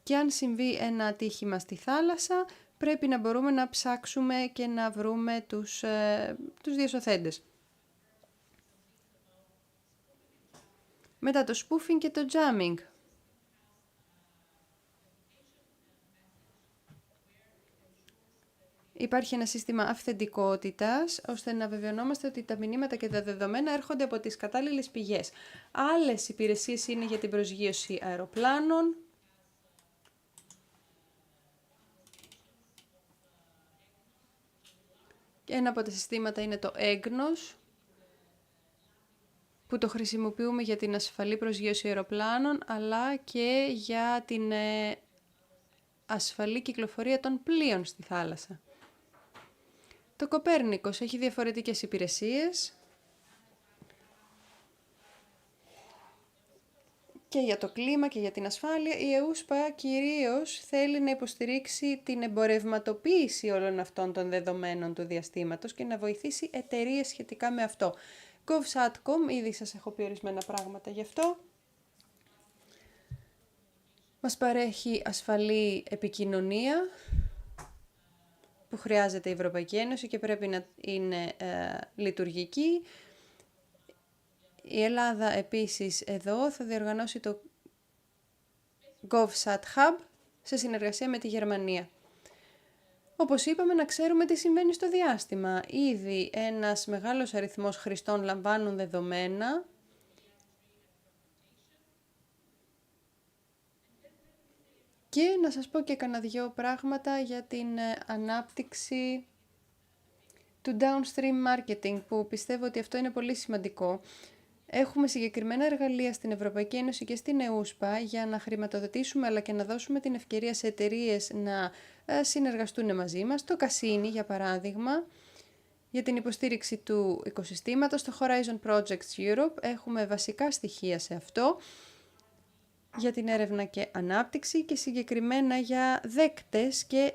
και αν συμβεί ένα ατύχημα στη θάλασσα, πρέπει να μπορούμε να ψάξουμε και να βρούμε τους διασωθέντες. Μετά το spoofing και το jamming. Υπάρχει ένα σύστημα αυθεντικότητας, ώστε να βεβαιωνόμαστε ότι τα μηνύματα και τα δεδομένα έρχονται από τις κατάλληλες πηγές. Άλλες υπηρεσίες είναι για την προσγείωση αεροπλάνων. Ένα από τα συστήματα είναι το EGNOS, που το χρησιμοποιούμε για την ασφαλή προσγείωση αεροπλάνων, αλλά και για την ασφαλή κυκλοφορία των πλοίων στη θάλασσα. Το Κοπέρνικος έχει διαφορετικές υπηρεσίες και για το κλίμα και για την ασφάλεια. Η ΕΟΥΣΠΑ κυρίως θέλει να υποστηρίξει την εμπορευματοποίηση όλων αυτών των δεδομένων του διαστήματος και να βοηθήσει εταιρείες σχετικά με αυτό. GovSatcom, ήδη σας έχω πει ορισμένα πράγματα γι' αυτό. Μας παρέχει ασφαλή επικοινωνία που χρειάζεται η Ευρωπαϊκή Ένωση και πρέπει να είναι λειτουργική. Η Ελλάδα επίσης εδώ θα διοργανώσει το GovSat Hub σε συνεργασία με τη Γερμανία. Όπως είπαμε, να ξέρουμε τι συμβαίνει στο διάστημα. Ήδη ένας μεγάλος αριθμός χρηστών λαμβάνουν δεδομένα και να σας πω και κανένα δυο πράγματα για την ανάπτυξη του downstream marketing, που πιστεύω ότι αυτό είναι πολύ σημαντικό. Έχουμε συγκεκριμένα εργαλεία στην Ευρωπαϊκή Ένωση και στην ΕΟΥΣΠΑ για να χρηματοδοτήσουμε αλλά και να δώσουμε την ευκαιρία σε εταιρείες να συνεργαστούν μαζί μας. Το Cassini, για παράδειγμα, για την υποστήριξη του οικοσυστήματος. Το Horizon Projects Europe έχουμε βασικά στοιχεία σε αυτό για την έρευνα και ανάπτυξη και συγκεκριμένα για δέκτες και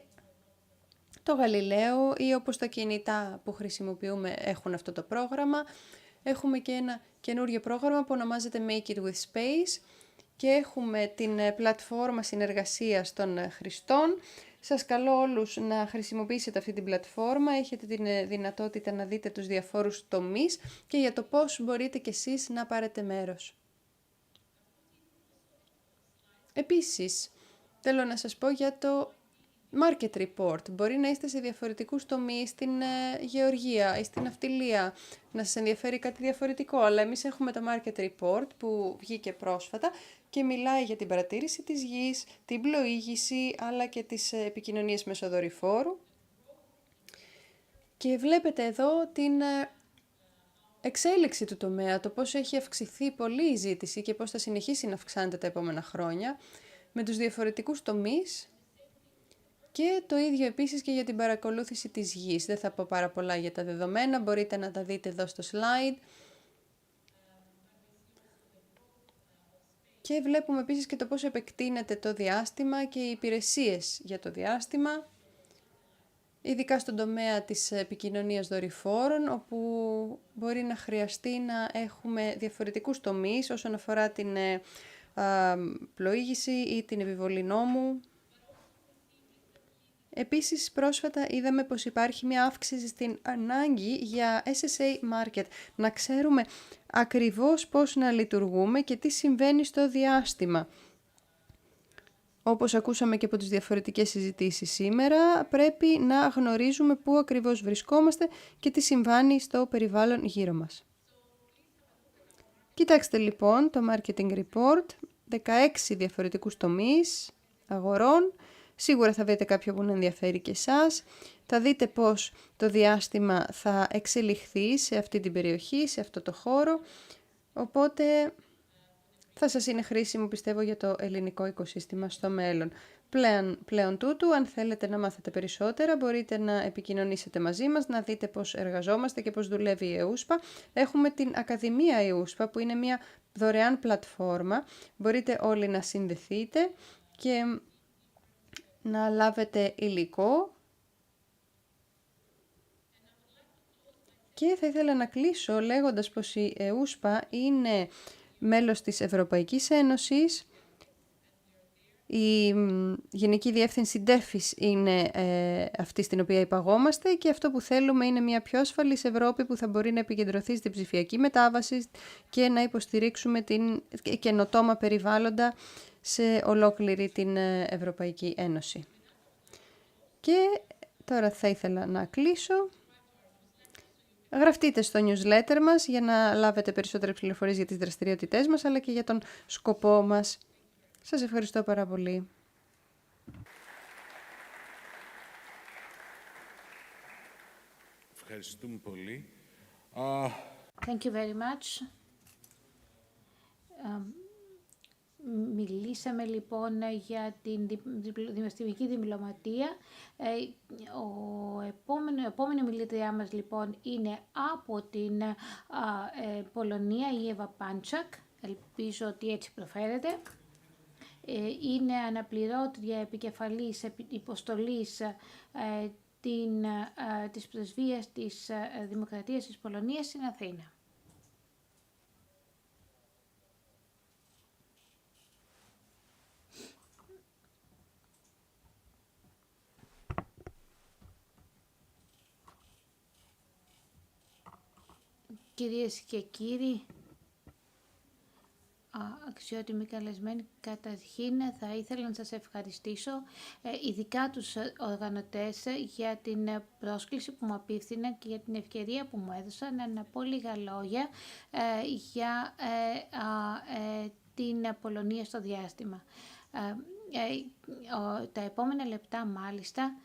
το Γαλιλαίο ή όπως τα κινητά που χρησιμοποιούμε έχουν αυτό το πρόγραμμα. Έχουμε και ένα καινούριο πρόγραμμα που ονομάζεται Make It With Space και έχουμε την πλατφόρμα συνεργασίας των χρηστών. Σας καλώ όλους να χρησιμοποιήσετε αυτή την πλατφόρμα. Έχετε την δυνατότητα να δείτε τους διαφόρους τομείς και για το πώς μπορείτε κι εσείς να πάρετε μέρος. Επίσης, θέλω να σας πω για το Market Report. Μπορεί να είστε σε διαφορετικούς τομείς, στην γεωργία ή στην ναυτιλία, να σας ενδιαφέρει κάτι διαφορετικό, αλλά εμείς έχουμε το Market Report που βγήκε πρόσφατα και μιλάει για την παρατήρηση της γης, την πλοήγηση, αλλά και τις επικοινωνίες μέσω δορυφόρου. Και βλέπετε εδώ την εξέλιξη του τομέα, το πώς έχει αυξηθεί πολύ η ζήτηση και πώς θα συνεχίσει να αυξάνεται τα επόμενα χρόνια, με τους διαφορετικούς τομείς. Και το ίδιο επίσης και για την παρακολούθηση της γης. Δεν θα πω πάρα πολλά για τα δεδομένα, μπορείτε να τα δείτε εδώ στο slide. Και βλέπουμε επίσης και το πώς επεκτείνεται το διάστημα και οι υπηρεσίες για το διάστημα, ειδικά στον τομέα της επικοινωνίας δορυφόρων, όπου μπορεί να χρειαστεί να έχουμε διαφορετικούς τομείς όσον αφορά την πλοήγηση ή την επιβολή νόμου. Επίσης, πρόσφατα είδαμε πως υπάρχει μια αύξηση στην ανάγκη για SSA Market. Να ξέρουμε ακριβώς πώς να λειτουργούμε και τι συμβαίνει στο διάστημα. Όπως ακούσαμε και από τις διαφορετικές συζητήσεις σήμερα, πρέπει να γνωρίζουμε πού ακριβώς βρισκόμαστε και τι συμβαίνει στο περιβάλλον γύρω μας. Κοιτάξτε λοιπόν το Marketing Report, 16 διαφορετικούς τομείς αγορών. Σίγουρα θα βρείτε κάποιο που να ενδιαφέρει και εσάς. Θα δείτε πώς το διάστημα θα εξελιχθεί σε αυτή την περιοχή, σε αυτό το χώρο. Οπότε θα σας είναι χρήσιμο, πιστεύω, για το ελληνικό οικοσύστημα στο μέλλον. Πλέον τούτου, αν θέλετε να μάθετε περισσότερα, μπορείτε να επικοινωνήσετε μαζί μας, να δείτε πώς εργαζόμαστε και πώς δουλεύει η ΕΟΥΣΠΑ. Έχουμε την Ακαδημία ΕΟΥΣΠΑ, που είναι μια δωρεάν πλατφόρμα. Μπορείτε όλοι να συνδεθείτε και να λάβετε υλικό. Και θα ήθελα να κλείσω λέγοντας πως η ΕΟΥΣΠΑ είναι μέλος της Ευρωπαϊκής Ένωσης Η Γενική Διεύθυνση DEFIS είναι αυτή στην οποία υπαγόμαστε και αυτό που θέλουμε είναι μια πιο ασφαλής Ευρώπη που θα μπορεί να επικεντρωθεί στην ψηφιακή μετάβαση και να υποστηρίξουμε την καινοτόμα περιβάλλοντα σε ολόκληρη την Ευρωπαϊκή Ένωση. Και τώρα θα ήθελα να κλείσω. Γραφτείτε στο newsletter μας για να λάβετε περισσότερες πληροφορίες για τις δραστηριότητές μας αλλά και για τον σκοπό μας. Σας ευχαριστώ πάρα πολύ. Ευχαριστούμε πολύ. Thank you very much. Μιλήσαμε λοιπόν για την διαστημική διπλωματία. Η επόμενη μιλήτριά μας λοιπόν είναι από την Πολωνία, η Εύα Πάντσακ. Ελπίζω ότι έτσι προφέρεται. Είναι αναπληρώτρια επικεφαλής υποστολής της Πρεσβείας της Δημοκρατίας της Πολωνίας στην Αθήνα. Κυρίες και κύριοι, αξιότιμοι καλεσμένοι, καταρχήν θα ήθελα να σας ευχαριστήσω ειδικά τους οργανωτές για την πρόσκληση που μου απίφθηναν και για την ευκαιρία που μου έδωσαν να πω λίγα λόγια για την Πολωνία στο διάστημα. Τα επόμενα λεπτά μάλιστα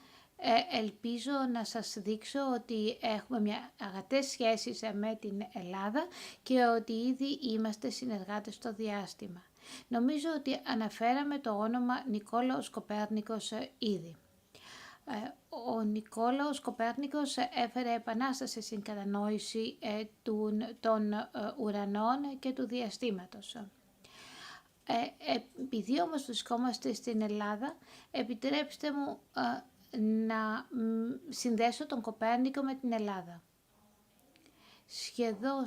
ελπίζω να σας δείξω ότι έχουμε αγατές σχέσεις με την Ελλάδα και ότι ήδη είμαστε συνεργάτες στο διάστημα. Νομίζω ότι αναφέραμε το όνομα Νικόλαος Κοπέρνικος ήδη. Ο Νικόλαος Κοπέρνικος έφερε επανάσταση στην κατανόηση των ουρανών και του διαστήματος. Επειδή όμως βρισκόμαστε στην Ελλάδα, επιτρέψτε μου να συνδέσω τον Κοπέρνικο με την Ελλάδα. Σχεδόν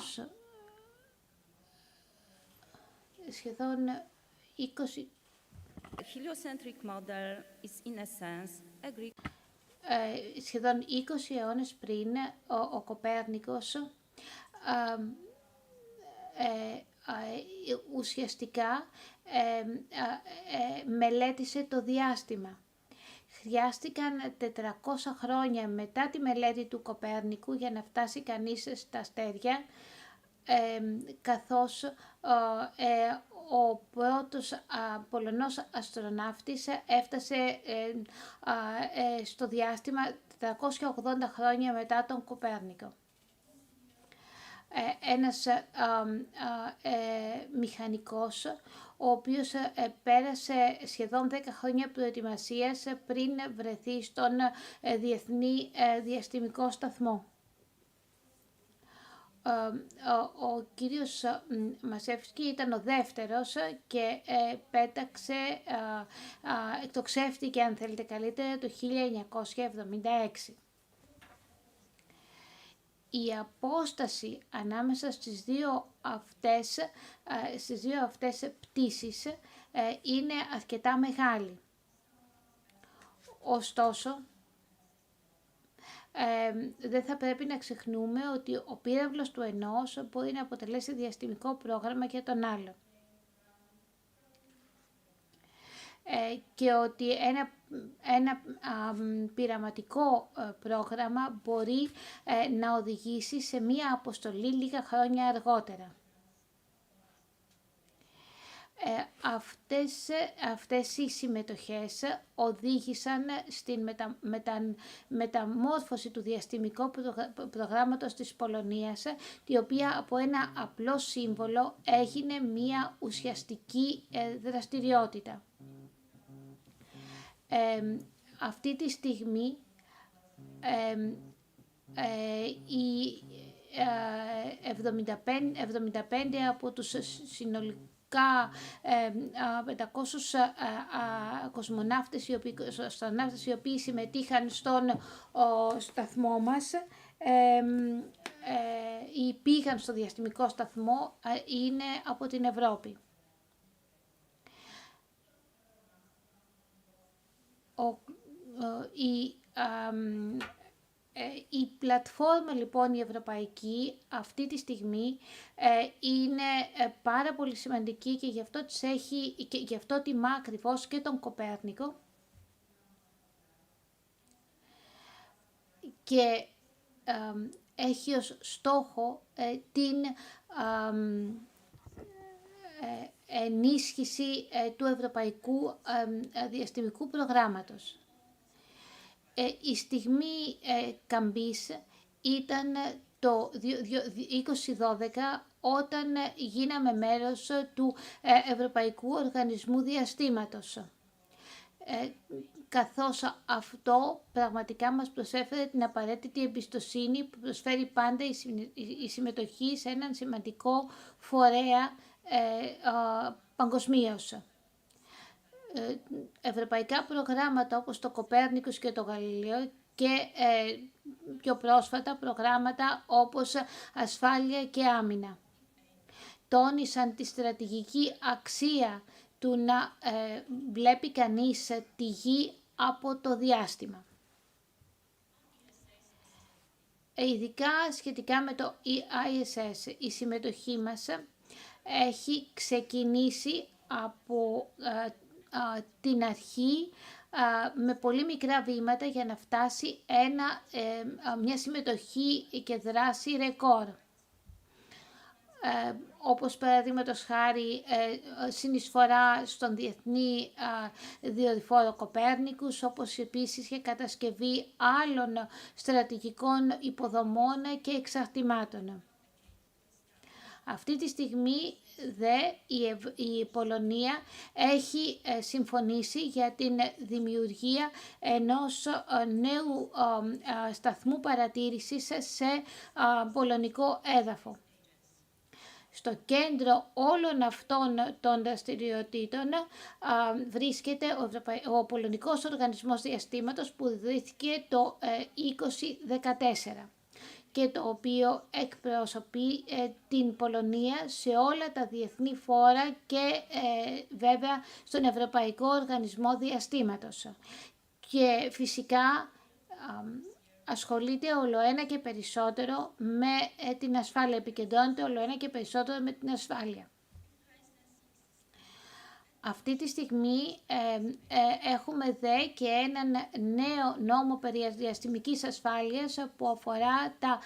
20... Heliocentric model is in a sense a Greek... σχεδόν 20 αιώνες πριν ο Κοπέρνικος ουσιαστικά μελέτησε το διάστημα. Χρειάστηκαν 400 χρόνια μετά τη μελέτη του Κοπέρνικου για να φτάσει κανείς στα αστέρια, καθώς ο πρώτος Πολωνός αστροναύτης έφτασε στο διάστημα 480 χρόνια μετά τον Κοπέρνικο. Ένας μηχανικός, ο οποίος πέρασε σχεδόν 10 χρόνια προετοιμασίας πριν βρεθεί στον Διεθνή Διαστημικό Σταθμό. Ο κύριος Μασεύσκι ήταν ο δεύτερος και πέταξε, εκτοξεύτηκε αν θέλετε καλύτερα το 1976. Η απόσταση ανάμεσα στις δύο αυτές πτήσεις είναι αρκετά μεγάλη. Ωστόσο, δεν θα πρέπει να ξεχνούμε ότι ο πύραυλος του ενός μπορεί να αποτελέσει διαστημικό πρόγραμμα για τον άλλο. Και ότι ένα πειραματικό πρόγραμμα μπορεί να οδηγήσει σε μία αποστολή λίγα χρόνια αργότερα. Αυτές οι συμμετοχές οδήγησαν στην μεταμόρφωση του διαστημικού προγράμματος της Πολωνίας, η οποία από ένα απλό σύμβολο έγινε μία ουσιαστική δραστηριότητα. Αυτή τη στιγμή οι 75 από τους συνολικά 500 κοσμοναύτες οι οποίοι συμμετείχαν στον σταθμό μας ή πήγαν στο διαστημικό σταθμό είναι από την Ευρώπη. Η πλατφόρμα λοιπόν η ευρωπαϊκή αυτή τη στιγμή είναι πάρα πολύ σημαντική και γι' αυτό και γι' αυτό τιμά ακριβώς και τον Κοπέρνικο και έχει ως στόχο την ενίσχυση του Ευρωπαϊκού Διαστημικού Προγράμματος. Η στιγμή καμπής ήταν το 2012 όταν γίναμε μέρος του Ευρωπαϊκού Οργανισμού Διαστήματος. Καθώς αυτό πραγματικά μας προσέφερε την απαραίτητη εμπιστοσύνη που προσφέρει πάντα η συμμετοχή σε έναν σημαντικό φορέα παγκοσμίως. Ευρωπαϊκά προγράμματα όπως το Κοπέρνικος και το Γαλιλαίο και πιο πρόσφατα προγράμματα όπως ασφάλεια και άμυνα τόνισαν τη στρατηγική αξία του να βλέπει κανείς τη γη από το διάστημα. Ειδικά σχετικά με το ISS, η συμμετοχή μας έχει ξεκινήσει από την αρχή με πολύ μικρά βήματα για να φτάσει μια συμμετοχή και δράση ρεκόρ. Όπως παραδείγματος χάρη συνεισφορά στον Διεθνή Διοδηφόρο Κοπέρνικους, όπως επίσης και κατασκευή άλλων στρατηγικών υποδομών και εξαρτημάτων. Αυτή τη στιγμή η Πολωνία έχει συμφωνήσει για την δημιουργία ενός νέου σταθμού παρατήρησης σε πολωνικό έδαφο. Στο κέντρο όλων αυτών των δραστηριοτήτων βρίσκεται ο Πολωνικός Οργανισμός Διαστήματος που ιδρύθηκε το 2014 και το οποίο εκπροσωπεί την Πολωνία σε όλα τα διεθνή φόρα και βέβαια στον Ευρωπαϊκό Οργανισμό Διαστήματος. Και φυσικά ασχολείται ολοένα και περισσότερο με την ασφάλεια, επικεντρώνεται ολοένα και περισσότερο με την ασφάλεια. Αυτή τη στιγμή έχουμε και έναν νέο νόμο περί διαστημικής ασφάλειας που αφορά τα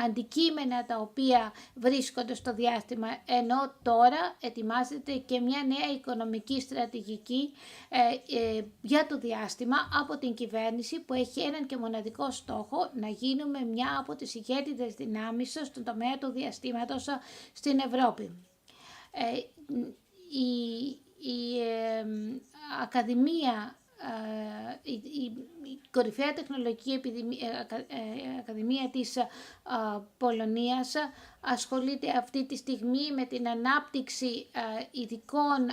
αντικείμενα τα οποία βρίσκονται στο διάστημα, ενώ τώρα ετοιμάζεται και μια νέα οικονομική στρατηγική για το διάστημα από την κυβέρνηση που έχει έναν και μοναδικό στόχο να γίνουμε μια από τις ηγέτιδες δυνάμεις στον τομέα του διαστήματος στην Ευρώπη. Η Ακαδημία, η κορυφαία τεχνολογική Ακαδημία της Πολωνίας ασχολείται αυτή τη στιγμή με την ανάπτυξη ειδικών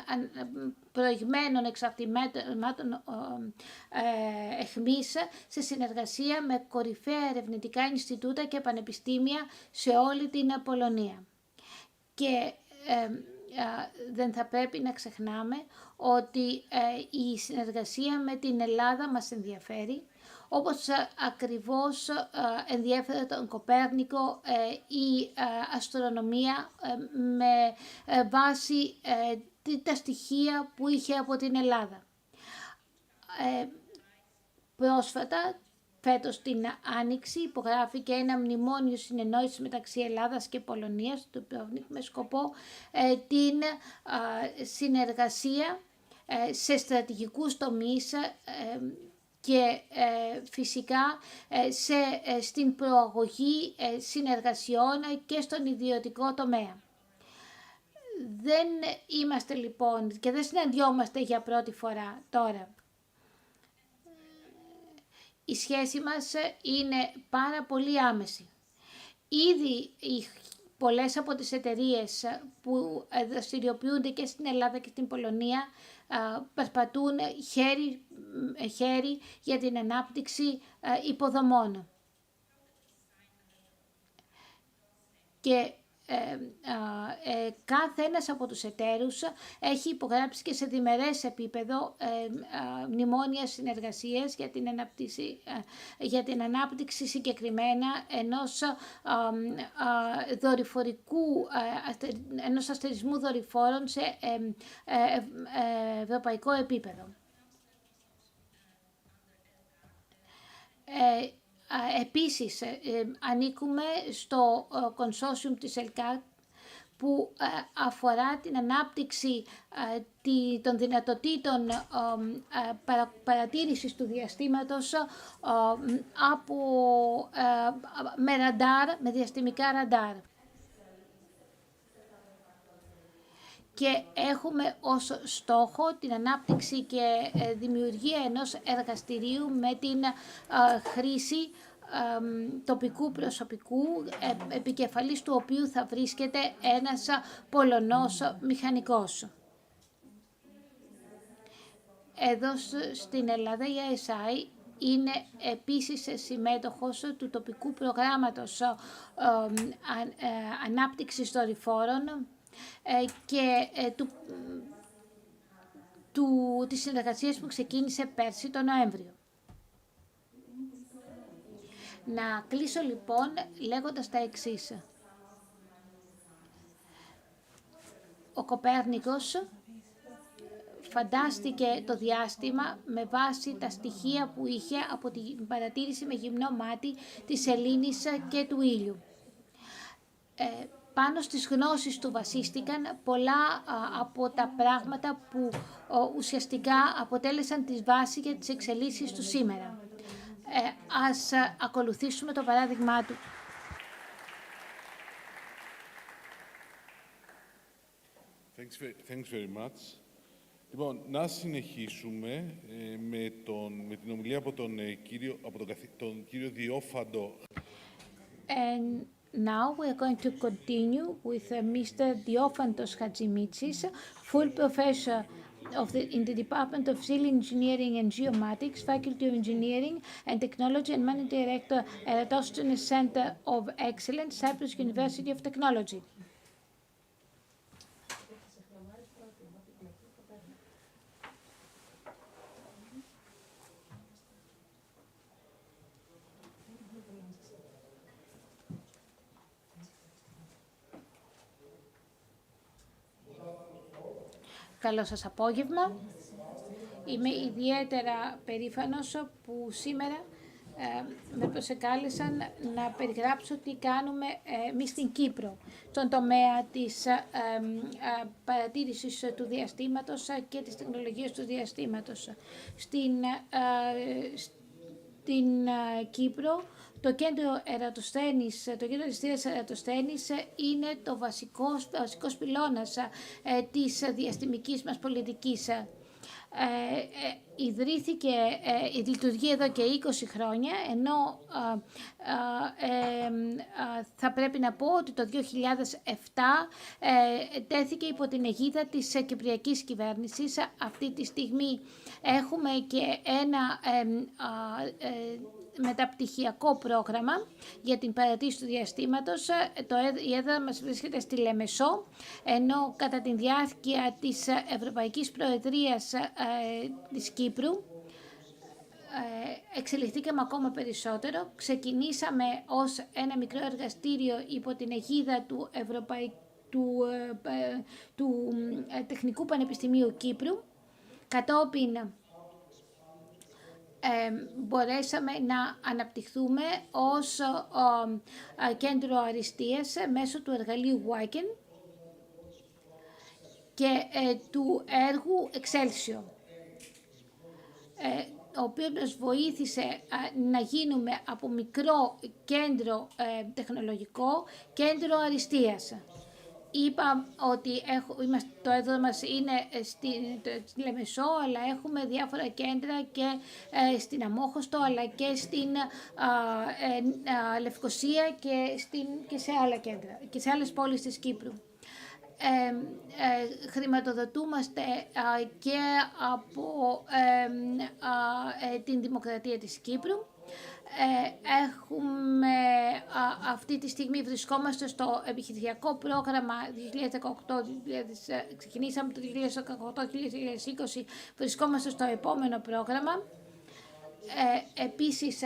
προηγμένων εξαρτημάτων εχμής σε συνεργασία με κορυφαία ερευνητικά Ινστιτούτα και πανεπιστήμια σε όλη την Πολωνία. Και δεν θα πρέπει να ξεχνάμε ότι η συνεργασία με την Ελλάδα μας ενδιαφέρει, όπως ακριβώς ενδιαφέρει τον Κοπέρνικο η αστρονομία με βάση τα στοιχεία που είχε από την Ελλάδα. Πρόσφατα, φέτος την Άνοιξη, υπογράφηκε ένα μνημόνιο συνεννόησης μεταξύ Ελλάδας και Πολωνίας, με σκοπό την συνεργασία σε στρατηγικούς τομείς και φυσικά στην προαγωγή συνεργασιών και στον ιδιωτικό τομέα. Δεν είμαστε λοιπόν και δεν συναντιόμαστε για πρώτη φορά τώρα. Η σχέση μας είναι πάρα πολύ άμεση. Ήδη πολλές από τις εταιρείες που δραστηριοποιούνται και στην Ελλάδα και στην Πολωνία περπατούν χέρι για την ανάπτυξη υποδομών. Και κάθε ένας από τους εταίρους έχει υπογράψει και σε διμερές επίπεδο μνημόνια συνεργασίας για την ανάπτυξη συγκεκριμένα ενός αστερισμού δορυφόρων σε ευρωπαϊκό επίπεδο. Επίσης, ανήκουμε στο consortium της ΕΛΚΑ που αφορά την ανάπτυξη των δυνατοτήτων παρατήρησης του διαστήματος με διαστημικά ραντάρ. Και έχουμε ως στόχο την ανάπτυξη και δημιουργία ενός εργαστηρίου με την χρήση τοπικού προσωπικού, επικεφαλής του οποίου θα βρίσκεται ένας Πολωνός μηχανικός. Εδώ στην Ελλάδα η ISI είναι επίσης συμμέτοχος του τοπικού προγράμματος ανάπτυξης δορυφόρων και της συνεργασίας που ξεκίνησε πέρσι τον Νοέμβριο. Να κλείσω λοιπόν λέγοντας τα εξής. Ο Κοπέρνικος φαντάστηκε το διάστημα με βάση τα στοιχεία που είχε από την παρατήρηση με γυμνό μάτι της σελήνης και του ήλιου. Πάνω στις γνώσεις του βασίστηκαν πολλά από τα πράγματα που ουσιαστικά αποτέλεσαν τη βάση για τις εξελίξεις του σήμερα. Ας ακολουθήσουμε το παράδειγμά του. Thanks very much. Λοιπόν, να συνεχίσουμε με την ομιλία από τον κύριο Διόφαντο. And now we are going to continue with Mr. Diofantos Hatzimitsis, full professor in the Department of Civil Engineering and Geomatics, Faculty of Engineering and Technology, and Managing Director at Eratosthenes Center of Excellence, Cyprus University of Technology. Καλό σας απόγευμα. Είμαι ιδιαίτερα περήφανος που σήμερα με προσεκάλεσαν να περιγράψω τι κάνουμε εμείς στην Κύπρο στον τομέα της παρατήρησης του διαστήματος και της τεχνολογίας του διαστήματος. Στην Κύπρο το κέντρο αριστείας Ερατοσθένης είναι το βασικός πυλώνας της διαστημικής μας πολιτικής. Λειτουργεί εδώ και 20 χρόνια, ενώ θα πρέπει να πω ότι το 2007 τέθηκε υπό την αιγίδα της κυπριακής κυβέρνησης. Αυτή τη στιγμή έχουμε και ένα μεταπτυχιακό πρόγραμμα για την παρατήρηση του διαστήματος. Η έδρα μας βρίσκεται στη Λεμεσό, ενώ κατά τη διάρκεια της Ευρωπαϊκής Προεδρίας της Κύπρου εξελιχθήκαμε ακόμα περισσότερο. Ξεκινήσαμε ως ένα μικρό εργαστήριο υπό την αιγίδα του Τεχνικού Πανεπιστημίου Κύπρου. Κατόπιν μπορέσαμε να αναπτυχθούμε ως κέντρο αριστείας μέσω του εργαλείου Waken και του έργου Excelsior, ο οποίος μας βοήθησε να γίνουμε από μικρό κέντρο τεχνολογικό κέντρο αριστείας. Είπα ότι το έδρα μας είναι στη Λεμεσό, αλλά έχουμε διάφορα κέντρα και στην Αμόχωστο, αλλά και στην Λευκοσία και σε άλλα κέντρα και σε άλλες πόλεις της Κύπρου. Χρηματοδοτούμαστε και από την δημοκρατία της Κύπρου. Έχουμε αυτή τη στιγμή βρισκόμαστε στο επιχειρησιακό πρόγραμμα 2018, ξεκινήσαμε το 2018-2020, βρισκόμαστε στο επόμενο πρόγραμμα. Επίσης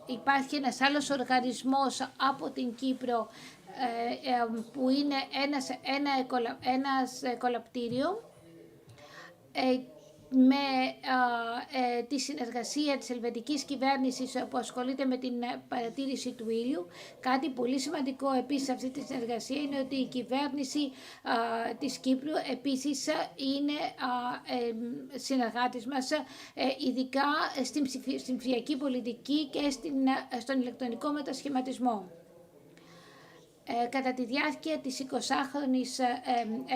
υπάρχει ένας άλλος οργανισμός από την Κύπρο που είναι ένας κολαπτήριο με τη συνεργασία της ελβετικής κυβέρνησης που ασχολείται με την παρατήρηση του ήλιου. Κάτι πολύ σημαντικό επίσης σε αυτή τη συνεργασία είναι ότι η κυβέρνηση της Κύπρου επίσης είναι συνεργάτης μας, ειδικά στην ψηφιακή πολιτική και στον ηλεκτρονικό μετασχηματισμό. Κατά τη διάρκεια της 20χρονης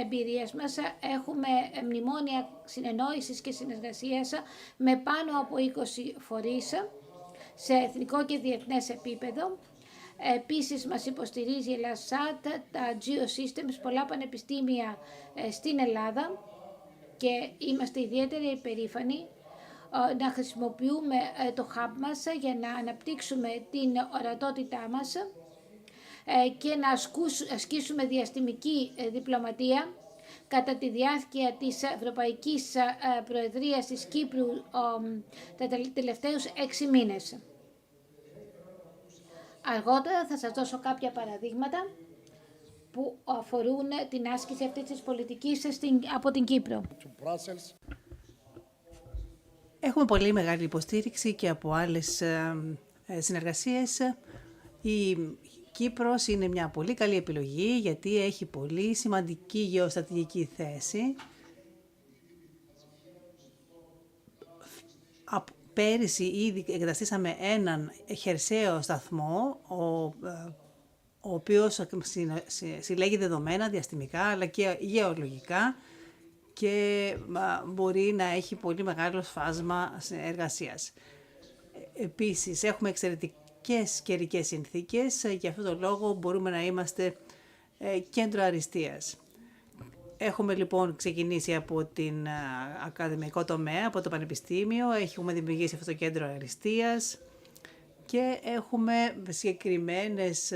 εμπειρίας μας έχουμε μνημόνια συνεννόησης και συνεργασίας με πάνω από 20 φορείς σε εθνικό και διεθνές επίπεδο. Επίσης μας υποστηρίζει η Lasat, τα Geosystems, πολλά πανεπιστήμια στην Ελλάδα και είμαστε ιδιαίτερα υπερήφανοι να χρησιμοποιούμε το hub μας για να αναπτύξουμε την ορατότητά μας και να ασκήσουμε διαστημική διπλωματία κατά τη διάρκεια της Ευρωπαϊκής Προεδρίας της Κύπρου τα τελευταίους 6 μήνες. Αργότερα θα σας δώσω κάποια παραδείγματα που αφορούν την άσκηση αυτής της πολιτικής από την Κύπρο. Έχουμε πολύ μεγάλη υποστήριξη και από άλλες συνεργασίες. Η Κύπρος είναι μια πολύ καλή επιλογή γιατί έχει πολύ σημαντική γεωστρατηγική θέση. Πέρυσι ήδη εγκαταστήσαμε έναν χερσαίο σταθμό, ο οποίος συλλέγει δεδομένα διαστημικά αλλά και γεωλογικά και μπορεί να έχει πολύ μεγάλο φάσμα εργασίας. Επίσης, έχουμε εξαιρετικές καιρικές συνθήκες, για αυτόν τον λόγο μπορούμε να είμαστε κέντρο αριστείας. Έχουμε λοιπόν ξεκινήσει από την ακαδημαϊκό τομέα, από το Πανεπιστήμιο, έχουμε δημιουργήσει αυτό το κέντρο αριστείας και έχουμε συγκεκριμένες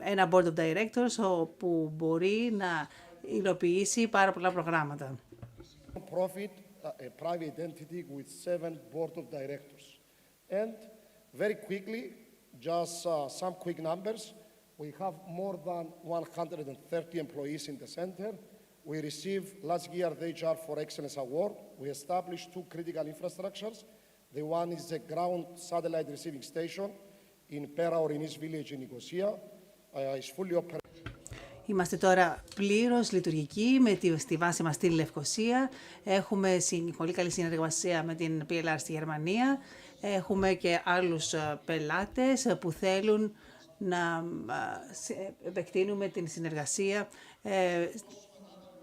ένα board of directors που μπορεί να υλοποιήσει πάρα πολλά προγράμματα. Profit, a private entity with 7 board of directors. And very quickly, just some quick numbers. We have more than 130 employees in the center. We received last year the HR for Excellence Award. We established 2 critical infrastructures. The one is the ground satellite receiving station in Pera Orinis village in Nicosia. It's fully operational. Είμαστε τώρα πλήρως λειτουργικοί στη βάση μας στη Λευκοσία. Έχουμε πολύ καλή συνεργασία με την PLR στη Γερμανία. Έχουμε και άλλους πελάτες που θέλουν να επεκτείνουμε την συνεργασία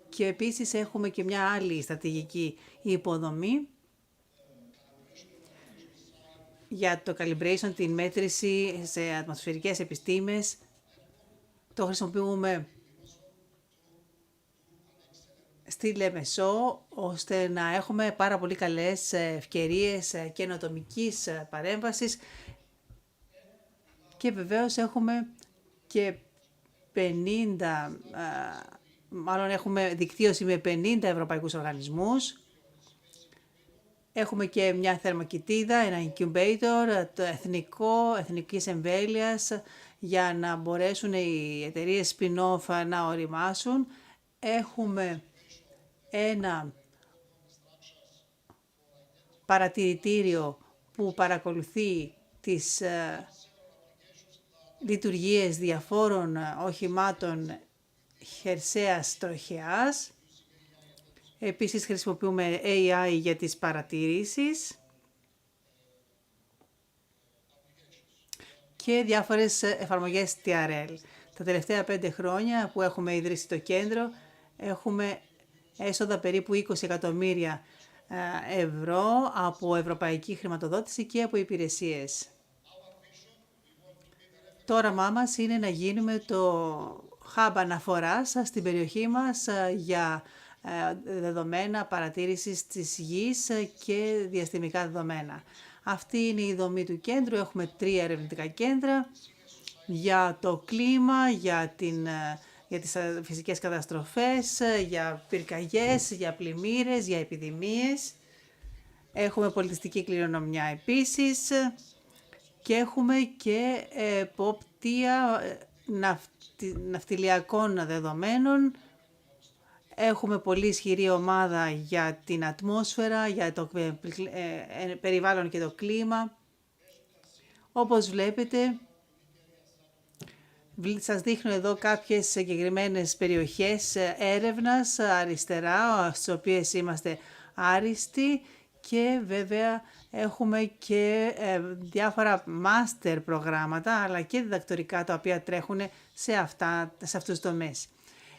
και επίσης έχουμε και μια άλλη στρατηγική υποδομή για το calibration, την μέτρηση σε ατμοσφαιρικές επιστήμες. Το χρησιμοποιούμε στη Λεμεσό, ώστε να έχουμε πάρα πολύ καλές ευκαιρίες καινοτομικής παρέμβασης και βεβαίως έχουμε και 50, μάλλον έχουμε δικτύωση με 50 ευρωπαϊκούς οργανισμούς. Έχουμε και μια θερμοκοιτίδα, ένα incubator, το εθνικής εμβέλειας, για να μπορέσουν οι εταιρείες spin-off να οριμάσουν. Έχουμε ένα παρατηρητήριο που παρακολουθεί τις λειτουργίες διαφόρων οχημάτων χερσαίας τροχιάς. Επίσης χρησιμοποιούμε AI για τις παρατηρήσεις και διάφορες εφαρμογές TRL. Τα τελευταία 5 χρόνια που έχουμε ιδρύσει το κέντρο έχουμε έσοδα περίπου 20 εκατομμύρια ευρώ από ευρωπαϊκή χρηματοδότηση και από υπηρεσίες. Το όραμά μας είναι να γίνουμε το hub αναφοράς στην περιοχή μας για δεδομένα παρατήρησης της γης και διαστημικά δεδομένα. Αυτή είναι η δομή του κέντρου. Έχουμε 3 ερευνητικά κέντρα για το κλίμα, για τις φυσικές καταστροφές, για πυρκαγιές, για πλημμύρες, για επιδημίες. Έχουμε πολιτιστική κληρονομιά επίσης και έχουμε και εποπτεία ναυτιλιακών δεδομένων. Έχουμε πολύ ισχυρή ομάδα για την ατμόσφαιρα, για το περιβάλλον και το κλίμα. Όπως βλέπετε, σας δείχνω εδώ κάποιες συγκεκριμένες περιοχές έρευνας αριστερά, στις οποίες είμαστε άριστοι, και βέβαια έχουμε και διάφορα μάστερ προγράμματα, αλλά και διδακτορικά τα οποία τρέχουν σε αυτούς τους τομείς.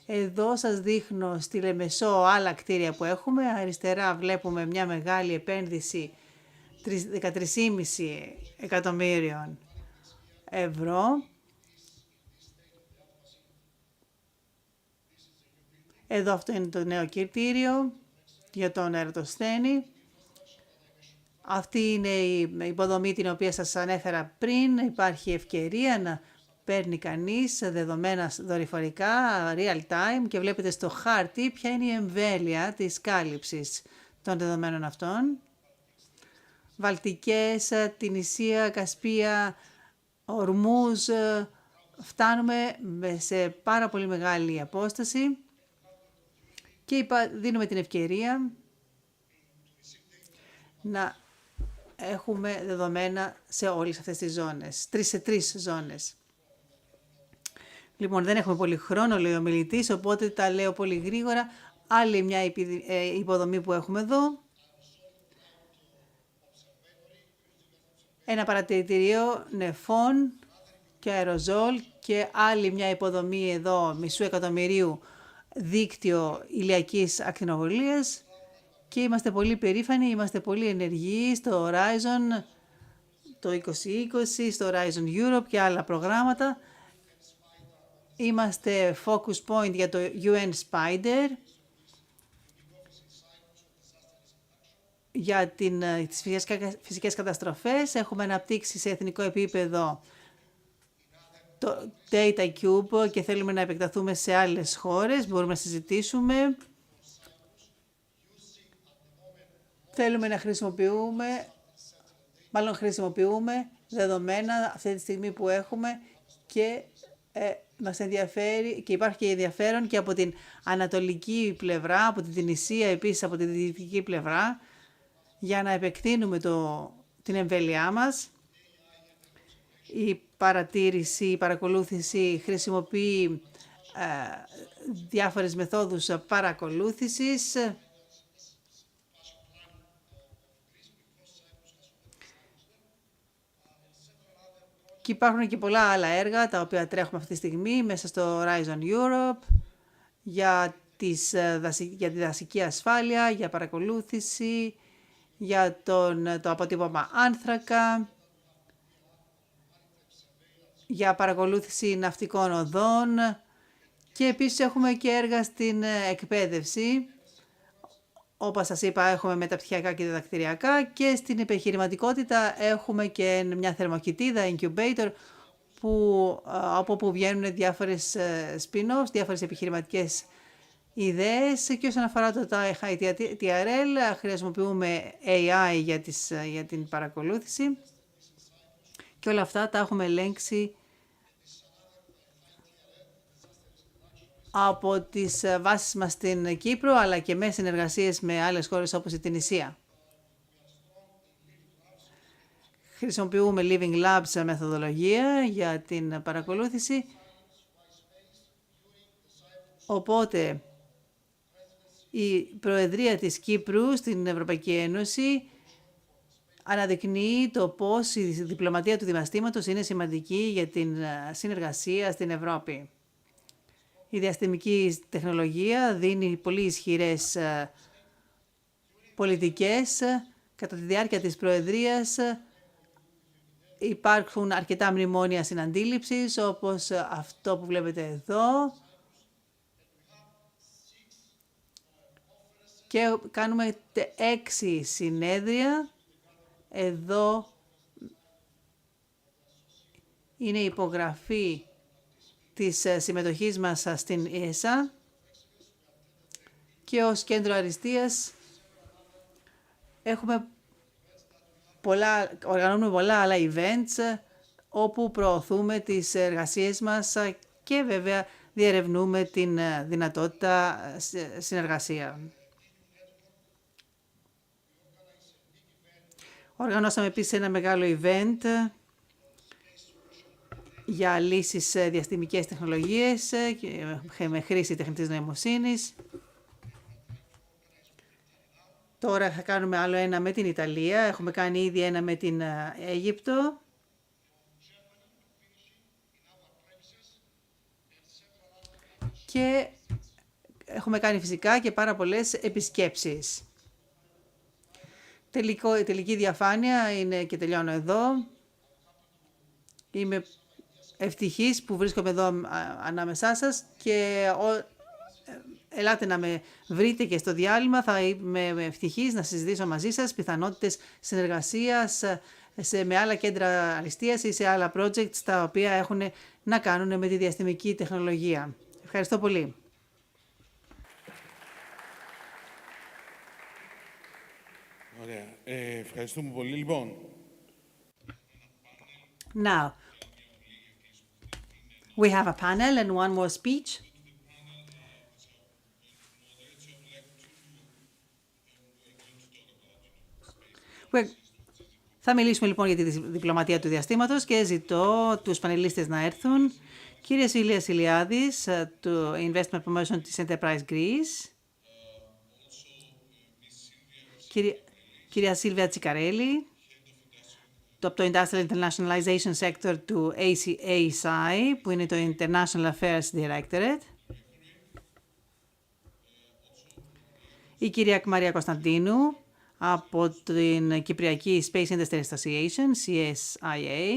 Εδώ σας δείχνω στη Λεμεσό άλλα κτίρια που έχουμε. Αριστερά βλέπουμε μια μεγάλη επένδυση 13,5 εκατομμύριων ευρώ. Εδώ αυτό είναι το νέο κτίριο για τον Ερατοσθένη. Αυτή είναι η υποδομή την οποία σας ανέφερα πριν. Υπάρχει ευκαιρία να παίρνει κανείς δεδομένα δορυφορικά, real time, και βλέπετε στο χάρτη ποια είναι η εμβέλεια της κάλυψης των δεδομένων αυτών. Βαλτικές, Τινησία, Κασπία, Ορμούζ, φτάνουμε σε πάρα πολύ μεγάλη απόσταση και δίνουμε την ευκαιρία να έχουμε δεδομένα σε όλες αυτές τις ζώνες, 3 σε 3 ζώνες. Λοιπόν, δεν έχουμε πολύ χρόνο, λέει ο μιλητής, οπότε τα λέω πολύ γρήγορα. Άλλη μια υποδομή που έχουμε εδώ. Ένα παρατηρητήριο νεφών και αεροζόλ και άλλη μια υποδομή εδώ, μισού εκατομμυρίου, δίκτυο ηλιακής ακτινοβολίας, και είμαστε πολύ περήφανοι, είμαστε πολύ ενεργοί στο Horizon, το 2020, στο Horizon Europe και άλλα προγράμματα. Είμαστε focus point για το UN Spider, για τις φυσικές καταστροφές. Έχουμε αναπτύξει σε εθνικό επίπεδο το Data Cube και θέλουμε να επεκταθούμε σε άλλες χώρες. Μπορούμε να συζητήσουμε. Θέλουμε να χρησιμοποιούμε δεδομένα αυτή τη στιγμή που έχουμε και μας ενδιαφέρει και υπάρχει και ενδιαφέρον και από την ανατολική πλευρά, από την Τινησία, επίσης από την δυτική πλευρά, για να επεκτείνουμε την εμβέλειά μας. Η παρακολούθηση χρησιμοποιεί διάφορες μεθόδους παρακολούθησης. Και υπάρχουν και πολλά άλλα έργα τα οποία τρέχουμε αυτή τη στιγμή μέσα στο Horizon Europe για τη δασική ασφάλεια, για παρακολούθηση, για το αποτύπωμα άνθρακα, για παρακολούθηση ναυτικών οδών και επίσης έχουμε και έργα στην εκπαίδευση. Όπως σας είπα, έχουμε μεταπτυχιακά και διδακτηριακά και στην επιχειρηματικότητα έχουμε και μια θερμοκοιτίδα, incubator, από όπου βγαίνουν διάφορες spin-offs, διάφορες επιχειρηματικές ιδέες. Και όσον αφορά το TRL, χρησιμοποιούμε AI για την παρακολούθηση και όλα αυτά τα έχουμε ελέγξει από τις βάσεις μας στην Κύπρο, αλλά και με συνεργασίες με άλλες χώρες όπως η Τινησία. Χρησιμοποιούμε Living Labs μεθοδολογία για την παρακολούθηση. Οπότε, η Προεδρία της Κύπρου στην Ευρωπαϊκή Ένωση αναδεικνύει το πώς η διπλωματία του διαστήματος είναι σημαντική για την συνεργασία στην Ευρώπη. Η διαστημική τεχνολογία δίνει πολύ ισχυρές πολιτικές. Κατά τη διάρκεια της Προεδρίας υπάρχουν αρκετά μνημόνια συναντήληψης, όπως αυτό που βλέπετε εδώ. και κάνουμε 6 συνέδρια. Εδώ είναι η υπογραφή της συμμετοχής μας στην ΕΣΑ και ως κέντρο αριστείας οργανώνουμε πολλά άλλα events όπου προωθούμε τις εργασίες μας και βέβαια διερευνούμε την δυνατότητα συνεργασία. Οργανώσαμε επίσης ένα μεγάλο event για λύσεις διαστημικές τεχνολογίες με χρήση τεχνητής νοημοσύνης. Τώρα θα κάνουμε άλλο ένα με την Ιταλία. Έχουμε κάνει ήδη ένα με την Αίγυπτο. Και έχουμε κάνει φυσικά και πάρα πολλές επισκέψεις. Η τελική διαφάνεια είναι και τελειώνω εδώ. Είμαι ευτυχής που βρίσκομαι εδώ ανάμεσά σας και ελάτε να με βρείτε και στο διάλειμμα. Θα είμαι ευτυχής να συζητήσω μαζί σας πιθανότητες συνεργασίας με άλλα κέντρα αριστείας ή σε άλλα projects τα οποία έχουν να κάνουν με τη διαστημική τεχνολογία. Ευχαριστώ πολύ. Ωραία. Ευχαριστούμε πολύ. Λοιπόν. Now, we have a panel and one more speech. Θα μιλήσουμε λοιπόν για τη διπλωματία του διαστήματος και ζητώ τους πανελίστες να έρθουν. Κύριε Ηλίας Ηλιάδης, του Investment Promotion της Enterprise Greece. Κυρία Σίλβια Τσικαρέλη, από το Industrial Internationalization Sector του ASI, που είναι το International Affairs Directorate. Η κυρία Μαρία Κωνσταντίνου, από την Κυπριακή Space Industry Association, CSIA.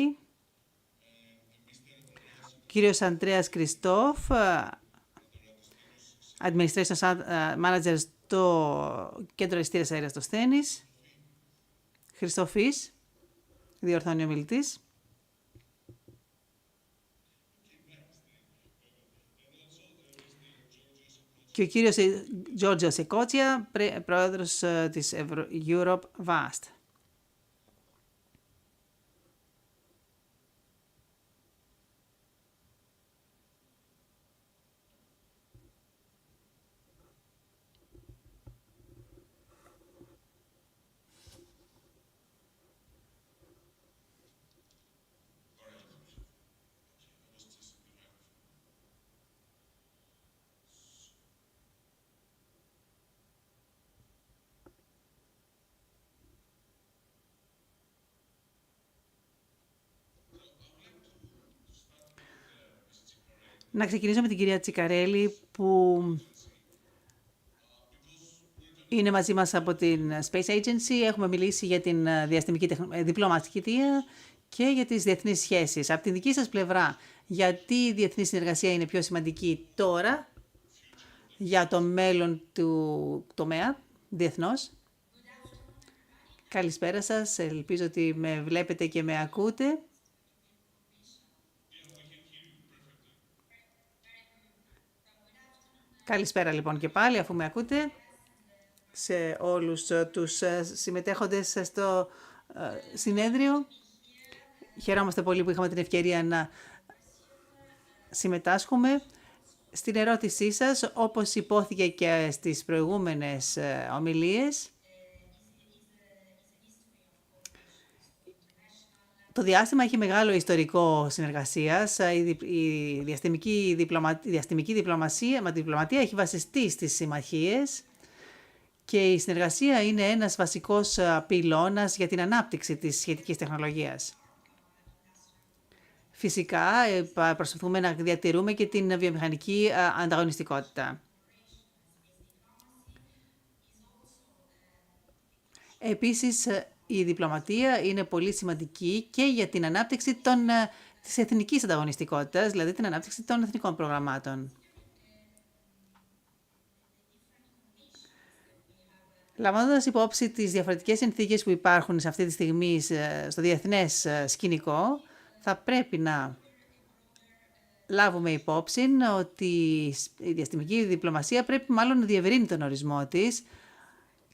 Κύριος Αντρέας Κριστόφ, Administration Manager στο Κέντρο Αριστείας Αεραστοσθένης. Χριστόφης, διορθώνει ο μιλητής. Και ο κύριος Γιώργιο Σεκότσια, πρόεδρος της Europe Vast. Να ξεκινήσω με την κυρία Τσικαρέλη, που είναι μαζί μας από την Space Agency. Έχουμε μιλήσει για την διαστημική διπλωματία και για τις διεθνείς σχέσεις. Από την δική σας πλευρά, γιατί η διεθνή συνεργασία είναι πιο σημαντική τώρα για το μέλλον του τομέα διεθνώς? Καλησπέρα σας. Ελπίζω ότι με βλέπετε και με ακούτε. Καλησπέρα λοιπόν και πάλι, αφού με ακούτε, σε όλους τους συμμετέχοντες στο συνέδριο. Χαιρόμαστε πολύ που είχαμε την ευκαιρία να συμμετάσχουμε. Στην ερώτησή σας, όπως υπόθηκε και στις προηγούμενες ομιλίες, το διάστημα έχει μεγάλο ιστορικό συνεργασίας. Η διαστημική διπλωματία έχει βασιστεί στις συμμαχίες και η συνεργασία είναι ένας βασικός πυλώνας για την ανάπτυξη της σχετικής τεχνολογίας. Φυσικά, προσπαθούμε να διατηρούμε και την βιομηχανική ανταγωνιστικότητα. Επίσης, η διπλωματία είναι πολύ σημαντική και για την ανάπτυξη της εθνικής ανταγωνιστικότητας, δηλαδή την ανάπτυξη των εθνικών προγραμμάτων. Λαμβάνοντας υπόψη τις διαφορετικές συνθήκες που υπάρχουν σε αυτή τη στιγμή στο διεθνές σκηνικό, θα πρέπει να λάβουμε υπόψη ότι η διαστημική διπλωμασία πρέπει μάλλον να διευρύνει τον ορισμό της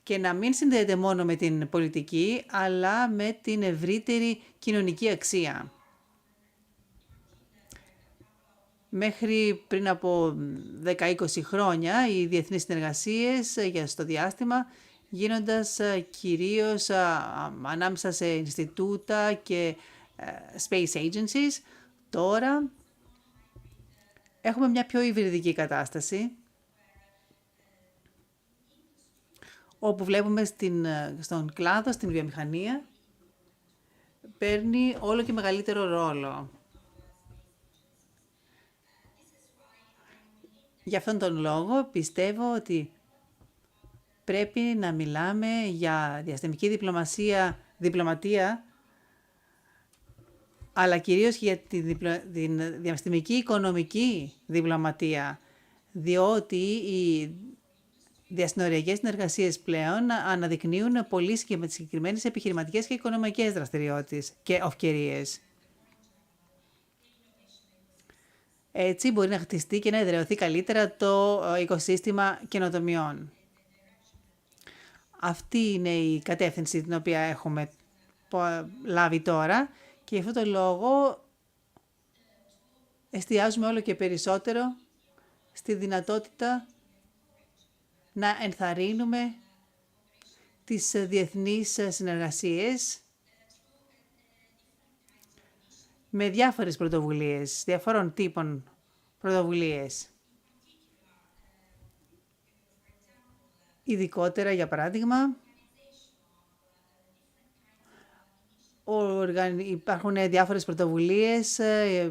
και να μην συνδέεται μόνο με την πολιτική, αλλά με την ευρύτερη κοινωνική αξία. Μέχρι πριν από 10-20 χρόνια, οι διεθνείς συνεργασίες στο διάστημα γίνοντας κυρίως ανάμεσα σε Ινστιτούτα και space agencies. Τώρα έχουμε μια πιο υβριδική κατάσταση, όπου βλέπουμε στον κλάδο, στην βιομηχανία, παίρνει όλο και μεγαλύτερο ρόλο. Γι' αυτόν τον λόγο πιστεύω ότι πρέπει να μιλάμε για διαστημική διπλωματία, αλλά κυρίως για την διαστημική οικονομική διπλωματία, διότι οι διασυνοριακές συνεργασίες πλέον αναδεικνύουν πολύ συγκεκριμένες επιχειρηματικές και οικονομικές δραστηριότητες και ευκαιρίες. Έτσι μπορεί να χτιστεί και να εδραιωθεί καλύτερα το οικοσύστημα καινοτομιών. Αυτή είναι η κατεύθυνση την οποία έχουμε λάβει τώρα και γι' αυτόν τον λόγο εστιάζουμε όλο και περισσότερο στη δυνατότητα να ενθαρρύνουμε τις διεθνείς συνεργασίες με διάφορες πρωτοβουλίες, διαφόρων τύπων πρωτοβουλίες. Ειδικότερα, για παράδειγμα, υπάρχουν διάφορες πρωτοβουλίες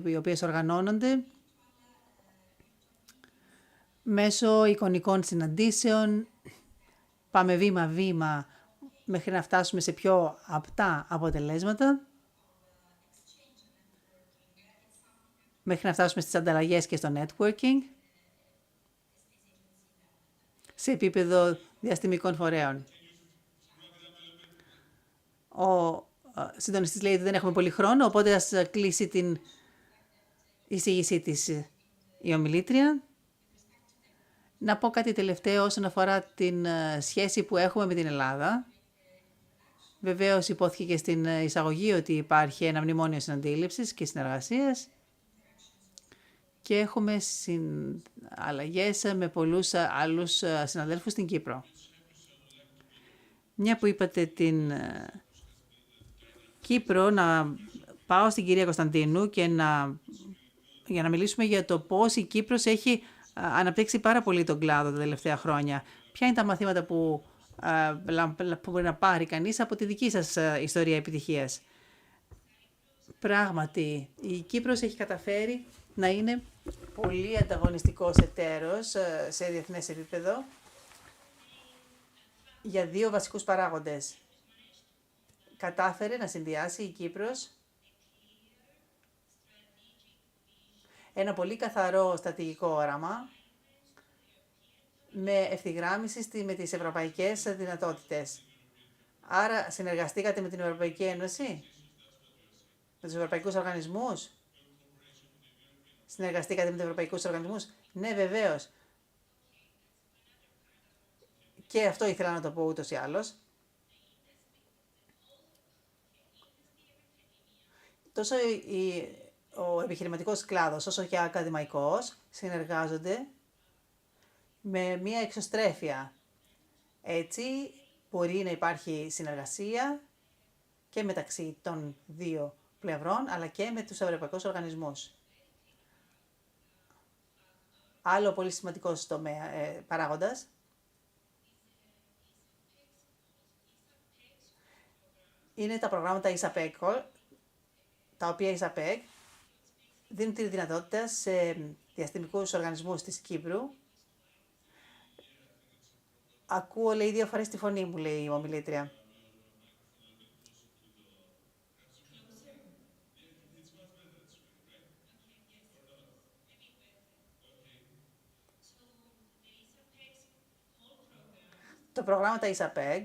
οι οποίες οργανώνονται μέσω εικονικών συναντήσεων. Πάμε βήμα-βήμα μέχρι να φτάσουμε σε πιο απτά αποτελέσματα, μέχρι να φτάσουμε στις ανταλλαγές και στο networking, σε επίπεδο διαστημικών φορέων. Ο συντονιστής λέει ότι δεν έχουμε πολύ χρόνο, οπότε ας κλείσει την εισήγησή της η ομιλήτρια. Να πω κάτι τελευταίο όσον αφορά την σχέση που έχουμε με την Ελλάδα. Βεβαίως υπόθηκε και στην εισαγωγή ότι υπάρχει ένα μνημόνιο συναντήληψης και συνεργασίας και έχουμε αλλαγές με πολλούς άλλους συναδέλφους στην Κύπρο. Μια που είπατε την Κύπρο, να πάω στην κυρία Κωνσταντίνου και για να μιλήσουμε για το πώς η Κύπρος έχει αναπτύξει πάρα πολύ τον κλάδο τα τελευταία χρόνια. Ποια είναι τα μαθήματα που μπορεί να πάρει κανείς από τη δική σας ιστορία επιτυχίας? Πράγματι, η Κύπρος έχει καταφέρει να είναι πολύ ανταγωνιστικός εταίρος σε διεθνές επίπεδο για δύο βασικούς παράγοντες. Κατάφερε να συνδυάσει η Κύπρος ένα πολύ καθαρό στρατηγικό όραμα με ευθυγράμμιση με τις ευρωπαϊκές δυνατότητες. Άρα συνεργαστήκατε με την Ευρωπαϊκή Ένωση, με τους ευρωπαϊκούς οργανισμούς. Συνεργαστήκατε με τους ευρωπαϊκούς οργανισμούς. Ναι, βεβαίως. Και αυτό ήθελα να το πω ούτως ή άλλως. Τόσο ο επιχειρηματικός κλάδος όσο και ο ακαδημαϊκός συνεργάζονται με μία εξωστρέφεια. Έτσι μπορεί να υπάρχει συνεργασία και μεταξύ των δύο πλευρών, αλλά και με τους ευρωπαϊκούς οργανισμούς. Άλλο πολύ σημαντικός παράγοντας είναι τα προγράμματα ISAPEC, τα οποία ISAPEC δίνουν τη δυνατότητα σε διαστημικούς οργανισμούς της Κύπρου. Ακούω, λέει, 2 φορές τη φωνή μου, λέει η ομιλήτρια. τα προγράμματα ISAPEG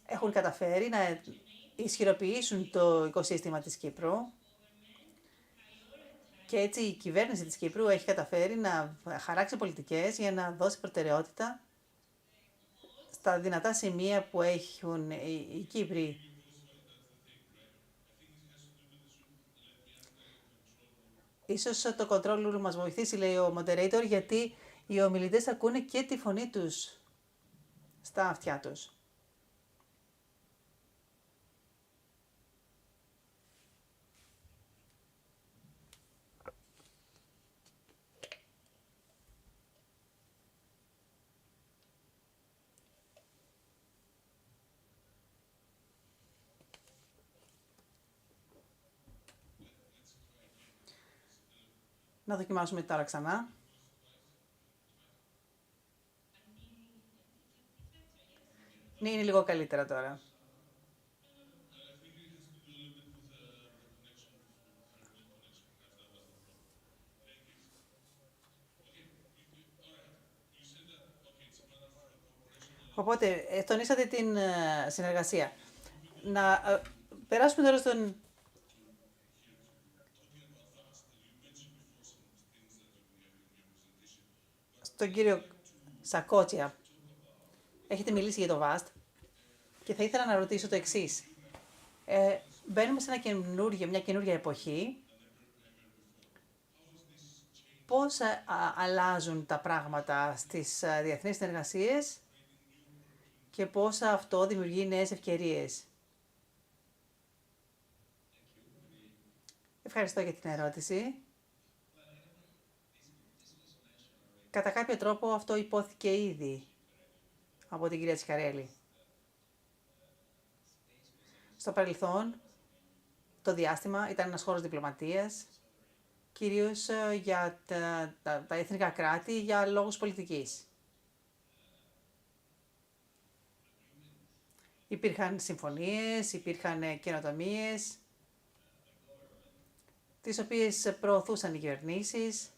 έχουν καταφέρει να ισχυροποιήσουν το οικοσύστημα της Κύπρου και έτσι η κυβέρνηση της Κύπρου έχει καταφέρει να χαράξει πολιτικές για να δώσει προτεραιότητα στα δυνατά σημεία που έχουν οι Κύπροι. Ίσως το control room μας βοηθήσει, λέει ο moderator, γιατί οι ομιλητές ακούνε και τη φωνή τους στα αυτιά τους. Να δοκιμάσουμε τώρα ξανά. Ναι, είναι λίγο καλύτερα τώρα. Οπότε, τονίσατε την συνεργασία. Να περάσουμε τώρα στον κύριο Σακότσια. Έχετε μιλήσει για το VAST και θα ήθελα να ρωτήσω το εξής. Μπαίνουμε σε μια καινούργια εποχή. Πώς αλλάζουν τα πράγματα στις διεθνείς συνεργασίες και πώς αυτό δημιουργεί νέες ευκαιρίες. Ευχαριστώ για την ερώτηση. Κατά κάποιο τρόπο αυτό υπόθηκε ήδη από την κυρία Τσικαρέλη. Στο παρελθόν, το διάστημα ήταν ένας χώρος διπλωματίας, κυρίως για τα εθνικά κράτη, για λόγους πολιτικής. Υπήρχαν συμφωνίες, υπήρχαν καινοτομίες, τις οποίες προωθούσαν οι κυβερνήσεις.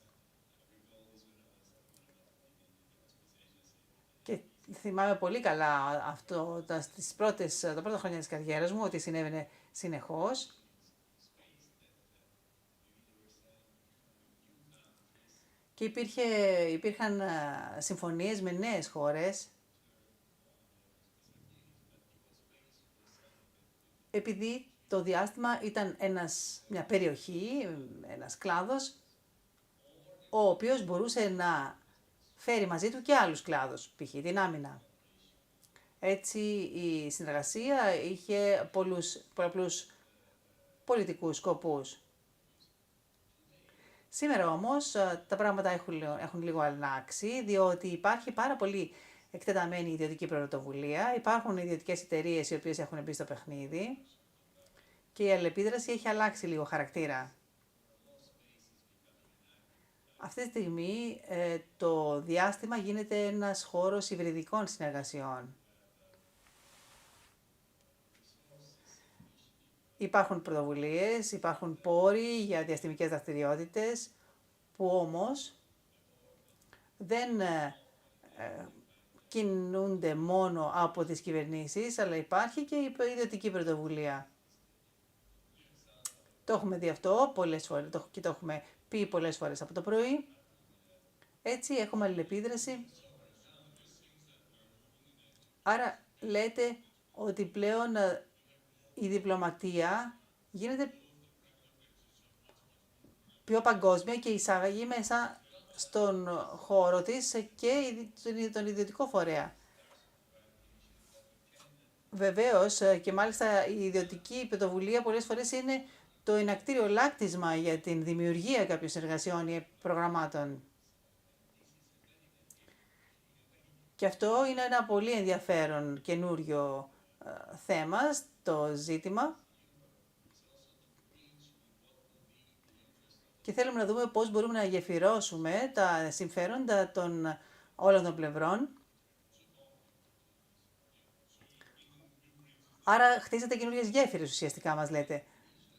Και θυμάμαι πολύ καλά αυτό τα πρώτα χρόνια της καριέρας μου, ότι συνέβαινε συνεχώς. Και υπήρχαν συμφωνίες με νέες χώρες, επειδή το διάστημα ήταν μια περιοχή, ένας κλάδος, ο οποίος μπορούσε να φέρει μαζί του και άλλους κλάδους, π.χ. την άμυνα. Έτσι η συνεργασία είχε πολλαπλούς πολιτικούς σκοπούς. Σήμερα όμως τα πράγματα έχουν λίγο αλλάξει, διότι υπάρχει πάρα πολύ εκτεταμένη ιδιωτική πρωτοβουλία, υπάρχουν ιδιωτικές εταιρείες οι οποίες έχουν μπει στο παιχνίδι και η αλληλεπίδραση έχει αλλάξει λίγο χαρακτήρα. Αυτή τη στιγμή το διάστημα γίνεται ένας χώρος υβριδικών συνεργασιών. Υπάρχουν πρωτοβουλίες, υπάρχουν πόροι για διαστημικές δραστηριότητες που όμως δεν κινούνται μόνο από τις κυβερνήσεις, αλλά υπάρχει και η ιδιωτική πρωτοβουλία. Το έχουμε δει αυτό πολλές φορές και το έχουμε πει πολλές φορές από το πρωί. Έτσι έχουμε αλληλεπίδραση. Άρα λέτε ότι πλέον η διπλωματία γίνεται πιο παγκόσμια και εισάγαγει μέσα στον χώρο της και τον ιδιωτικό φορέα. Βεβαίως και μάλιστα η ιδιωτική πρωτοβουλία πολλές φορές είναι το ενακτήριο λάκτισμα για την δημιουργία κάποιων συνεργασιών ή προγραμμάτων. Και αυτό είναι ένα πολύ ενδιαφέρον καινούριο θέμα, το ζήτημα. Και θέλουμε να δούμε πώς μπορούμε να γεφυρώσουμε τα συμφέροντα των όλων των πλευρών. Άρα χτίζετε καινούριες γέφυρες ουσιαστικά μας λέτε.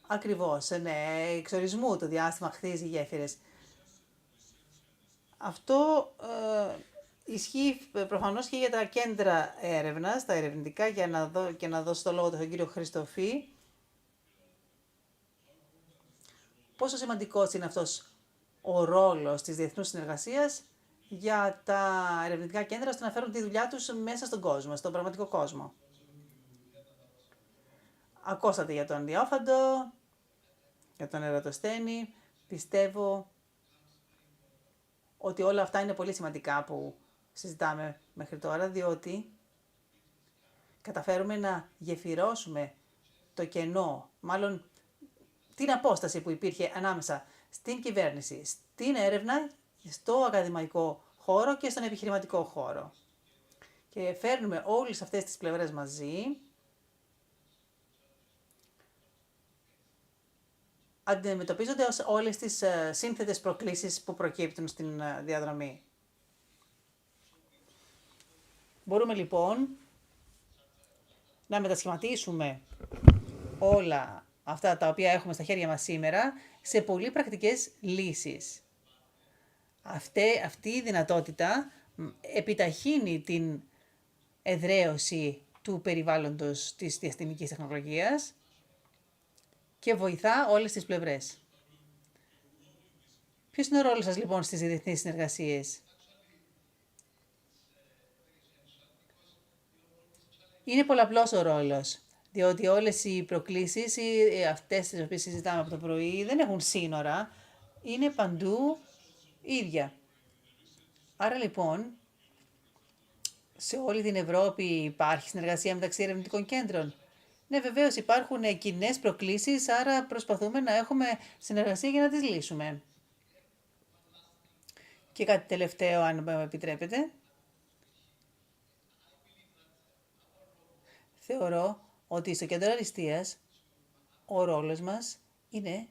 Ακριβώς, ναι, εξορισμού το διάστημα χτίζει γέφυρες. Αυτό ισχύει προφανώς και για τα κέντρα έρευνας, τα ερευνητικά, και να δώσω το λόγο στον κύριο Χριστοφή. Πόσο σημαντικός είναι αυτός ο ρόλος της διεθνούς συνεργασίας για τα ερευνητικά κέντρα, ώστε να φέρουν τη δουλειά τους μέσα στον κόσμο, στον πραγματικό κόσμο. Ακούσατε για τον Διόφαντο, για τον Ερωτοσθένη. Πιστεύω ότι όλα αυτά είναι πολύ σημαντικά που συζητάμε μέχρι τώρα, διότι καταφέρουμε να γεφυρώσουμε το κενό, μάλλον την απόσταση που υπήρχε ανάμεσα στην κυβέρνηση, στην έρευνα, στο ακαδημαϊκό χώρο και στον επιχειρηματικό χώρο. Και φέρνουμε όλες αυτές τις πλευρές μαζί, αντιμετωπίζονται ως όλες τις σύνθετες προκλήσεις που προκύπτουν στην διαδρομή. Μπορούμε λοιπόν να μετασχηματίσουμε όλα αυτά τα οποία έχουμε στα χέρια μας σήμερα σε πολύ πρακτικές λύσεις. Αυτή η δυνατότητα επιταχύνει την εδραίωση του περιβάλλοντος της διαστημικής τεχνολογίας και βοηθά όλες τις πλευρές. Ποιος είναι ο ρόλος σας λοιπόν στις διεθνείς συνεργασίες? Είναι πολλαπλός ο ρόλος, διότι όλες οι προκλήσεις, αυτές τις οποίες συζητάμε από το πρωί, δεν έχουν σύνορα, είναι παντού ίδια. Άρα λοιπόν, σε όλη την Ευρώπη υπάρχει συνεργασία μεταξύ ερευνητικών κέντρων. Ναι, βεβαίως υπάρχουν κοινές προκλήσεις, άρα προσπαθούμε να έχουμε συνεργασία για να τις λύσουμε. Και κάτι τελευταίο, αν μου επιτρέπετε. Θεωρώ ότι στο κέντρο αριστείας ο ρόλος μας είναι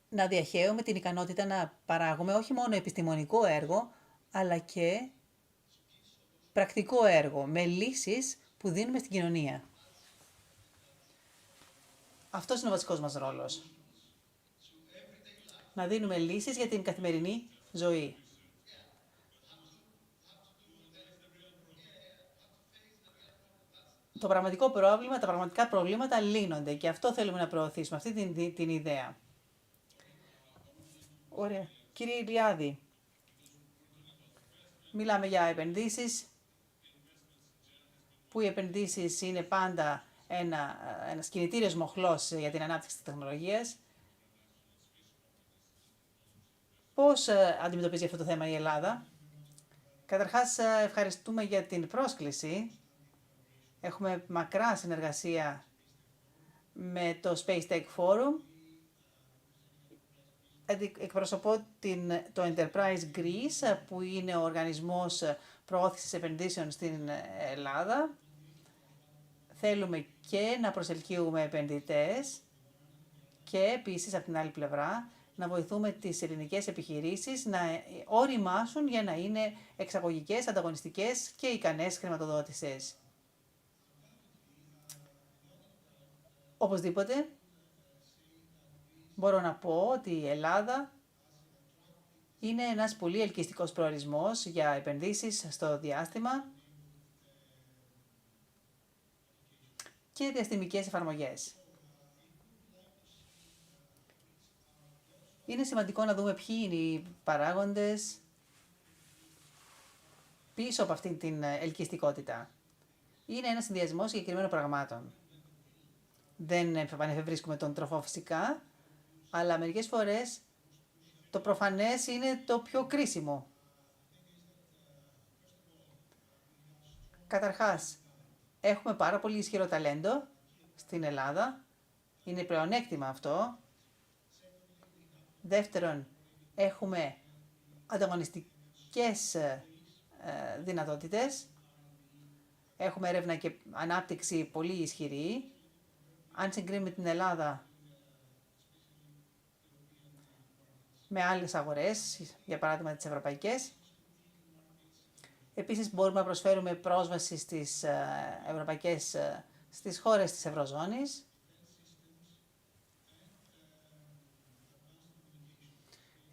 να διαχέουμε την ικανότητα να παράγουμε όχι μόνο επιστημονικό έργο, αλλά και πρακτικό έργο με λύσεις που δίνουμε στην κοινωνία. Αυτός είναι ο βασικός μας ρόλος. Να δίνουμε λύσεις για την καθημερινή ζωή. Το πραγματικό πρόβλημα, τα πραγματικά προβλήματα λύνονται και αυτό θέλουμε να προωθήσουμε, αυτή την ιδέα. Ωραία. Κύριε Ηλιάδη, μιλάμε για επενδύσεις, που οι επενδύσεις είναι πάντα ένας κινητήριος μοχλός για την ανάπτυξη της τεχνολογίας. Πώς αντιμετωπίζει αυτό το θέμα η Ελλάδα? Καταρχάς, ευχαριστούμε για την πρόσκληση. Έχουμε μακρά συνεργασία με το Space Tech Forum. Εκπροσωπώ το Enterprise Greece, που είναι ο οργανισμός προώθησης επενδύσεων στην Ελλάδα. Θέλουμε και να προσελκύουμε επενδυτές και επίσης από την άλλη πλευρά να βοηθούμε τις ελληνικές επιχειρήσεις να οριμάσουν για να είναι εξαγωγικές, ανταγωνιστικές και ικανές χρηματοδότησης. Οπωσδήποτε μπορώ να πω ότι η Ελλάδα είναι ένας πολύ ελκυστικός προορισμός για επενδύσεις στο διάστημα και διαστημικές εφαρμογές. Είναι σημαντικό να δούμε ποιοι είναι οι παράγοντες πίσω από αυτήν την ελκυστικότητα. Είναι ένας συνδυασμός συγκεκριμένων πραγμάτων. Δεν επανεφευρίσκουμε τον τροφό φυσικά, αλλά μερικές φορές το προφανές είναι το πιο κρίσιμο. Καταρχάς, έχουμε πάρα πολύ ισχυρό ταλέντο στην Ελλάδα. Είναι πλεονέκτημα αυτό. Δεύτερον, έχουμε ανταγωνιστικές δυνατότητες. Έχουμε έρευνα και ανάπτυξη πολύ ισχυρή. Αν συγκρίνουμε την Ελλάδα με άλλες αγορές, για παράδειγμα τις ευρωπαϊκές. Επίσης μπορούμε να προσφέρουμε πρόσβαση στις ευρωπαϊκές, στις χώρες της Ευρωζώνης.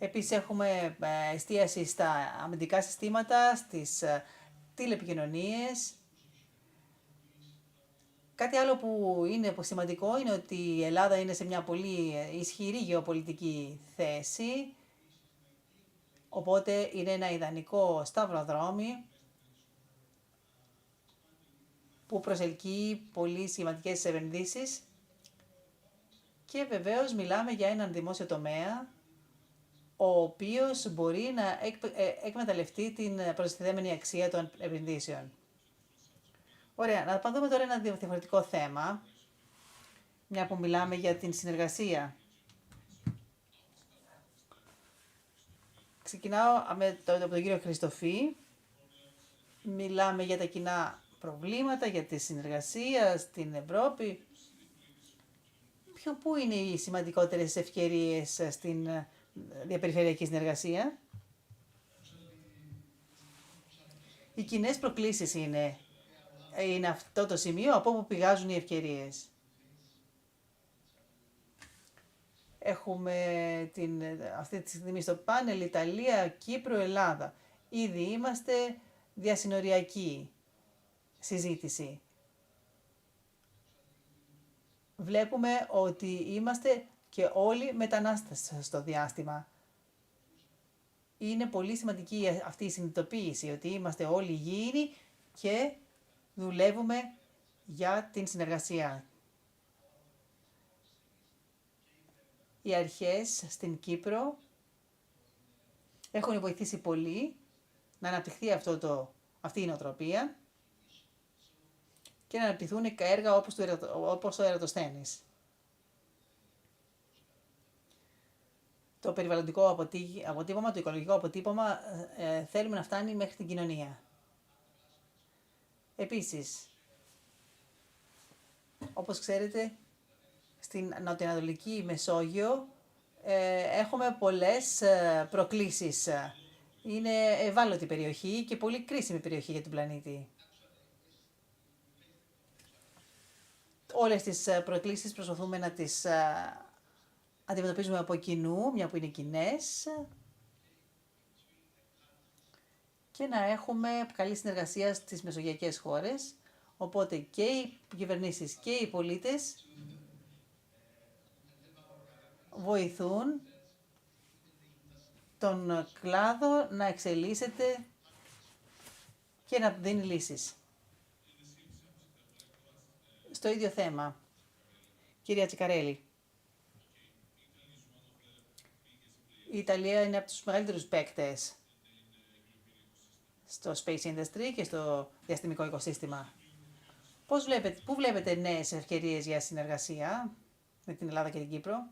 Επίσης έχουμε εστίαση στα αμυντικά συστήματα, στις τηλεπικοινωνίες. Κάτι άλλο που είναι σημαντικό είναι ότι η Ελλάδα είναι σε μια πολύ ισχυρή γεωπολιτική θέση, οπότε είναι ένα ιδανικό σταυροδρόμι που προσελκύει πολύ σημαντικές επενδύσεις και βεβαίως μιλάμε για έναν δημόσιο τομέα ο οποίος μπορεί να εκμεταλλευτεί την προστιθέμενη αξία των επενδύσεων. Ωραία, να δούμε τώρα ένα διαφορετικό θέμα, μια που μιλάμε για την συνεργασία. Ξεκινάω από τον κύριο Χριστοφή. Μιλάμε για τα κοινά προβλήματα, για τη συνεργασία στην Ευρώπη. Πού είναι οι σημαντικότερες ευκαιρίες στην διαπεριφερειακή συνεργασία? Οι κοινές προκλήσεις είναι αυτό το σημείο από όπου πηγάζουν οι ευκαιρίες. Έχουμε αυτή τη στιγμή στο πάνελ Ιταλία, Κύπρο, Ελλάδα. Ήδη είμαστε διασυνοριακή συζήτηση. Βλέπουμε ότι είμαστε και όλοι μετανάστες στο διάστημα. Είναι πολύ σημαντική αυτή η συνειδητοποίηση ότι είμαστε όλοι γύροι και δουλεύουμε για την συνεργασία. Οι αρχές στην Κύπρο έχουν βοηθήσει πολύ να αναπτυχθεί αυτή η νοοτροπία και να αναπτυχθούν έργα όπως το Ερατοσθένης. Το περιβαλλοντικό αποτύπωμα, το οικολογικό αποτύπωμα θέλουμε να φτάνει μέχρι την κοινωνία. Επίσης, όπως ξέρετε, στην νοτιοανατολική Μεσόγειο έχουμε πολλές προκλήσεις. Είναι ευάλωτη περιοχή και πολύ κρίσιμη περιοχή για τον πλανήτη. Όλες τις προκλήσεις προσπαθούμε να τις αντιμετωπίζουμε από κοινού, μια που είναι κοινές, και να έχουμε καλή συνεργασία στις μεσογειακές χώρες, οπότε και οι κυβερνήσεις και οι πολίτες βοηθούν τον κλάδο να εξελίσσεται και να δίνει λύσεις. Στο ίδιο θέμα, κυρία Τσικαρέλη, η Ιταλία είναι από τους μεγαλύτερους παίκτες στο space industry και στο διαστημικό οικοσύστημα. Πού βλέπετε νέες ευκαιρίες για συνεργασία με την Ελλάδα και την Κύπρο?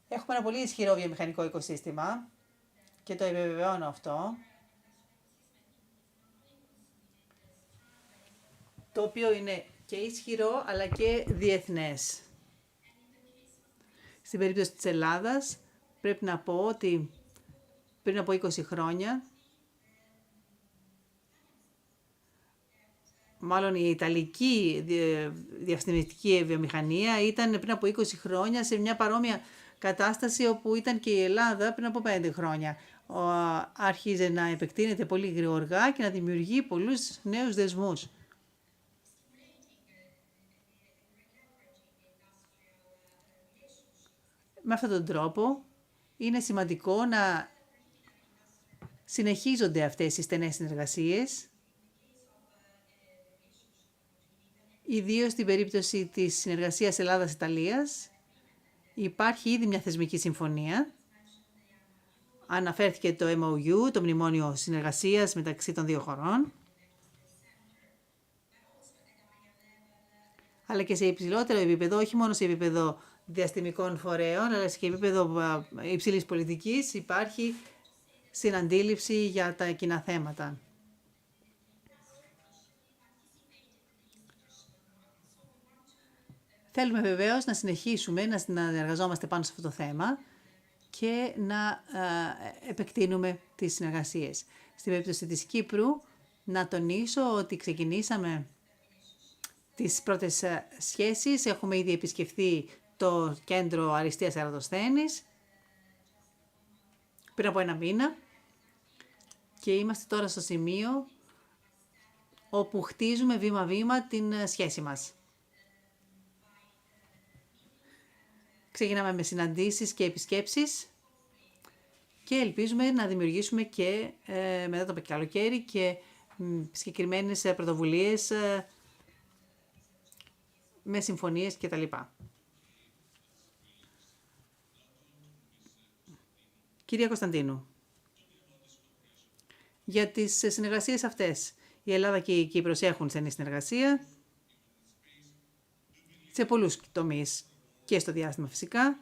Έχουμε ένα πολύ ισχυρό βιομηχανικό οικοσύστημα και το επιβεβαιώνω αυτό, το οποίο είναι και ισχυρό αλλά και διεθνές. Στην περίπτωση της Ελλάδας πρέπει να πω ότι πριν από 20 χρόνια, μάλλον η Ιταλική διαστημική βιομηχανία ήταν πριν από 20 χρόνια σε μια παρόμοια κατάσταση όπου ήταν και η Ελλάδα πριν από 5 χρόνια. Άρχιζε να επεκτείνεται πολύ γρήγορα και να δημιουργεί πολλούς νέους δεσμούς. Με αυτόν τον τρόπο είναι σημαντικό να συνεχίζονται αυτές οι στενές συνεργασίες, ιδίως στην περίπτωση της συνεργασίας Ελλάδας-Ιταλίας. Υπάρχει ήδη μια θεσμική συμφωνία. Αναφέρθηκε το MOU, το Μνημόνιο Συνεργασίας μεταξύ των δύο χωρών. Αλλά και σε υψηλότερο επίπεδο, όχι μόνο σε επίπεδο διαστημικών φορέων, αλλά και σε επίπεδο υψηλής πολιτικής, υπάρχει συναντήληψη για τα κοινά θέματα. Θέλουμε βεβαίως να συνεχίσουμε να εργαζόμαστε πάνω σε αυτό το θέμα και να επεκτείνουμε τις συνεργασίες. Στην περίπτωση της Κύπρου, να τονίσω ότι ξεκινήσαμε τις πρώτες σχέσεις. Έχουμε ήδη επισκεφθεί το κέντρο αριστείας Ερατοσθένης πριν από 1 μήνα και είμαστε τώρα στο σημείο όπου χτίζουμε βήμα-βήμα την σχέση μας. Ξεκινάμε με συναντήσεις και επισκέψεις και ελπίζουμε να δημιουργήσουμε και μετά το καλοκαίρι και συγκεκριμένες πρωτοβουλίες με συμφωνίες κτλ. Κυρία Κωνσταντίνου, για τις συνεργασίες αυτές, η Ελλάδα και η Κύπρος έχουν στενή συνεργασία σε πολλούς τομείς και στο διάστημα φυσικά.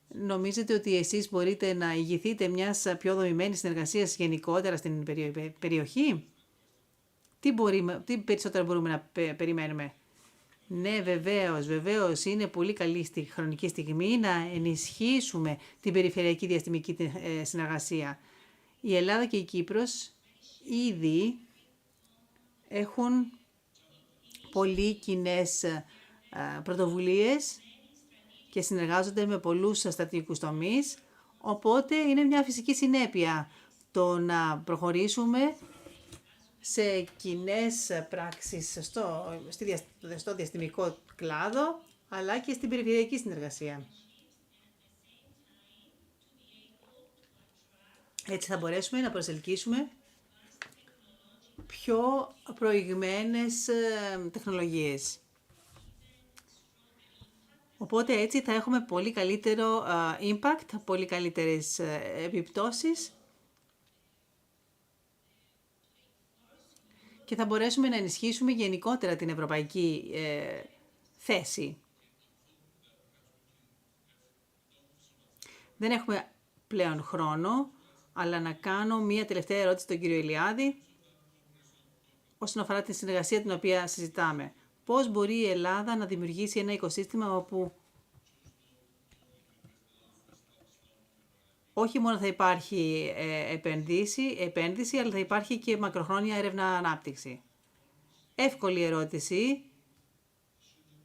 Νομίζετε ότι εσείς μπορείτε να ηγηθείτε μιας πιο δομημένης συνεργασίας γενικότερα στην περιοχή? Τι περισσότερο μπορούμε να περιμένουμε? Ναι, βεβαίως είναι πολύ καλή χρονική στιγμή να ενισχύσουμε την περιφερειακή διαστημική συνεργασία. Η Ελλάδα και η Κύπρος ήδη έχουν πολύ κοινές πρωτοβουλίες και συνεργάζονται με πολλούς στρατηγικούς τομείς, οπότε είναι μια φυσική συνέπεια το να προχωρήσουμε σε κοινές πράξεις στο διαστημικό κλάδο, αλλά και στην περιφερειακή συνεργασία. Έτσι θα μπορέσουμε να προσελκύσουμε πιο προηγμένες τεχνολογίες. Οπότε έτσι θα έχουμε πολύ καλύτερο impact, πολύ καλύτερες επιπτώσεις και θα μπορέσουμε να ενισχύσουμε γενικότερα την ευρωπαϊκή θέση. Δεν έχουμε πλέον χρόνο, αλλά να κάνω μία τελευταία ερώτηση στον κύριο Ηλιάδη όσον αφορά τη συνεργασία την οποία συζητάμε. Πώς μπορεί η Ελλάδα να δημιουργήσει ένα οικοσύστημα όπου όχι μόνο θα υπάρχει επένδυση, αλλά θα υπάρχει και μακροχρόνια έρευνα ανάπτυξη? Εύκολη ερώτηση.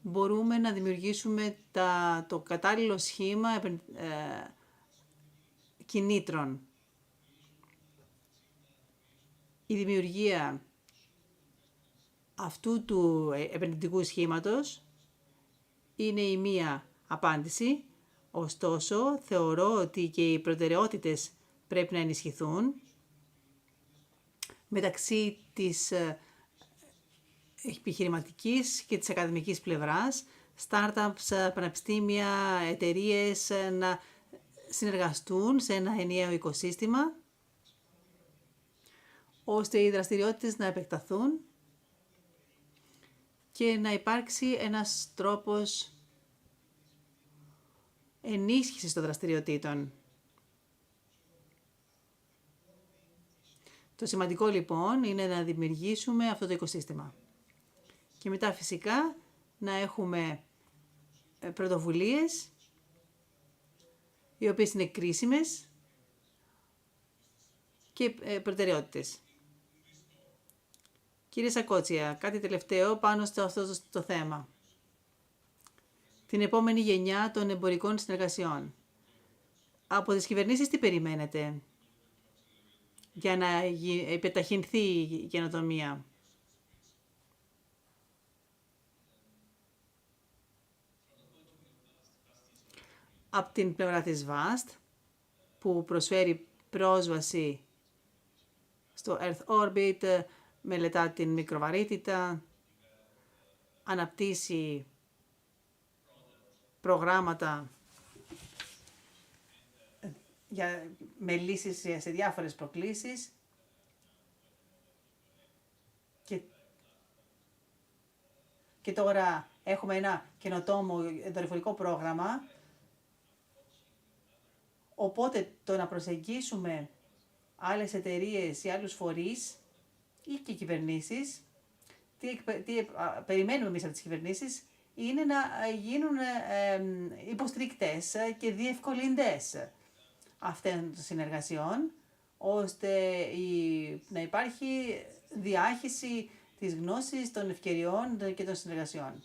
Μπορούμε να δημιουργήσουμε το κατάλληλο σχήμα κινήτρων. Η δημιουργία αυτού του επενδυτικού σχήματος είναι η μία απάντηση. Ωστόσο, θεωρώ ότι και οι προτεραιότητες πρέπει να ενισχυθούν μεταξύ της επιχειρηματικής και της ακαδημικής πλευράς, startups, πανεπιστήμια, εταιρείες να συνεργαστούν σε ένα ενιαίο οικοσύστημα, ώστε οι δραστηριότητες να επεκταθούν και να υπάρξει ένας τρόπος ενίσχυσης των δραστηριοτήτων. Το σημαντικό λοιπόν είναι να δημιουργήσουμε αυτό το οικοσύστημα. Και μετά φυσικά να έχουμε πρωτοβουλίες οι οποίες είναι κρίσιμες και προτεραιότητες. Κύριε Σακότσια, κάτι τελευταίο πάνω στο αυτό το θέμα. Την επόμενη γενιά των εμπορικών συνεργασιών. Από τις κυβερνήσεις τι περιμένετε για να επιταχυνθεί η καινοτομία? Από την πλευρά της VAST, που προσφέρει πρόσβαση στο Earth Orbit, μελετά την μικροβαρύτητα, αναπτύσσει προγράμματα με λύσεις σε διάφορες προκλήσεις και τώρα έχουμε ένα καινοτόμο δορυφορικό πρόγραμμα, οπότε το να προσεγγίσουμε άλλες εταιρείες ή άλλους φορείς ή και κυβερνήσεις, τι περιμένουμε εμείς από τις κυβερνήσεις, είναι να γίνουν υποστηρικτές και διευκολυντές αυτών των συνεργασιών, ώστε να υπάρχει διάχυση της γνώσης, των ευκαιριών και των συνεργασιών.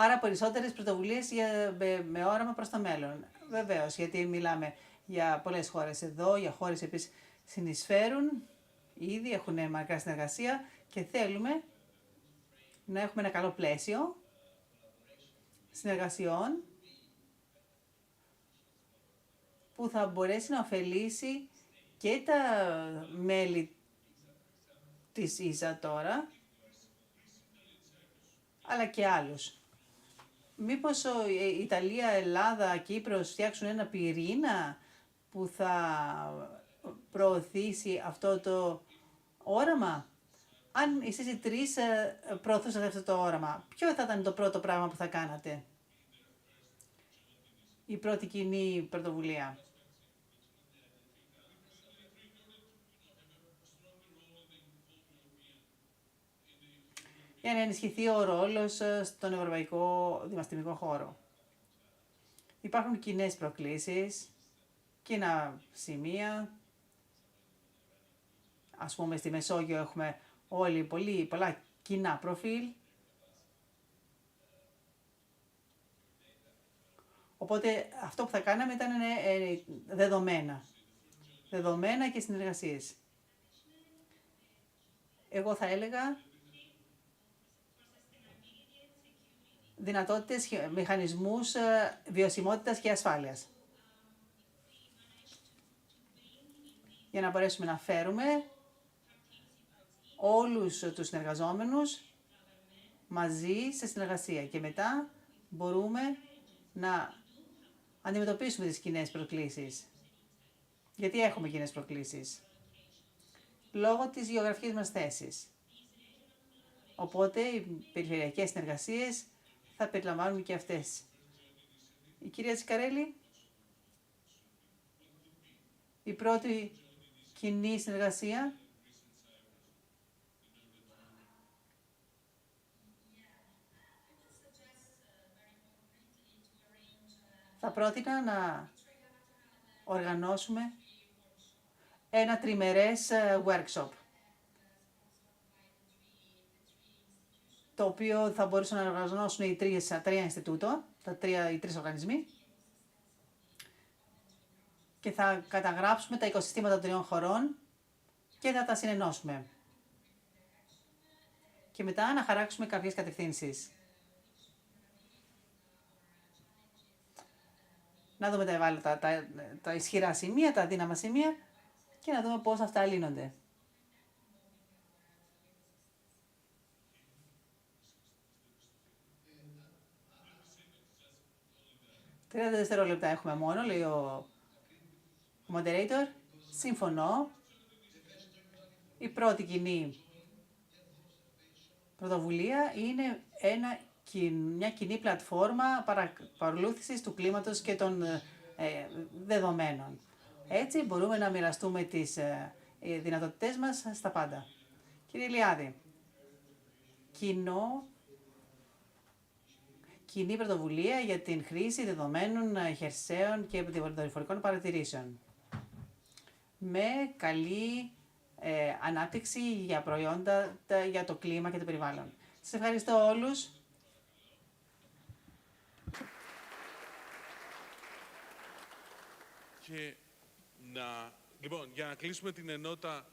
Άρα περισσότερες πρωτοβουλίες με όραμα προς το μέλλον. Βεβαίως, γιατί μιλάμε για πολλές χώρες εδώ, για χώρες που συνεισφέρουν, ήδη έχουν μακρά συνεργασία και θέλουμε να έχουμε ένα καλό πλαίσιο συνεργασιών που θα μπορέσει να ωφελήσει και τα μέλη της ΙΖΑ τώρα, αλλά και άλλους. Μήπως η Ιταλία, Ελλάδα, Κύπρος φτιάξουν ένα πυρήνα που θα προωθήσει αυτό το όραμα? Αν εσείς οι τρεις προωθούσατε αυτό το όραμα, ποιο θα ήταν το πρώτο πράγμα που θα κάνατε? Η πρώτη κοινή πρωτοβουλία. Για να ενισχυθεί ο ρόλος στον ευρωπαϊκό διαστημικό χώρο. Υπάρχουν κοινές προκλήσεις, κοινά σημεία. Ας πούμε, στη Μεσόγειο έχουμε όλοι πολλά κοινά προφίλ. Οπότε αυτό που θα κάναμε ήταν δεδομένα. Δεδομένα και συνεργασίες. Εγώ θα έλεγα δυνατότητες, μηχανισμούς βιωσιμότητας και ασφάλειας. Για να μπορέσουμε να φέρουμε όλους τους συνεργαζόμενους μαζί σε συνεργασία και μετά μπορούμε να αντιμετωπίσουμε τις κοινές προκλήσεις. Γιατί έχουμε κοινές προκλήσεις? Λόγω της γεωγραφικής μας θέσης. Οπότε οι περιφερειακές συνεργασίες θα περιλαμβάνουν και αυτές. Η κυρία Τσικαρέλη, η πρώτη κοινή συνεργασία. Θα πρότεινα να οργανώσουμε ένα τριμερές workshop, το οποίο θα μπορούσαν να οργανώσουν οι τρία Ινστιτούτο, οι τρεις οργανισμοί, και θα καταγράψουμε τα οικοσυστήματα των τριών χωρών και θα τα συνενώσουμε. Και μετά να χαράξουμε κάποιες κατευθύνσεις. Να δούμε τα ισχυρά σημεία, τα αδύναμα σημεία και να δούμε πώς αυτά λύνονται. 30 δευτερόλεπτα έχουμε μόνο, λέει ο moderator. Συμφωνώ. Η πρώτη κοινή πρωτοβουλία είναι μια κοινή πλατφόρμα παρακολούθησης του κλίματος και των δεδομένων. Έτσι μπορούμε να μοιραστούμε τις δυνατότητές μας στα πάντα. Κύριε Ηλιάδη, κοινή πρωτοβουλία για την χρήση δεδομένων χερσαίων και δορυφορικών παρατηρήσεων. Με καλή ανάπτυξη για προϊόντα για το κλίμα και το περιβάλλον. Σας ευχαριστώ όλους. Και λοιπόν, για να κλείσουμε την ενότητα...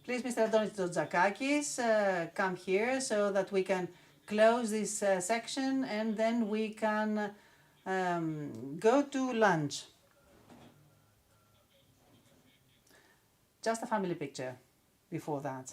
Please, Mr. Adonis Zotzakakis, come here so that we can close this section and then we can go to lunch. Just a family picture before that.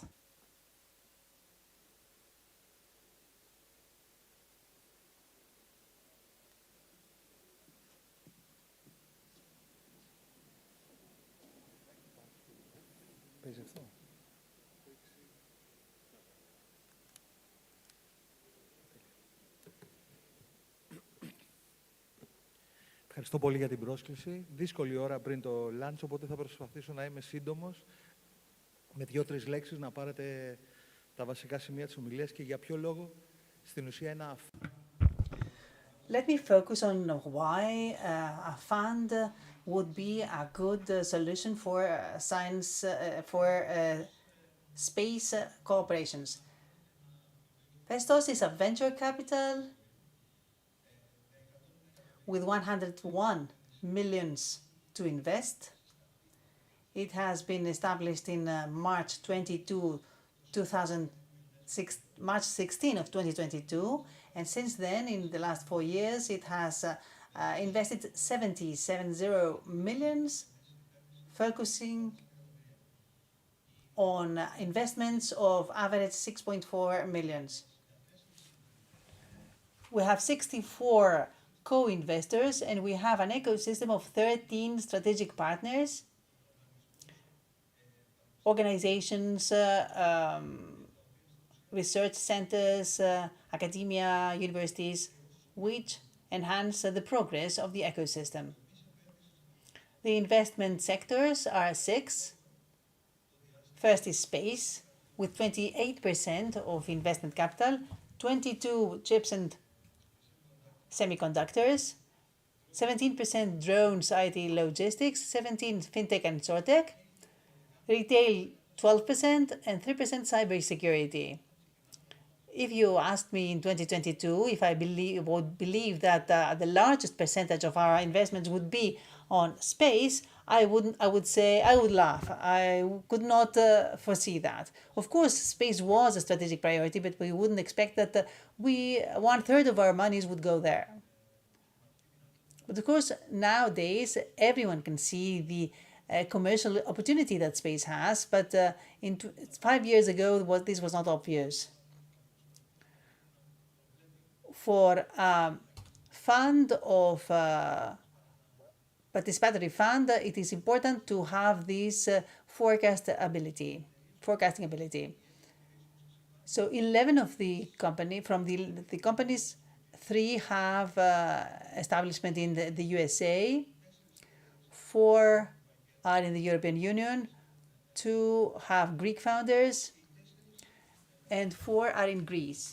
Ευχαριστώ πολύ για την πρόσκληση. Δύσκολη ώρα πριν το lunch, οπότε θα προσπαθήσω να είμαι σύντομος. Με 2-3 λέξεις να πάρετε τα βασικά σημεία της ομιλίας και για ποιο λόγο στην ουσία ένα... Let me focus on why a fund would be a good solution for space cooperations. Vestos is a venture capital with 101 million to invest. It has been established in March 16 of 2022, and since then, in the last 4 years, it has invested 70 million, focusing on investments of average 6.4 million. We have 64 co-investors, and we have an ecosystem of 13 strategic partners, organizations, research centers, academia, universities, which enhance the progress of the ecosystem. The investment sectors are 6. First is space, with 28% of investment capital, 22 chips and semiconductors, 17% drones, IT, logistics, 17 fintech and sortech, retail 12%, and 3% cybersecurity. If you asked me in 2022 if I would believe that the largest percentage of our investments would be on space, I would say I would laugh. I could not foresee that. Of course, space was a strategic priority, but we wouldn't expect that 1/3 of our monies would go there. But of course, nowadays everyone can see the commercial opportunity that space has. But 5 years ago, this was not obvious. For a fund of participatory fund, it is important to have this forecasting ability. So 11 of the companies, 3 have establishment in the USA, 4 are in the European Union, 2 have Greek founders, and 4 are in Greece.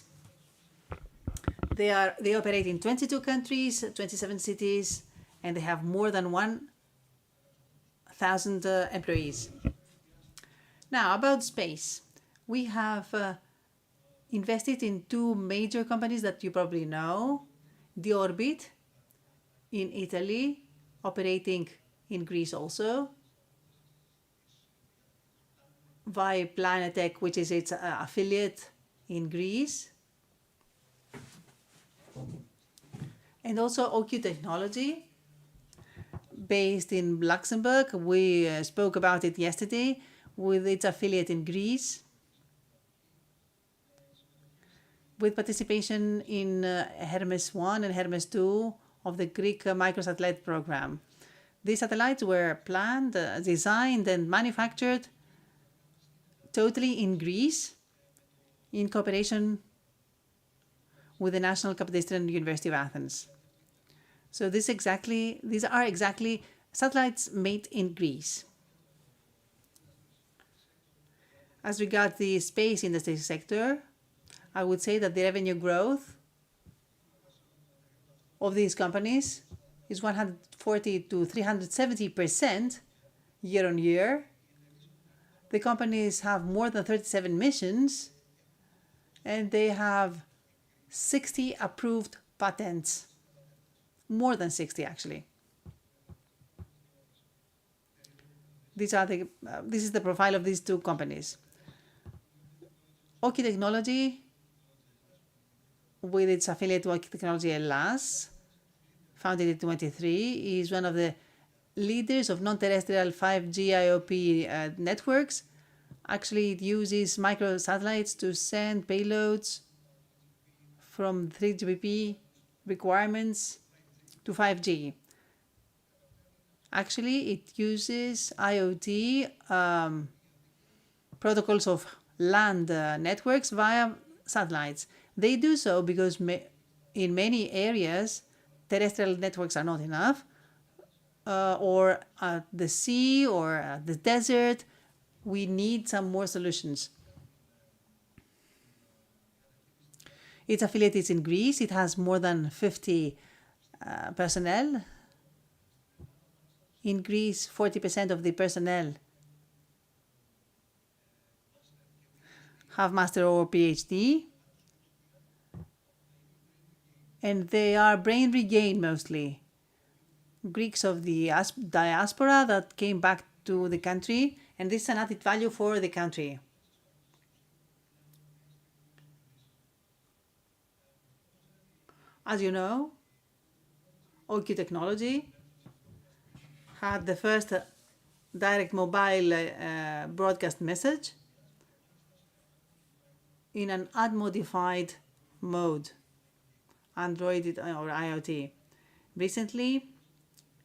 They operate in 22 countries, 27 cities, and they have more than 1,000 employees. Now, about space. We have invested in 2 major companies that you probably know. D-Orbit in Italy, operating in Greece also. Planetech, which is its affiliate in Greece. And also OQ Technology, based in Luxembourg. We spoke about it yesterday, with its affiliate in Greece, with participation in Hermes 1 and Hermes 2 of the Greek microsatellite program. These satellites were planned, designed, and manufactured totally in Greece, in cooperation with the National Kapodistrian University of Athens. So these are exactly satellites made in Greece. As regards the space industry sector, I would say that the revenue growth of these companies is 140 to 370% year on year. The companies have more than 37 missions, and they have 60 approved patents. More than 60, actually. This is the profile of these 2 companies. OQ Technology, with its affiliate OQ Technology Hellas, founded in 2023, is one of the leaders of non-terrestrial 5G IoT networks. Actually, it uses microsatellites to send payloads from 3GPP requirements to 5G. Actually, it uses IoT protocols of land networks via satellites. They do so because in many areas, terrestrial networks are not enough. or at the sea or at the desert. We need some more solutions. Its affiliate is in Greece. It has more than 50 personnel. In Greece, 40% of the personnel have master or PhD, and they are brain regained mostly. Greeks of the diaspora that came back to the country, and this is an added value for the country. As you know, OQ Technology had the first direct mobile broadcast message in an unmodified mode, Android or IoT. Recently,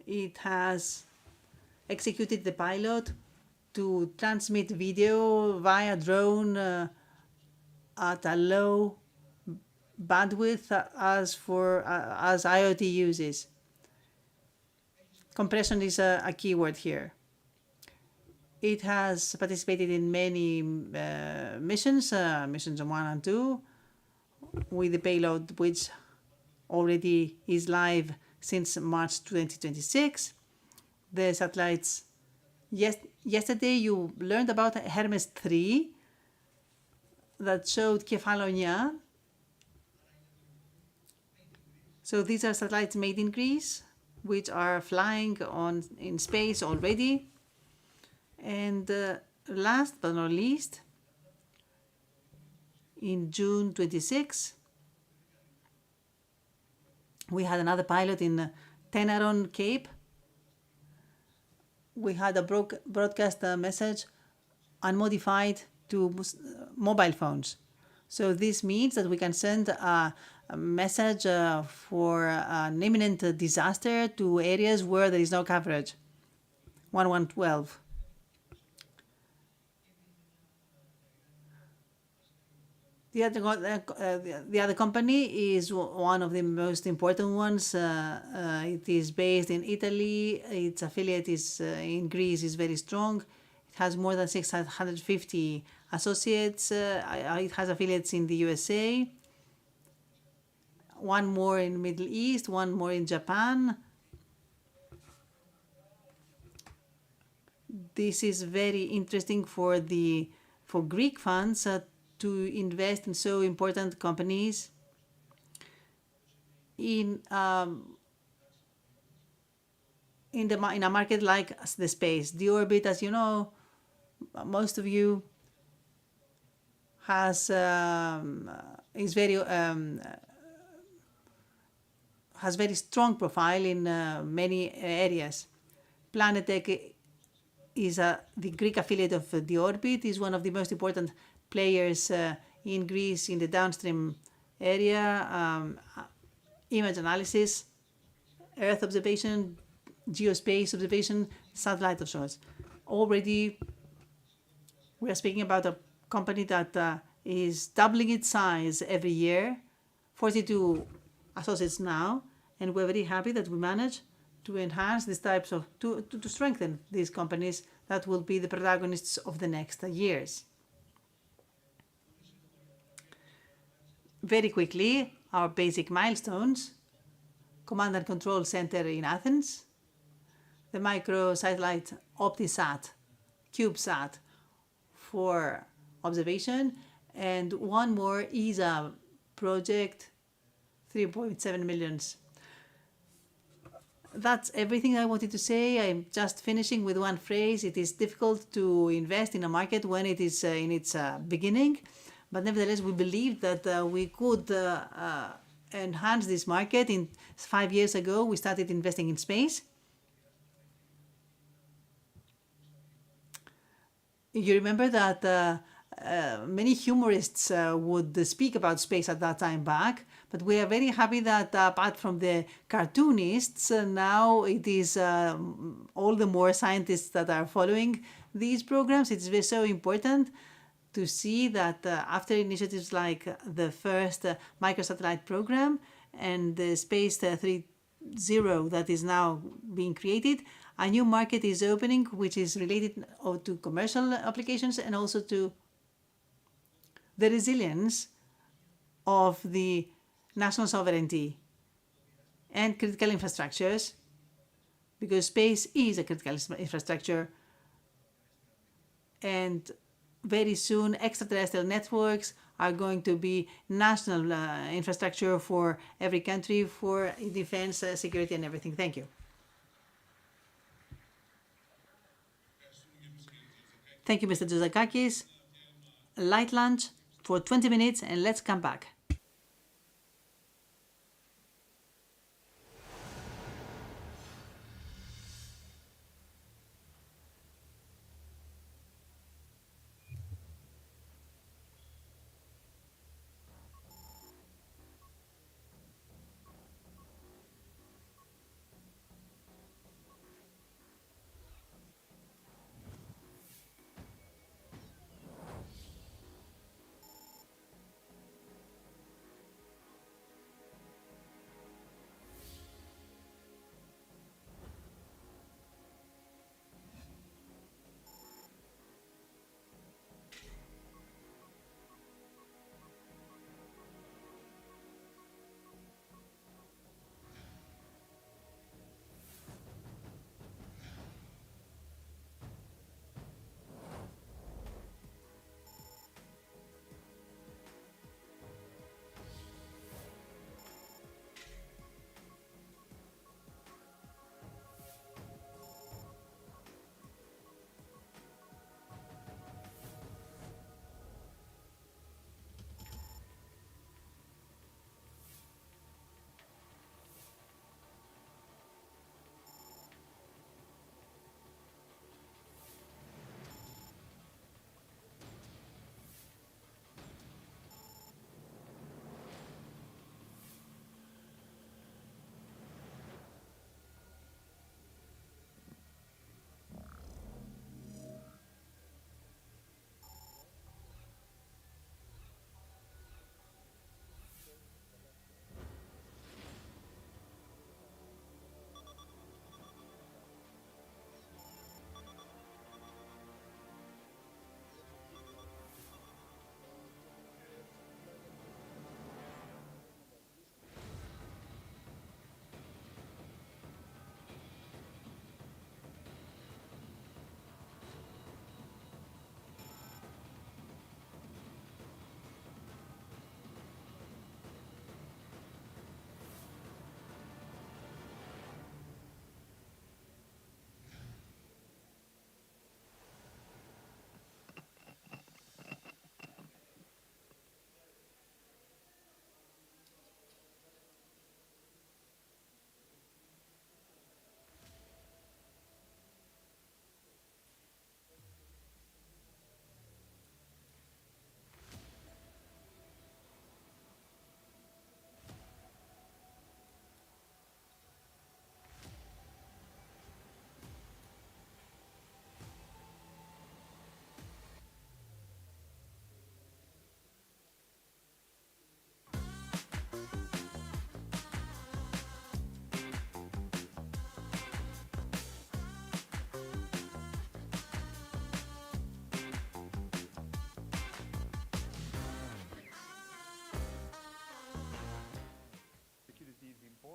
it has executed the pilot to transmit video via drone at a low bandwidth as IoT uses. Compression is a keyword here. It has participated in many missions, missions 1 and 2, with the payload which already is live since March 2026. The satellites, yesterday you learned about Hermes 3 that showed Kefalonia. So these are satellites made in Greece, which are flying in space already. And last but not least, in June 26, we had another pilot in Tenaron Cape. We had a broadcast message unmodified to mobile phones. So this means that we can send a message for an imminent disaster to areas where there is no coverage. 1112. The other company is one of the most important ones. It is based in Italy. Its affiliate is in Greece is very strong. It has more than 650 associates. It has affiliates in the USA. One more in Middle East, one more in Japan. This is very interesting for Greek funds to invest in so important companies in a market like the space. The orbit, as you know, most of you has very strong profile in many areas. Planetech is the Greek affiliate of the Orbit, is one of the most important players in Greece in the downstream area, image analysis, Earth observation, geospace observation, satellite of sorts. Already, we are speaking about a company that is doubling its size every year, 42 associates now, and we're very happy that we manage to enhance these types of, to strengthen these companies that will be the protagonists of the next years. Very quickly, our basic milestones: Command and Control Center in Athens, the microsatellite OptiSat, CubeSat for observation, and one more ESA project, 3.7 million. That's everything I wanted to say. I'm just finishing with one phrase. It is difficult to invest in a market when it is in its beginning, but nevertheless, we believe that we could enhance this market. 5 years ago, we started investing in space. You remember that many humorists would speak about space at that time back, but we are very happy that apart from the cartoonists, now it is all the more scientists that are following these programs. It's very so important to see that after initiatives like the first microsatellite program and the Space zero that is now being created, a new market is opening, which is related to commercial applications and also to the resilience of the national sovereignty and critical infrastructures, because space is a critical infrastructure. And very soon, extraterrestrial networks are going to be national infrastructure for every country for defense, security, and everything. Thank you. Thank you, Mr. Zouzakakis. Light lunch for 20 minutes, and let's come back.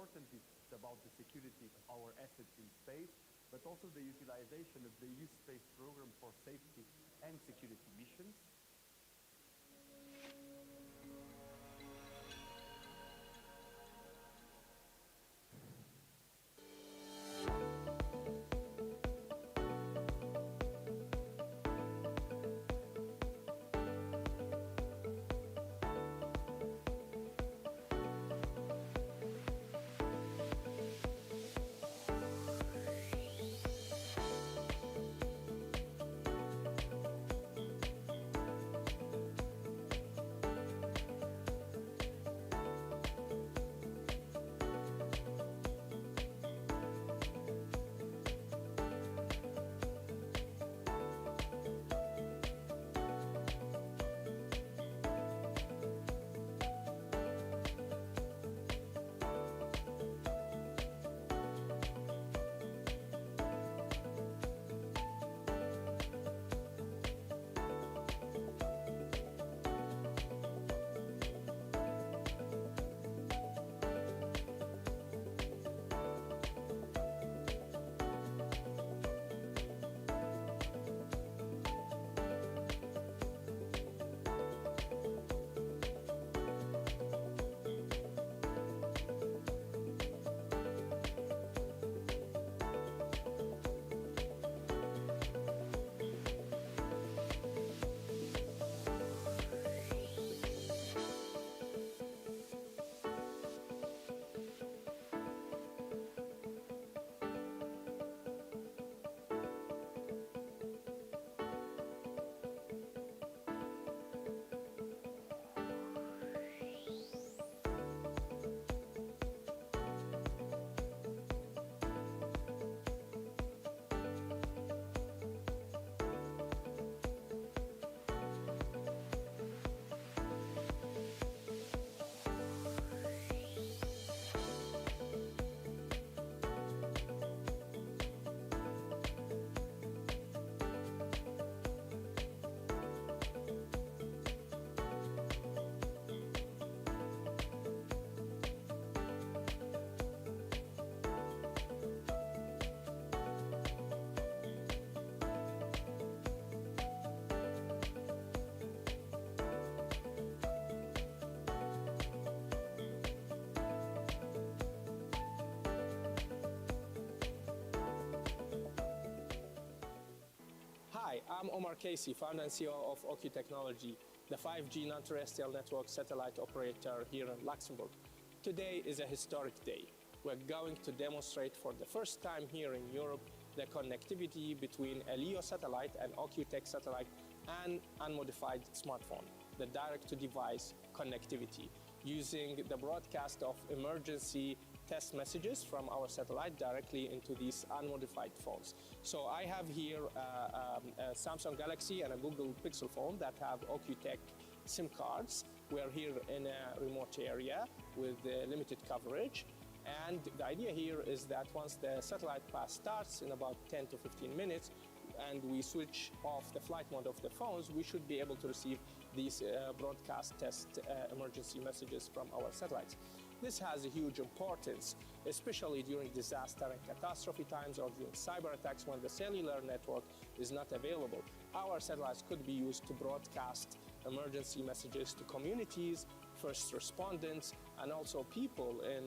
It's about the security of our assets in space, but also the utilization of the EU space program for safety and security missions. I'm Omar Casey, founder and CEO of OQ Technology, the 5G non-terrestrial network satellite operator here in Luxembourg. Today is a historic day. We're going to demonstrate for the first time here in Europe the connectivity between a LEO satellite, an OQ Tech satellite, and unmodified smartphone, the direct-to-device connectivity, using the broadcast of emergency test messages from our satellite directly into these unmodified phones. So I have here a Samsung Galaxy and a Google Pixel phone that have OQ Tech SIM cards. We're here in a remote area with limited coverage. And the idea here is that once the satellite pass starts in about 10 to 15 minutes, and we switch off the flight mode of the phones, we should be able to receive these broadcast test emergency messages from our satellites. This has a huge importance, especially during disaster and catastrophe times or during cyber attacks when the cellular network is not available. Our satellites could be used to broadcast emergency messages to communities, first responders, and also people in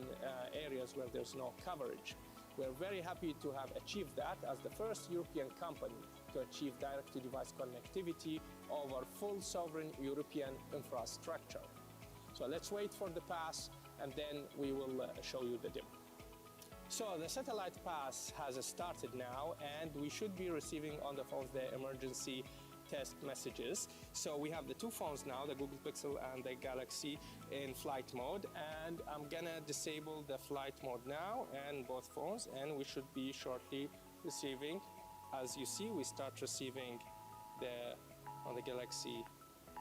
areas where there's no coverage. We're very happy to have achieved that as the first European company to achieve direct-to-device connectivity over full sovereign European infrastructure. So let's wait for the pass, and then we will show you the demo. So the satellite pass has started now, and we should be receiving on the phones the emergency test messages. So we have the two phones now, the Google Pixel and the Galaxy, in flight mode, and I'm gonna disable the flight mode now and both phones, and we should be shortly receiving. As you see, we start receiving on the Galaxy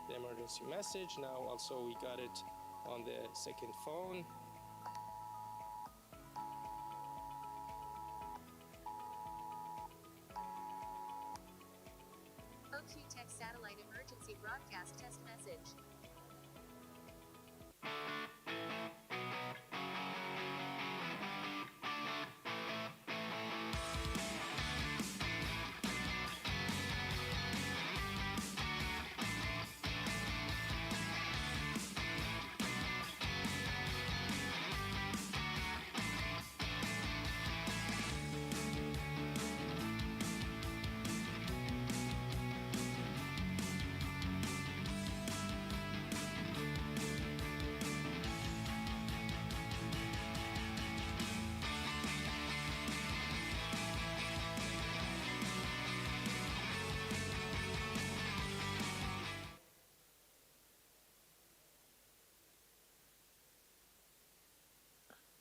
the emergency message. Now also we got it on the second phone. OQ Tech Satellite Emergency Broadcast Test Message.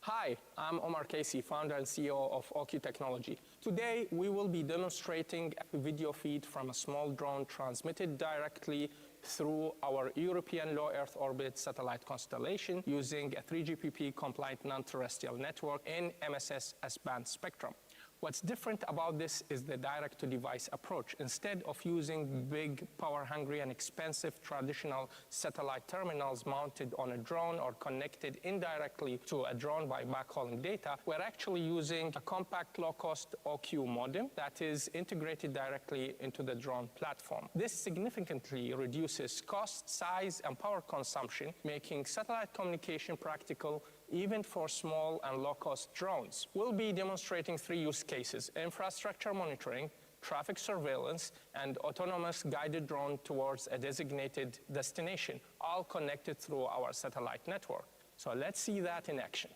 Hi, I'm Omar Casey, founder and CEO of OQ Technology. Today, we will be demonstrating a video feed from a small drone transmitted directly through our European low Earth orbit satellite constellation using a 3GPP compliant non-terrestrial network in MSS S-band spectrum. What's different about this is the direct-to-device approach. Instead of using big, power-hungry, and expensive traditional satellite terminals mounted on a drone or connected indirectly to a drone by backhauling data, we're actually using a compact, low-cost OQ modem that is integrated directly into the drone platform. This significantly reduces cost, size, and power consumption, making satellite communication practical even for small and low-cost drones. We'll be demonstrating 3 use cases: infrastructure monitoring, traffic surveillance, and autonomous guided drone towards a designated destination, all connected through our satellite network. So let's see that in action.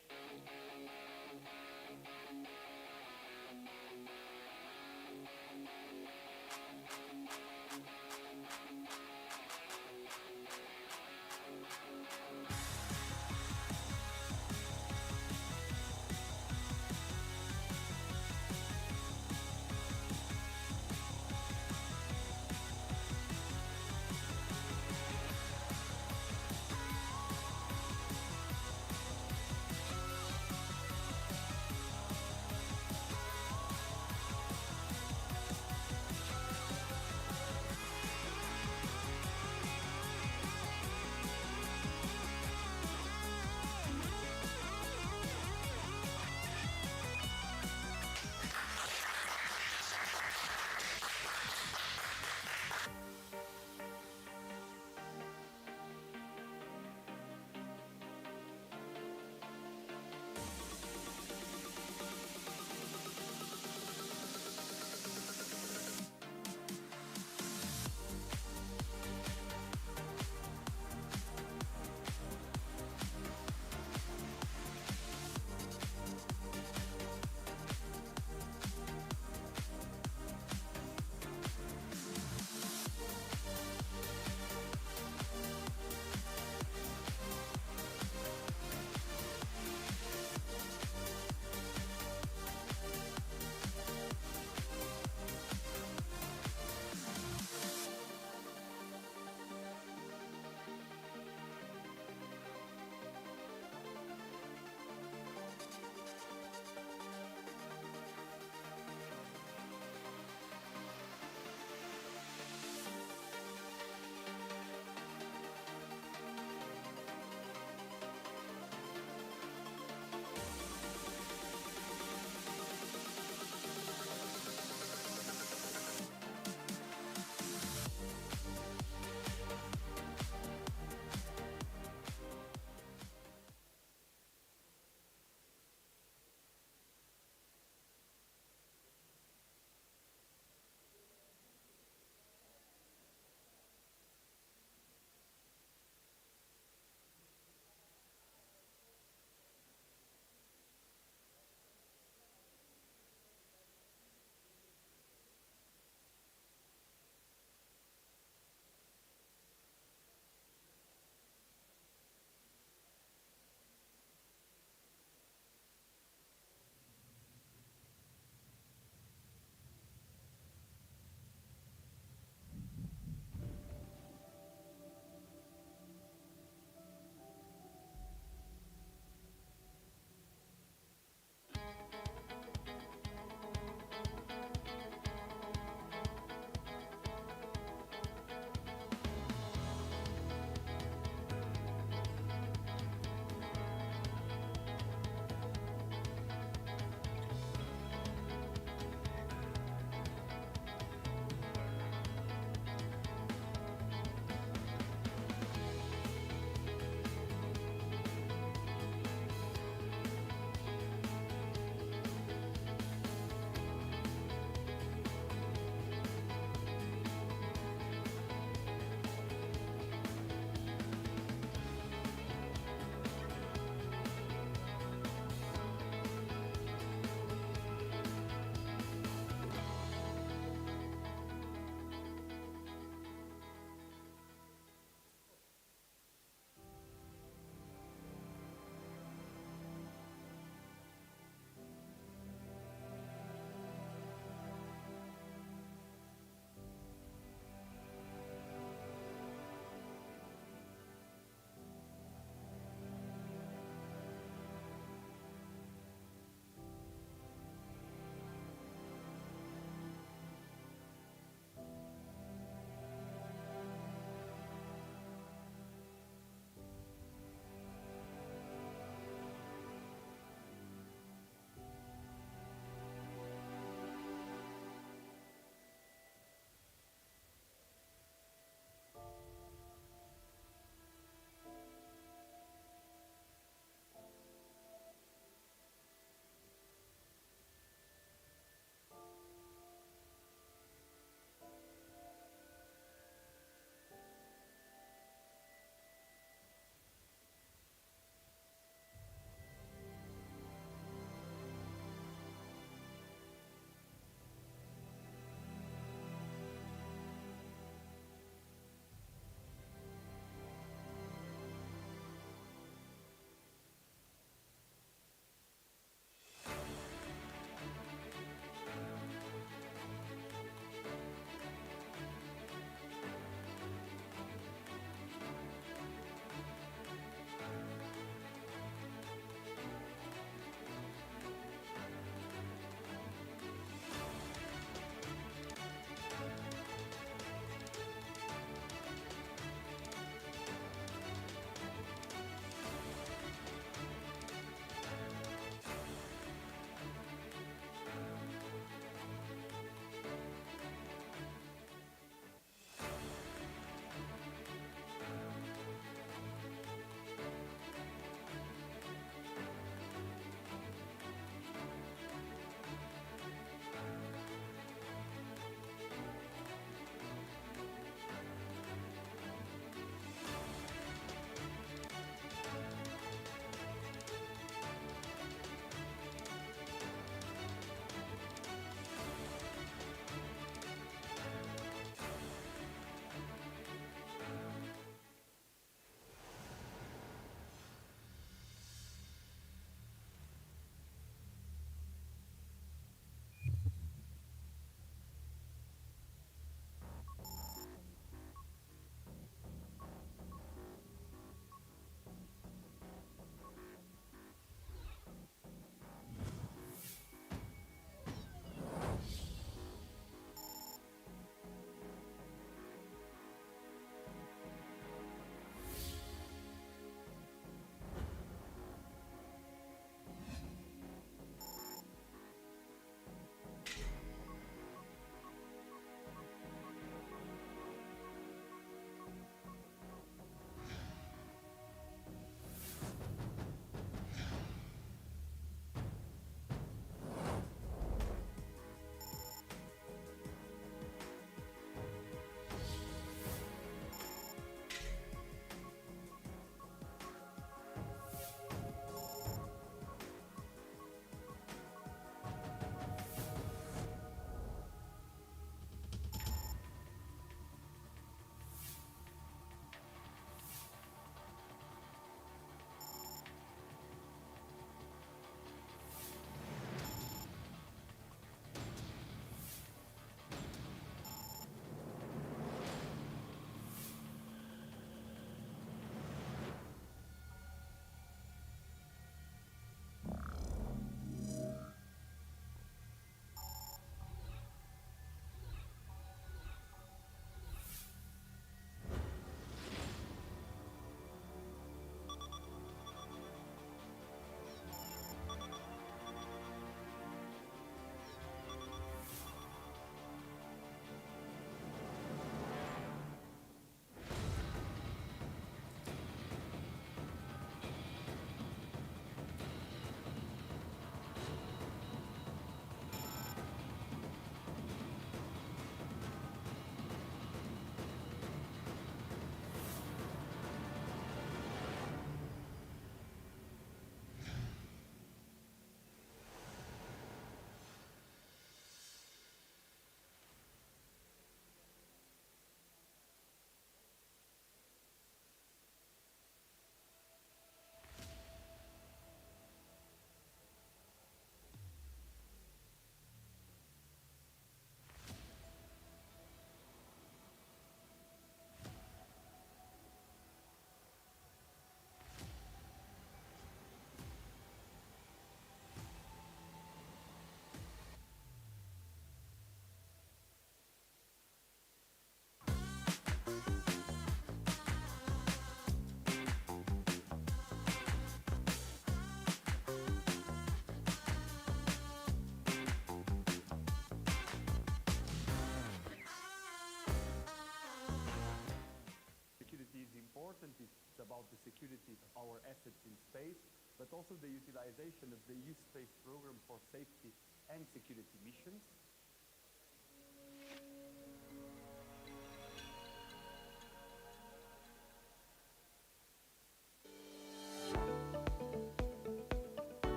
security of our assets in space, but also the utilization of the EU space program for safety and security missions.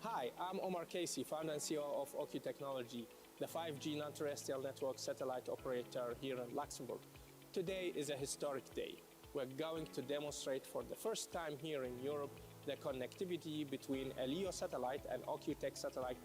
Hi, I'm Omar Casey, founder and CEO of OQ Technology, the 5G non-terrestrial network satellite operator here in Luxembourg. Today is a historic day. We're going to demonstrate for the first time here in Europe the connectivity between a LEO satellite, an OQ Tech satellite,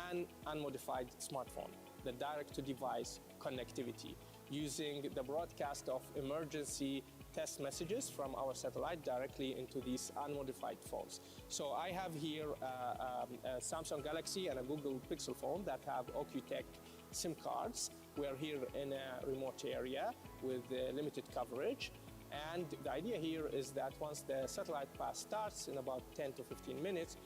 and unmodified smartphone, the direct-to-device connectivity, using the broadcast of emergency test messages from our satellite directly into these unmodified phones. So I have here a Samsung Galaxy and a Google Pixel phone that have OQ Tech SIM cards. We're here in a remote area with limited coverage. And the idea here is that once the satellite pass starts in about 10 to 15 minutes,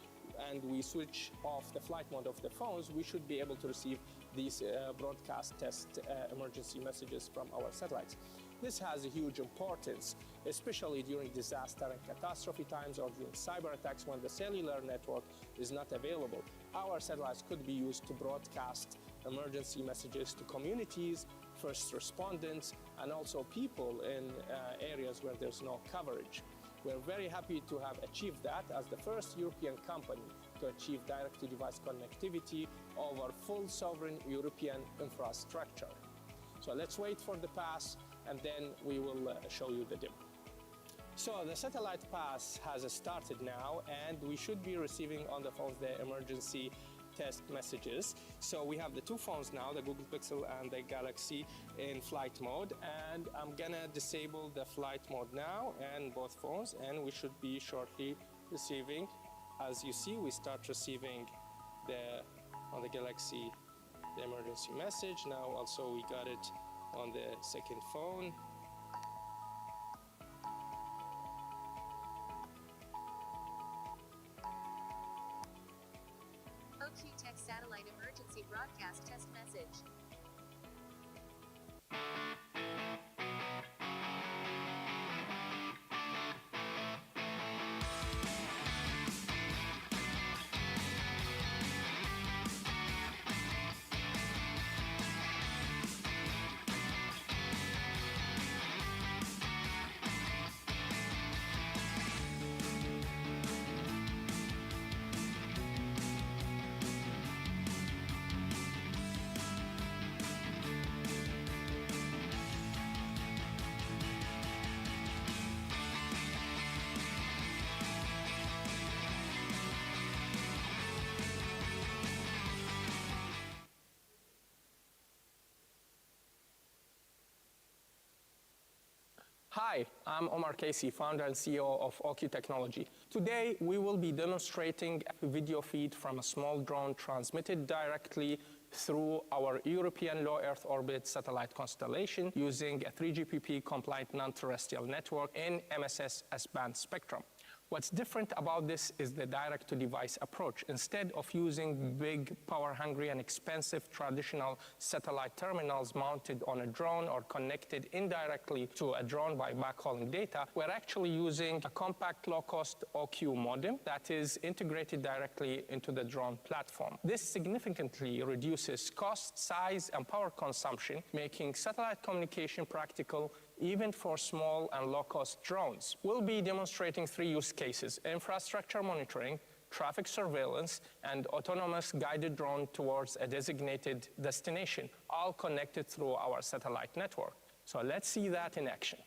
and we switch off the flight mode of the phones, we should be able to receive these broadcast test emergency messages from our satellites. This has a huge importance, especially during disaster and catastrophe times or during cyber attacks when the cellular network is not available. Our satellites could be used to broadcast emergency messages to communities, first responders, and also people in areas where there's no coverage. We're very happy to have achieved that as the first European company to achieve direct-to-device connectivity over full sovereign European infrastructure. So let's wait for the pass, and then we will show you the demo. So the satellite pass has started now, and we should be receiving on the phones the emergency test messages. So we have the two phones now, the Google Pixel and the Galaxy, in flight mode, and I'm gonna disable the flight mode now and both phones, and we should be shortly receiving. As you see, we start receiving on the Galaxy the emergency message. Now also we got it on the second phone. OQ Tech Satellite Emergency Broadcast Test Message. Hi, I'm Omar Casey, founder and CEO of OQ Technology. Today, we will be demonstrating a video feed from a small drone transmitted directly through our European low Earth orbit satellite constellation using a 3GPP compliant non-terrestrial network in MSS S-band spectrum. What's different about this is the direct-to-device approach. Instead of using big, power-hungry, and expensive traditional satellite terminals mounted on a drone or connected indirectly to a drone by backhauling data, we're actually using a compact, low-cost OQ modem that is integrated directly into the drone platform. This significantly reduces cost, size, and power consumption, making satellite communication practical even for small and low-cost drones. We'll be demonstrating 3 use cases: infrastructure monitoring, traffic surveillance, and autonomous guided drone towards a designated destination, all connected through our satellite network. So let's see that in action.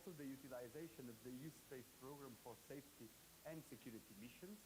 also the utilization of the EU Space Program for safety and security missions.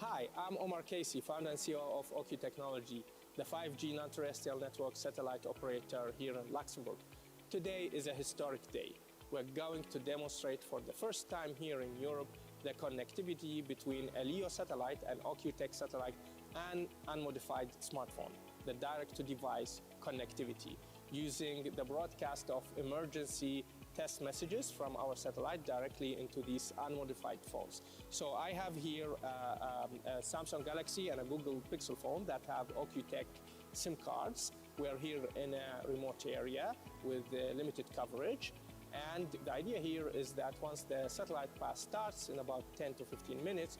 Hi, I'm Omar Casey, founder and CEO of OQ Technology, the 5G non-terrestrial network satellite operator here in Luxembourg. Today is a historic day. We're going to demonstrate for the first time here in Europe the connectivity between a LEO satellite, an OQ Tech satellite, and unmodified smartphone, the direct-to-device connectivity, using the broadcast of emergency test messages from our satellite directly into these unmodified phones. So I have here a Samsung Galaxy and a Google Pixel phone that have OQ Tech SIM cards. We're here in a remote area with limited coverage. And the idea here is that once the satellite pass starts in about 10 to 15 minutes,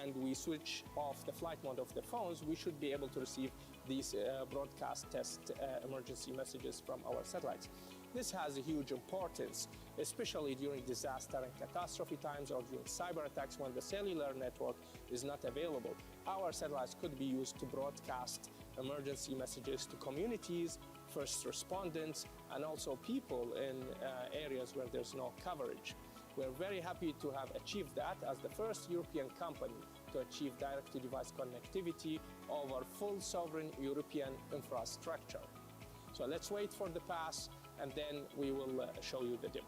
and we switch off the flight mode of the phones, we should be able to receive these broadcast test emergency messages from our satellites. This has a huge importance, especially during disaster and catastrophe times or during cyber attacks when the cellular network is not available. Our satellites could be used to broadcast emergency messages to communities, first responders, and also people in areas where there's no coverage. We're very happy to have achieved that as the first European company to achieve direct-to-device connectivity over full sovereign European infrastructure. So let's wait for the pass, and then we will show you the demo.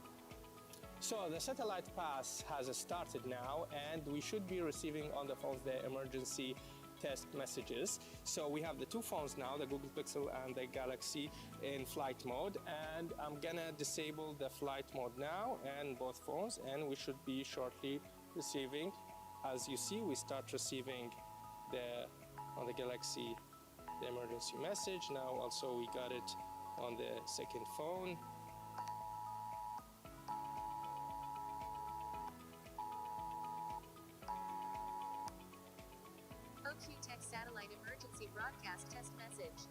So the satellite pass has started now, and we should be receiving on the phones the emergency test messages. So we have the two phones now, the Google Pixel and the Galaxy, in flight mode, and I'm gonna disable the flight mode now and both phones, and we should be shortly receiving. As you see, we start receiving on the Galaxy the emergency message. Now also we got it on the second phone. OQ Tech Satellite Emergency Broadcast Test Message.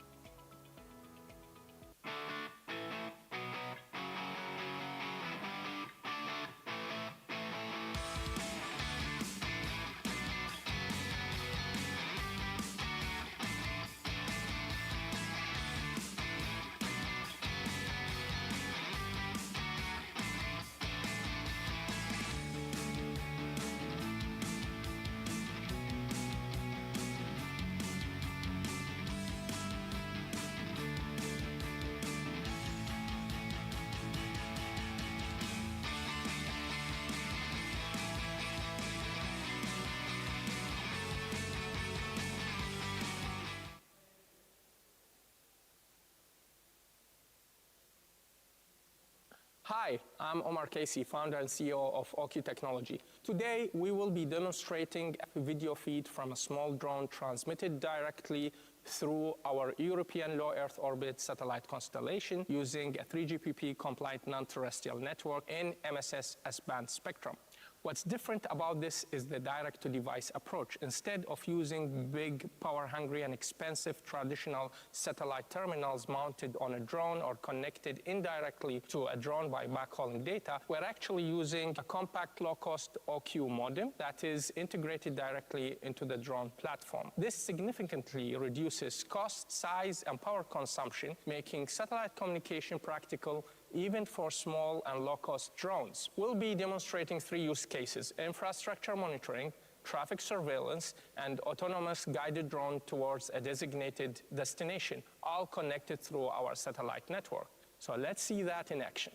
Hi, I'm Omar Casey, founder and CEO of OQ Technology. Today, we will be demonstrating a video feed from a small drone transmitted directly through our European low Earth orbit satellite constellation using a 3GPP compliant non-terrestrial network in MSS S-band spectrum. What's different about this is the direct-to-device approach. Instead of using big, power-hungry, and expensive traditional satellite terminals mounted on a drone or connected indirectly to a drone by backhauling data, we're actually using a compact, low-cost OQ modem that is integrated directly into the drone platform. This significantly reduces cost, size, and power consumption, making satellite communication practical even for small and low-cost drones. We'll be demonstrating 3 use cases: infrastructure monitoring, traffic surveillance, and autonomous guided drone towards a designated destination, all connected through our satellite network. So let's see that in action.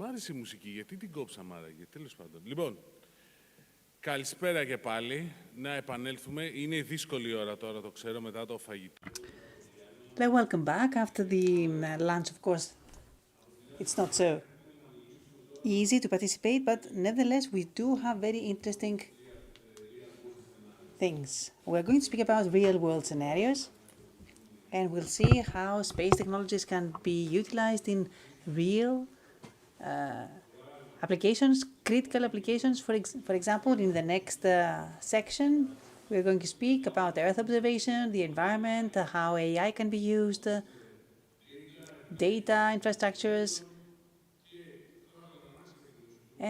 Μ' άρεσε η μουσική, γιατί την κόψαμε άραγε, τέλος πάντων. Λοιπόν, καλησπέρα και πάλι, να επανέλθουμε. Είναι δύσκολη ώρα τώρα, το ξέρω, μετά το φαγητό. Welcome back after the lunch. Of course, it's not so easy to participate, but nevertheless, we do have very interesting things. We're going to speak about real-world scenarios, and we'll see how space technologies can be utilized in real applications, critical applications. For example, in the next section, we're going to speak about Earth observation, the environment, how AI can be used, data infrastructures.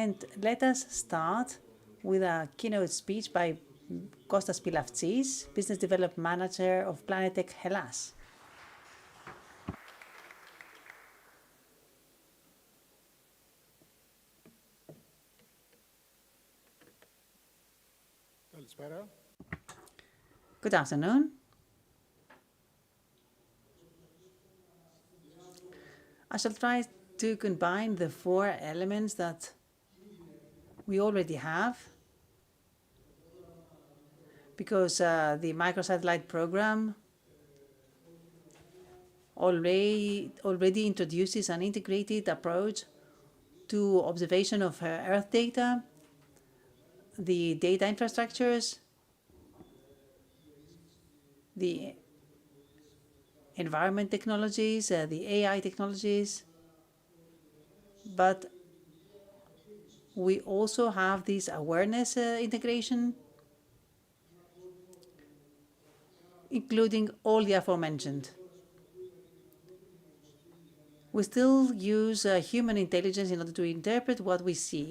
And let us start with a keynote speech by Kostas Pilavtsis, Business Development Manager of Planetech Hellas. Καλησπέρα. Good afternoon. I shall try to combine the four elements that we already have, because the microsatellite program already introduces an integrated approach to observation of Earth data, the data infrastructures, the environment technologies, the AI technologies, but we also have this awareness integration, including all the aforementioned. We still use human intelligence in order to interpret what we see.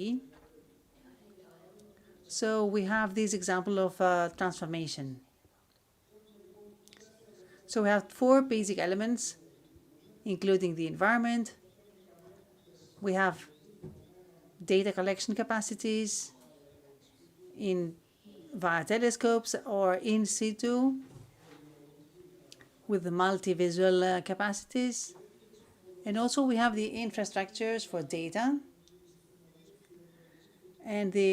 So we have this example of transformation. So we have four basic elements, including the environment. We have data collection capacities via telescopes or in situ with the multi-visual capacities. And also we have the infrastructures for data and the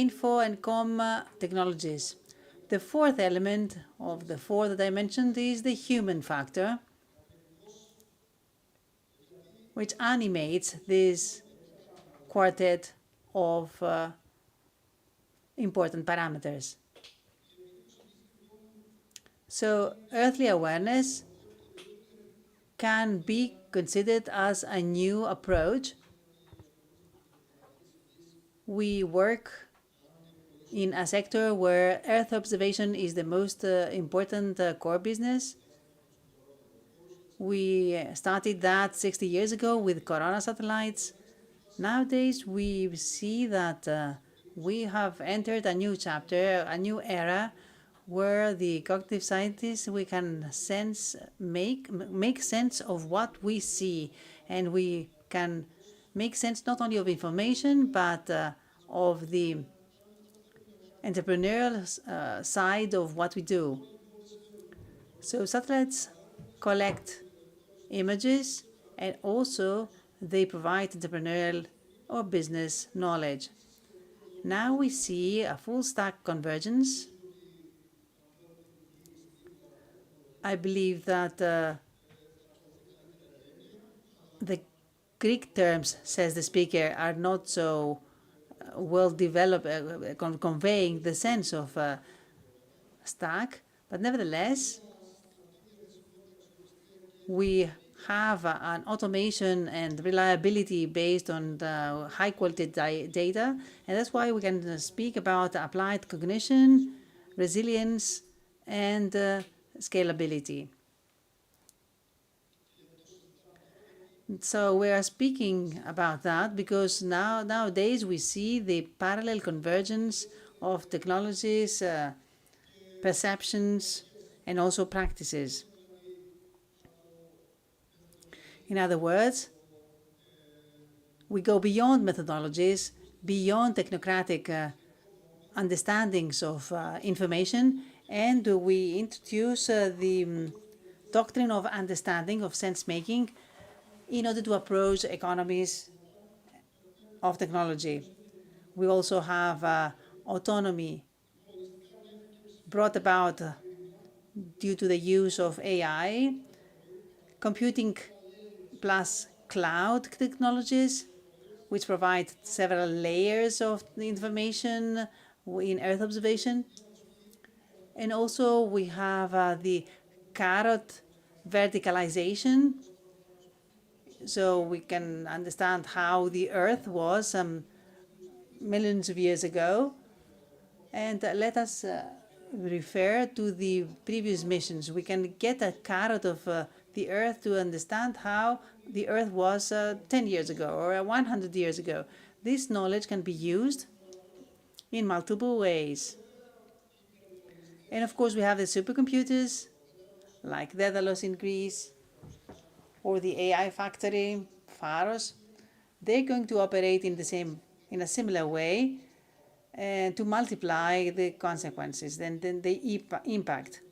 info and comm technologies. The fourth element of the four that I mentioned is the human factor, which animates this quartet of important parameters. So earthly awareness can be considered as a new approach. We work in a sector where Earth observation is the most important core business. We started that 60 years ago with Corona satellites. Nowadays, we see that we have entered a new chapter, a new era, where the cognitive scientists, we can make sense of what we see, and we can make sense not only of information, but of the entrepreneurial side of what we do. So satellites collect images, and also they provide entrepreneurial or business knowledge. Now we see a full stack convergence. I believe that the Greek terms, says the speaker, are not so well developed, conveying the sense of stack, but nevertheless, we have an automation and reliability based on the high quality data, and that's why we can speak about applied cognition, resilience, and scalability. So we are speaking about that because nowadays we see the parallel convergence of technologies, perceptions, and also practices. In other words, we go beyond methodologies, beyond technocratic understandings of information, and we introduce the doctrine of understanding, of sense-making, in order to approach economies of technology. We also have autonomy brought about due to the use of AI, computing plus cloud technologies, which provide several layers of the information in Earth observation. And also we have the carrot verticalization, so we can understand how the Earth was millions of years ago. And let us refer to the previous missions. We can get a carrot of the Earth to understand how the Earth was 10 years ago or 100 years ago. This knowledge can be used in multiple ways. And of course, we have the supercomputers like Daedalus in Greece or the AI factory, Pharos. They're going to operate in a similar way to multiply the consequences, then the impact.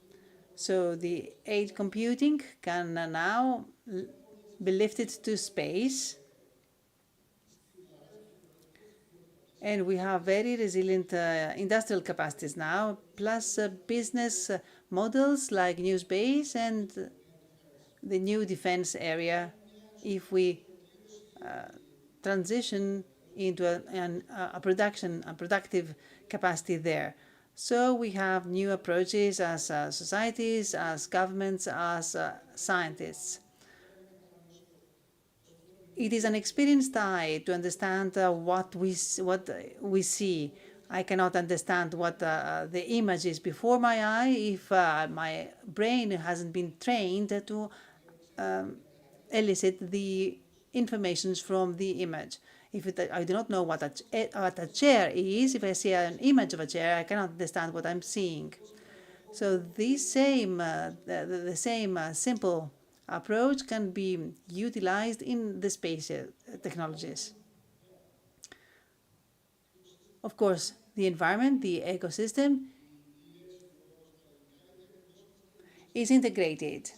So the edge computing can now be lifted to space. And we have very resilient industrial capacities now, plus business models like New Space and the new defense area if we transition into a productive capacity there. So we have new approaches as societies, as governments, as scientists. It is an experienced eye to understand what we see. I cannot understand what the image is before my eye if my brain hasn't been trained to elicit the information from the image. If I do not know what a chair is, if I see an image of a chair, I cannot understand what I'm seeing. So this same, the same simple approach can be utilized in the space technologies. Of course, the environment, the ecosystem, is integrated.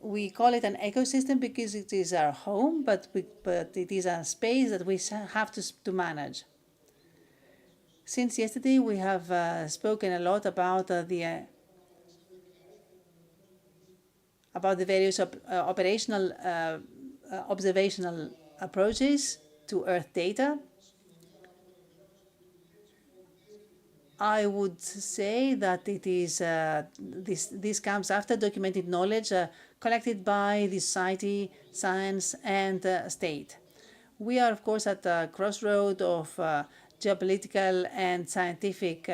We call it an ecosystem because it is our home, but it is a space that we have to manage. Since yesterday, we have spoken a lot about the various operational observational approaches to Earth data. I would say that it is this comes after documented knowledge collected by the society, science, and state. We are, of course, at the crossroad of geopolitical and scientific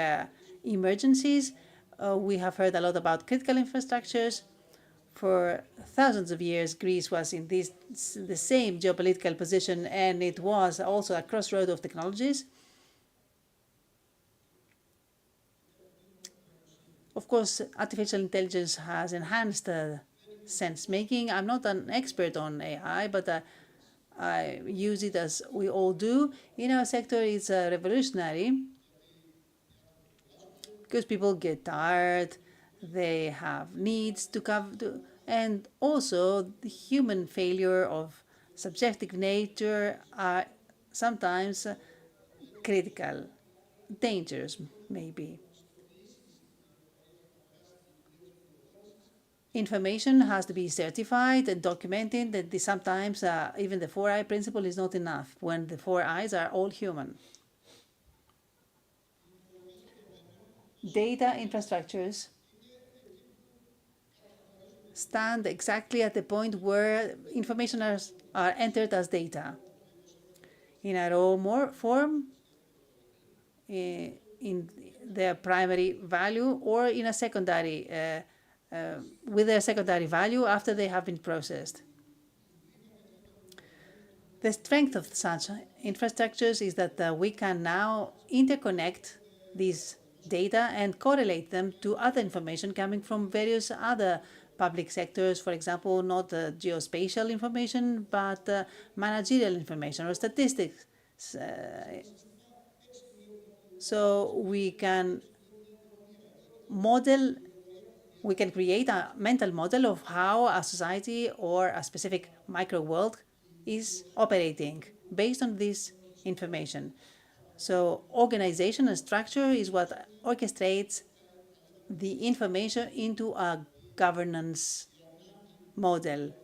emergencies. We have heard a lot about critical infrastructures. For thousands of years, Greece was in the same geopolitical position, and it was also a crossroad of technologies. Of course, artificial intelligence has enhanced sense-making. I'm not an expert on AI, but I use it as we all do. In our sector, it's revolutionary because people get tired, they have needs to cover, and also the human failure of subjective nature are sometimes critical, dangerous maybe. Information has to be certified and documented, that sometimes even the 4-eye principle is not enough when the 4 eyes are all human. Data infrastructures stand exactly at the point where information are entered as data in a raw form, in their primary value, or in a secondary with their secondary value after they have been processed. The strength of such infrastructures is that we can now interconnect these data and correlate them to other information coming from various other public sectors, for example, not geospatial information, but managerial information or statistics. So we can model we can create a mental model of how a society or a specific micro world is operating based on this information. So organization and structure is what orchestrates the information into a governance model.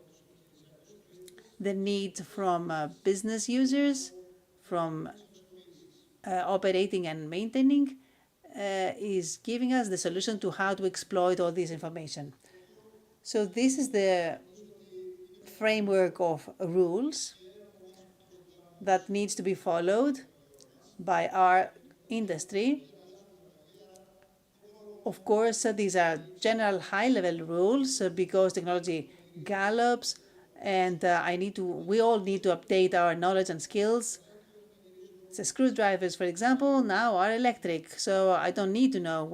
The need from business users, from operating and maintaining, is giving us the solution to how to exploit all this information. So this is the framework of rules that needs to be followed by our industry. Of course, these are general high-level rules because technology gallops, and we all need to update our knowledge and skills. So screwdrivers, for example, now are electric, so I don't need to know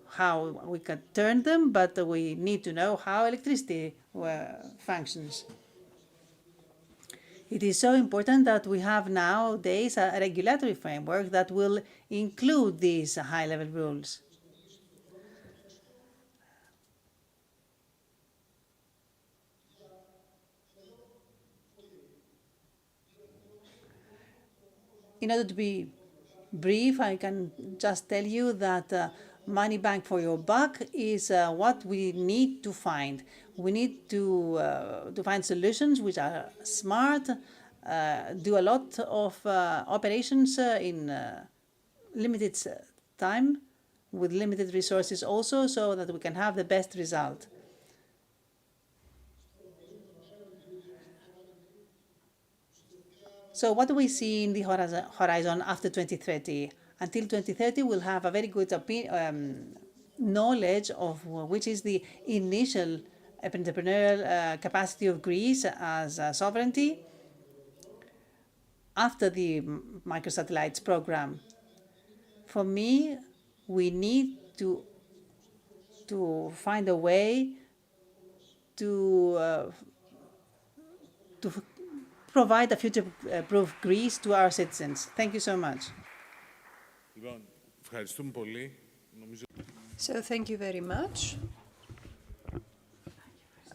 how we can turn them, but we need to know how electricity functions. It is so important that we have nowadays a regulatory framework that will include these high-level rules. In order to be brief, I can just tell you that money bang for your buck is what we need to find. We need to find solutions which are smart, do a lot of operations in limited time, with limited resources also, so that we can have the best result. So what do we see in the horizon after 2030? Until 2030, we'll have a very good knowledge of which is the initial entrepreneurial capacity of Greece as a sovereignty after the microsatellites program. For me, we need to find a way to provide a future-proof Greece to our citizens. Thank you so much. So thank you very much.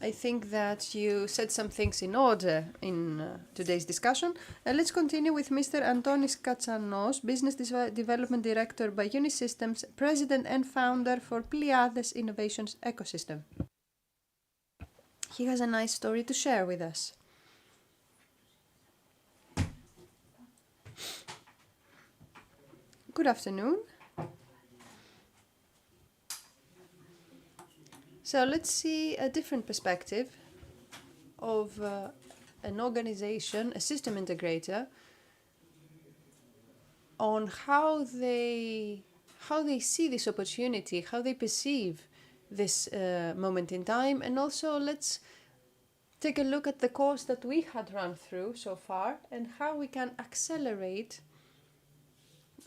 I think that you said some things in order in today's discussion. Let's continue with Mr. Antonis Katsanos, Business Development Director by Unisystems, President and Founder for Pleiades Innovations Ecosystem. He has a nice story to share with us. Good afternoon. So let's see a different perspective of an organization, a system integrator, on how they see this opportunity, how they perceive this moment in time, and also let's take a look at the course that we had run through so far and how we can accelerate.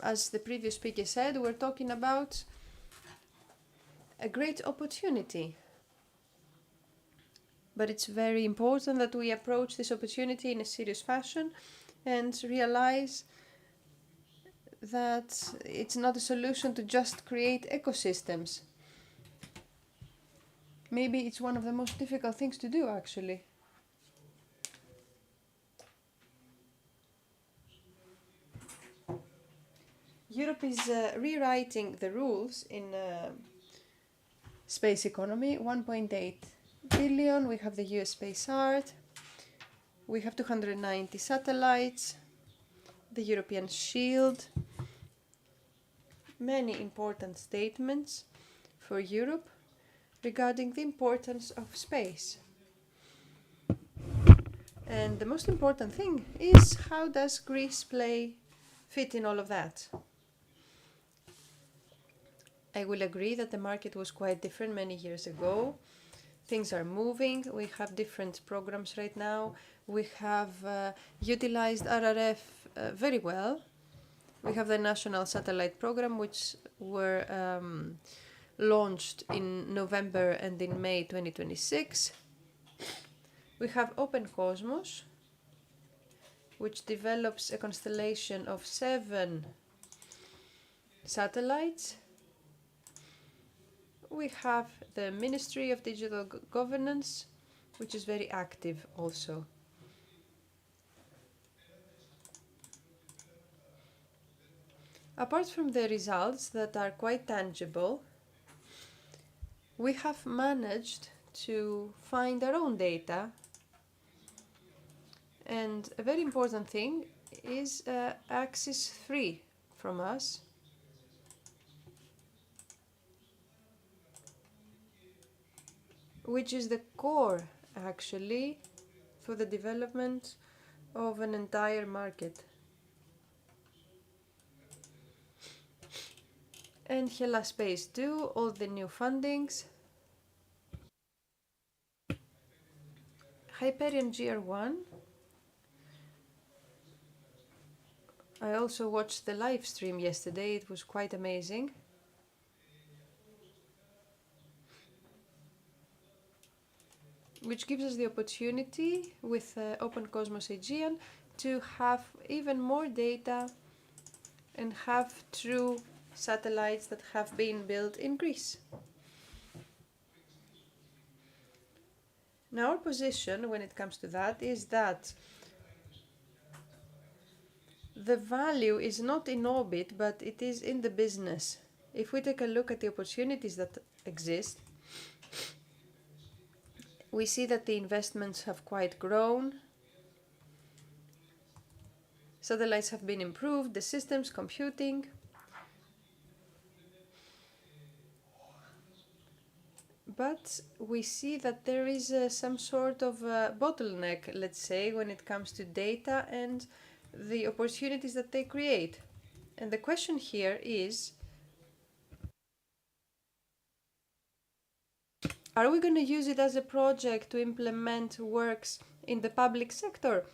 As the previous speaker said, we're talking about a great opportunity. But it's very important that we approach this opportunity in a serious fashion and realize that it's not a solution to just create ecosystems. Maybe it's one of the most difficult things to do, actually. Europe is rewriting the rules in space economy. 1.8 billion. We have the US Space Art. We have 290 satellites. The European Shield. Many important statements for Europe regarding the importance of space. And the most important thing is, how does Greece fit in all of that? I will agree that the market was quite different many years ago. Things are moving. We have different programs right now. We have utilized RRF very well. We have the National Satellite Program, which were launched in November and in May 2026. We have Open Cosmos, which develops a constellation of 7 satellites we have the Ministry of Digital Governance, which is very active also. Apart from the results that are quite tangible, we have managed to find our own data, and a very important thing is access free from us. Which is the core, actually, for the development of an entire market. And HELLA Space 2, all the new fundings. Hyperion GR1. I also watched the live stream yesterday, it was quite amazing. Which gives us the opportunity with Open Cosmos Aegean to have even more data and have true satellites that have been built in Greece. Now our position when it comes to that is that the value is not in orbit, but it is in the business. If we take a look at the opportunities that exist, we see that the investments have quite grown. Satellites have been improved, the systems, computing. But we see that there is some sort of bottleneck, let's say, when it comes to data and the opportunities that they create. And the question here is, are we going to use it as a project to implement works in the public sector?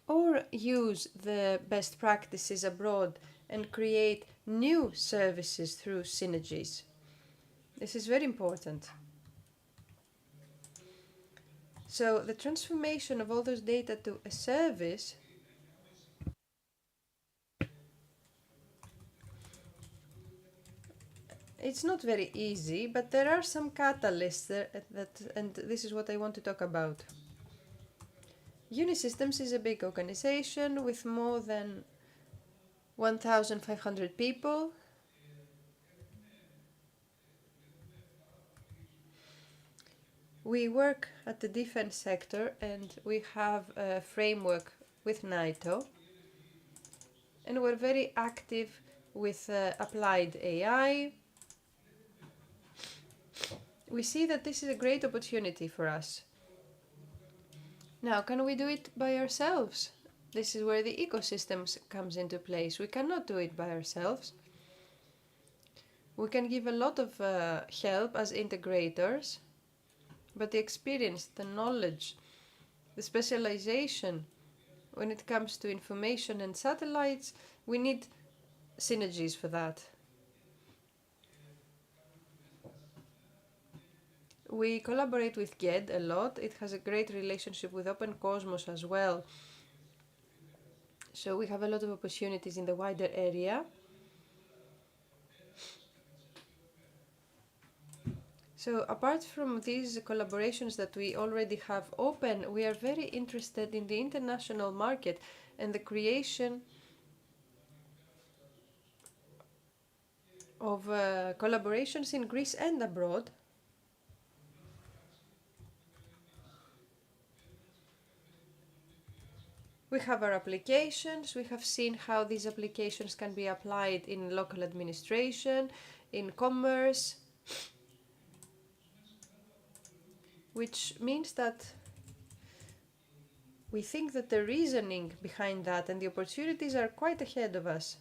Or use the best practices abroad and create new services through synergies? This is very important. So the transformation of all those data to a service it's not very easy, but there are some catalysts and this is what I want to talk about. Unisystems is a big organization with more than 1,500 people. We work at the defense sector and we have a framework with NATO. And we're very active with applied AI. We see that this is a great opportunity for us. Now, can we do it by ourselves? This is where the ecosystems comes into place. We cannot do it by ourselves. We can give a lot of help as integrators, but the experience, the knowledge, the specialization when it comes to information and satellites, we need synergies for that. We collaborate with GED a lot. It has a great relationship with Open Cosmos as well. So we have a lot of opportunities in the wider area. So apart from these collaborations that we already have open, we are very interested in the international market and the creation of collaborations in Greece and abroad. We have our applications. We have seen how these applications can be applied in local administration, in commerce, which means that we think that the reasoning behind that and the opportunities are quite ahead of us.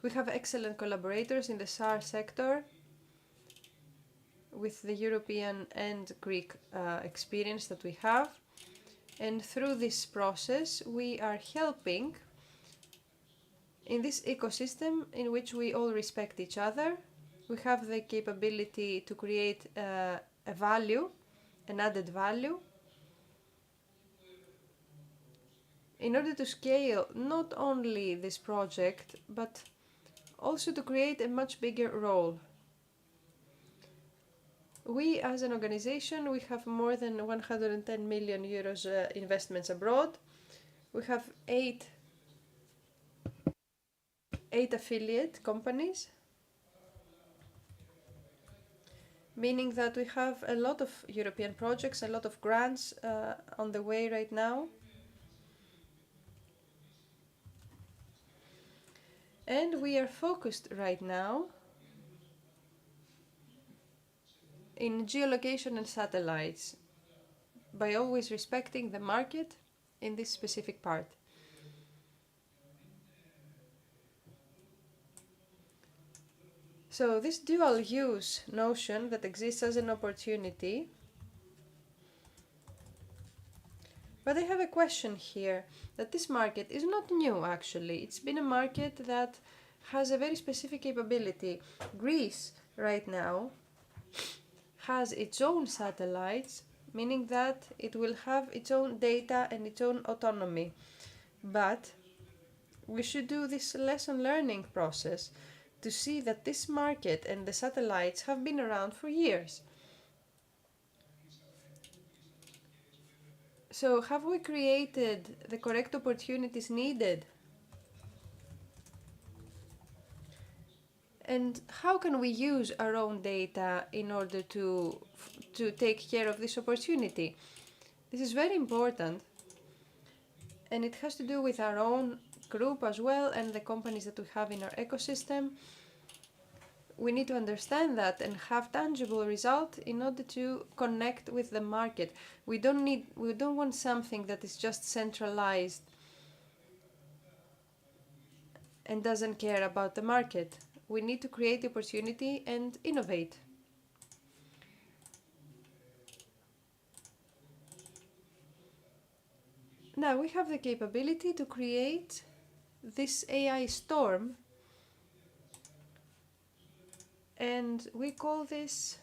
We have excellent collaborators in the SAR sector with the European and Greek experience that we have. And through this process, we are helping in this ecosystem in which we all respect each other. We have the capability to create a value, an added value. in order to scale not only this project, but also to create a much bigger role. We, as an organization, we have more than 110 million euros investments abroad. We have eight affiliate companies, meaning that we have a lot of European projects, a lot of grants on the way right now. And we are focused right now in geolocation and satellites, by always respecting the market in this specific part. So this dual use notion that exists as an opportunity. But I have a question here, that this market is not new actually. It's been a market that has a very specific capability. Greece right now has its own satellites, meaning that it will have its own data and its own autonomy. But we should do this lesson learning process to see that this market and the satellites have been around for years. So have we created the correct opportunities needed? And how can we use our own data in order to take care of this opportunity? This is very important, and it has to do with our own group as well and the companies that we have in our ecosystem. We need to understand that and have tangible result in order to connect with the market. We don't want something that is just centralized and doesn't care about the market. We need to create the opportunity and innovate. Now we have the capability to create this AI storm, and we call this,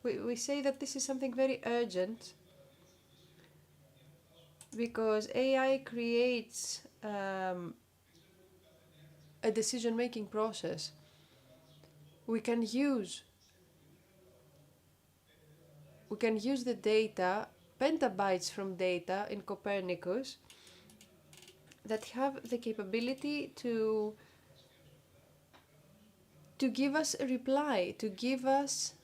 we say that this is something very urgent, because AI creates a decision-making process. We can use the data, petabytes from data in Copernicus, that have the capability to give us a reply, to give us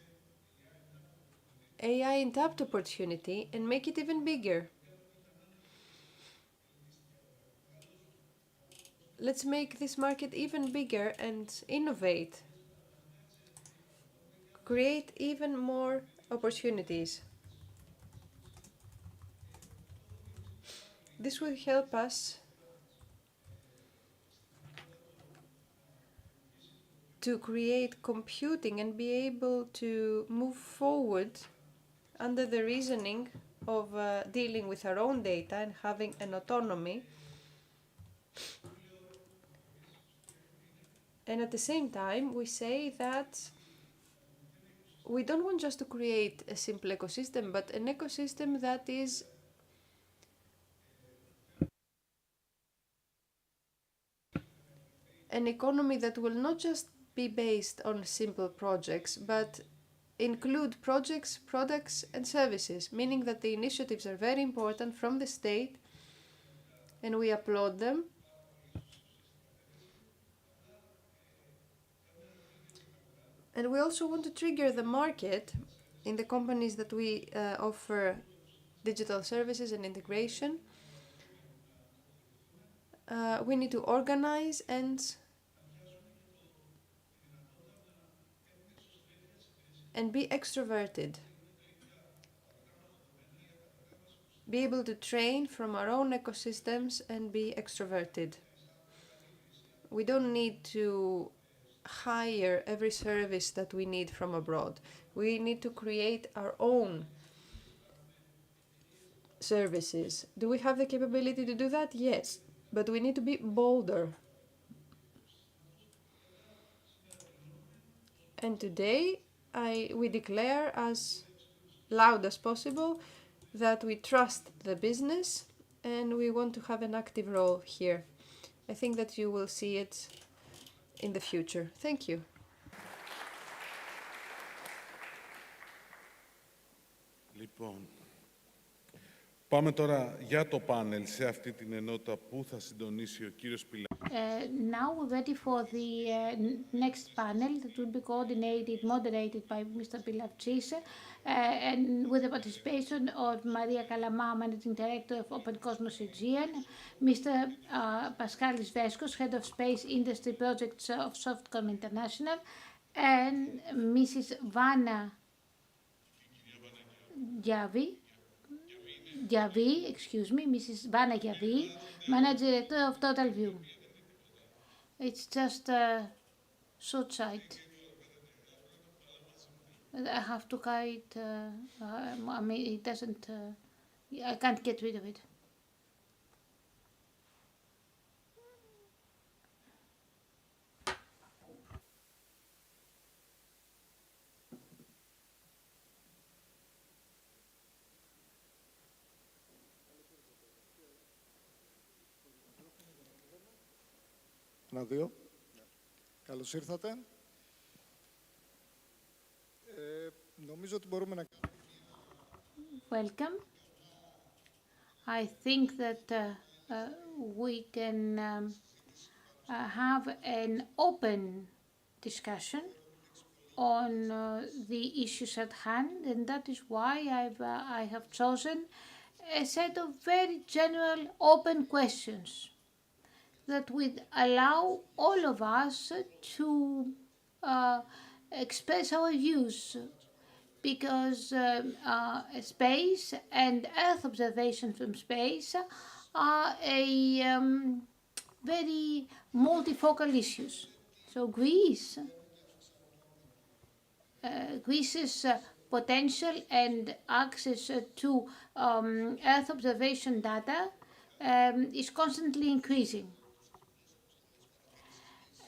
AI untapped opportunity and make it even bigger. Let's make this market even bigger and innovate. Create even more opportunities. This will help us to create computing and be able to move forward under the reasoning of dealing with our own data and having an autonomy. And at the same time, we say that we don't want just to create a simple ecosystem, but an ecosystem that is an economy that will not just be based on simple projects, but include projects, products, and services, meaning that the initiatives are very important from the state, and we applaud them. And we also want to trigger the market in the companies that we offer digital services and integration. We need to organize and be extroverted. Be able to train from our own ecosystems and be extroverted. We don't need to hire every service that we need from abroad. We need to create our own services. Do we have the capability to do that? Yes, but we need to be bolder. And today we declare as loud as possible that we trust the business and we want to have an active role here. I think that you will see it in the future. Thank you. Λοιπόν, πάμε τώρα για το πάνελ σε αυτή την ενότητα που θα συντονίσει ο κύριος Πιλάκης. Now we're ready for the next panel that will be coordinated, moderated by Mr. Pilavchis, and with the participation of Maria Kalama, Managing Director of Open Cosmos Aegean, Mr. Paskalis Veskos, Head of Space Industry Projects of Softcom International, and Mrs. Vana Yavi, excuse me, Mrs. Vana Yavi, Manager Director of Total View. It's just a short sight. I have to carry it, I mean, it doesn't, I can't get rid of it. Ένα-δύο. Καλώς ήρθατε. Νομίζω ότι μπορούμε να... Welcome. I think that we can have an open discussion on the issues at hand, and that is why I have chosen a set of very general open questions that would allow all of us to express our views, because space and Earth observation from space are a very multifocal issues. So Greece's potential and access to Earth observation data is constantly increasing.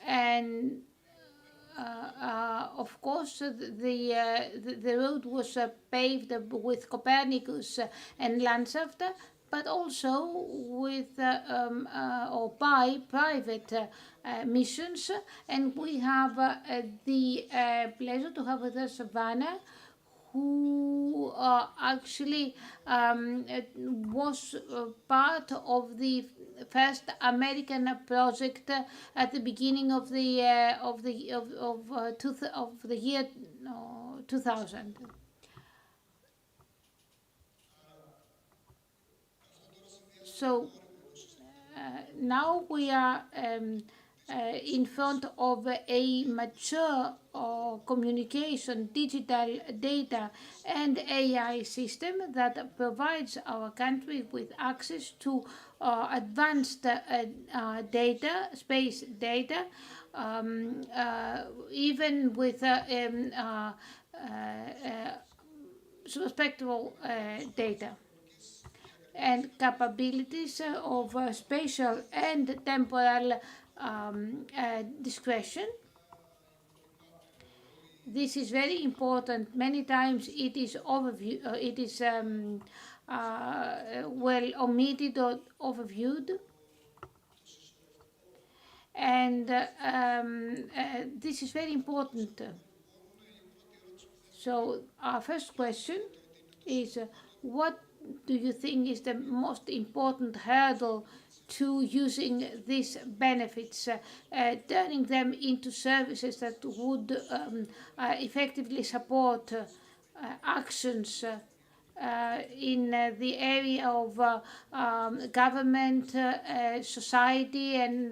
And of course, the road was paved with Copernicus and Landsat, but also with or by private missions. And we have the pleasure to have with us Savannah, who actually was part of the first American project at the beginning of the year 2000. So now we are in front of a mature communication, digital data and AI system that provides our country with access to advanced data, space data, even with spectral data, and capabilities of spatial and temporal discretion. This is very important. Many times it is well omitted or overviewed, and this is very important. So our first question is, what do you think is the most important hurdle to using these benefits, turning them into services that would effectively support actions in the area of government, society, and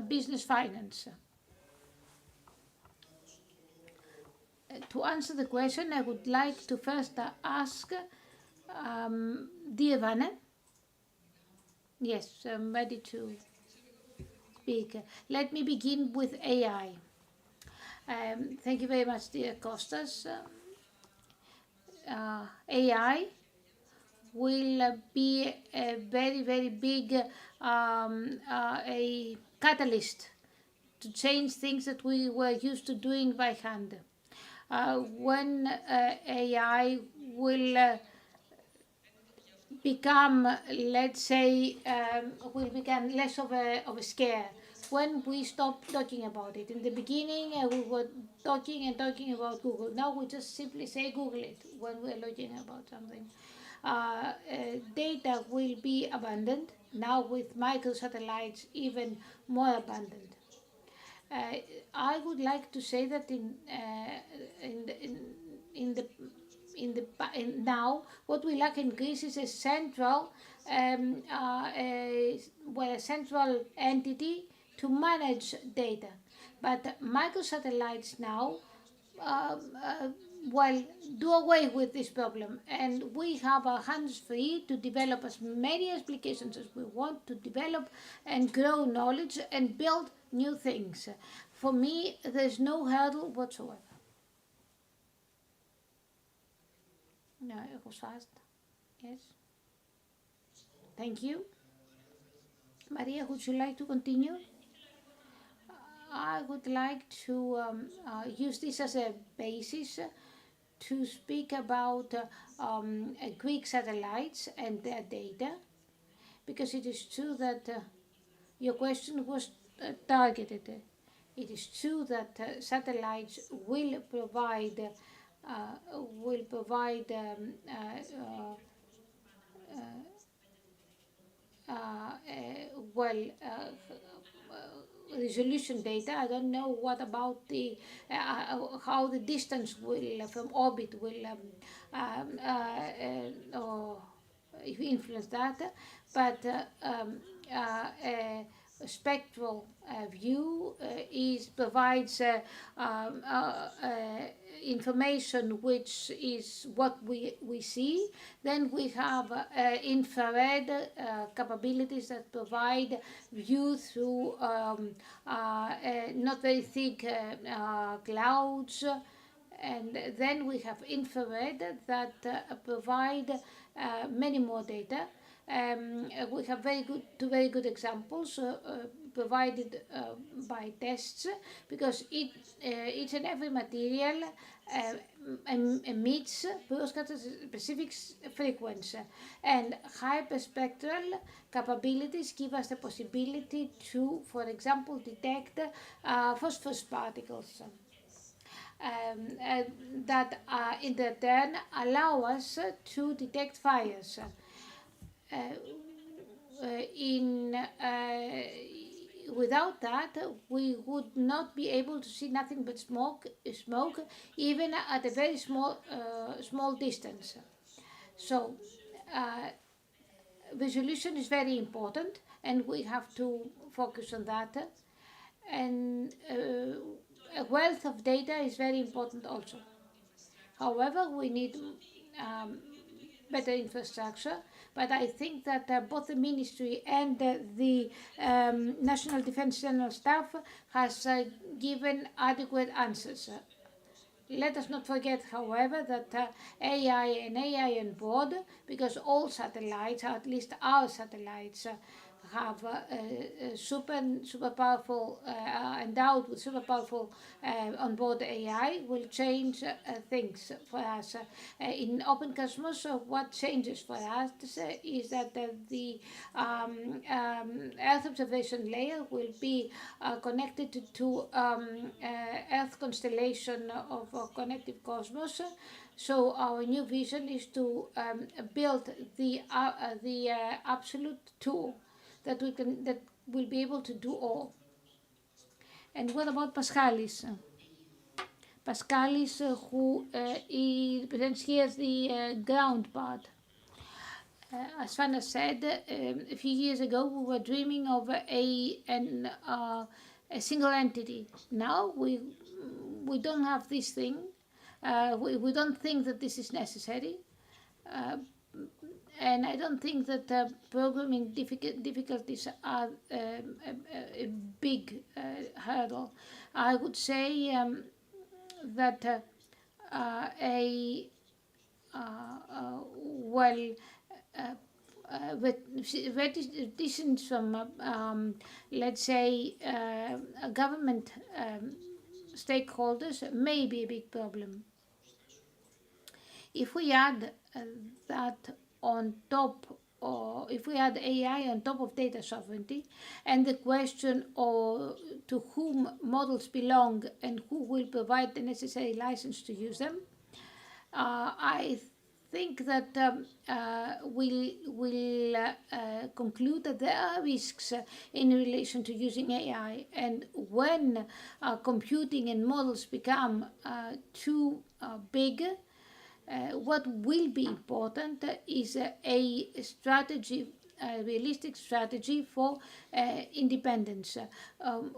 business finance? To answer the question, I would like to first ask dear Vanna. Yes, I'm ready to speak. Let me begin with AI. Thank you very much, dear Kostas. AI will be a very, very big a catalyst to change things that we were used to doing by hand. When AI will become, let's say, will become less of a scare when we stop talking about it. In the beginning, we were talking about Google. Now we just simply say Google it when we're looking about something. Data will be abundant. Now with microsatellites, even more abundant. I would like to say that now what we lack in Greece is a central, a central entity to manage data. But microsatellites now, do away with this problem, and we have our hands free to develop as many applications as we want, to develop and grow knowledge and build new things. For me, there's no hurdle whatsoever. No, it was fast. Yes. Thank you. Maria, would you like to continue? I would like to use this as a basis to speak about Greek satellites and their data, because it is true that your question was targeted. It is true that satellites will provide resolution data. I don't know what about the how the distance will from orbit will influence that, but spectral view provides information which is what we see. Then we have infrared capabilities that provide view through not very thick clouds. And then we have infrared that provide many more data. We have two very good examples provided by tests, because each and every material emits broadcast at a specific frequency, and hyperspectral capabilities give us the possibility to, for example, detect phosphorus particles. That in turn allow us to detect fires. Without that, we would not be able to see nothing but smoke, even at a very small distance. So, resolution is very important, and we have to focus on that. And a wealth of data is very important also. However, we need better infrastructure, but I think that both the ministry and the National Defense General Staff has given adequate answers. Let us not forget, however, that AI on board, because all satellites, or at least our satellites, have super powerful, endowed with super powerful onboard AI, will change things for us. In Open Cosmos, what changes for us is that the Earth observation layer will be connected to Earth constellation of connected cosmos. So our new vision is to build the absolute tool that will be able to do all. And what about Paschalis? Paschalis, who represents here the ground part. As Fana said, a few years ago we were dreaming of a single entity. Now we don't have this thing. We don't think that this is necessary. And I don't think that programming difficulties are a big hurdle. I would say that distance from, let's say, government stakeholders may be a big problem. If we add that on top, or if we had AI on top of data sovereignty, and the question of to whom models belong and who will provide the necessary license to use them, I think that we'll conclude that there are risks in relation to using AI, and when computing and models become too big, what will be important is a strategy, a realistic strategy for independence.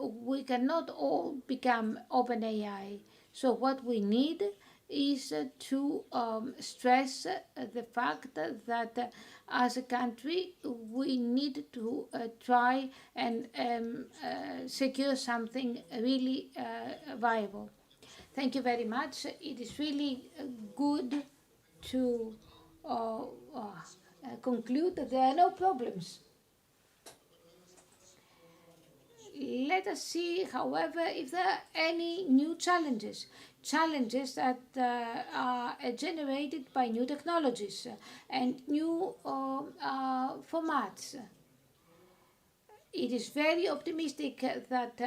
We cannot all become OpenAI. So what we need is to stress the fact that as a country we need to try and secure something really viable. Thank you very much. It is really good to conclude that there are no problems. Let us see, however, if there are any new challenges that are generated by new technologies and new formats. It is very optimistic that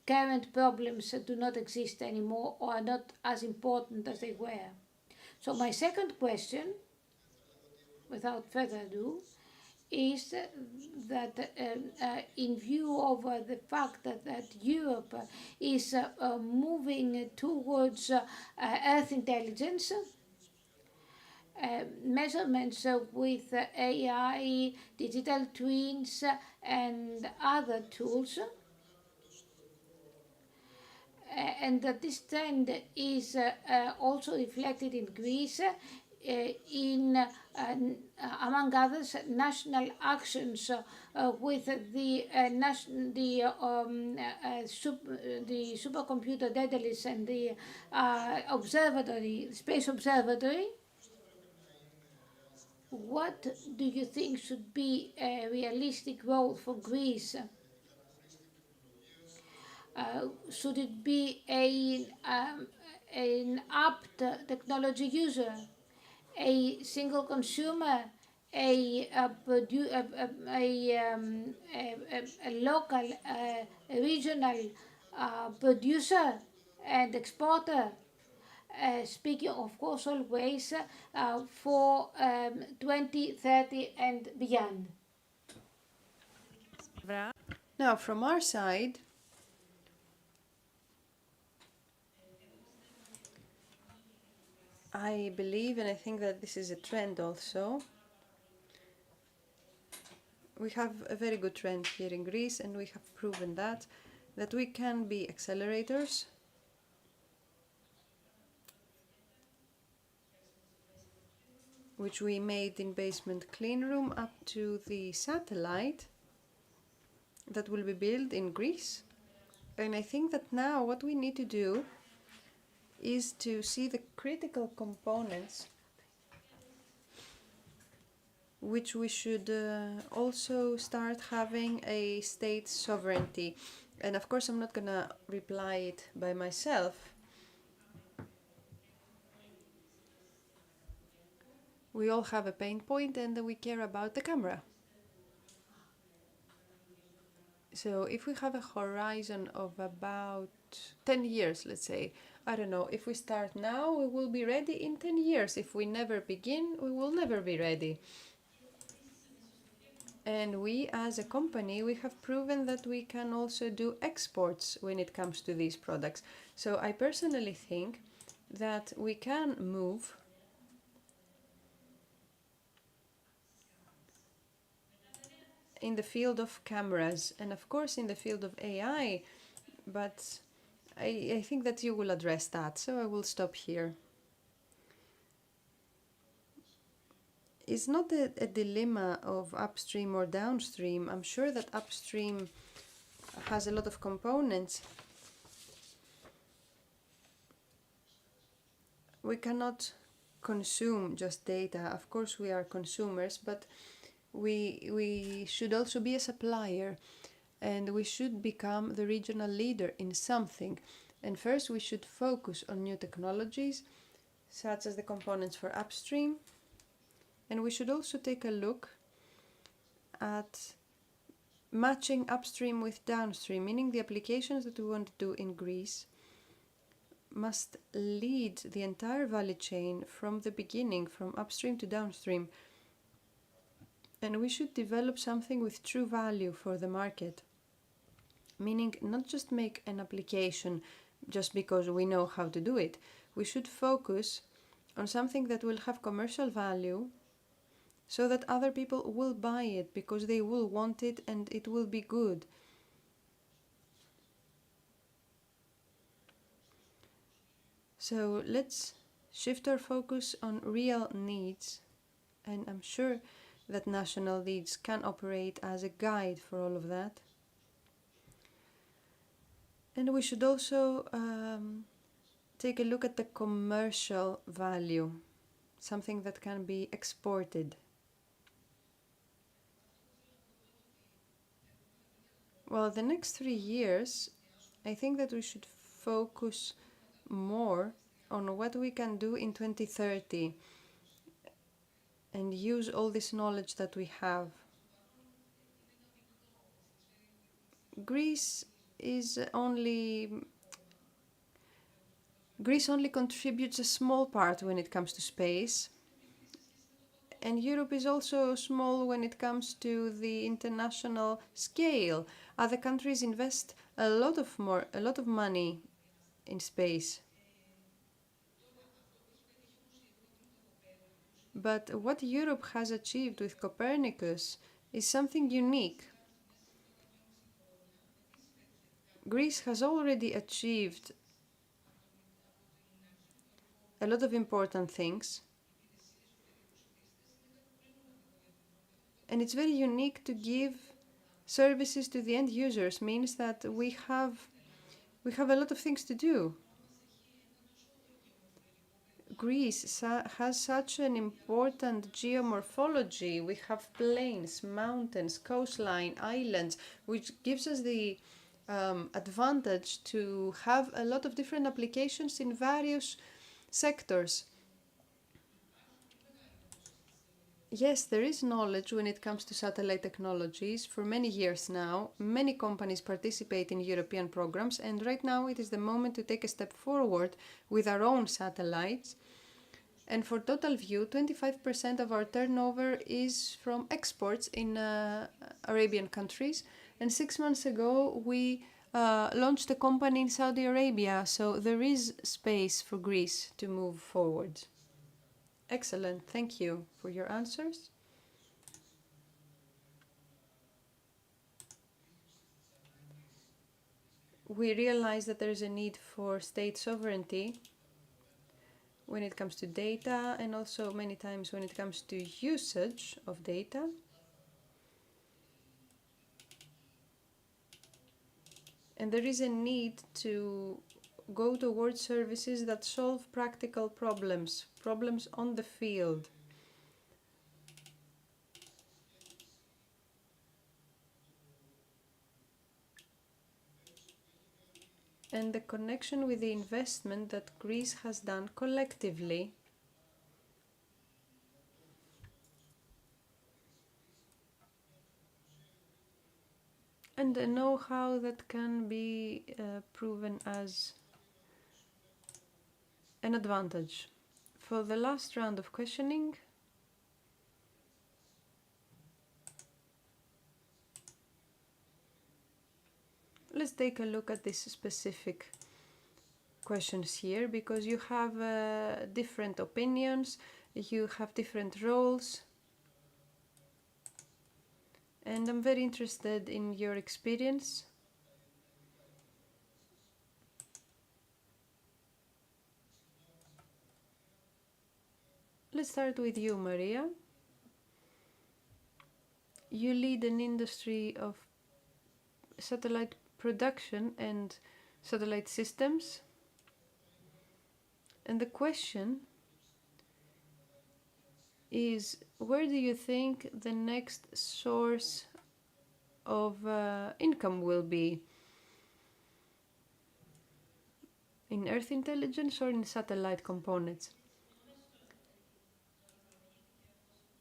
current problems do not exist anymore or are not as important as they were. So my second question, without further ado, is that in view of the fact that Europe is moving towards Earth intelligence, measurements with AI, digital twins, and other tools, and that this trend is also reflected in Greece in, among others, national actions with the supercomputer Daedalus and the space observatory. What do you think should be a realistic role for Greece? Should it be an apt technology user, a single consumer, a local, regional producer and exporter? Speaking, of course, always for 2030 and beyond. Now, from our side, I believe, and I think that this is a trend also. We have a very good trend here in Greece, and we have proven that we can be accelerators, which we made in basement clean room, up to the satellite that will be built in Greece. And I think that now what we need to do is to see the critical components which we should also start having a state sovereignty. And of course I'm not gonna reply it by myself. We all have a pain point and we care about the camera. So if we have a horizon of about 10 years, let's say, I don't know, if we start now, we will be ready in 10 years. If we never begin, we will never be ready. And we, as a company, we have proven that we can also do exports when it comes to these products. So I personally think that we can move in the field of cameras and of course in the field of AI, but I think that you will address that, so I will stop here. It's not a dilemma of upstream or downstream. I'm sure that upstream has a lot of components. We cannot consume just data. Of course we are consumers, but we should also be a supplier, and we should become the regional leader in something. And first we should focus on new technologies, such as the components for upstream, And we should also take a look at matching upstream with downstream, meaning the applications that we want to do in Greece must lead the entire value chain from the beginning, from upstream to downstream. And we should develop something with true value for the market, meaning not just make an application just because we know how to do it. We should focus on something that will have commercial value so that other people will buy it because they will want it and it will be good. So let's shift our focus on real needs, and I'm sure that national needs can operate as a guide for all of that. And we should also take a look at the commercial value, something that can be exported. Well, the next 3 years, I think that we should focus more on what we can do in 2030 and use all this knowledge that we have. Greece only contributes a small part when it comes to space, and Europe is also small when it comes to the international scale. Other countries invest a lot of money in space. But what Europe has achieved with Copernicus is something unique. Greece has already achieved a lot of important things, and it's very unique to give services to the end users, means that we have a lot of things to do. Greece has such an important geomorphology. We have plains, mountains, coastline, islands, which gives us the advantage to have a lot of different applications in various sectors. Yes, there is knowledge when it comes to satellite technologies. For many years now, many companies participate in European programs, and right now it is the moment to take a step forward with our own satellites. And for Total View, 25% of our turnover is from exports in Arabian countries. And 6 months ago, we launched a company in Saudi Arabia, so there is space for Greece to move forward. Excellent, thank you for your answers. We realize that there is a need for state sovereignty when it comes to data, and also many times when it comes to usage of data. And there is a need to go towards services that solve practical problems on the field. And the connection with the investment that Greece has done collectively. And a know-how that can be proven as an advantage. For the last round of questioning, let's take a look at these specific questions here, because you have different opinions, you have different roles, and I'm very interested in your experience. Let's start with you, Maria. You lead an industry of satellite production and satellite systems. And the question is, where do you think the next source of income will be? In Earth intelligence or in satellite components?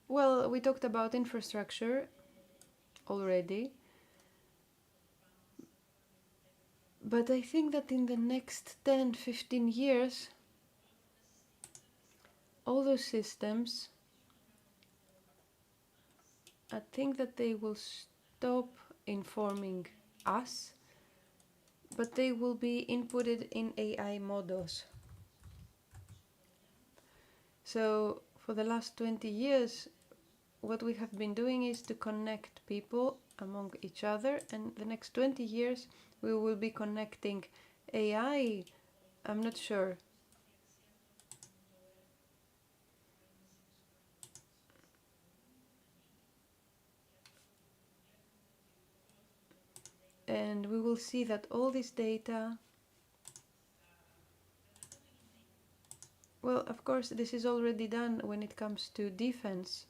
Well, we talked about infrastructure already. But I think that in the next 10, 15 years, all those systems, I think that they will stop informing us, but they will be inputted in AI models. So for the last 20 years, what we have been doing is to connect people among each other, and the next 20 years we will be connecting AI. I'm not sure. And we will see that all this data, well, of course, this is already done when it comes to defense.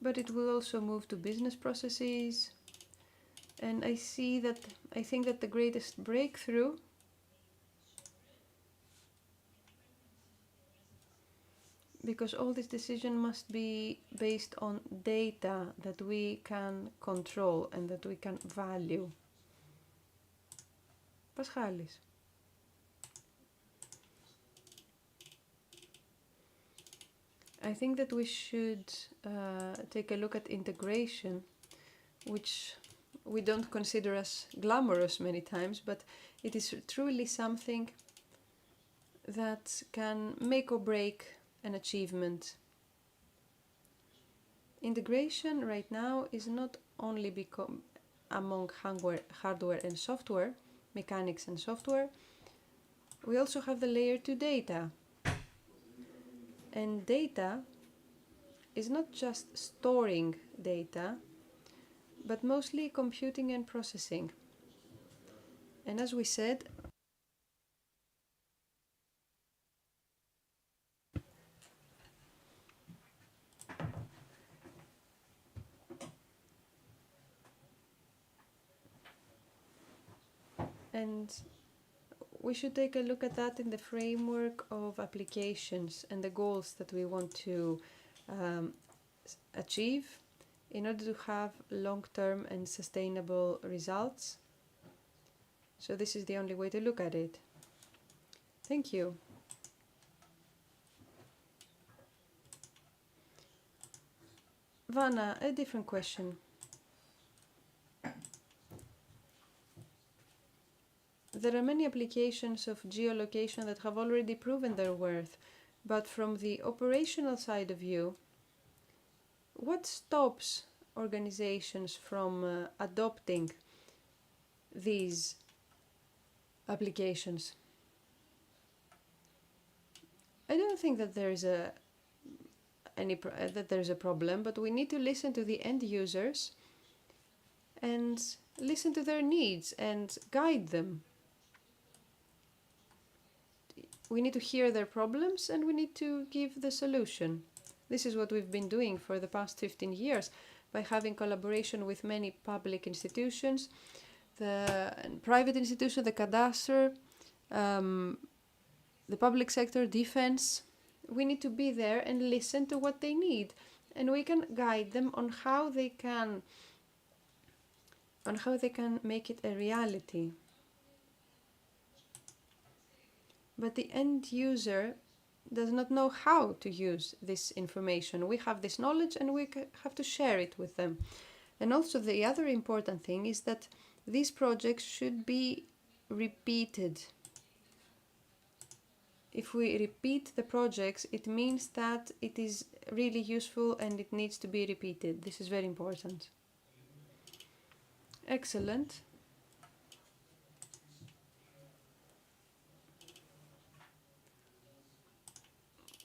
But it will also move to business processes. And I think that the greatest breakthrough because all this decision must be based on data that we can control and that we can value. Paschalis. I think that we should take a look at integration, which we don't consider as glamorous many times, but it is truly something that can make or break an achievement. Integration right now is not only among hardware and software, mechanics and software, we also have the layer 2 data. And data is not just storing data, but mostly computing and processing. And as we said, and we should take a look at that in the framework of applications and the goals that we want to achieve in order to have long-term and sustainable results. So this is the only way to look at it. Thank you. Vanna, a different question. There are many applications of geolocation that have already proven their worth, but from the operational side of view, what stops organizations from adopting these applications? I don't think that there is a problem, but we need to listen to the end users and listen to their needs and guide them. We need to hear their problems and we need to give the solution. This is what we've been doing for the past 15 years by having collaboration with many public institutions, the private institution, the cadastre, the public sector, defense. We need to be there and listen to what they need, and we can guide them on how they can make it a reality. But the end user does not know how to use this information. We have this knowledge and we have to share it with them. And also the other important thing is that these projects should be repeated. If we repeat the projects, it means that it is really useful and it needs to be repeated. This is very important. Excellent.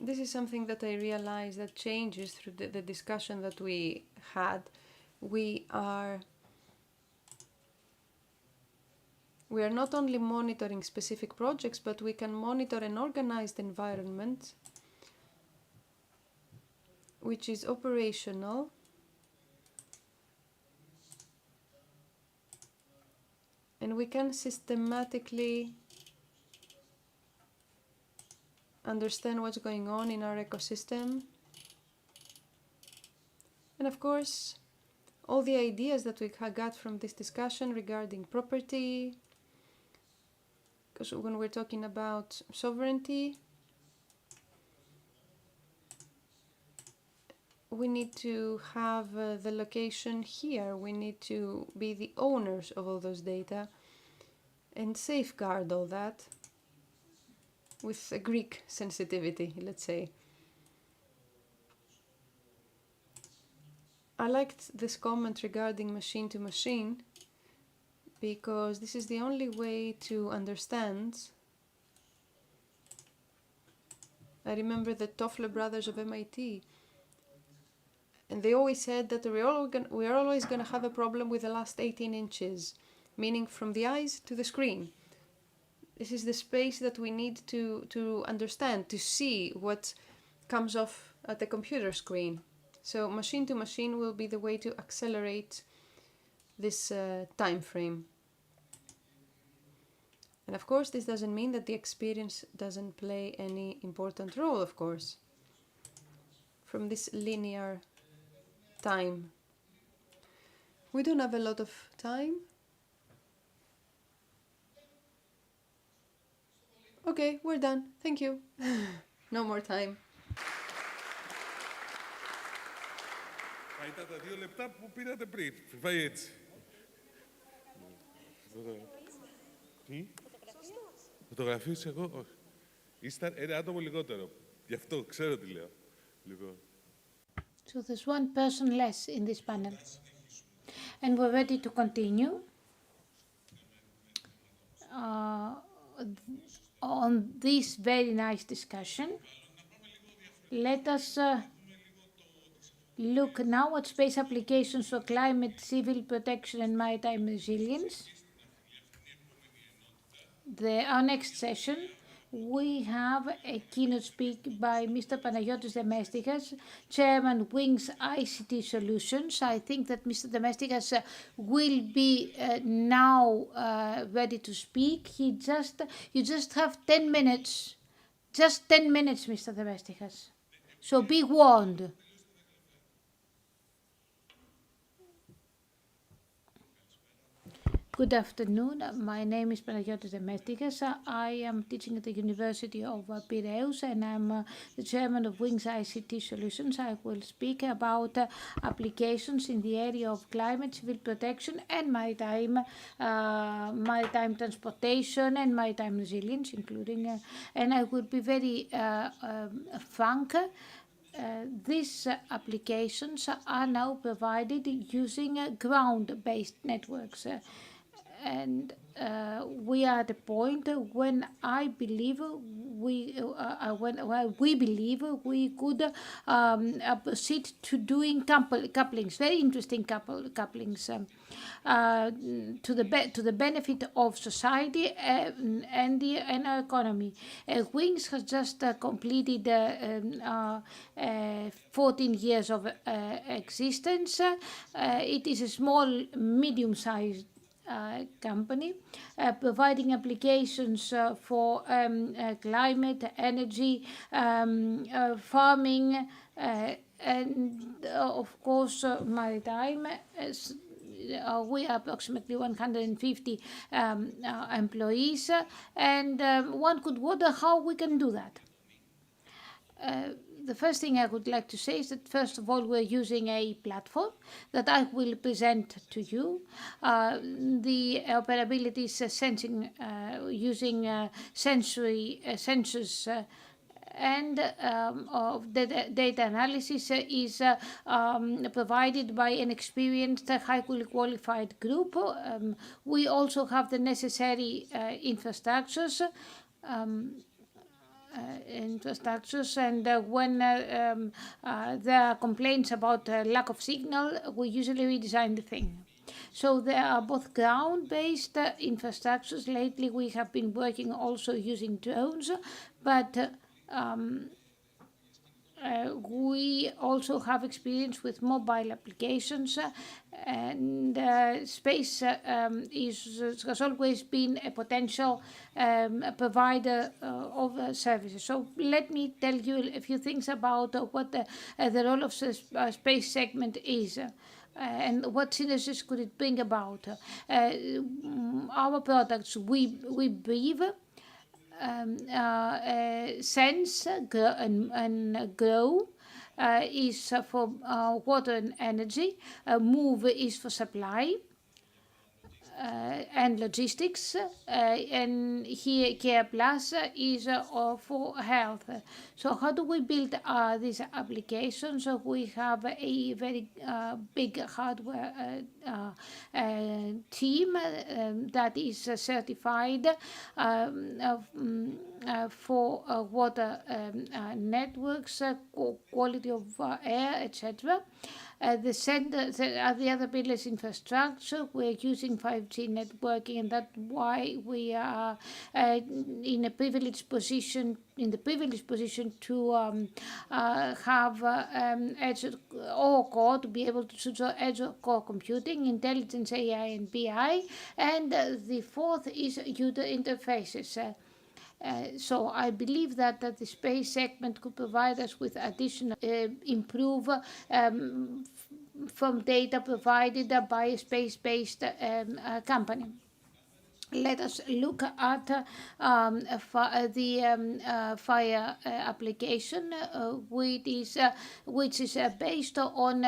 This is something that I realize that changes through the discussion that we had. We are not only monitoring specific projects, but we can monitor an organized environment which is operational and we can systematically understand what's going on in our ecosystem. And of course, all the ideas that we got from this discussion regarding property, because when we're talking about sovereignty, we need to have the location here. We need to be the owners of all those data and safeguard all that with a Greek sensitivity, let's say. I liked this comment regarding machine to machine because this is the only way to understand. I remember the Toffler brothers of MIT, and they always said that we are always going to have a problem with the last 18 inches, meaning from the eyes to the screen. This is the space that we need to understand, to see what comes off at the computer screen. So machine to machine will be the way to accelerate this time frame. And of course, this doesn't mean that the experience doesn't play any important role, of course, from this linear time. We don't have a lot of time. Okay, we're done. Thank you. No more time. Ήταν τα 2 λεπτά που πήρατε πριν. Πάει έτσι. Τι? Φωτογραφίες εγώ, όχι. Ήσταν ένα άτομο λιγότερο. Γι' αυτό ξέρω τι λέω. Λοιπόν. So there's one person less in this panel. And we're ready to continue. On this very nice discussion, let us look now at space applications for climate, civil protection and maritime resilience. Our next session, we have a keynote speak by Mr. Panagiotis Demestikas, Chairman Wings ICT Solutions. I think that Mr. Demestikas will be now ready to speak. You just have 10 minutes. Just 10 minutes, Mr. Demestikas. So be warned. Good afternoon. My name is Panagiotis Demestikas. I am teaching at the University of Piraeus and I'm the chairman of Wings ICT Solutions. I will speak about applications in the area of climate, civil protection and maritime transportation and maritime resilience, including, and I will be very frank. These applications are now provided using ground-based networks. And we are at a point when I believe we believe we could proceed to doing couplings, very interesting couplings, to the benefit of society and our economy. Wings has just completed 14 years of existence. It is a small, medium-sized company providing applications for climate, energy, farming, and of course maritime. We are approximately 150 employees, and one could wonder how we can do that. The first thing I would like to say is that, first of all, we're using a platform that I will present to you. The operability is sensing, using sensors and data analysis is provided by an experienced, highly qualified group. We also have the necessary infrastructures. And when there are complaints about lack of signal, we usually redesign the thing. So there are both ground-based infrastructures. Lately we have been working also using drones, but We also have experience with mobile applications, and space has always been a potential provider of services. So let me tell you a few things about what the role of the space segment is. And what synergies could it bring about? Our products, we breathe, sense and grow is for water and energy, move is for supply and logistics, and here Care Plus is for health. So how do we build these applications? We have a very big hardware team that is certified for water networks, quality of air, etc. The other pillars infrastructure. We're using 5G networking, and that's why we are in the privileged position to have edge or core, to be able to choose edge or core computing, intelligence, AI, and BI. And the fourth is user interfaces. So I believe that the space segment could provide us with additional improve from data provided by a space-based company. Let us look at the Fire application, which is based on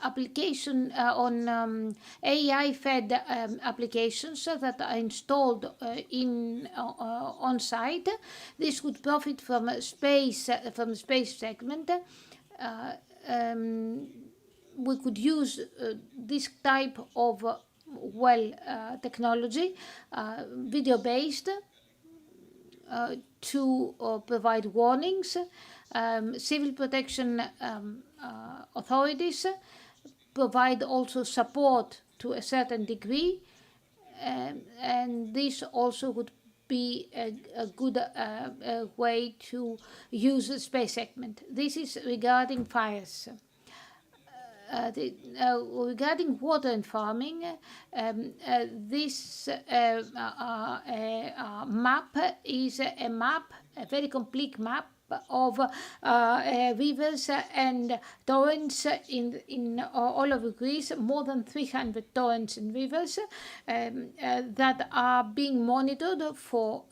application on AI-fed applications that are installed on site. This would profit from the space segment. We could use this type of technology, video-based, to provide warnings. Civil protection authorities provide also support to a certain degree, and this also would be a good way to use the space segment. This is regarding fires. Regarding water and farming, this map is a very complete map of rivers and torrents in all over Greece, more than 300 torrents and rivers that are being monitored for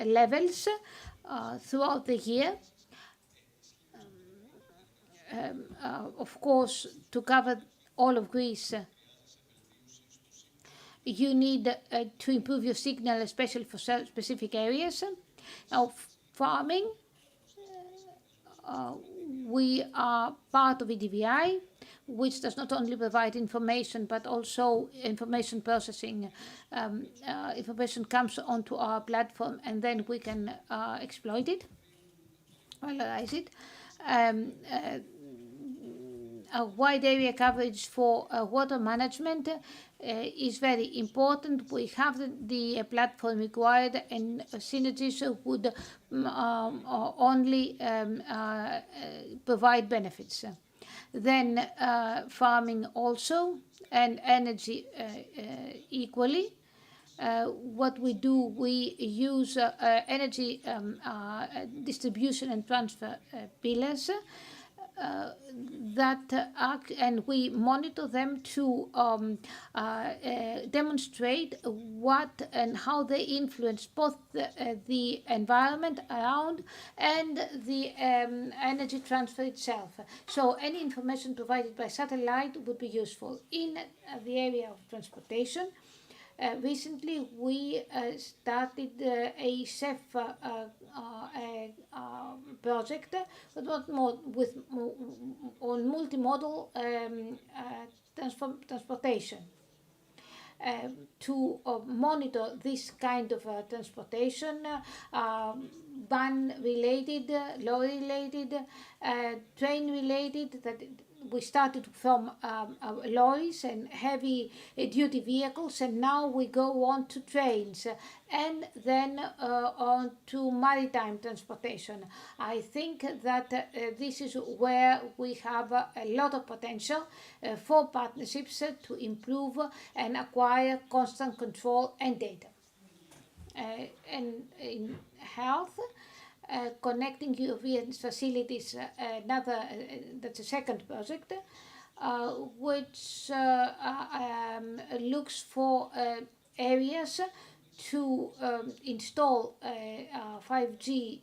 levels throughout the year. Of course, to cover all of Greece, you need to improve your signal, especially for specific areas. Now, farming, we are part of EDVI, which does not only provide information, but also information processing. Information comes onto our platform, and then we can exploit it, analyze it. A wide area coverage for water management is very important. We have the platform required, and synergies would only provide benefits. Then farming also, and energy equally. What we do, we use energy distribution and transfer pillars that act, and we monitor them to demonstrate what and how they influence both the environment around and the energy transfer itself. So any information provided by satellite would be useful. In the area of transportation, recently, we started a CEF project, but not more on multimodal transportation. To monitor this kind of transportation, van-related, lorry-related, train-related, that we started from lorries and heavy duty vehicles, and now we go on to trains and then on to maritime transportation. I think that this is where we have a lot of potential for partnerships to improve and acquire constant control and data. And in health, connecting European facilities, that's a second project, which looks for areas to install 5G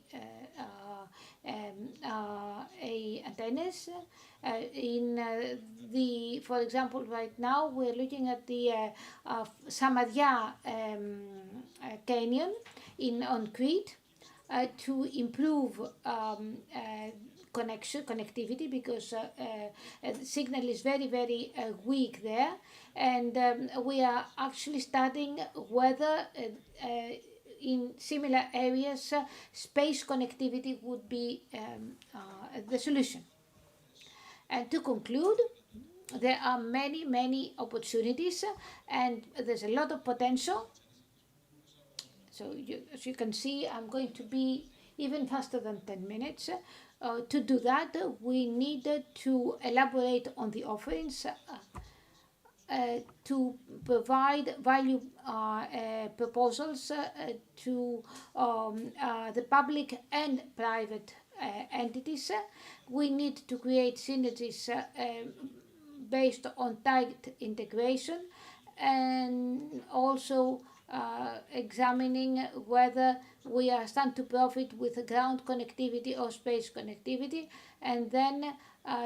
antennas. For example, right now we're looking at the Samaria Canyon on Crete to improve connectivity, because the signal is very, very weak there, and we are actually studying whether in similar areas space connectivity would be the solution. And to conclude, there are many, many opportunities, and there's a lot of potential. So as you can see, I'm going to be even faster than 10 minutes. To do that, we needed to elaborate on the offerings, to provide value proposals to the public and private entities. We need to create synergies based on tight integration, and also examining whether we are stand to profit with ground connectivity or space connectivity, and then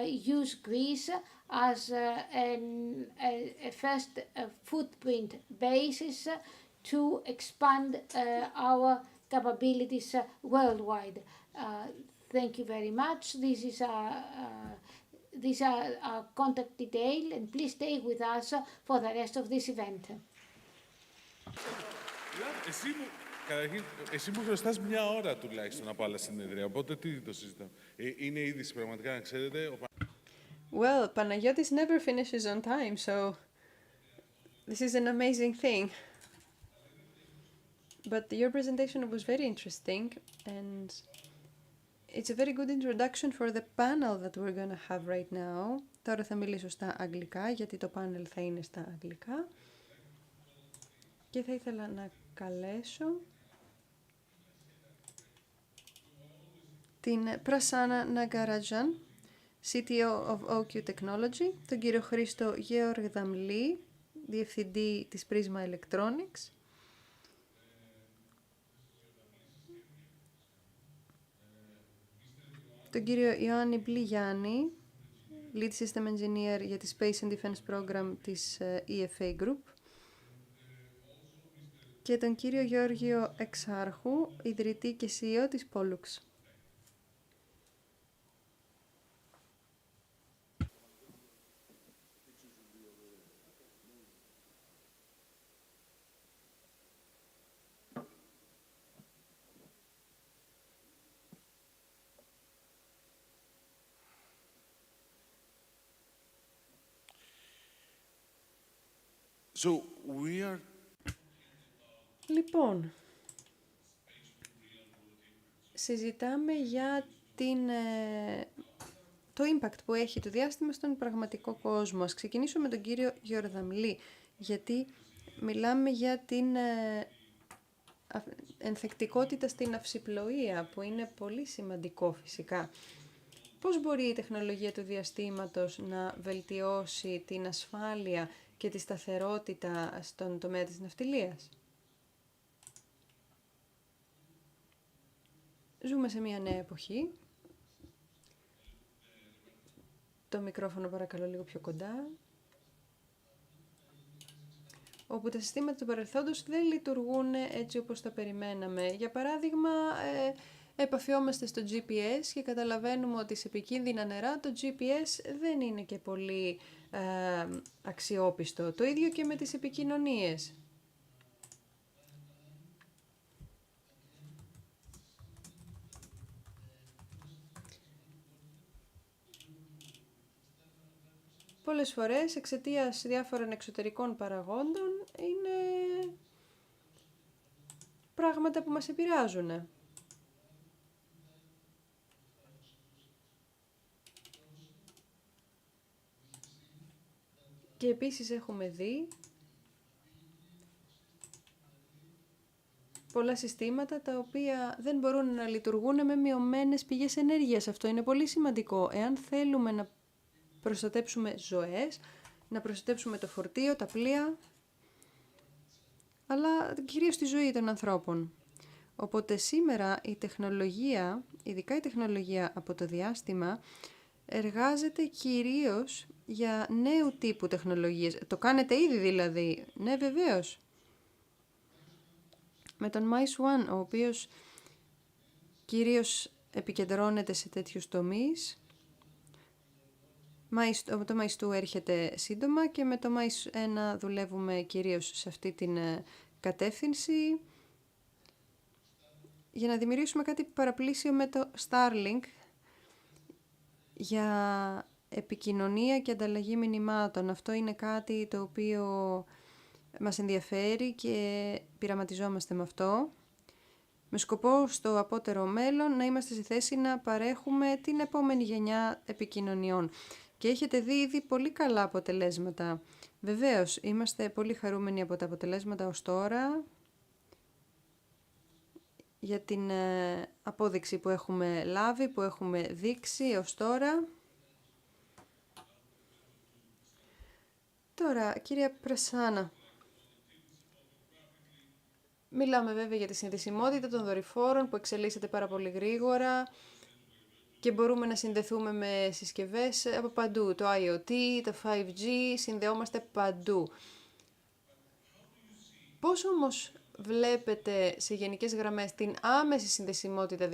use Greece as a first footprint basis to expand our capabilities worldwide. Thank you very much. These are our contact details, and please stay with us for the rest of this event. Καταρχήν, εσύ μου χρωστάς μια ώρα τουλάχιστον από άλλα συνεδρία, οπότε τι το συζητάμε. Είναι είδηση πραγματικά, να ξέρετε. Well, Panagiotis never finishes on time, so this is an amazing thing. But your presentation was very interesting, and it's a very good introduction for the panel that we're going to have right now. Τώρα θα μιλήσω στα αγγλικά, γιατί το πάνελ θα είναι στα αγγλικά. Και θα ήθελα να καλέσω την Prasanna Nagarajan, CTO of OQ Technology, τον κύριο Χρήστο Γεωργδαμλή, Διευθυντή της Prisma Electronics, τον κύριο Ιωάννη Μπλιγιάννη, Lead System Engineer για τη Space and Defense Program της EFA Group, και τον κύριο Γιώργιο Εξάρχου, ιδρυτή και CEO της Pollux. So we are... Λοιπόν, συζητάμε για το impact που έχει το διάστημα στον πραγματικό κόσμο. Ας ξεκινήσω με τον κύριο Γεωργδαμλή, γιατί μιλάμε για την ενθεκτικότητα στην αυσιπλοεία, που είναι πολύ σημαντικό φυσικά. Πώς μπορεί η τεχνολογία του διαστήματος να βελτιώσει την ασφάλεια και τη σταθερότητα στον τομέα της ναυτιλίας? Ζούμε σε μια νέα εποχή. Το μικρόφωνο παρακαλώ λίγο πιο κοντά. Όπου τα συστήματα του παρελθόντος δεν λειτουργούν έτσι όπως τα περιμέναμε. Για παράδειγμα, επαφιόμαστε στο GPS και καταλαβαίνουμε ότι σε επικίνδυνα νερά το GPS δεν είναι και πολύ αξιόπιστο. Το ίδιο και με τις επικοινωνίες. πολλές φορές εξαιτίας διάφορων εξωτερικών παραγόντων είναι πράγματα που μας επηρεάζουν. Και επίσης έχουμε δει πολλά συστήματα τα οποία δεν μπορούν να λειτουργούν με μειωμένες πηγές ενέργειας. Αυτό είναι πολύ σημαντικό. Εάν θέλουμε να προστατέψουμε ζωές, να προστατέψουμε το φορτίο, τα πλοία, αλλά κυρίως τη ζωή των ανθρώπων. Οπότε σήμερα η τεχνολογία, ειδικά η τεχνολογία από το διάστημα, εργάζεται κυρίως για νέου τύπου τεχνολογίες. Το κάνετε ήδη δηλαδή? Ναι, βεβαίως. Με τον MICE 1, ο οποίος κυρίως επικεντρώνεται σε τέτοιους τομείς. Το MICE 2 έρχεται σύντομα και με το MICE 1 δουλεύουμε κυρίως σε αυτή την κατεύθυνση για να δημιουργήσουμε κάτι παραπλήσιο με το Starlink για επικοινωνία και ανταλλαγή μηνυμάτων. Αυτό είναι κάτι το οποίο μας ενδιαφέρει και πειραματιζόμαστε με αυτό, με σκοπό στο απότερο μέλλον να είμαστε στη θέση να παρέχουμε την επόμενη γενιά επικοινωνιών. Και έχετε δει ήδη πολύ καλά αποτελέσματα. Βεβαίως, είμαστε πολύ χαρούμενοι από τα αποτελέσματα ως τώρα, για την απόδειξη που έχουμε λάβει, που έχουμε δείξει ως τώρα. Τώρα, κυρία Πρασάνα, μιλάμε βέβαια για τη συνδεσιμότητα των δορυφόρων που εξελίσσεται πάρα πολύ γρήγορα και μπορούμε να συνδεθούμε με συσκευές από παντού. Το IoT, το 5G, συνδεόμαστε παντού. Πώς όμως βλέπετε σε γενικές γραμμές την άμεση συνδεσιμότητα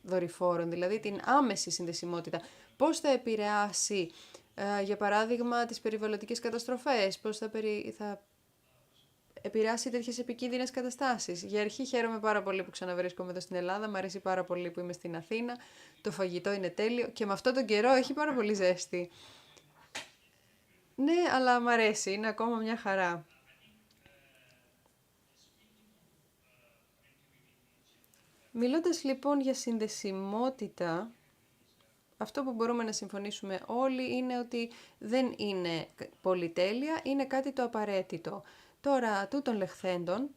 δορυφόρων, δηλαδή την άμεση συνδεσιμότητα? Πώς θα επηρεάσει, για παράδειγμα, τις περιβαλλοντικές καταστροφές? Πώς θα επηρεάσει τέτοιες επικίνδυνες καταστάσεις? Για αρχή χαίρομαι πάρα πολύ που ξαναβρίσκομαι εδώ στην Ελλάδα, μου αρέσει πάρα πολύ που είμαι στην Αθήνα, το φαγητό είναι τέλειο και με αυτόν τον καιρό έχει πάρα πολύ ζέστη. Ναι, αλλά μου αρέσει, είναι ακόμα μια χαρά. Μιλώντας λοιπόν για συνδεσιμότητα, αυτό που μπορούμε να συμφωνήσουμε όλοι είναι ότι δεν είναι πολυτέλεια, είναι κάτι το απαραίτητο. Τώρα, τούτων λεχθέντων,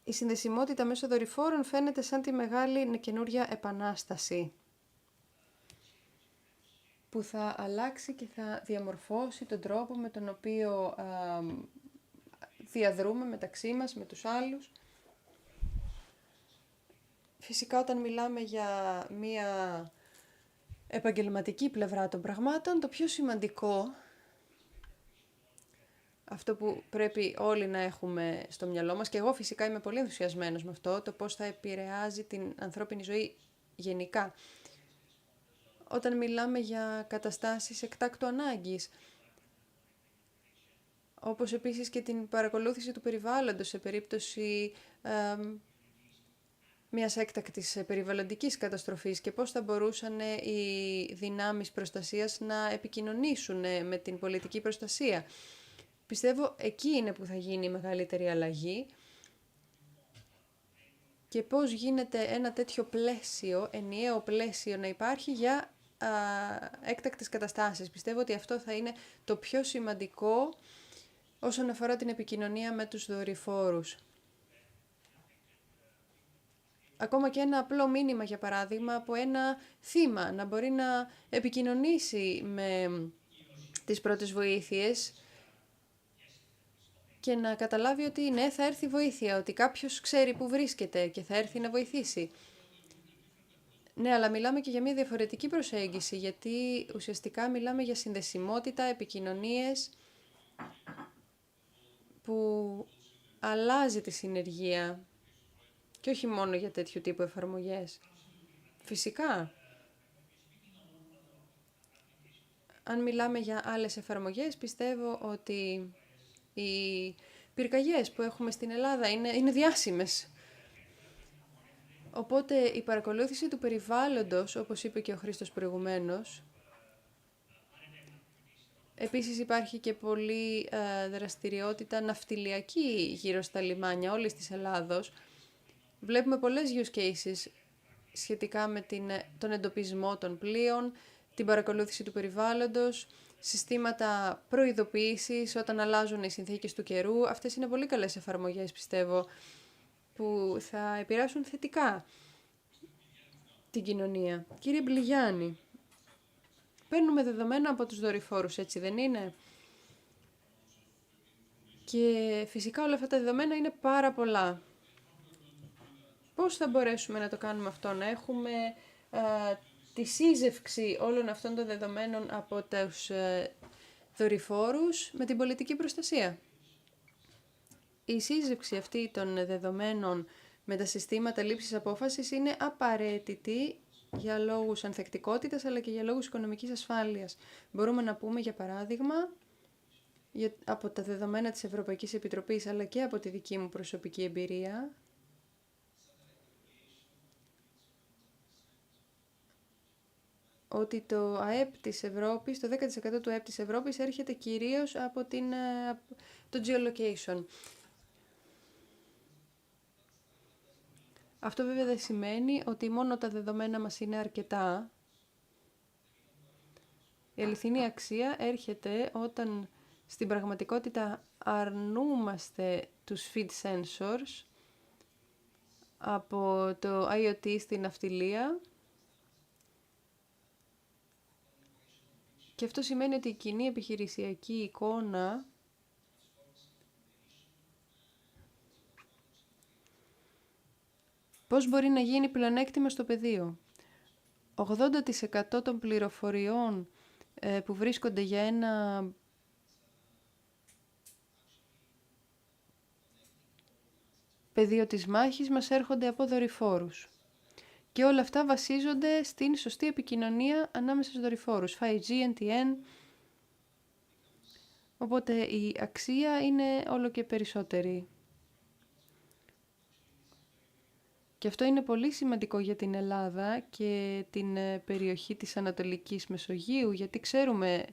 η συνδεσιμότητα μέσω δορυφόρων φαίνεται σαν τη μεγάλη καινούρια επανάσταση που θα αλλάξει και θα διαμορφώσει τον τρόπο με τον οποίο διαδρούμε μεταξύ μας, με τους άλλους. Φυσικά όταν μιλάμε για μία επαγγελματική πλευρά των πραγμάτων, το πιο σημαντικό, αυτό που πρέπει όλοι να έχουμε στο μυαλό μας, και εγώ φυσικά είμαι πολύ ενθουσιασμένος με αυτό, το πώς θα επηρεάζει την ανθρώπινη ζωή γενικά. Όταν μιλάμε για καταστάσεις εκτάκτου ανάγκης, όπως επίσης και την παρακολούθηση του περιβάλλοντος σε περίπτωση μιας έκτακτης περιβαλλοντικής καταστροφής και πώς θα μπορούσαν οι δυνάμεις προστασίας να επικοινωνήσουν με την πολιτική προστασία. Πιστεύω εκεί είναι που θα γίνει η μεγαλύτερη αλλαγή και πώς γίνεται ένα τέτοιο πλαίσιο, ενιαίο πλαίσιο να υπάρχει για έκτακτες καταστάσεις. Πιστεύω ότι αυτό θα είναι το πιο σημαντικό όσον αφορά την επικοινωνία με τους δορυφόρους. Ακόμα και ένα απλό μήνυμα, για παράδειγμα, από ένα θύμα, να μπορεί να επικοινωνήσει με τις πρώτες βοήθειες και να καταλάβει ότι ναι, θα έρθει βοήθεια, ότι κάποιος ξέρει που βρίσκεται και θα έρθει να βοηθήσει. Ναι, αλλά μιλάμε και για μια διαφορετική προσέγγιση, γιατί ουσιαστικά μιλάμε για συνδεσιμότητα, επικοινωνίες που αλλάζει τη συνεργεία και όχι μόνο για τέτοιου τύπου εφαρμογές. Φυσικά, αν μιλάμε για άλλες εφαρμογές, πιστεύω ότι οι πυρκαγιές που έχουμε στην Ελλάδα είναι διάσημες. Οπότε η παρακολούθηση του περιβάλλοντος, όπως είπε και ο Χρήστος προηγουμένως, επίσης υπάρχει και πολλή δραστηριότητα ναυτιλιακή γύρω στα λιμάνια όλης της Ελλάδος. Βλέπουμε πολλές use cases σχετικά με τον εντοπισμό των πλοίων, την παρακολούθηση του περιβάλλοντος, συστήματα προειδοποίησης όταν αλλάζουν οι συνθήκες του καιρού. Αυτές είναι πολύ καλές εφαρμογές, πιστεύω, που θα επηρεάσουν θετικά την κοινωνία. Κύριε Μπλιγιάννη, παίρνουμε δεδομένα από τους δορυφόρους, έτσι δεν είναι? Και φυσικά όλα αυτά τα δεδομένα είναι πάρα πολλά. Πώς θα μπορέσουμε να το κάνουμε αυτό, να έχουμε τη σύζευξη όλων αυτών των δεδομένων από τους δορυφόρους με την πολιτική προστασία? Η σύζευξη αυτή των δεδομένων με τα συστήματα λήψης απόφασης είναι απαραίτητη για λόγους ανθεκτικότητας αλλά και για λόγους οικονομικής ασφάλειας. Μπορούμε να πούμε, για παράδειγμα, από τα δεδομένα της Ευρωπαϊκής Επιτροπής αλλά και από τη δική μου προσωπική εμπειρία, ότι το ΑΕΠ της Ευρώπης, το 10% του ΑΕΠ της Ευρώπης έρχεται κυρίως από το geolocation. Αυτό βέβαια δεν σημαίνει ότι μόνο τα δεδομένα μας είναι αρκετά. Η αληθινή αξία έρχεται όταν στην πραγματικότητα αρνούμαστε τους feed sensors από το IoT στην ναυτιλία. Και αυτό σημαίνει ότι η κοινή επιχειρησιακή εικόνα πώς μπορεί να γίνει πλεονέκτημα στο πεδίο. 80% των πληροφοριών που βρίσκονται για ένα πεδίο της μάχης μας έρχονται από δορυφόρους. Και όλα αυτά βασίζονται στην σωστή επικοινωνία ανάμεσα στους δορυφόρους, 5G, NTN. Οπότε η αξία είναι όλο και περισσότερη. Και αυτό είναι πολύ σημαντικό για την Ελλάδα και την περιοχή της Ανατολικής Μεσογείου, γιατί ξέρουμε,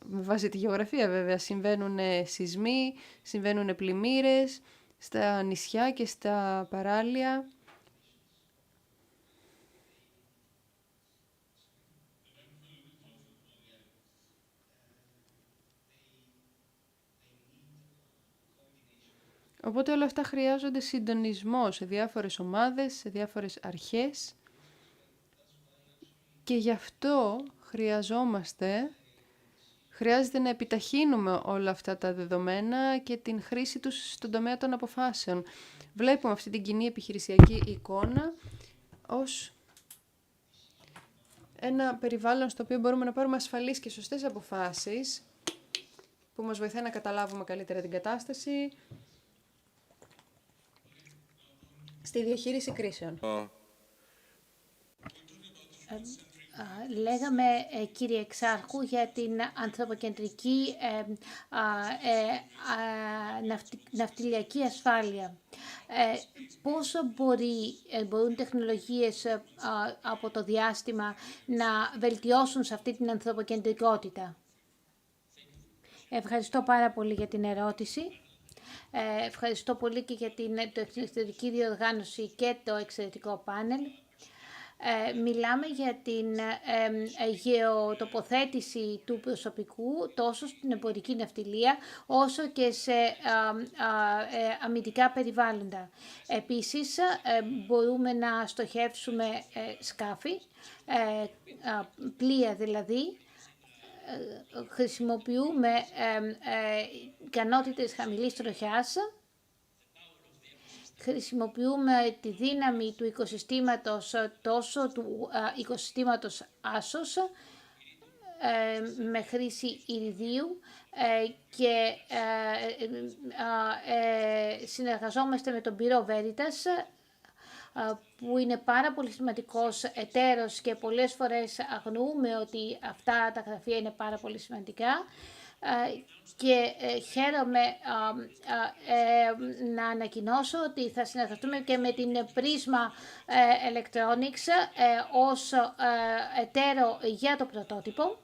με βάση τη γεωγραφία βέβαια, συμβαίνουν σεισμοί, συμβαίνουν πλημμύρες στα νησιά και στα παράλια. Οπότε όλα αυτά χρειάζονται συντονισμό σε διάφορες ομάδες, σε διάφορες αρχές και γι' αυτό χρειάζεται να επιταχύνουμε όλα αυτά τα δεδομένα και την χρήση τους στον τομέα των αποφάσεων. Βλέπουμε αυτή την κοινή επιχειρησιακή εικόνα ως ένα περιβάλλον στο οποίο μπορούμε να πάρουμε ασφαλείς και σωστές αποφάσεις που μας βοηθάει να καταλάβουμε καλύτερα την κατάσταση στη διαχείριση κρίσεων. Λέγαμε, κύριε Εξάρχου, για την ανθρωποκεντρική ναυτιλιακή ασφάλεια. Πόσο μπορούν τεχνολογίες από το διάστημα να βελτιώσουν σε αυτή την ανθρωποκεντρικότητα? Ευχαριστώ πάρα πολύ για την ερώτηση. Ευχαριστώ πολύ και για την εξαιρετική διοργάνωση και το εξαιρετικό πάνελ. Μιλάμε για την γεωτοποθέτηση του προσωπικού τόσο στην εμπορική ναυτιλία όσο και σε αμυντικά περιβάλλοντα. Επίσης μπορούμε να στοχεύσουμε σκάφη, πλοία δηλαδή. Χρησιμοποιούμε ικανότητες χαμηλής τροχιάς. Χρησιμοποιούμε τη δύναμη του οικοσυστήματος, τόσο του οικοσυστήματος άσος, με χρήση ηριδίου και συνεργαζόμαστε με τον Bureau Veritas, που είναι πάρα πολύ σημαντικός εταίρος και πολλές φορές αγνοούμε ότι αυτά τα γραφεία είναι πάρα πολύ σημαντικά. και χαίρομαι να ανακοινώσω ότι θα συνεργαστούμε και με την Prisma Electronics ως εταίρο για το πρωτότυπο.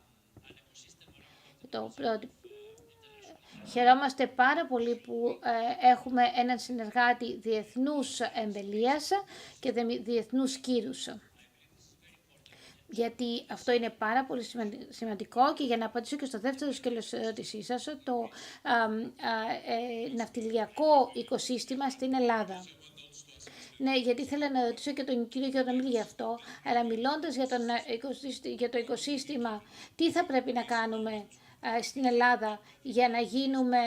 Χαιρόμαστε πάρα πολύ που έχουμε έναν συνεργάτη διεθνούς εμβελίας και διεθνούς κύρους. Γιατί αυτό είναι πάρα πολύ σημαντικό και για να απαντήσω και στο δεύτερο σκέλος της ερώτησής σας, το ναυτιλιακό οικοσύστημα στην Ελλάδα. Ναι, γιατί ήθελα να ρωτήσω και τον κύριο Γιωργαμίλη γι' αυτό, αλλά μιλώντας για το οικοσύστημα, τι θα πρέπει να κάνουμε στην Ελλάδα για να γίνουμε,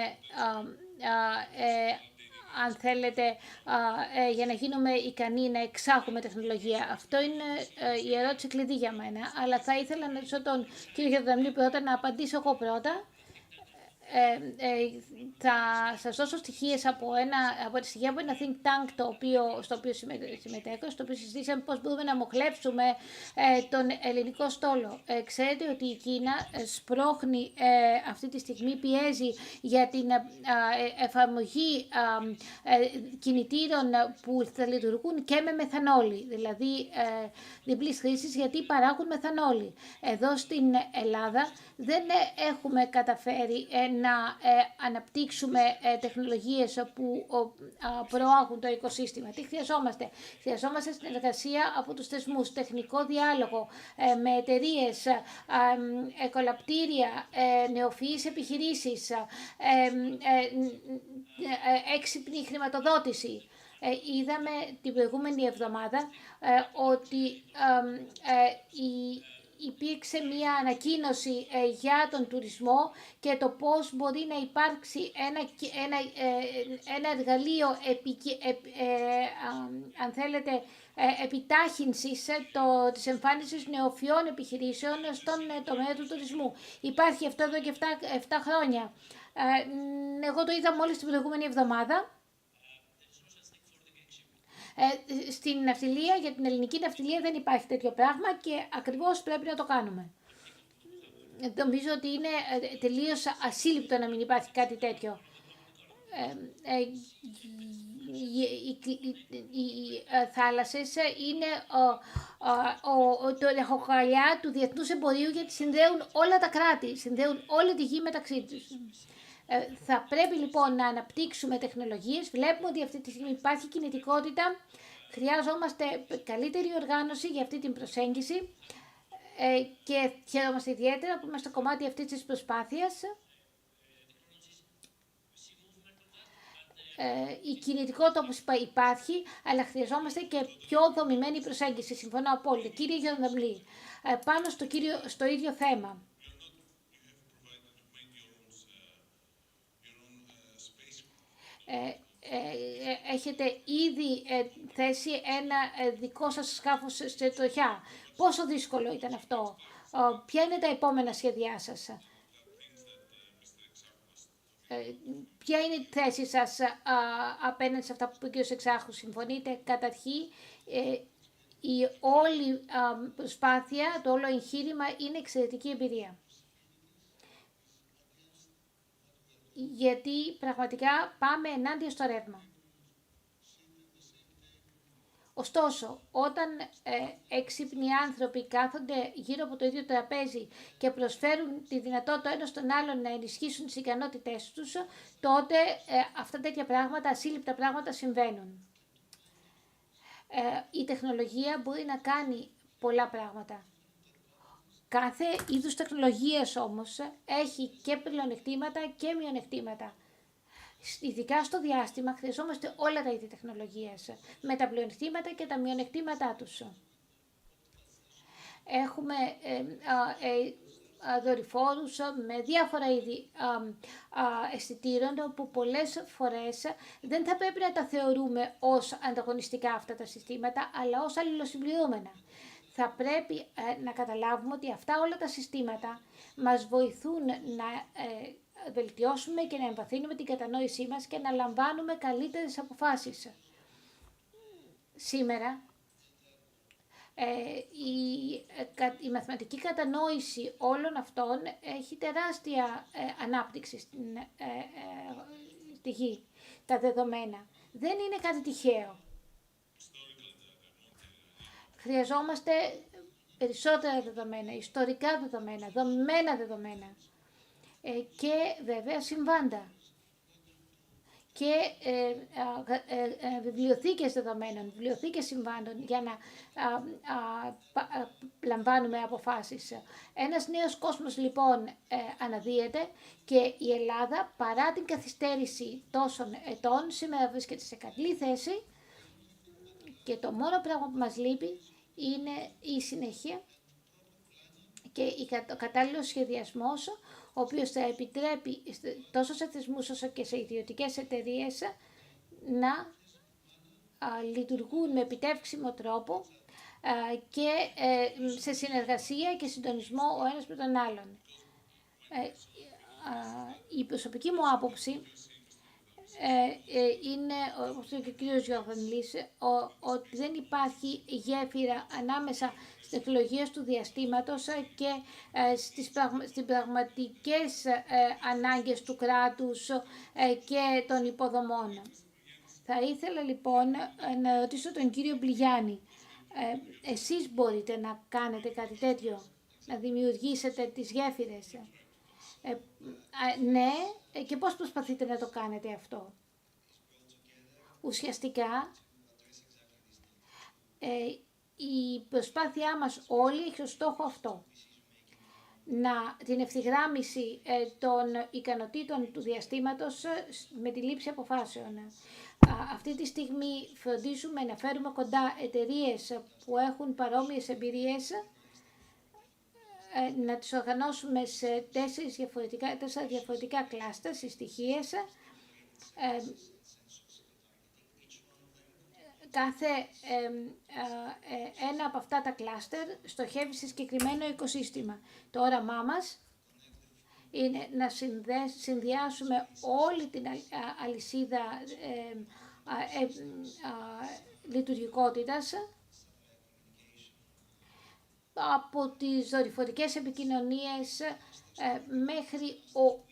αν θέλετε, για να γίνουμε ικανοί να εξάγουμε τεχνολογία. Αυτό είναι η ερώτηση κλειδί για μένα. Αλλά θα ήθελα να ρωτήσω τον κύριο Γιωργαμίλη πρώτα, να απαντήσω εγώ πρώτα. Θα σας δώσω στοιχεία από τη στοιχεία από ένα think tank στο οποίο συμμετέχω, στο οποίο συζητήσαμε πώς μπορούμε να μοχλεύσουμε τον ελληνικό στόλο. Ξέρετε ότι η Κίνα σπρώχνει αυτή τη στιγμή, πιέζει για την εφαρμογή κινητήρων που θα λειτουργούν και με μεθανόλη, δηλαδή διπλής χρήσης, γιατί παράγουν μεθανόλη. Εδώ στην Ελλάδα δεν έχουμε καταφέρει να αναπτύξουμε τεχνολογίες που προάγουν το οικοσύστημα. Τι χρειαζόμαστε? Χρειαζόμαστε συνεργασία από τους θεσμούς, τεχνικό διάλογο με εταιρείες, εκολαπτήρια, νεοφυείς επιχειρήσεις, έξυπνη χρηματοδότηση. Είδαμε την προηγούμενη εβδομάδα ότι υπήρξε μια ανακοίνωση για τον τουρισμό και το πώς μπορεί να υπάρξει ένα εργαλείο αν θέλετε, επιτάχυνσης της εμφάνισης νεοφυών επιχειρήσεων στον τομέα του τουρισμού. Υπάρχει αυτό εδώ και 7 χρόνια. Εγώ το είδα μόλις την προηγούμενη εβδομάδα. Στην ναυτιλία, για την ελληνική ναυτιλία δεν υπάρχει τέτοιο πράγμα και ακριβώς πρέπει να το κάνουμε. Νομίζω ότι είναι τελείως ασύλληπτο να μην υπάρχει κάτι τέτοιο. Οι θάλασσες είναι το ρεχοκαλιά του διεθνούς εμπορίου, γιατί συνδέουν όλα τα κράτη, συνδέουν όλη τη γη μεταξύ τους. Θα πρέπει λοιπόν να αναπτύξουμε τεχνολογίες. Βλέπουμε ότι αυτή τη στιγμή υπάρχει κινητικότητα. Χρειάζομαστε καλύτερη οργάνωση για αυτή την προσέγγιση και χαιρόμαστε ιδιαίτερα που είμαστε κομμάτι αυτής της προσπάθειας. Η κινητικότητα, όπως είπα, υπάρχει, αλλά χρειαζόμαστε και πιο δομημένη προσέγγιση. Συμφωνώ απόλυτα. Κύριε Γιωργαμίλη, πάνω στο ίδιο θέμα. Έχετε ήδη θέσει ένα δικό σας σκάφος στη τροχιά. Πόσο δύσκολο ήταν αυτό? Ποια είναι τα επόμενα σχέδιά σας? Ποια είναι η θέση σας απέναντι σε αυτά που είπε ο κ. Εξάρχου? Συμφωνείτε? Καταρχήν, η όλη προσπάθεια, το όλο εγχείρημα είναι εξαιρετική εμπειρία. Γιατί πραγματικά πάμε ενάντια στο ρεύμα. Ωστόσο, όταν έξυπνοι άνθρωποι κάθονται γύρω από το ίδιο τραπέζι και προσφέρουν τη δυνατότητα ένας στον άλλον να ενισχύσουν τις ικανότητές τους, τότε αυτά τέτοια πράγματα, ασύλληπτα πράγματα συμβαίνουν. Η τεχνολογία μπορεί να κάνει πολλά πράγματα. Κάθε είδους τεχνολογίας όμως έχει και πλεονεκτήματα και μειονεκτήματα. Ειδικά στο διάστημα χρειαζόμαστε όλα τα είδη τεχνολογίας, με τα πλεονεκτήματα και τα μειονεκτήματά τους. Έχουμε δορυφόρους με διάφορα είδη αισθητήρων που πολλές φορές δεν θα πρέπει να τα θεωρούμε ως ανταγωνιστικά αυτά τα συστήματα, αλλά ως αλληλοσυμπληρούμενα. Θα πρέπει να καταλάβουμε ότι αυτά όλα τα συστήματα μας βοηθούν να βελτιώσουμε και να εμβαθύνουμε την κατανόησή μας και να λαμβάνουμε καλύτερες αποφάσεις. Σήμερα Η μαθηματική κατανόηση όλων αυτών έχει τεράστια ανάπτυξη στη γη, τα δεδομένα. Δεν είναι κάτι τυχαίο. Χρειαζόμαστε περισσότερα δεδομένα, ιστορικά δεδομένα, δομημένα δεδομένα και βέβαια συμβάντα και βιβλιοθήκες δεδομένων, βιβλιοθήκες συμβάντων για να λαμβάνουμε αποφάσεις. Ένας νέος κόσμος λοιπόν αναδύεται και η Ελλάδα παρά την καθυστέρηση τόσων ετών σήμερα βρίσκεται σε καλή θέση και το μόνο πράγμα που μας λείπει είναι η συνέχεια και ο κατάλληλος σχεδιασμός, ο οποίος θα επιτρέπει τόσο σε θεσμούς όσο και σε ιδιωτικές εταιρείες να λειτουργούν με επιτεύξιμο τρόπο και σε συνεργασία και συντονισμό ο ένας με τον άλλον. Η προσωπική μου άποψη είναι, όπως είπε και ο κύριος Γιωβανλής, ότι δεν υπάρχει γέφυρα ανάμεσα στις τεχνολογίες του διαστήματος και στις πραγματικές ανάγκες του κράτους και των υποδομών. Θα ήθελα λοιπόν να ρωτήσω τον κύριο Μπλιγιάννη, εσείς μπορείτε να κάνετε κάτι τέτοιο, να δημιουργήσετε τις γέφυρες? Ναι, και πώς προσπαθείτε να το κάνετε αυτό? Ουσιαστικά, η προσπάθειά μας όλη έχει ως στόχο αυτό. Την ευθυγράμμιση των ικανοτήτων του διαστήματος με τη λήψη αποφάσεων. Αυτή τη στιγμή φροντίζουμε να φέρουμε κοντά εταιρείες που έχουν παρόμοιες εμπειρίες, να τις οργανώσουμε σε 4 διαφορετικά κλάστερ, συστοιχίες. Κάθε ένα από αυτά τα κλάστερ στοχεύει σε συγκεκριμένο οικοσύστημα. Το όραμά μας είναι να συνδυάσουμε όλη την αλυσίδα λειτουργικότητας, από τις δορυφορικές επικοινωνίες μέχρι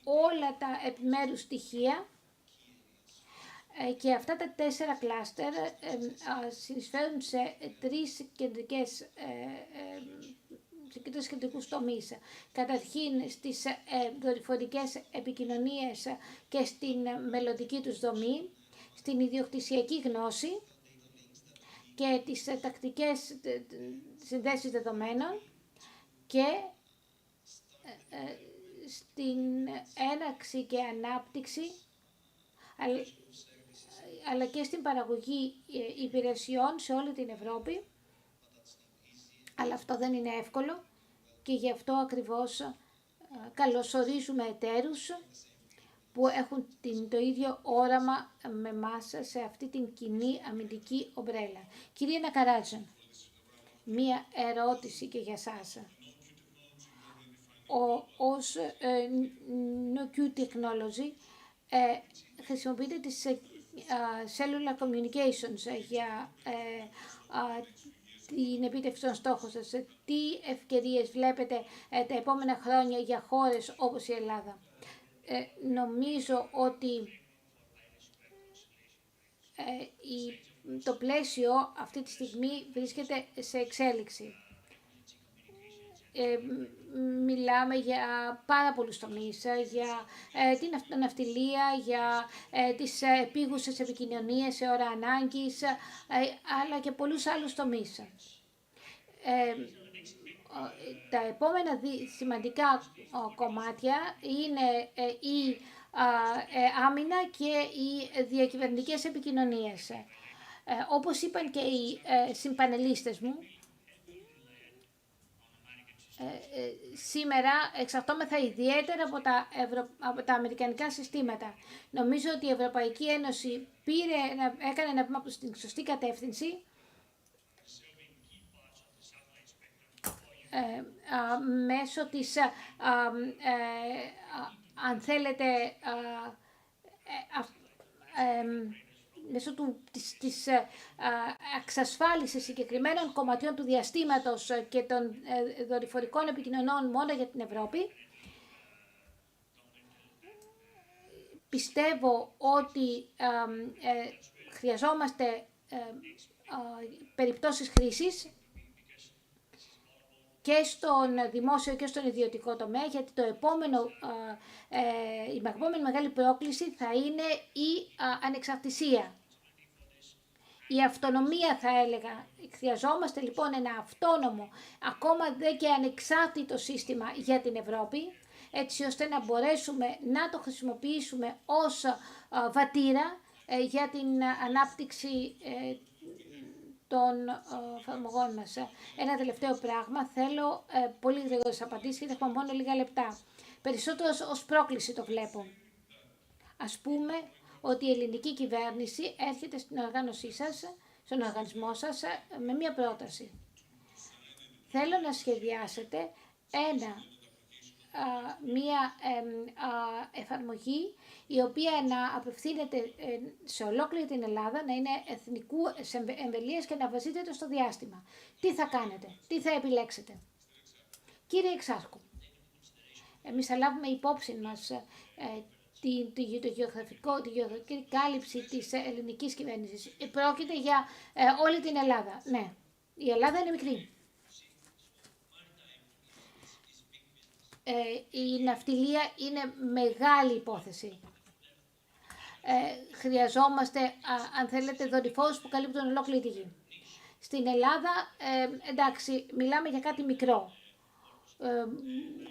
όλα τα επιμέρους στοιχεία, και αυτά τα 4 κλάστερ συνεισφέρουν σε 3 κεντρικούς τομείς. Καταρχήν στις δορυφορικές επικοινωνίες και στην μελλοντική τους δομή, στην ιδιοκτησιακή γνώση και τις τακτικές συνδέσεις δεδομένων και στην έναρξη και ανάπτυξη αλλά και στην παραγωγή υπηρεσιών σε όλη την Ευρώπη. Αλλά αυτό δεν είναι εύκολο και γι' αυτό ακριβώς καλωσορίζουμε εταίρους που έχουν το ίδιο όραμα με εμάς σε αυτή την κοινή αμυντική ομπρέλα. Κυρία Νακαράτζαν, μία ερώτηση και για σας. Ως No-Q Technology χρησιμοποιείτε τις cellular communications για την επίτευξη των στόχων σας. Τι ευκαιρίες βλέπετε τα επόμενα χρόνια για χώρες όπως η Ελλάδα? Νομίζω ότι το πλαίσιο αυτή τη στιγμή βρίσκεται σε εξέλιξη. Μιλάμε για πάρα πολλούς τομείς, για την ναυτιλία, για τις επίγουσες επικοινωνίες σε ώρα ανάγκης, αλλά και πολλούς άλλους τομείς. Τα επόμενα σημαντικά κομμάτια είναι η άμυνα και οι διακυβερνητικές επικοινωνίες. Όπως είπαν και οι συμπανελίστες μου, σήμερα εξαρτώμεθα ιδιαίτερα από τα αμερικανικά συστήματα. Νομίζω ότι η Ευρωπαϊκή Ένωση έκανε ένα βήμα προς την σωστή κατεύθυνση, μέσω της, αν θέλετε, μέσω της εξασφάλισης συγκεκριμένων κομματιών του διαστήματος και των δορυφορικών επικοινωνιών μόνο για την Ευρώπη. Πιστεύω ότι χρειαζόμαστε περιπτώσεις χρήσης και στον δημόσιο και στον ιδιωτικό τομέα, γιατί η επόμενη μεγάλη πρόκληση θα είναι η ανεξαρτησία. Η αυτονομία, θα έλεγα. Χρειαζόμαστε λοιπόν ένα αυτόνομο, ακόμα δεν και ανεξάρτητο σύστημα για την Ευρώπη, έτσι ώστε να μπορέσουμε να το χρησιμοποιήσουμε ως βατήρα για την ανάπτυξη των εφαρμογών μας. Ένα τελευταίο πράγμα, θέλω πολύ γρήγορες απαντήσεις, γιατί έχουμε μόνο λίγα λεπτά. Περισσότερο ως πρόκληση το βλέπω. Ας πούμε ότι η ελληνική κυβέρνηση έρχεται στην οργάνωσή σας, στον οργανισμό σας, με μία πρόταση. Θέλω να σχεδιάσετε μία εφαρμογή η οποία να απευθύνεται σε ολόκληρη την Ελλάδα, να είναι εθνικού εμβελίας και να βασίζεται στο διάστημα. Τι θα κάνετε, τι θα επιλέξετε? Κύριε Εξάρχου, εμείς θα λάβουμε υπόψη μας τη γεωγραφική κάλυψη της ελληνικής κυβέρνησης. Πρόκειται για όλη την Ελλάδα. Ναι, η Ελλάδα είναι μικρή. Η ναυτιλία είναι μεγάλη υπόθεση. Χρειαζόμαστε, αν θέλετε, δορυφόρους που καλύπτουν ολόκληρη τη γη. Στην Ελλάδα, εντάξει, μιλάμε για κάτι μικρό.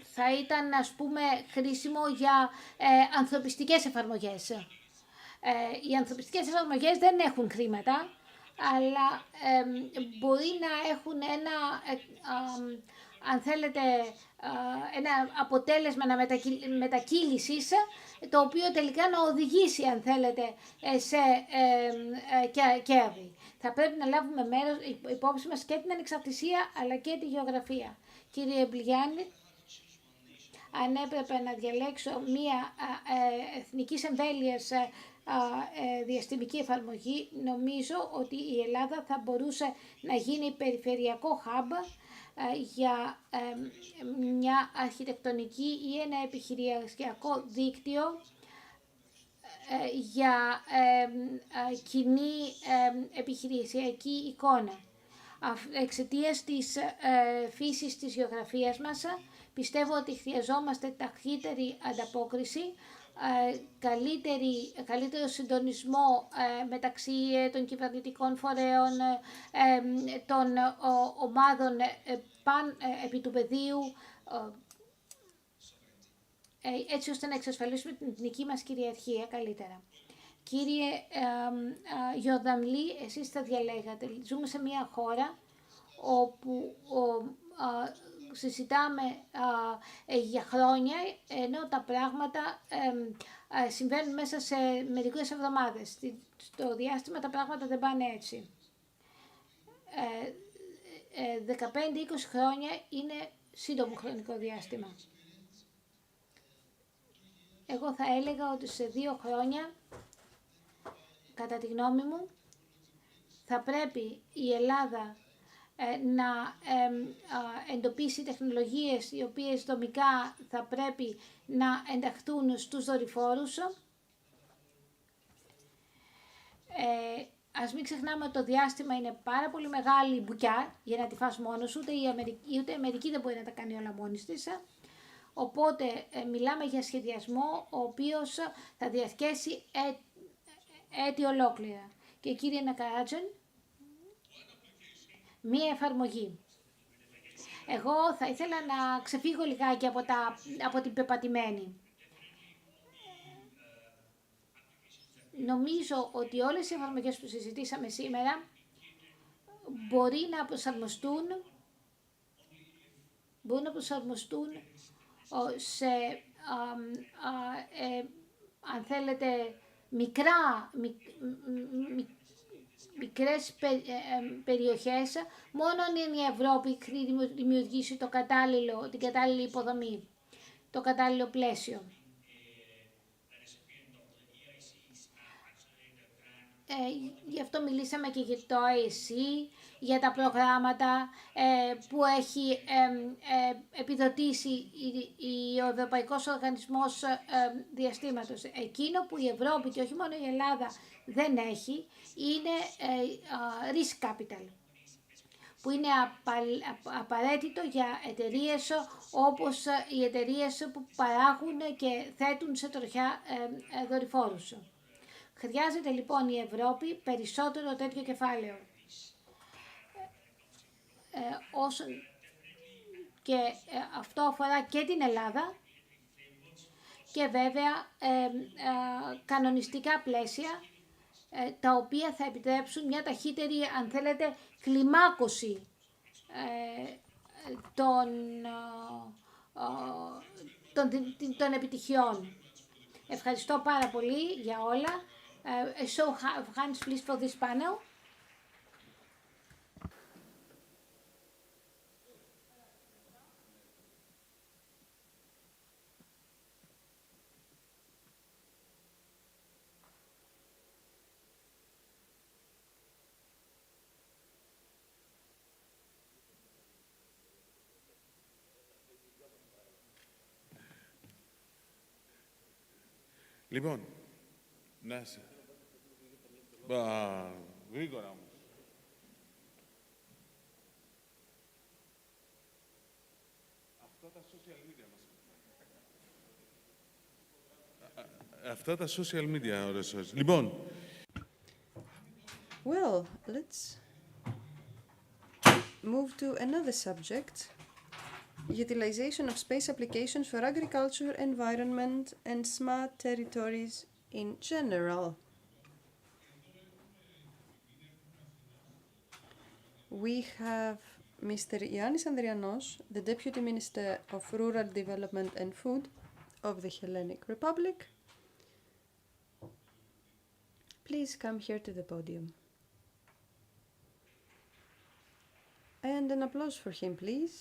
Θα ήταν, ας πούμε, χρήσιμο για ανθρωπιστικές εφαρμογές. Οι ανθρωπιστικές εφαρμογές δεν έχουν χρήματα, αλλά μπορεί να έχουν ένα, αν θέλετε, ένα αποτέλεσμα μετακύλησης, το οποίο τελικά να οδηγήσει, αν θέλετε, σε κέρδη. Θα πρέπει να λάβουμε υπόψη μας και την ανεξαρτησία, αλλά και τη γεωγραφία. Κύριε Μπλιάννη, αν έπρεπε να διαλέξω μία εθνικής εμβέλειας διαστημική εφαρμογή, νομίζω ότι η Ελλάδα θα μπορούσε να γίνει περιφερειακό hub για μια αρχιτεκτονική ή ένα επιχειρησιακό δίκτυο για κοινή επιχειρησιακή εικόνα. Εξαιτίας της φύσης της γεωγραφίας μας, πιστεύω ότι χρειαζόμαστε ταχύτερη ανταπόκριση, καλύτερο συντονισμό μεταξύ των κυβερνητικών φορέων, των ομάδων επί του πεδίου, έτσι ώστε να εξασφαλίσουμε την εθνική μας κυριαρχία καλύτερα. Κύριε Γιορδαμλή, εσείς θα διαλέγατε. Ζούμε σε μια χώρα όπου συζητάμε για χρόνια, ενώ τα πράγματα συμβαίνουν μέσα σε μερικές εβδομάδες. Στο διάστημα τα πράγματα δεν πάνε έτσι. 15-20 χρόνια είναι σύντομο χρονικό διάστημα. Εγώ θα έλεγα ότι σε 2 χρόνια, κατά τη γνώμη μου, θα πρέπει η Ελλάδα να εντοπίσει τεχνολογίες οι οποίες δομικά θα πρέπει να ενταχθούν στους δορυφόρους. Ας μην ξεχνάμε ότι το διάστημα είναι πάρα πολύ μεγάλη μπουκιά για να τη φας μόνος, ούτε η Αμερική δεν μπορεί να τα κάνει όλα μόνης της. Οπότε μιλάμε για σχεδιασμό ο οποίος θα διαρκέσει έτη ολόκληρα. Και κύριε Νακαράτζεν, μία εφαρμογή. Εγώ θα ήθελα να ξεφύγω λιγάκι από την πεπατημένη. Νομίζω ότι όλες οι εφαρμογές που συζητήσαμε σήμερα μπορεί να προσαρμοστούν σε, αν θέλετε, μικρές περιοχές, μόνο αν η Ευρώπη δημιουργήσει την κατάλληλη υποδομή, το κατάλληλο πλαίσιο. Γι' αυτό μιλήσαμε και για το ΕΣΥ, για τα προγράμματα που έχει επιδοτήσει ο Ευρωπαϊκός Οργανισμός Διαστήματος. Εκείνο που η Ευρώπη και όχι μόνο η Ελλάδα δεν έχει είναι risk capital, που είναι απαραίτητο για εταιρείες όπως οι εταιρείες που παράγουν και θέτουν σε τροχιά δορυφόρους. Χρειάζεται λοιπόν η Ευρώπη περισσότερο τέτοιο κεφάλαιο. Και αυτό αφορά και την Ελλάδα και βέβαια κανονιστικά πλαίσια τα οποία θα επιτρέψουν μια ταχύτερη, αν θέλετε, κλιμάκωση των επιτυχιών. Ευχαριστώ πάρα πολύ για όλα. A show of hands, please, for this panel. Λοιπόν, να σε... Γρήγορα όμως. Αυτά τα social media μας. Αυτά τα social media, ώρες. Λοιπόν. Well, let's move to another subject. Utilization of space applications for agriculture, environment, and smart territories in general. We have Mr. Yannis Andrianos, the Deputy Minister of Rural Development and Food of the Hellenic Republic. Please come here to the podium. And an applause for him, please.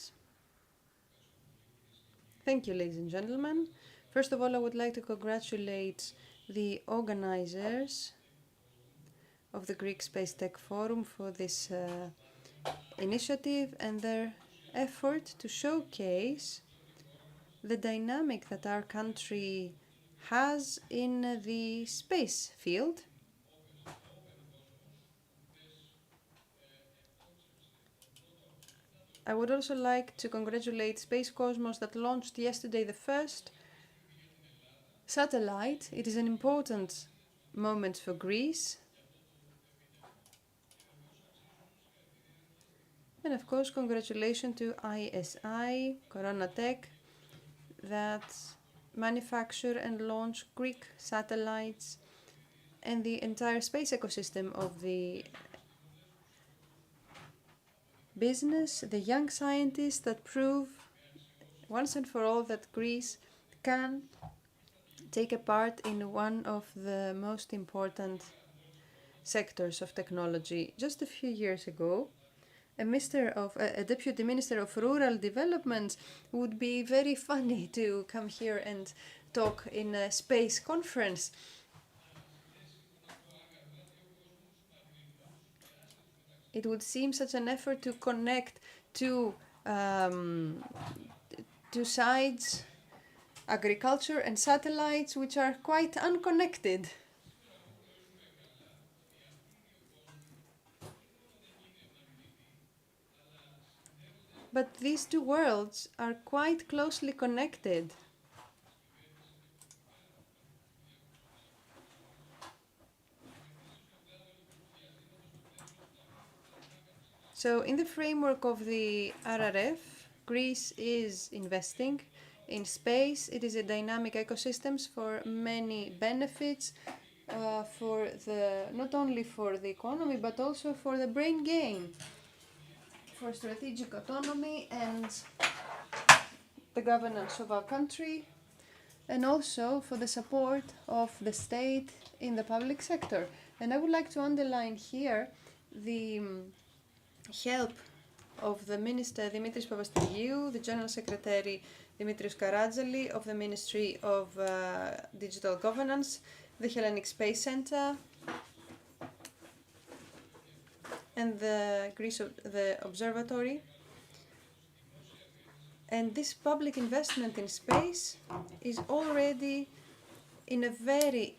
Thank you, ladies and gentlemen. First of all, I would like to congratulate the organizers of the Greek Space Tech Forum for this initiative and their effort to showcase the dynamic that our country has in the space field. I would also like to congratulate Space Cosmos that launched yesterday the first satellite. It is an important moment for Greece. And of course, congratulations to ISI, Coronatech, that manufacture and launch Greek satellites and the entire space ecosystem of the business, the young scientists that prove once and for all that Greece can take a part in one of the most important sectors of technology. Just a few years ago, a Deputy Minister of Rural Development would be very funny to come here and talk in a space conference. It would seem such an effort to connect two sides, agriculture and satellites, which are quite unconnected. But these two worlds are quite closely connected. So in the framework of the RRF, Greece is investing in space. It is a dynamic ecosystem for many benefits, not only for the economy, but also for the brain gain, for strategic autonomy and the governance of our country, and also for the support of the state in the public sector. And I would like to underline here the help of the Minister Dimitris Papastiriou, the General Secretary Dimitrios Karadzalis of the Ministry of Digital Governance, the Hellenic Space Center, and the observatory. And this public investment in space is already in a very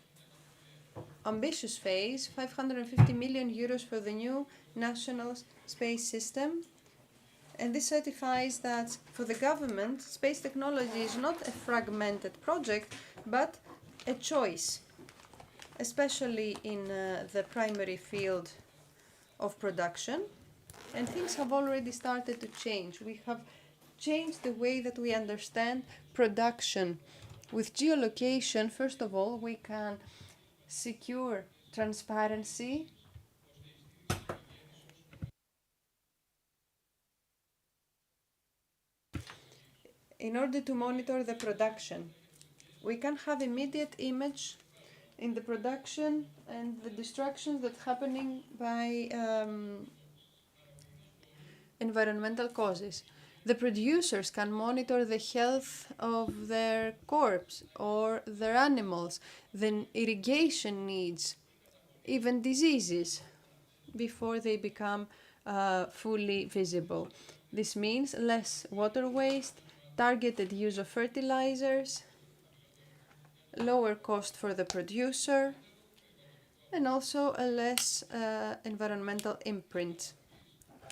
ambitious phase, 550 million euros for the new national space system. And this certifies that for the government, space technology is not a fragmented project, but a choice, especially in the primary field of production. And things have already started to change. We have changed the way that we understand production. With geolocation, first of all, we can secure transparency in order to monitor the production. We can have immediate image in the production and the destructions that happening by environmental causes. The producers can monitor the health of their crops or their animals, the irrigation needs, even diseases, before they become fully visible. This means less water waste, targeted use of fertilizers, lower cost for the producer, and also a less environmental imprint.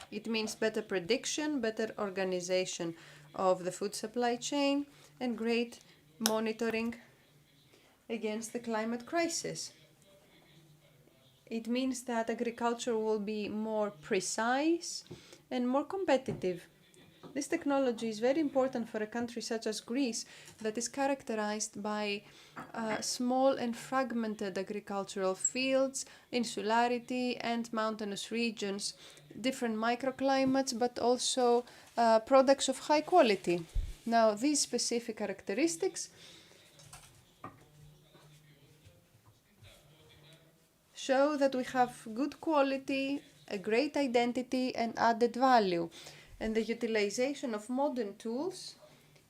It means better prediction, better organization of the food supply chain, and great monitoring against the climate crisis. It means that agriculture will be more precise and more competitive. This technology is very important for a country such as Greece that is characterized by small and fragmented agricultural fields, insularity and mountainous regions, different microclimates, but also products of high quality. Now, these specific characteristics show that we have good quality, a great identity and added value. And the utilization of modern tools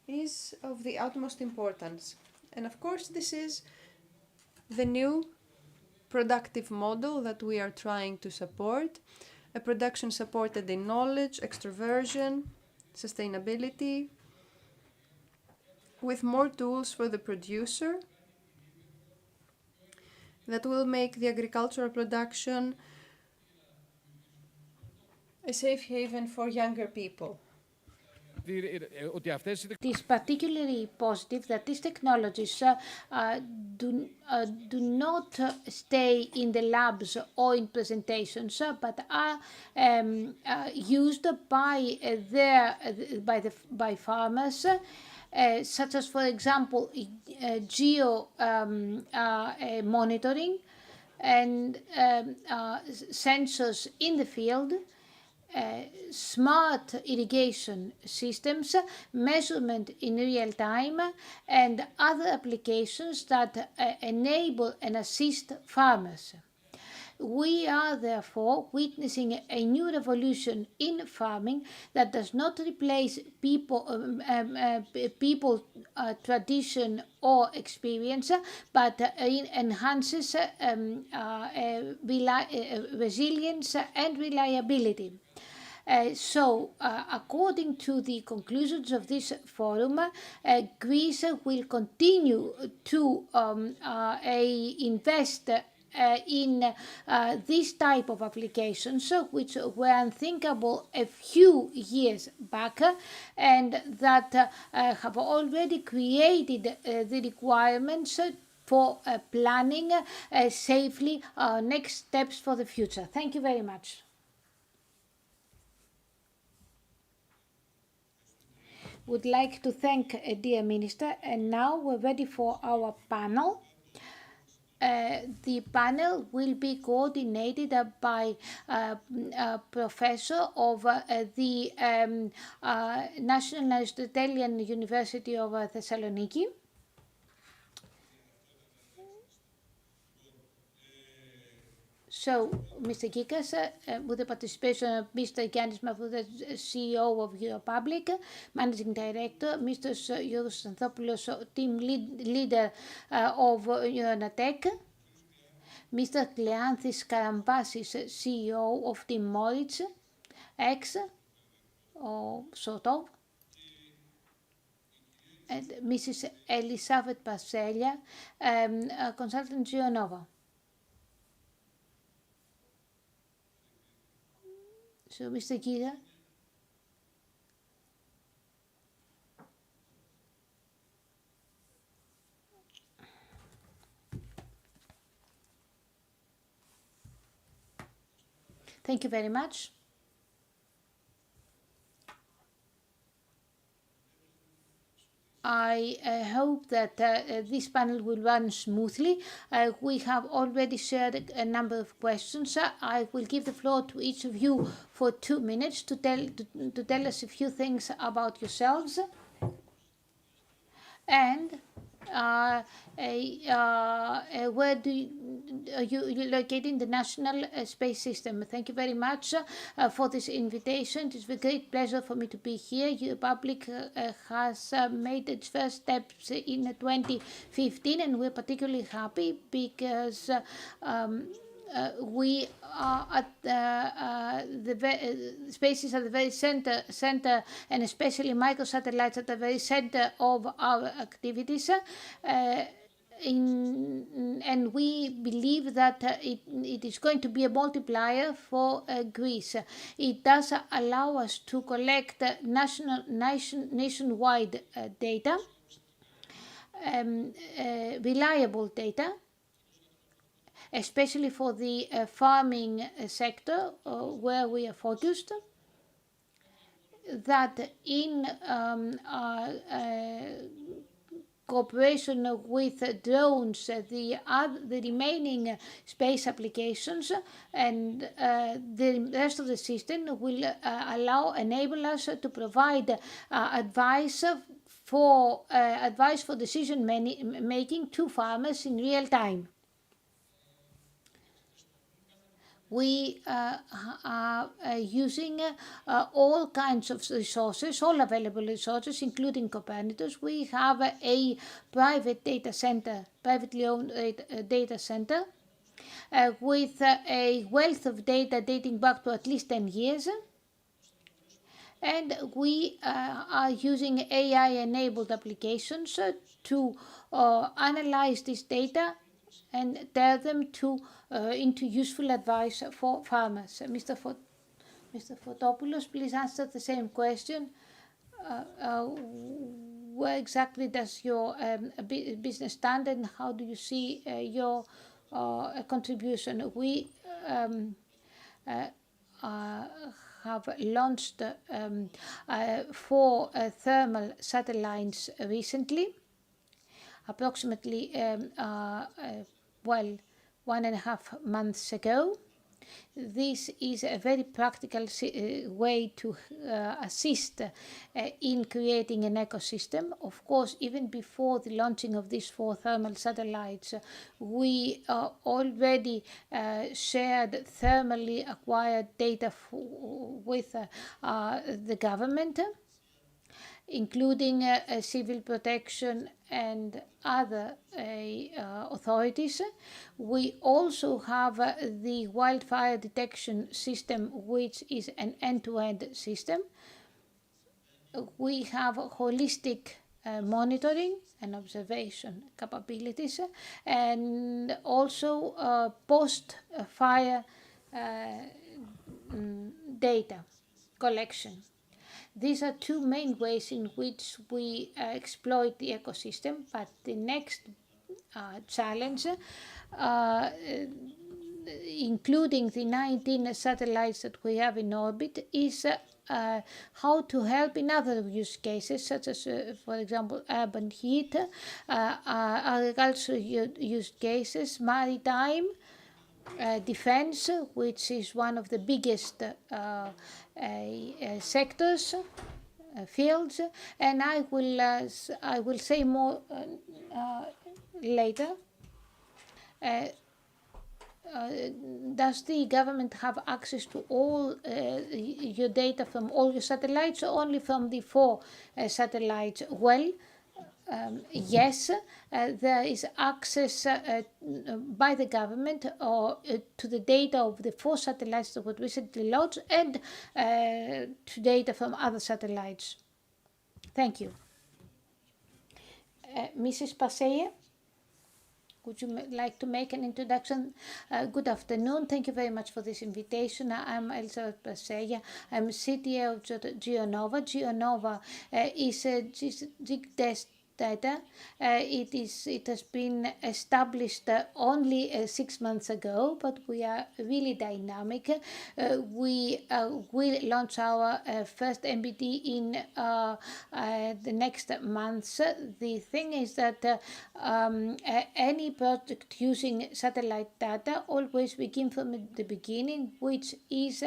is of the utmost importance. And of course, this is the new productive model that we are trying to support, a production supported in knowledge, extroversion, sustainability, with more tools for the producer that will make the agricultural production a safe haven for younger people. It is particularly positive that these technologies do not stay in the labs or in presentations, but are used by farmers, such as, for example, geo monitoring and sensors in the field. Smart irrigation systems, measurement in real time, and other applications that enable and assist farmers. We are therefore witnessing a new revolution in farming that does not replace people tradition or experience, but enhances resilience and reliability. According to the conclusions of this forum, Greece will continue to invest in this type of applications, which were unthinkable a few years back, and that have already created the requirements for planning safely our next steps for the future. Thank you very much. Would like to thank dear Minister, and now we're ready for our panel. The panel will be coordinated by a professor of the National Aristotelian University of Thessaloniki. So, Mr. Gikas, with the participation of Mr. Giannis Mavroudis, CEO of Europublic, Managing Director, Mr. Yoros Anthopoulos, Team Leader of Euronatec, Mr. Kleanthis Karambassis, CEO of Team Moritz, X, or sort of, and Mrs. Elisabeth Paselia, consultant Geonova. So, Mr. Gira. Thank you very much. I hope that this panel will run smoothly. We have already shared a number of questions. I will give the floor to each of you for 2 minutes to tell us a few things about yourselves. And where do you located in the National Space System? Thank you very much for this invitation. It is a great pleasure for me to be here. Your public has made its first steps in 2015, and we're particularly happy because we are at the space is at the very center, and especially microsatellites at the very center of our activities. And we believe that it is going to be a multiplier for Greece. It does allow us to collect nationwide data, reliable data, especially for the farming sector where we are focused, that in cooperation with drones, the remaining space applications and the rest of the system will enable us to provide advice for decision making to farmers in real time. We are using all kinds of resources, all available resources, including Copernicus. We have a private data center, privately owned data center, with a wealth of data dating back to at least 10 years. And we are using AI-enabled applications to analyze this data and turn them into useful advice for farmers. Mr. Fotopoulos, please answer the same question. Where exactly does your business stand, and how do you see your contribution? We have launched 4 thermal satellites recently, approximately 1.5 months ago. This is a very practical way to assist in creating an ecosystem. Of course, even before the launching of these 4 thermal satellites, we already shared thermally acquired data with the government, including civil protection and other authorities. We also have the wildfire detection system, which is an end-to-end system. We have holistic monitoring and observation capabilities, and also post-fire data collection. These are 2 main ways in which we exploit the ecosystem, but the next challenge, including the 19 satellites that we have in orbit, is how to help in other use cases, such as, for example, urban heat, agricultural use cases, maritime, defense, which is one of the biggest sectors, fields, and I will say more later. Does the government have access to all your data from all your satellites, or only from the 4 satellites? Well, yes, there is access by the government or to the data of the 4 satellites that were recently launched and to data from other satellites. Thank you. Mrs. Passeia, would you like to make an introduction? Good afternoon. Thank you very much for this invitation. I'm Elizabeth Passeia. I'm CTO of GeoNova. GeoNova is a GigDes data. It has been established only 6 months ago, but we are really dynamic. We will launch our first MBD in the next months. The thing is that any project using satellite data always begin from the beginning, which is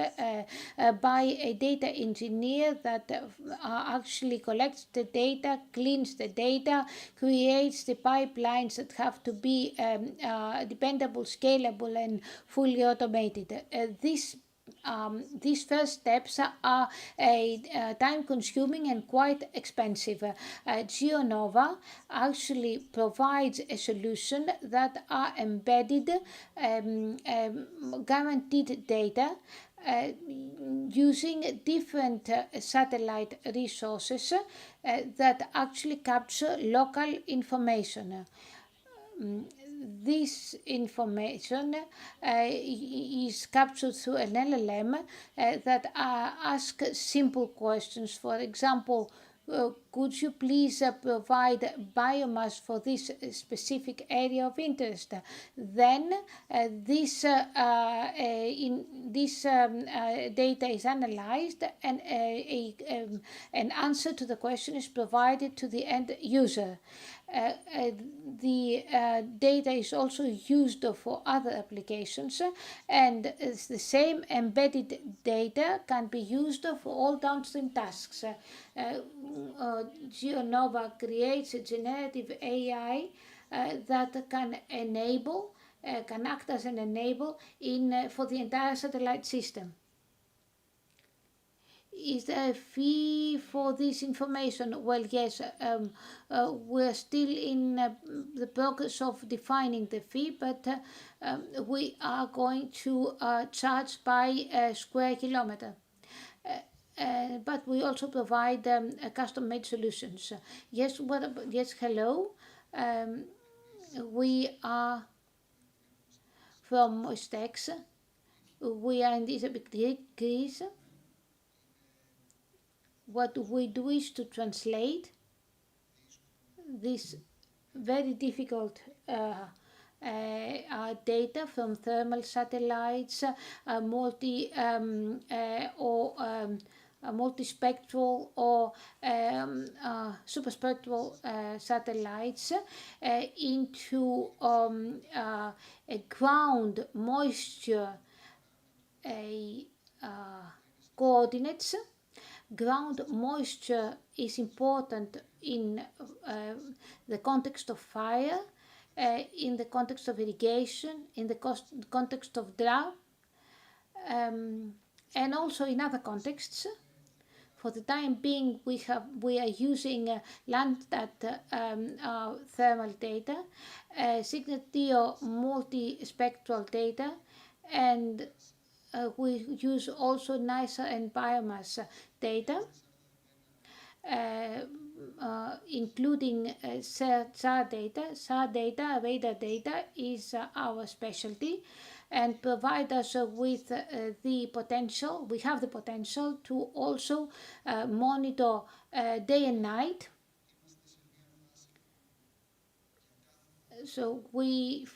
by a data engineer that actually collects the data, cleans the data, creates the pipelines that have to be dependable, scalable, and fully automated. These first steps are time-consuming and quite expensive. GeoNova actually provides a solution that are embedded, guaranteed data using different satellite resources that actually capture local information. This information is captured through an LLM that asks simple questions. For example, could you please provide biomass for this specific area of interest? Then this data is analyzed and an answer to the question is provided to the end user. The data is also used for other applications, and the same embedded data can be used for all downstream tasks. GeoNova creates a generative AI that can act as an enable for the entire satellite system. Is there a fee for this information? Well, yes, we're still in the progress of defining the fee, but we are going to charge by square kilometer. But we also provide custom-made solutions. Yes, yes, hello. We are from Moistex. We are in Greece. What we do is to translate this very difficult data from thermal satellites, multispectral or superspectral satellites into a ground moisture coordinates. Ground moisture is important in the context of fire, in the context of irrigation, in the context of drought, and also in other contexts. For the time being, we are using Landsat thermal data, Signet-Geo multispectral data, and we use also NISA and biomass data, including SAR data. SAR data, radar data, is our specialty and provide us with the potential. We have the potential to also monitor day and night. So we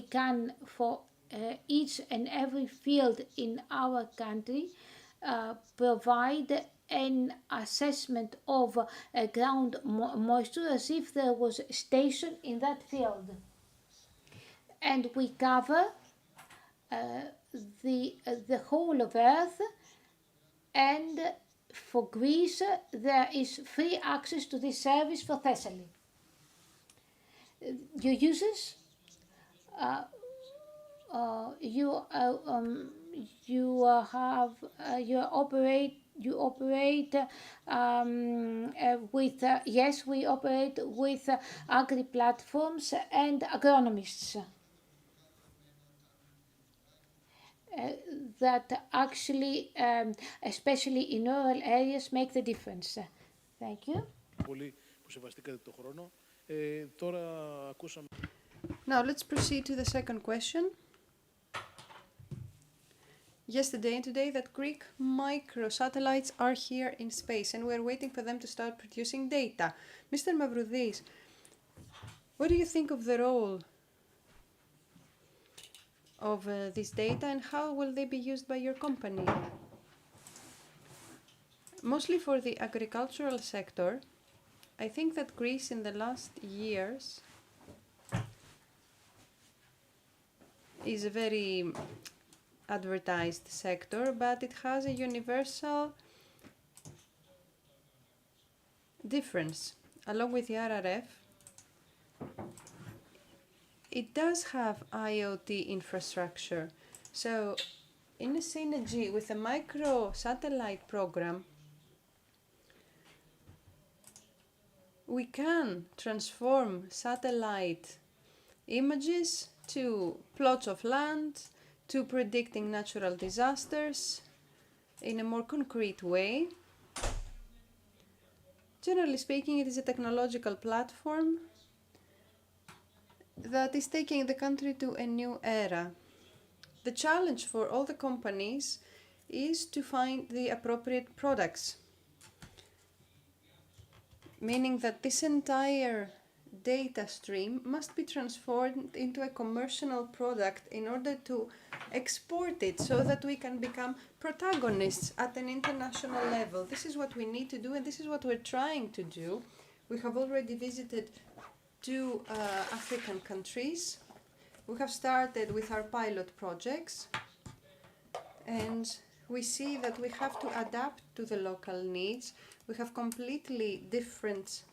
can, for each and every field in our country, provide an assessment of ground moisture as if there was a station in that field. And we cover the whole of Earth, and for Greece there is free access to this service for Thessaly. Your users, you operate You operate with, yes, we operate with agri-platforms and agronomists that actually, especially in rural areas, make the difference. Thank you. Πολύ που σεβαστήκατε το χρόνο. Τώρα ακούσαμε... Now let's proceed to the second question. Yesterday and today that Greek microsatellites are here in space and we're waiting for them to start producing data. Mr. Mavroudis, what do you think of the role of this data and how will they be used by your company? Mostly for the agricultural sector, I think that Greece in the last years is a very advertised sector, but it has a universal difference. Along with the RRF, it does have IoT infrastructure. So in a synergy with a micro-satellite program, we can transform satellite images to plots of land, to predicting natural disasters in a more concrete way. Generally speaking, it is a technological platform that is taking the country to a new era. The challenge for all the companies is to find the appropriate products, meaning that this entire data stream must be transformed into a commercial product in order to export it so that we can become protagonists at an international level. This is what we need to do and this is what we're trying to do. We have already visited 2 African countries. We have started with our pilot projects and we see that we have to adapt to the local needs. We have completely different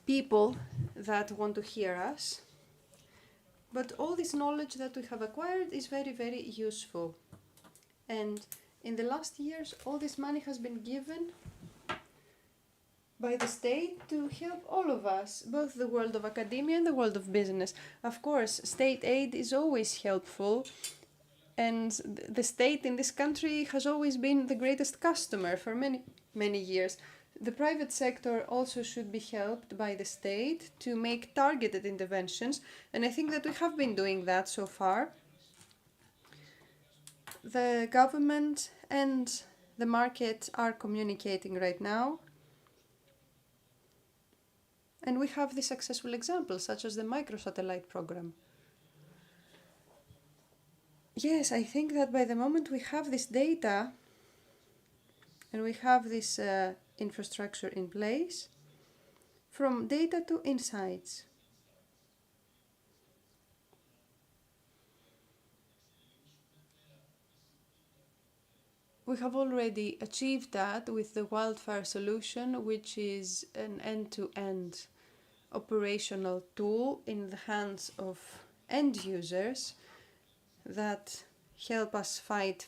people that want to hear us. But all this knowledge that we have acquired is very, very useful. And in the last years, all this money has been given by the state to help all of us, both the world of academia and the world of business. Of course, state aid is always helpful, and the state in this country has always been the greatest customer for many, many years. The private sector also should be helped by the state to make targeted interventions, and I think that we have been doing that so far. The government and the market are communicating right now, and we have the successful examples, such as the microsatellite program. Yes, I think that by the moment we have this data and we have this infrastructure in place, from data to insights. We have already achieved that with the wildfire solution, which is an end-to-end operational tool in the hands of end users that help us fight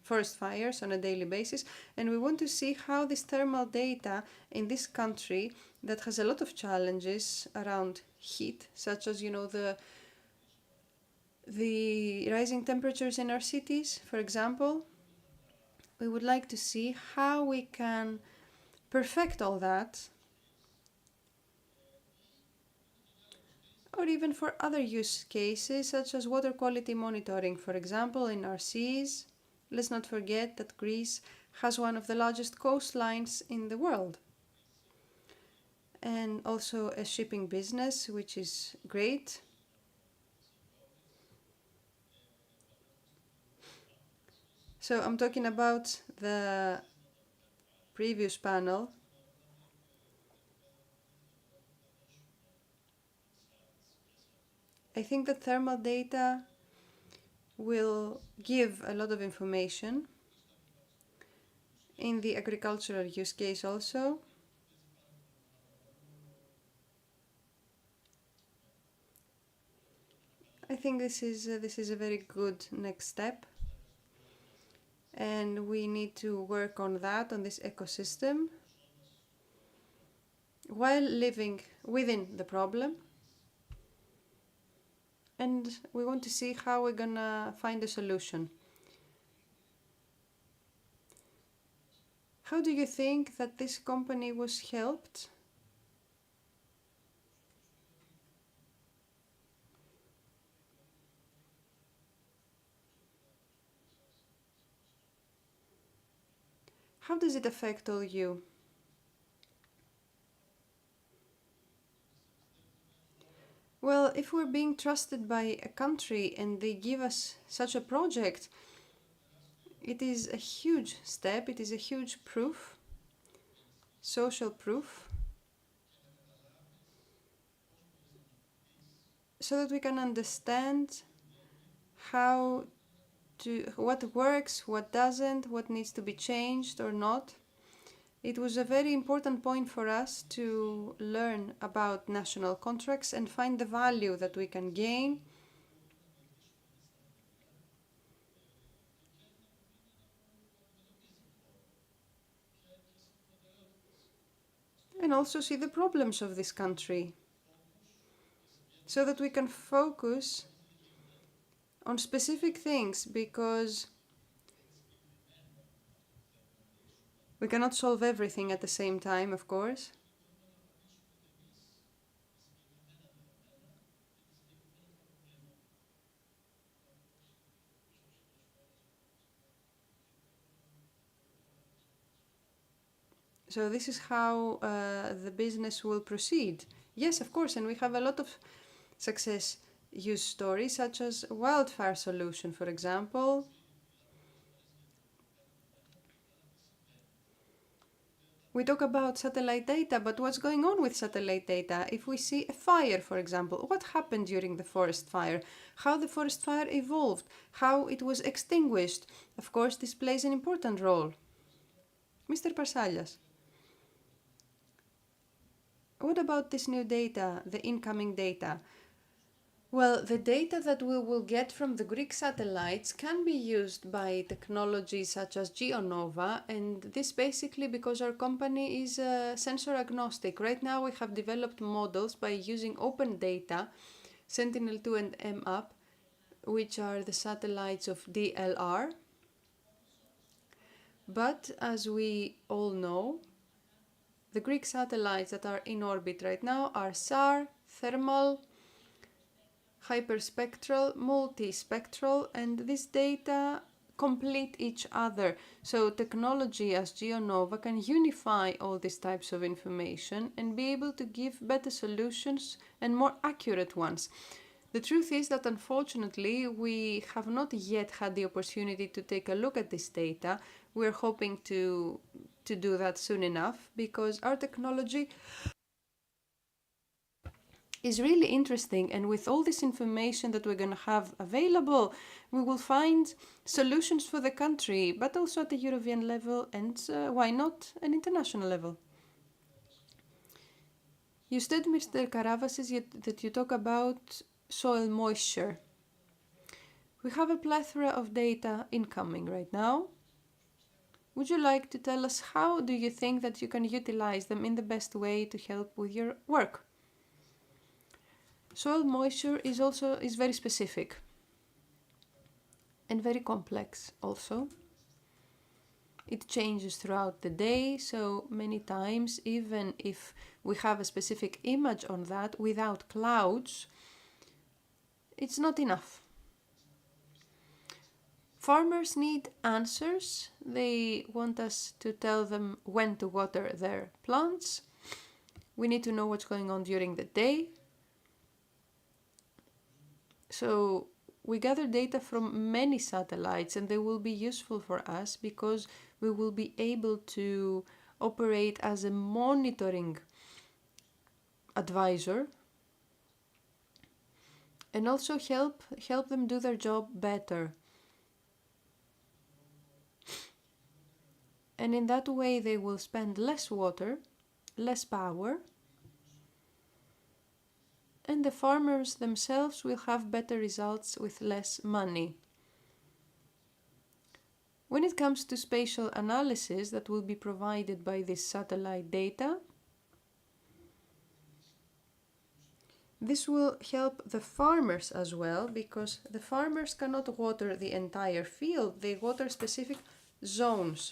forest fires on a daily basis, and we want to see how this thermal data in this country that has a lot of challenges around heat, such as, you know, the rising temperatures in our cities, for example. We would like to see how we can perfect all that, or even for other use cases, such as water quality monitoring, for example, in our seas. Let's not forget that Greece has one of the largest coastlines in the world, and also a shipping business, which is great. So I'm talking about the previous panel. I think that thermal data will give a lot of information in the agricultural use case also. I think this is a very good next step. and we need to work on that, on this ecosystem, while living within the problem. And we want to see how we're gonna find a solution. How do you think that this company was helped? How does it affect all you? Well, if we're being trusted by a country and they give us such a project, it is a huge step, it is a huge proof, social proof, so that we can understand what works, what doesn't, what needs to be changed or not. It was a very important point for us to learn about national contracts and find the value that we can gain. And also see the problems of this country, so that we can focus on specific things, because we cannot solve everything at the same time, of course. So this is how the business will proceed. Yes, of course, and we have a lot of success use stories, such as wildfire solution, for example. We talk about satellite data, but what's going on with satellite data? If we see a fire, for example, what happened during the forest fire? How the forest fire evolved? How it was extinguished? Of course, this plays an important role. Mr. Parsalias, what about this new data, the incoming data? Well, the data that we will get from the Greek satellites can be used by technologies such as GeoNova, and this basically because our company is sensor agnostic. Right now we have developed models by using open data, Sentinel-2 and MAP, which are the satellites of DLR. But as we all know, the Greek satellites that are in orbit right now are SAR, thermal, hyperspectral, multispectral, and this data complete each other. So technology as GeoNova can unify all these types of information and be able to give better solutions and more accurate ones. The truth is that unfortunately we have not yet had the opportunity to take a look at this data. We're hoping to do that soon enough, because our technology is really interesting, and with all this information that we're going to have available, we will find solutions for the country, but also at the European level and why not an international level. You said, Mr. Karavasis, that you talk about soil moisture. We have a plethora of data incoming right now. Would you like to tell us how do you think that you can utilize them in the best way to help with your work? Soil moisture is very specific and very complex also. It changes throughout the day, so many times, even if we have a specific image on that without clouds, it's not enough. Farmers need answers. They want us to tell them when to water their plants. We need to know what's going on during the day. So we gather data from many satellites, and they will be useful for us because we will be able to operate as a monitoring advisor and also help them do their job better. And in that way they will spend less water, less power, and the farmers themselves will have better results with less money. When it comes to spatial analysis that will be provided by this satellite data, this will help the farmers as well, because the farmers cannot water the entire field, they water specific zones.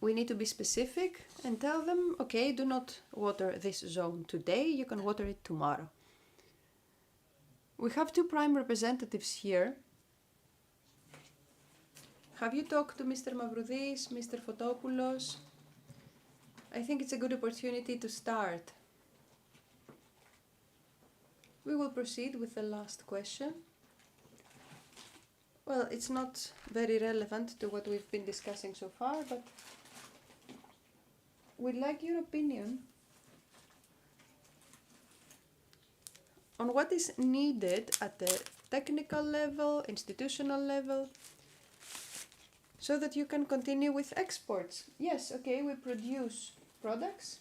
We need to be specific and tell them, okay, do not water this zone today, you can water it tomorrow. We have two prime representatives here. Have you talked to Mr. Mavroudis, Mr. Fotopoulos? I think it's a good opportunity to start. We will proceed with the last question. Well, it's not very relevant to what we've been discussing so far, but we'd like your opinion on what is needed at the technical level, institutional level, so that you can continue with exports. Yes, okay, we produce products,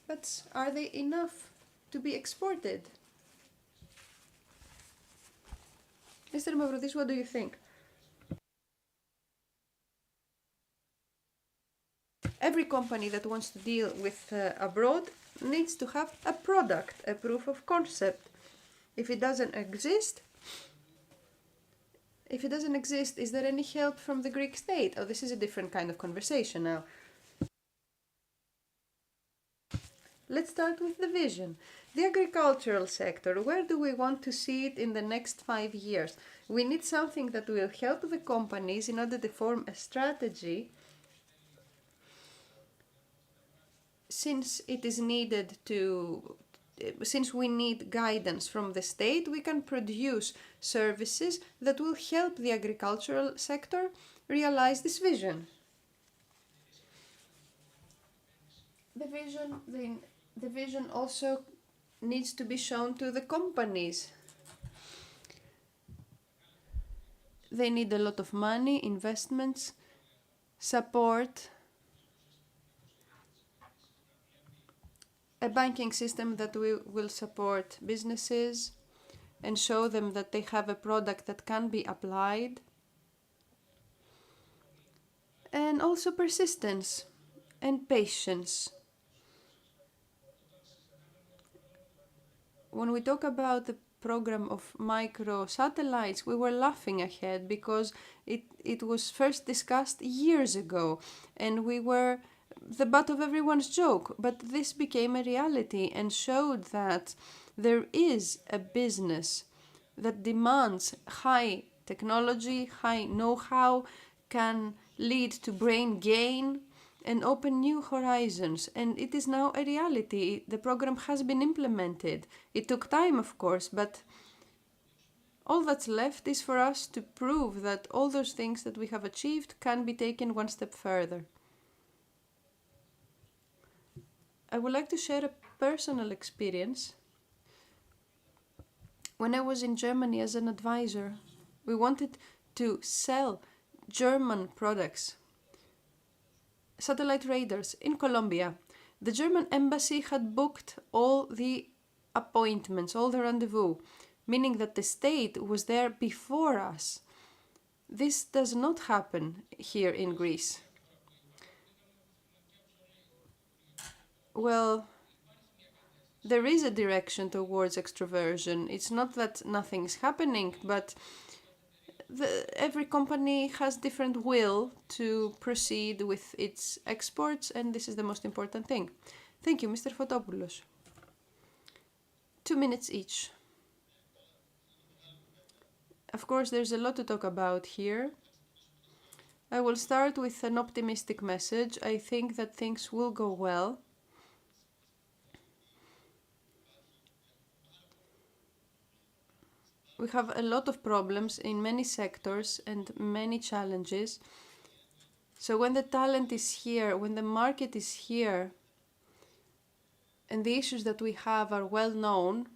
but are they enough to be exported? Mr. Mavroudis, what do you think? Every company that wants to deal with abroad needs to have a product, a proof of concept. If it doesn't exist, is there any help from the Greek state? Oh, this is a different kind of conversation now. Let's start with the vision. The agricultural sector, where do we want to see it in the next 5 years? We need something that will help the companies in order to form a strategy, since it is needed to, since we need guidance from the state, we can produce services that will help the agricultural sector realize this vision. The vision also needs to be shown to the companies. They need a lot of money, investments, support, a banking system that will support businesses and show them that they have a product that can be applied, and also persistence and patience. When we talk about the program of micro satellites, we were laughing ahead because it was first discussed years ago and we were the butt of everyone's joke, but this became a reality and showed that there is a business that demands high technology, high know-how, can lead to brain gain and open new horizons, and it is now a reality. The program has been implemented. It took time, of course, but all that's left is for us to prove that all those things that we have achieved can be taken one step further. I would like to share a personal experience. When I was in Germany as an advisor, we wanted to sell German products, satellite radars, in Colombia. The German embassy had booked all the appointments, all the rendezvous, meaning that the state was there before us. This does not happen here in Greece. Well, there is a direction towards extroversion. It's not that nothing is happening, but every company has different will to proceed with its exports, and this is the most important thing. Thank you, Mr. Fotopoulos. 2 minutes each. Of course, there's a lot to talk about here. I will start with an optimistic message. I think that things will go well. We have a lot of problems in many sectors and many challenges. So when the talent is here, when the market is here, and the issues that we have are well known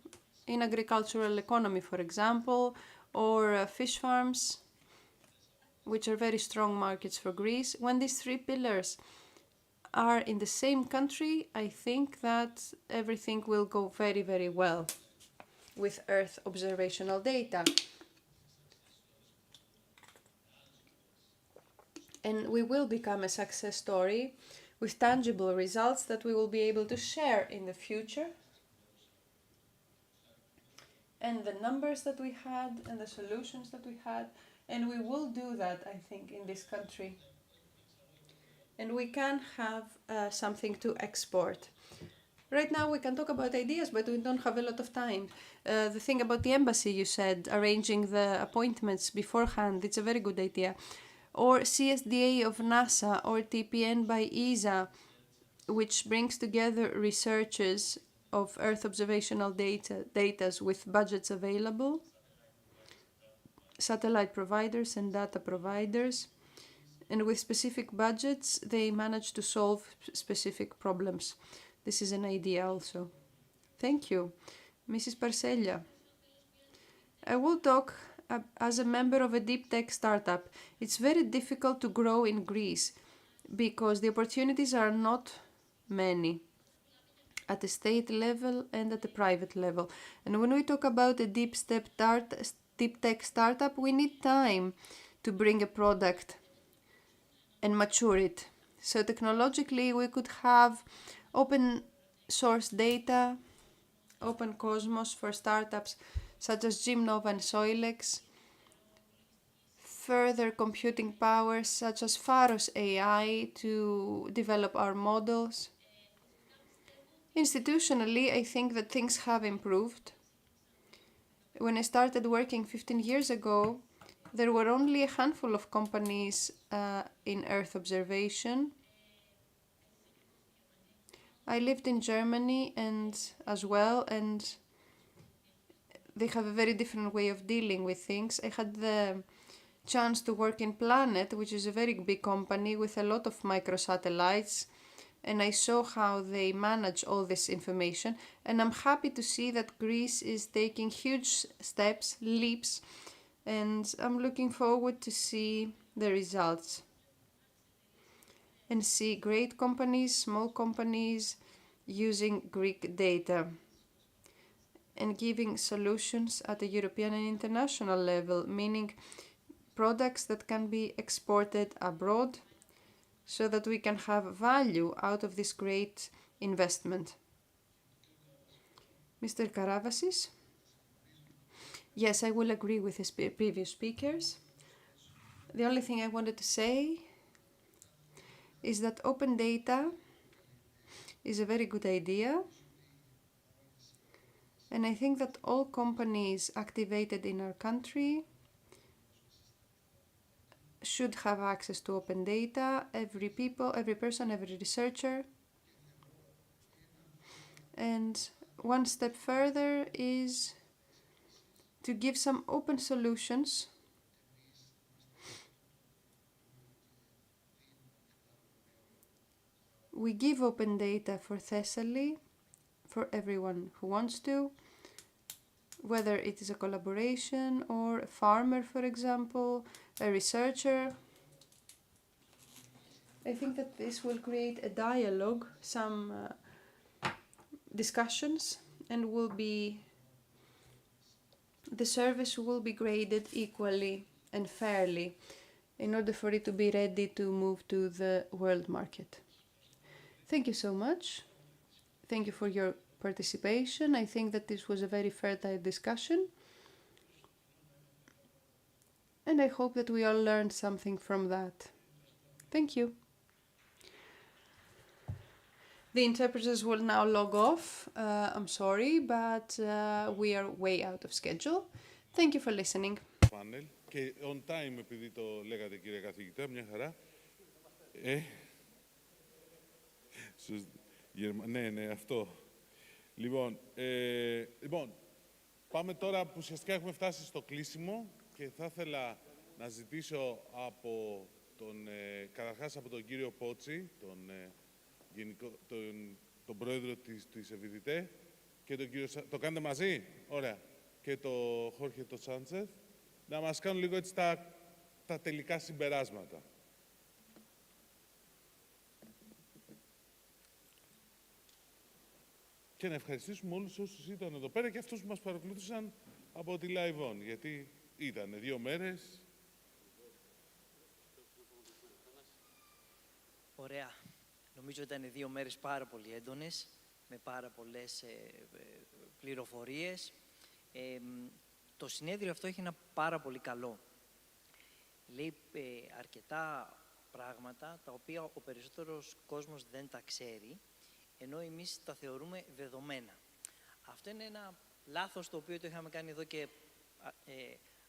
in agricultural economy, for example, or fish farms, which are very strong markets for Greece, when these three pillars are in the same country, I think that everything will go very, very well with Earth observational data. And we will become a success story with tangible results that we will be able to share in the future. And the numbers that we had and the solutions that we had. And we will do that, I think, in this country. And we can have something to export. Right now we can talk about ideas, but we don't have a lot of time. The thing about the embassy, you said, arranging the appointments beforehand, it's a very good idea. Or CSDA of NASA or TPN by ESA, which brings together researchers of Earth observational data with budgets available, satellite providers and data providers, and with specific budgets, they manage to solve specific problems. This is an idea also. Thank you. Mrs. Parselia. I will talk as a member of a deep tech startup. It's very difficult to grow in Greece because the opportunities are not many at the state level and at the private level. And when we talk about a deep tech startup, we need time to bring a product and mature it. So technologically, we could have open source data, open cosmos for startups such as Gymnova and Soilex, further computing powers such as Pharos AI to develop our models. Institutionally, I think that things have improved. When I started working 15 years ago, there were only a handful of companies in Earth observation. I lived in Germany and they have a very different way of dealing with things. I had the chance to work in Planet, which is a very big company with a lot of microsatellites, and I saw how they manage all this information, and I'm happy to see that Greece is taking huge steps, leaps, and I'm looking forward to see the results and see great companies, small companies using Greek data and giving solutions at a European and international level, meaning products that can be exported abroad so that we can have value out of this great investment. Mr. Karavasis? Yes, I will agree with the previous speakers. The only thing I wanted to say is that open data is a very good idea. And I think that all companies activated in our country should have access to open data, every person, every researcher. And one step further is to give some open solutions We give open data for Thessaly for everyone who wants to, whether it is a collaboration or a farmer, for example, a researcher. I think that this will create a dialogue, some discussions, and the service will be graded equally and fairly in order for it to be ready to move to the world market. Thank you so much. Thank you for your participation. I think that this was a very fertile discussion. And I hope that we all learned something from that. Thank you. The interpreters will now log off. I'm sorry, but we are way out of schedule. Thank you for listening. Panel. Και on time, επειδή το λέγατε, κύριε καθηγητά, μια χαρά. Ναι, αυτό. Λοιπόν, πάμε τώρα που ουσιαστικά έχουμε φτάσει στο κλείσιμο και θα ήθελα να ζητήσω από καταρχάς από τον κύριο Πότσι, τον πρόεδρο της Εβιδητέ και τον κύριο... Το κάνετε μαζί? Ωραία. Και το Χόρχε το Σάντσεθ, να μας κάνουν λίγο έτσι τα τελικά συμπεράσματα. Και να ευχαριστήσουμε όλους όσους ήταν εδώ πέρα και αυτούς που μας παρακολούθησαν από τη Live On, γιατί ήταν 2 μέρες. Ωραία. Νομίζω ήταν 2 μέρες πάρα πολύ έντονες, με πάρα πολλές πληροφορίες. Το συνέδριο αυτό έχει ένα πάρα πολύ καλό. Λέει αρκετά πράγματα τα οποία ο περισσότερος κόσμος δεν τα ξέρει, ενώ εμείς τα θεωρούμε δεδομένα. Αυτό είναι ένα λάθος το οποίο το είχαμε κάνει εδώ και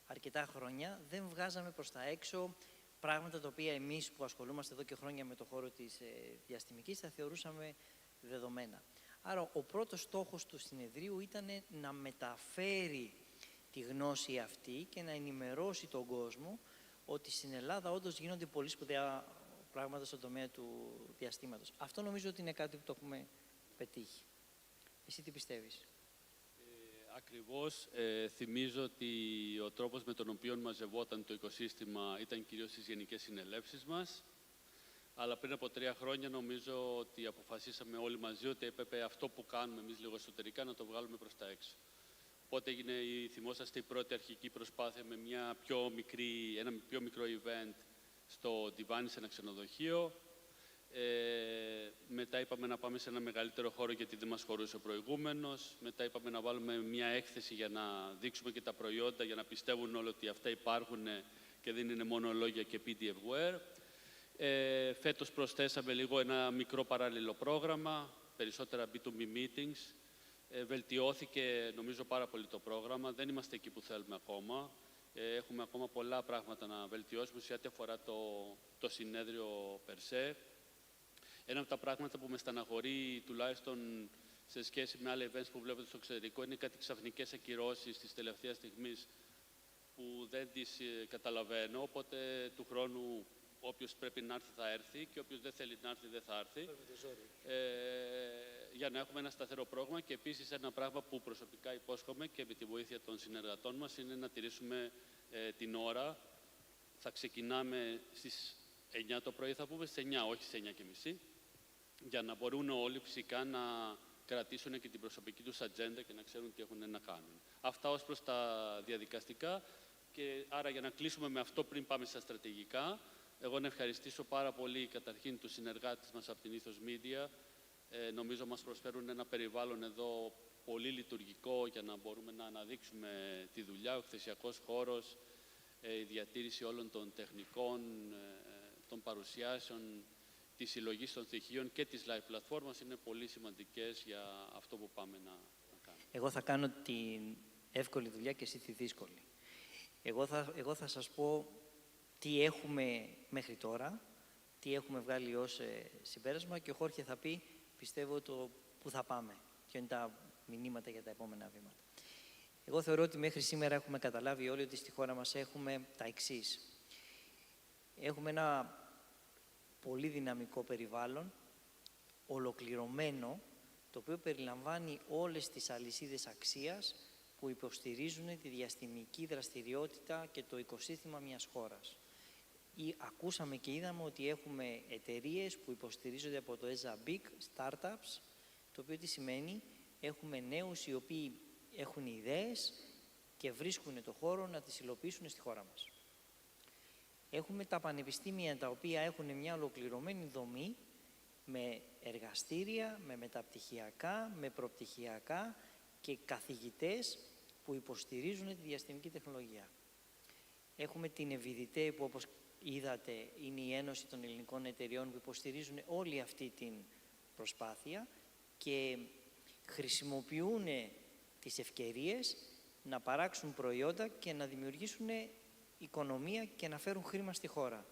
αρκετά χρόνια. Δεν βγάζαμε προς τα έξω πράγματα τα οποία εμείς που ασχολούμαστε εδώ και χρόνια με το χώρο της διαστημικής τα θεωρούσαμε δεδομένα. Άρα ο πρώτος στόχος του συνεδρίου ήταν να μεταφέρει τη γνώση αυτή και να ενημερώσει τον κόσμο ότι στην Ελλάδα όντως γίνονται πολύ σπουδαία πράγματα στον τομέα του διαστήματος. Αυτό νομίζω ότι είναι κάτι που το έχουμε πετύχει. Εσύ τι πιστεύεις? Ακριβώς. Θυμίζω ότι ο τρόπος με τον οποίο μαζευόταν το οικοσύστημα ήταν κυρίως στις γενικές συνελεύσεις μας. Αλλά πριν από 3 χρόνια νομίζω ότι αποφασίσαμε όλοι μαζί ότι έπρεπε αυτό που κάνουμε εμείς λίγο εσωτερικά να το βγάλουμε προς τα έξω. Οπότε έγινε, θυμόσαστε, η πρώτη αρχική προσπάθεια με ένα πιο μικρό event στο Divani σε ένα ξενοδοχείο. Μετά είπαμε να πάμε σε ένα μεγαλύτερο χώρο γιατί δεν μας χωρούσε ο προηγούμενος. Μετά είπαμε να βάλουμε μια έκθεση για να δείξουμε και τα προϊόντα, για να πιστεύουν όλοι ότι αυτά υπάρχουν και δεν είναι μόνο λόγια και PDFware. Φέτος προσθέσαμε λίγο ένα μικρό παράλληλο πρόγραμμα, περισσότερα B2B meetings. Βελτιώθηκε νομίζω πάρα πολύ το πρόγραμμα. Δεν είμαστε εκεί που θέλουμε ακόμα. Έχουμε ακόμα πολλά πράγματα να βελτιώσουμε σε ό,τι αφορά το συνέδριο περσέ. Ένα από τα πράγματα που με στεναχωρεί, τουλάχιστον σε σχέση με άλλα events που βλέπετε στο εξωτερικό, είναι κάτι ξαφνικές ακυρώσεις της τελευταίας στιγμής που δεν τις καταλαβαίνω. Οπότε του χρόνου όποιος πρέπει να έρθει θα έρθει και όποιος δεν θέλει να έρθει δεν θα έρθει. Για να έχουμε ένα σταθερό πρόγραμμα και επίσης ένα πράγμα που προσωπικά υπόσχομαι και με τη βοήθεια των συνεργατών μας είναι να τηρήσουμε την ώρα. Θα ξεκινάμε στις 9 το πρωί, θα πούμε στις 9, όχι στις 9:30, για να μπορούν όλοι φυσικά να κρατήσουν και την προσωπική τους ατζέντα και να ξέρουν τι έχουν να κάνουν. Αυτά ως προς τα διαδικαστικά και άρα για να κλείσουμε με αυτό πριν πάμε στα στρατηγικά, εγώ να ευχαριστήσω πάρα πολύ καταρχήν τους συνεργάτες μας από την Ethos Media. Νομίζω μας προσφέρουν ένα περιβάλλον εδώ πολύ λειτουργικό για να μπορούμε να αναδείξουμε τη δουλειά, ο εκθεσιακός χώρος, η διατήρηση όλων των τεχνικών, των παρουσιάσεων, της συλλογής των στοιχείων και της live πλατφόρμας είναι πολύ σημαντικές για αυτό που πάμε να κάνουμε. Εγώ θα κάνω την εύκολη δουλειά και εσύ τη δύσκολη. Εγώ θα σας πω τι έχουμε μέχρι τώρα, τι έχουμε βγάλει ως συμπέρασμα και ο Χόρχε θα πει, πιστεύω, το πού θα πάμε, ποια είναι τα μηνύματα για τα επόμενα βήματα. Εγώ θεωρώ ότι μέχρι σήμερα έχουμε καταλάβει όλοι ότι στη χώρα μας έχουμε τα εξής. Έχουμε ένα πολύ δυναμικό περιβάλλον, ολοκληρωμένο, το οποίο περιλαμβάνει όλες τις αλυσίδες αξίας που υποστηρίζουν τη διαστημική δραστηριότητα και το οικοσύστημα μιας χώρας. Ακούσαμε και είδαμε ότι έχουμε εταιρείες που υποστηρίζονται από το ESA Big Startups, το οποίο τι σημαίνει? Έχουμε νέους οι οποίοι έχουν ιδέες και βρίσκουν το χώρο να τις υλοποιήσουν στη χώρα μας. Έχουμε τα πανεπιστήμια τα οποία έχουν μια ολοκληρωμένη δομή με εργαστήρια, με μεταπτυχιακά, με προπτυχιακά και καθηγητές που υποστηρίζουν τη διαστημική τεχνολογία. Έχουμε την Ευηδητέ που, όπως είδατε, είναι η Ένωση των Ελληνικών Εταιριών που υποστηρίζουν όλη αυτή την προσπάθεια και χρησιμοποιούν τις ευκαιρίες να παράξουν προϊόντα και να δημιουργήσουν οικονομία και να φέρουν χρήμα στη χώρα.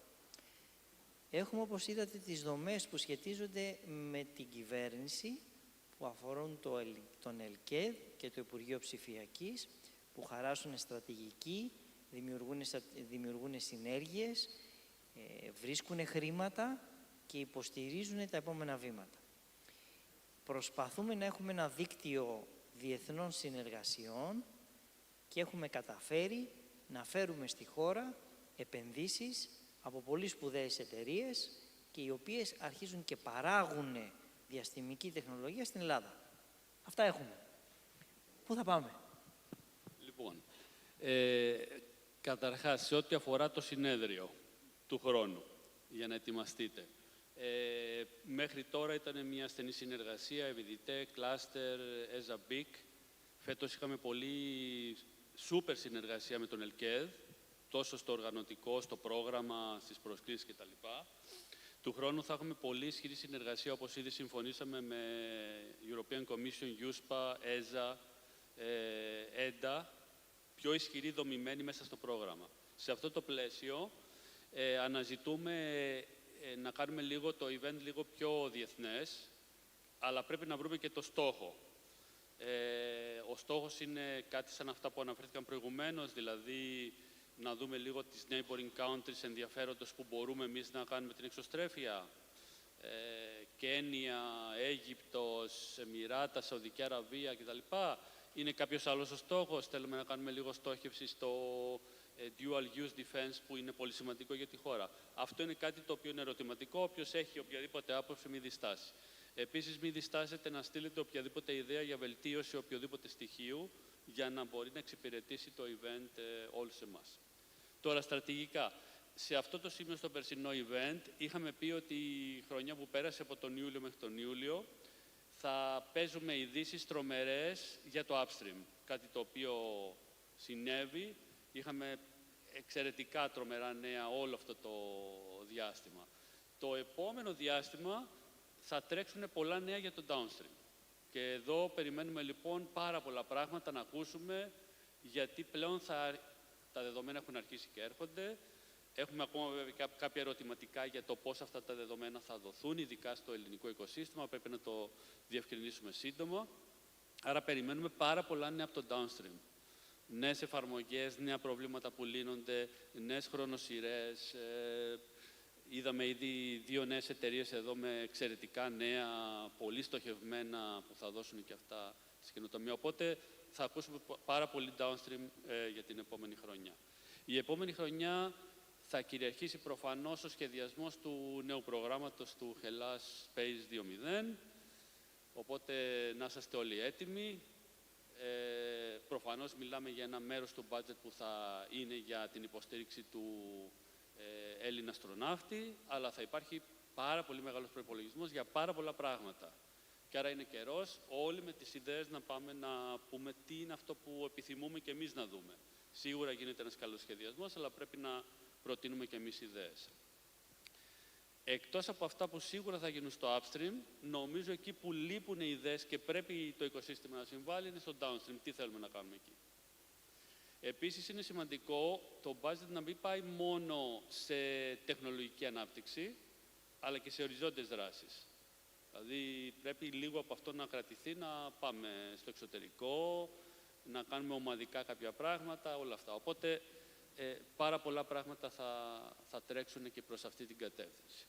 Έχουμε, όπως είδατε, τις δομές που σχετίζονται με την κυβέρνηση, που αφορούν τον ΕΛΚΕΔ και το Υπουργείο Ψηφιακής, που χαράσουν στρατηγική, δημιουργούν συνέργειες, βρίσκουν χρήματα και υποστηρίζουν τα επόμενα βήματα. Προσπαθούμε να έχουμε ένα δίκτυο διεθνών συνεργασιών και έχουμε καταφέρει να φέρουμε στη χώρα επενδύσεις από πολύ σπουδαίες εταιρείες και οι οποίες αρχίζουν και παράγουν διαστημική τεχνολογία στην Ελλάδα. Αυτά έχουμε. Πού θα πάμε? Λοιπόν, καταρχάς, σε ό,τι αφορά το συνέδριο του χρόνου, για να ετοιμαστείτε, Μέχρι τώρα ήταν μια στενή συνεργασία, Ευηδητέ, Cluster, ESA BIC. Φέτος είχαμε πολύ σούπερ συνεργασία με τον ΕΛΚΕΔ, τόσο στο οργανωτικό, στο πρόγραμμα, στις προσκλήσεις κτλ. Του χρόνου θα έχουμε πολύ ισχυρή συνεργασία, όπως ήδη συμφωνήσαμε με European Commission, USPA, ESA, EDA, πιο ισχυρή δομημένη μέσα στο πρόγραμμα. Σε αυτό το πλαίσιο αναζητούμε να κάνουμε λίγο το event λίγο πιο διεθνές, αλλά πρέπει να βρούμε και το στόχο. Ο στόχος είναι κάτι σαν αυτά που αναφέρθηκαν προηγουμένως, δηλαδή να δούμε λίγο τις neighboring countries ενδιαφέροντος που μπορούμε εμείς να κάνουμε την εξωστρέφεια. Κένια, Αίγυπτος, Εμιράτα, Σαουδική Αραβία κτλ. Είναι κάποιος άλλος ο στόχος. Θέλουμε να κάνουμε λίγο στόχευση στο dual use defense που είναι πολύ σημαντικό για τη χώρα. Αυτό είναι κάτι το οποίο είναι ερωτηματικό. Όποιος έχει οποιαδήποτε άποψη μη διστάσει. Επίσης, μη διστάσετε να στείλετε οποιαδήποτε ιδέα για βελτίωση οποιοδήποτε στοιχείου για να μπορεί να εξυπηρετήσει το event όλους εμάς. Τώρα, στρατηγικά. Σε αυτό το σημείο στο περσινό event είχαμε πει ότι η χρονιά που πέρασε από τον Ιούλιο μέχρι τον Ιούλιο θα παίζουμε ειδήσεις τρομερές για το upstream. Κάτι το οποίο συνέβη. Είχαμε εξαιρετικά τρομερά νέα όλο αυτό το διάστημα. Το επόμενο διάστημα θα τρέξουν πολλά νέα για το downstream. Και εδώ περιμένουμε λοιπόν πάρα πολλά πράγματα να ακούσουμε, γιατί πλέον τα δεδομένα έχουν αρχίσει και έρχονται. Έχουμε ακόμα βέβαια κάποια ερωτηματικά για το πώς αυτά τα δεδομένα θα δοθούν, ειδικά στο ελληνικό οικοσύστημα. Πρέπει να το διευκρινίσουμε σύντομα. Άρα περιμένουμε πάρα πολλά νέα από το downstream. Νέες εφαρμογές, νέα προβλήματα που λύνονται, νέες χρονοσειρές. Είδαμε ήδη 2 νέες εταιρείες εδώ με εξαιρετικά νέα, πολύ στοχευμένα που θα δώσουν και αυτά στη καινοτομία. Οπότε θα ακούσουμε πάρα πολύ downstream για την επόμενη χρονιά. Η επόμενη χρονιά θα κυριαρχήσει προφανώς ο σχεδιασμός του νέου προγράμματος του Hellas Space 2.0. Οπότε να είσαστε όλοι έτοιμοι. Προφανώς μιλάμε για ένα μέρος του budget που θα είναι για την υποστήριξη του Έλληνα αστροναύτη, αλλά θα υπάρχει πάρα πολύ μεγάλος προϋπολογισμός για πάρα πολλά πράγματα. Και άρα είναι καιρός όλοι με τις ιδέες να πάμε να πούμε τι είναι αυτό που επιθυμούμε και εμείς να δούμε. Σίγουρα γίνεται ένας καλός σχεδιασμός, αλλά πρέπει να προτείνουμε και εμείς ιδέες. Εκτός από αυτά που σίγουρα θα γίνουν στο upstream, νομίζω εκεί που λείπουν οι ιδέες και πρέπει το οικοσύστημα να συμβάλλει είναι στο downstream. Τι θέλουμε να κάνουμε εκεί. Επίσης, είναι σημαντικό το budget να μην πάει μόνο σε τεχνολογική ανάπτυξη, αλλά και σε οριζόντιες δράσεις. Δηλαδή, πρέπει λίγο από αυτό να κρατηθεί, να πάμε στο εξωτερικό, να κάνουμε ομαδικά κάποια πράγματα, όλα αυτά. Οπότε, πάρα πολλά πράγματα θα τρέξουν και προς αυτή την κατεύθυνση.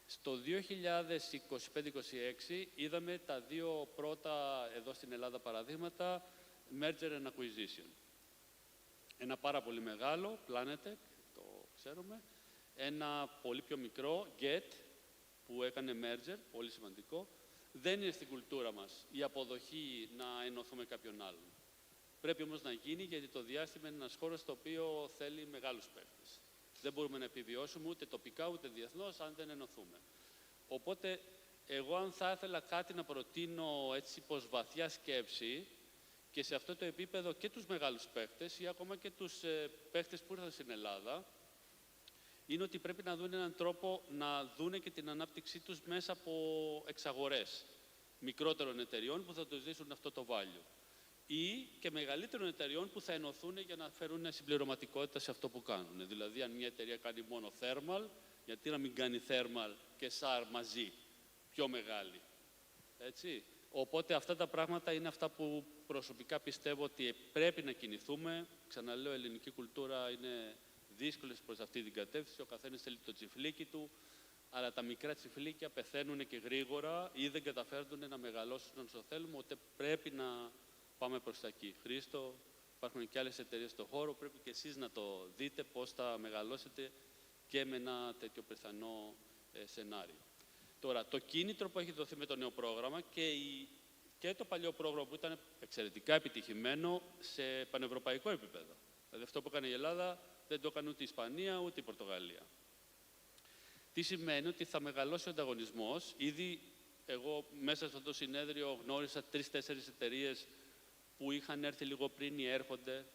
Στο 2025-26 είδαμε τα 2 πρώτα εδώ στην Ελλάδα παραδείγματα merger and acquisition. Ένα πάρα πολύ μεγάλο, Planetech, το ξέρουμε. Ένα πολύ πιο μικρό, Get, που έκανε merger, πολύ σημαντικό. Δεν είναι στην κουλτούρα μας η αποδοχή να ενωθούμε κάποιον άλλον. Πρέπει όμως να γίνει, γιατί το διάστημα είναι ένας χώρος στο οποίο θέλει μεγάλους παίκτες. Δεν μπορούμε να επιβιώσουμε ούτε τοπικά ούτε διεθνώς αν δεν ενωθούμε. Οπότε, εγώ αν θα ήθελα κάτι να προτείνω έτσι πως βαθιά σκέψη, και σε αυτό το επίπεδο και τους μεγάλους παίχτες ή ακόμα και τους παίχτες που ήρθαν στην Ελλάδα, είναι ότι πρέπει να δουν έναν τρόπο να δούνε και την ανάπτυξή τους μέσα από εξαγορές μικρότερων εταιριών που θα τους ζήσουν αυτό το value. Ή και μεγαλύτερων εταιριών που θα ενωθούν για να φέρουν συμπληρωματικότητα σε αυτό που κάνουν. Δηλαδή, αν μια εταιρεία κάνει μόνο thermal, γιατί να μην κάνει thermal και SAR μαζί, πιο μεγάλη. Έτσι. Οπότε αυτά τα πράγματα είναι αυτά που προσωπικά πιστεύω ότι πρέπει να κινηθούμε. Ξαναλέω, η ελληνική κουλτούρα είναι δύσκολη προς αυτή την κατεύθυνση. Ο καθένας θέλει το τσιφλίκι του, αλλά τα μικρά τσιφλίκια πεθαίνουν και γρήγορα ή δεν καταφέρνουν να μεγαλώσουν όσο θέλουμε, οπότε πρέπει να πάμε προς τα εκεί. Χρήστο, υπάρχουν και άλλες εταιρείες στον χώρο, πρέπει και εσείς να το δείτε πώς θα μεγαλώσετε και με ένα τέτοιο πιθανό σενάριο. Τώρα, το κίνητρο που έχει δοθεί με το νέο πρόγραμμα και το παλιό πρόγραμμα που ήταν εξαιρετικά επιτυχημένο σε πανευρωπαϊκό επίπεδο. Δηλαδή αυτό που έκανε η Ελλάδα δεν το έκανε ούτε η Ισπανία ούτε η Πορτογαλία. Τι σημαίνει ότι θα μεγαλώσει ο ανταγωνισμός. Ήδη εγώ μέσα σε αυτό το συνέδριο γνώρισα 3-4 εταιρείες που είχαν έρθει λίγο πριν ή έρχονται.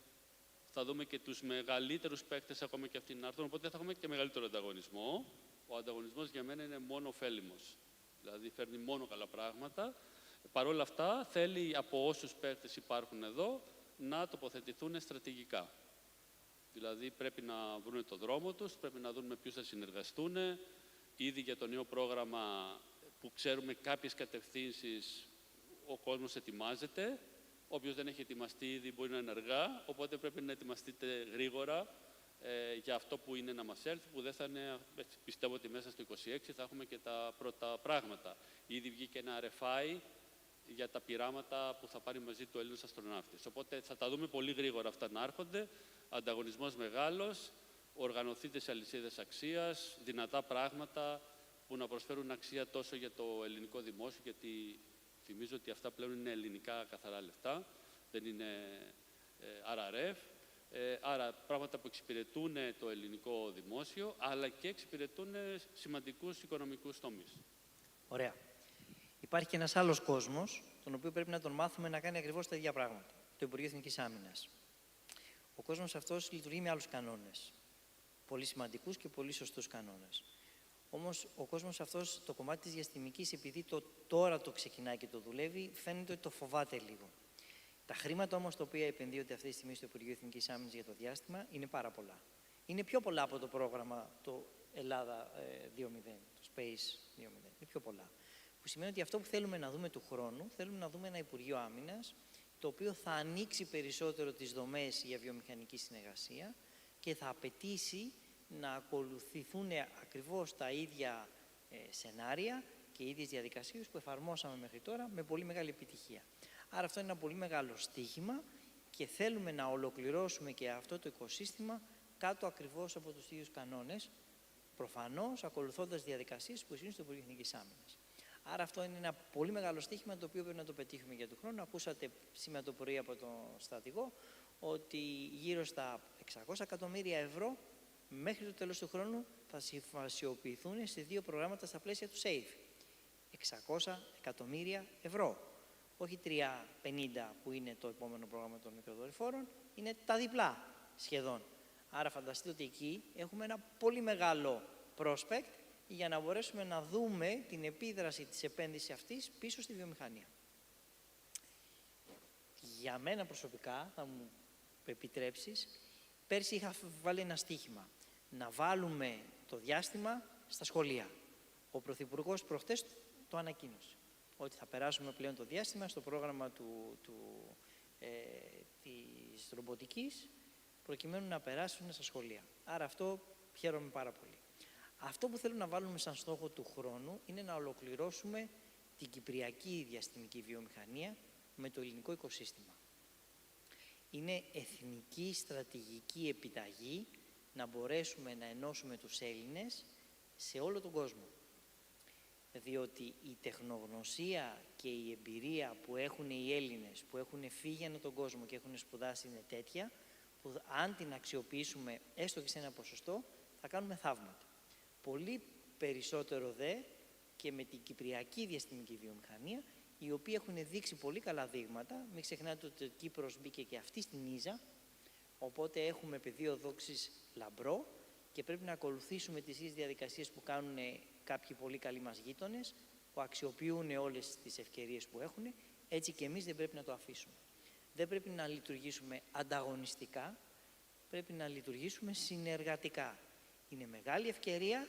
Θα δούμε και τους μεγαλύτερους παίκτες ακόμα και αυτοί να έρθουν, οπότε θα έχουμε και μεγαλύτερο ανταγωνισμό. Ο ανταγωνισμός για μένα είναι μόνο ωφέλιμος. Δηλαδή φέρνει μόνο καλά πράγματα. Παρ' όλα αυτά θέλει από όσους παίκτες υπάρχουν εδώ να τοποθετηθούν στρατηγικά. Δηλαδή πρέπει να βρουν το δρόμο τους, πρέπει να δουν με ποιους θα συνεργαστούν. Ήδη για το νέο πρόγραμμα που ξέρουμε κάποιες κατευθύνσεις, ο κόσμος ετοιμάζεται. Όποιος δεν έχει ετοιμαστεί ήδη μπορεί να είναι αργά, οπότε πρέπει να ετοιμαστείτε γρήγορα για αυτό που είναι να μας έρθει, που δεν θα είναι, πιστεύω ότι μέσα στο 26 θα έχουμε και τα πρώτα πράγματα. Ήδη βγήκε ένα RFI για τα πειράματα που θα πάρει μαζί του Έλληνας αστροναύτης. Οπότε θα τα δούμε πολύ γρήγορα αυτά να έρχονται. Ανταγωνισμός μεγάλος, οργανωθείτε σε αλυσίδες αξίας, δυνατά πράγματα που να προσφέρουν αξία τόσο για το ελληνικό δημόσιο, γιατί θυμίζω ότι αυτά πλέον είναι ελληνικά καθαρά λεφτά, δεν είναι RRF. Άρα πράγματα που εξυπηρετούν το ελληνικό δημόσιο, αλλά και εξυπηρετούν σημαντικούς οικονομικούς τομείς. Ωραία. Υπάρχει και ένας άλλος κόσμος, τον οποίο πρέπει να τον μάθουμε να κάνει ακριβώς τα ίδια πράγματα. Το Υπουργείο Εθνικής Άμυνας. Ο κόσμος αυτός λειτουργεί με άλλους κανόνες. Πολύ σημαντικούς και πολύ σωστούς κανόνες. Όμως ο κόσμος αυτός, το κομμάτι της διαστημικής, επειδή τώρα το ξεκινάει και το δουλεύει, φαίνεται ότι το φοβάται λίγο. Τα χρήματα όμως τα οποία επενδύονται αυτή τη στιγμή στο Υπουργείο Εθνικής Άμυνας για το διάστημα είναι πάρα πολλά. Είναι πιο πολλά από το πρόγραμμα το Ελλάδα 2.0, το Space 2.0. Είναι πιο πολλά. Που σημαίνει ότι αυτό που θέλουμε να δούμε του χρόνου, θέλουμε να δούμε ένα Υπουργείο Άμυνας το οποίο θα ανοίξει περισσότερο τις δομές για βιομηχανική συνεργασία και θα απαιτήσει να ακολουθηθούν ακριβώς τα ίδια σενάρια και οι ίδιες διαδικασίες που εφαρμόσαμε μέχρι τώρα με πολύ μεγάλη επιτυχία. Άρα αυτό είναι ένα πολύ μεγάλο στοίχημα και θέλουμε να ολοκληρώσουμε και αυτό το οικοσύστημα κάτω ακριβώς από τους ίδιους κανόνες, προφανώς ακολουθώντας διαδικασίες που ισχύουν στο Υπουργείο Εθνικής Άμυνας. Άρα αυτό είναι ένα πολύ μεγάλο στοίχημα το οποίο πρέπει να το πετύχουμε για τον χρόνο. Ακούσατε σήμερα το πρωί από τον στρατηγό ότι γύρω στα 600 εκατομμύρια ευρώ μέχρι το τέλος του χρόνου θα συμφασιοποιηθούν σε 2 προγράμματα στα πλαίσια του SAVE. 600 εκατομμύρια ευρώ. Όχι 350 που είναι το επόμενο πρόγραμμα των μικροδορυφόρων, είναι τα διπλά σχεδόν. Άρα φανταστείτε ότι εκεί έχουμε ένα πολύ μεγάλο prospect για να μπορέσουμε να δούμε την επίδραση της επένδυσης αυτής πίσω στη βιομηχανία. Για μένα προσωπικά, θα μου επιτρέψεις, πέρσι είχα βάλει ένα στίχημα. Να βάλουμε το διάστημα στα σχολεία. Ο Πρωθυπουργός προχτές το ανακοίνωσε. Ότι θα περάσουμε πλέον το διάστημα στο πρόγραμμα της ρομποτικής, προκειμένου να περάσουν στα σχολεία. Άρα αυτό χαίρομαι πάρα πολύ. Αυτό που θέλουμε να βάλουμε σαν στόχο του χρόνου είναι να ολοκληρώσουμε την κυπριακή διαστημική βιομηχανία με το ελληνικό οικοσύστημα. Είναι εθνική στρατηγική επιταγή να μπορέσουμε να ενώσουμε τους Έλληνες σε όλο τον κόσμο. Διότι η τεχνογνωσία και η εμπειρία που έχουν οι Έλληνες, που έχουν φύγει ανά τον κόσμο και έχουν σπουδάσει είναι τέτοια, που αν την αξιοποιήσουμε έστω και σε ένα ποσοστό, θα κάνουμε θαύματα. Πολύ περισσότερο δε και με την κυπριακή διαστημική βιομηχανία, οι οποίοι έχουν δείξει πολύ καλά δείγματα. Μην ξεχνάτε ότι ο Κύπρος μπήκε και αυτή στην Ίζα, οπότε έχουμε πεδίο δόξης λαμπρό και πρέπει να ακολουθήσουμε τις ίδιες διαδικασίες που κάνουν κάποιοι πολύ καλοί μας γείτονες, που αξιοποιούν όλες τις ευκαιρίες που έχουν, έτσι και εμείς δεν πρέπει να το αφήσουμε. Δεν πρέπει να λειτουργήσουμε ανταγωνιστικά, πρέπει να λειτουργήσουμε συνεργατικά. Είναι μεγάλη ευκαιρία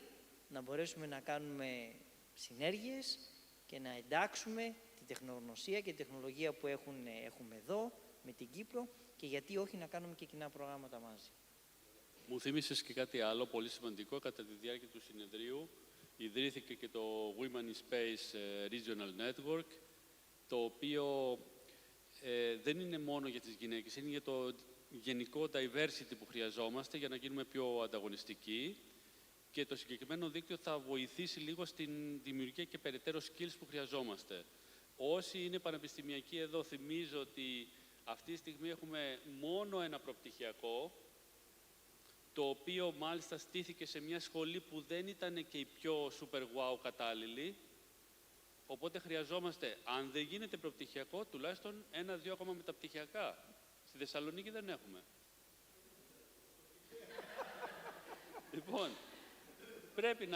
να μπορέσουμε να κάνουμε συνέργειες και να εντάξουμε την τεχνογνωσία και την τεχνολογία που έχουμε εδώ με την Κύπρο και γιατί όχι να κάνουμε και κοινά προγράμματα μαζί. Μου θύμισες και κάτι άλλο πολύ σημαντικό. Κατά τη διάρκεια του συνεδρίου ιδρύθηκε και το Women in Space Regional Network, το οποίο δεν είναι μόνο για τις γυναίκες, είναι για το γενικό diversity που χρειαζόμαστε για να γίνουμε πιο ανταγωνιστικοί και το συγκεκριμένο δίκτυο θα βοηθήσει λίγο στην δημιουργία και περαιτέρω skills που χρειαζόμαστε. Όσοι είναι πανεπιστημιακοί εδώ, θυμίζω ότι αυτή τη στιγμή έχουμε μόνο ένα προπτυχιακό το οποίο μάλιστα στήθηκε σε μια σχολή που δεν ήταν και η πιο super wow κατάλληλη. Οπότε χρειαζόμαστε, αν δεν γίνεται προπτυχιακό, τουλάχιστον 1-2 ακόμα μεταπτυχιακά. Στη Θεσσαλονίκη δεν έχουμε. Λοιπόν, πρέπει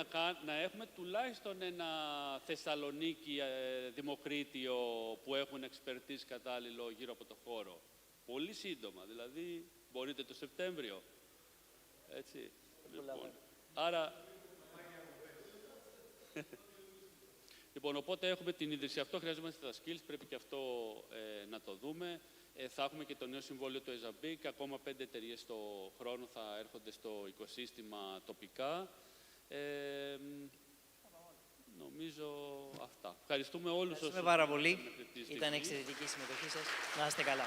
να έχουμε τουλάχιστον ένα Θεσσαλονίκη Δημοκρίτιο που έχουν expertise κατάλληλο γύρω από το χώρο. Πολύ σύντομα, δηλαδή μπορείτε το Σεπτέμβριο. Έτσι. Λοιπόν, άρα... Λοιπόν, οπότε έχουμε την ίδρυση. Αυτό χρειαζόμαστε τα skills, πρέπει και αυτό να το δούμε. Θα έχουμε και το νέο συμβόλαιο του EZABIC, ακόμα 5 εταιρείες το χρόνο θα έρχονται στο οικοσύστημα τοπικά. Νομίζω αυτά. Ευχαριστούμε όλους όσους... Ευχαριστούμε πάρα πολύ. Ήταν εξαιρετική η συμμετοχή σας. Να είστε καλά.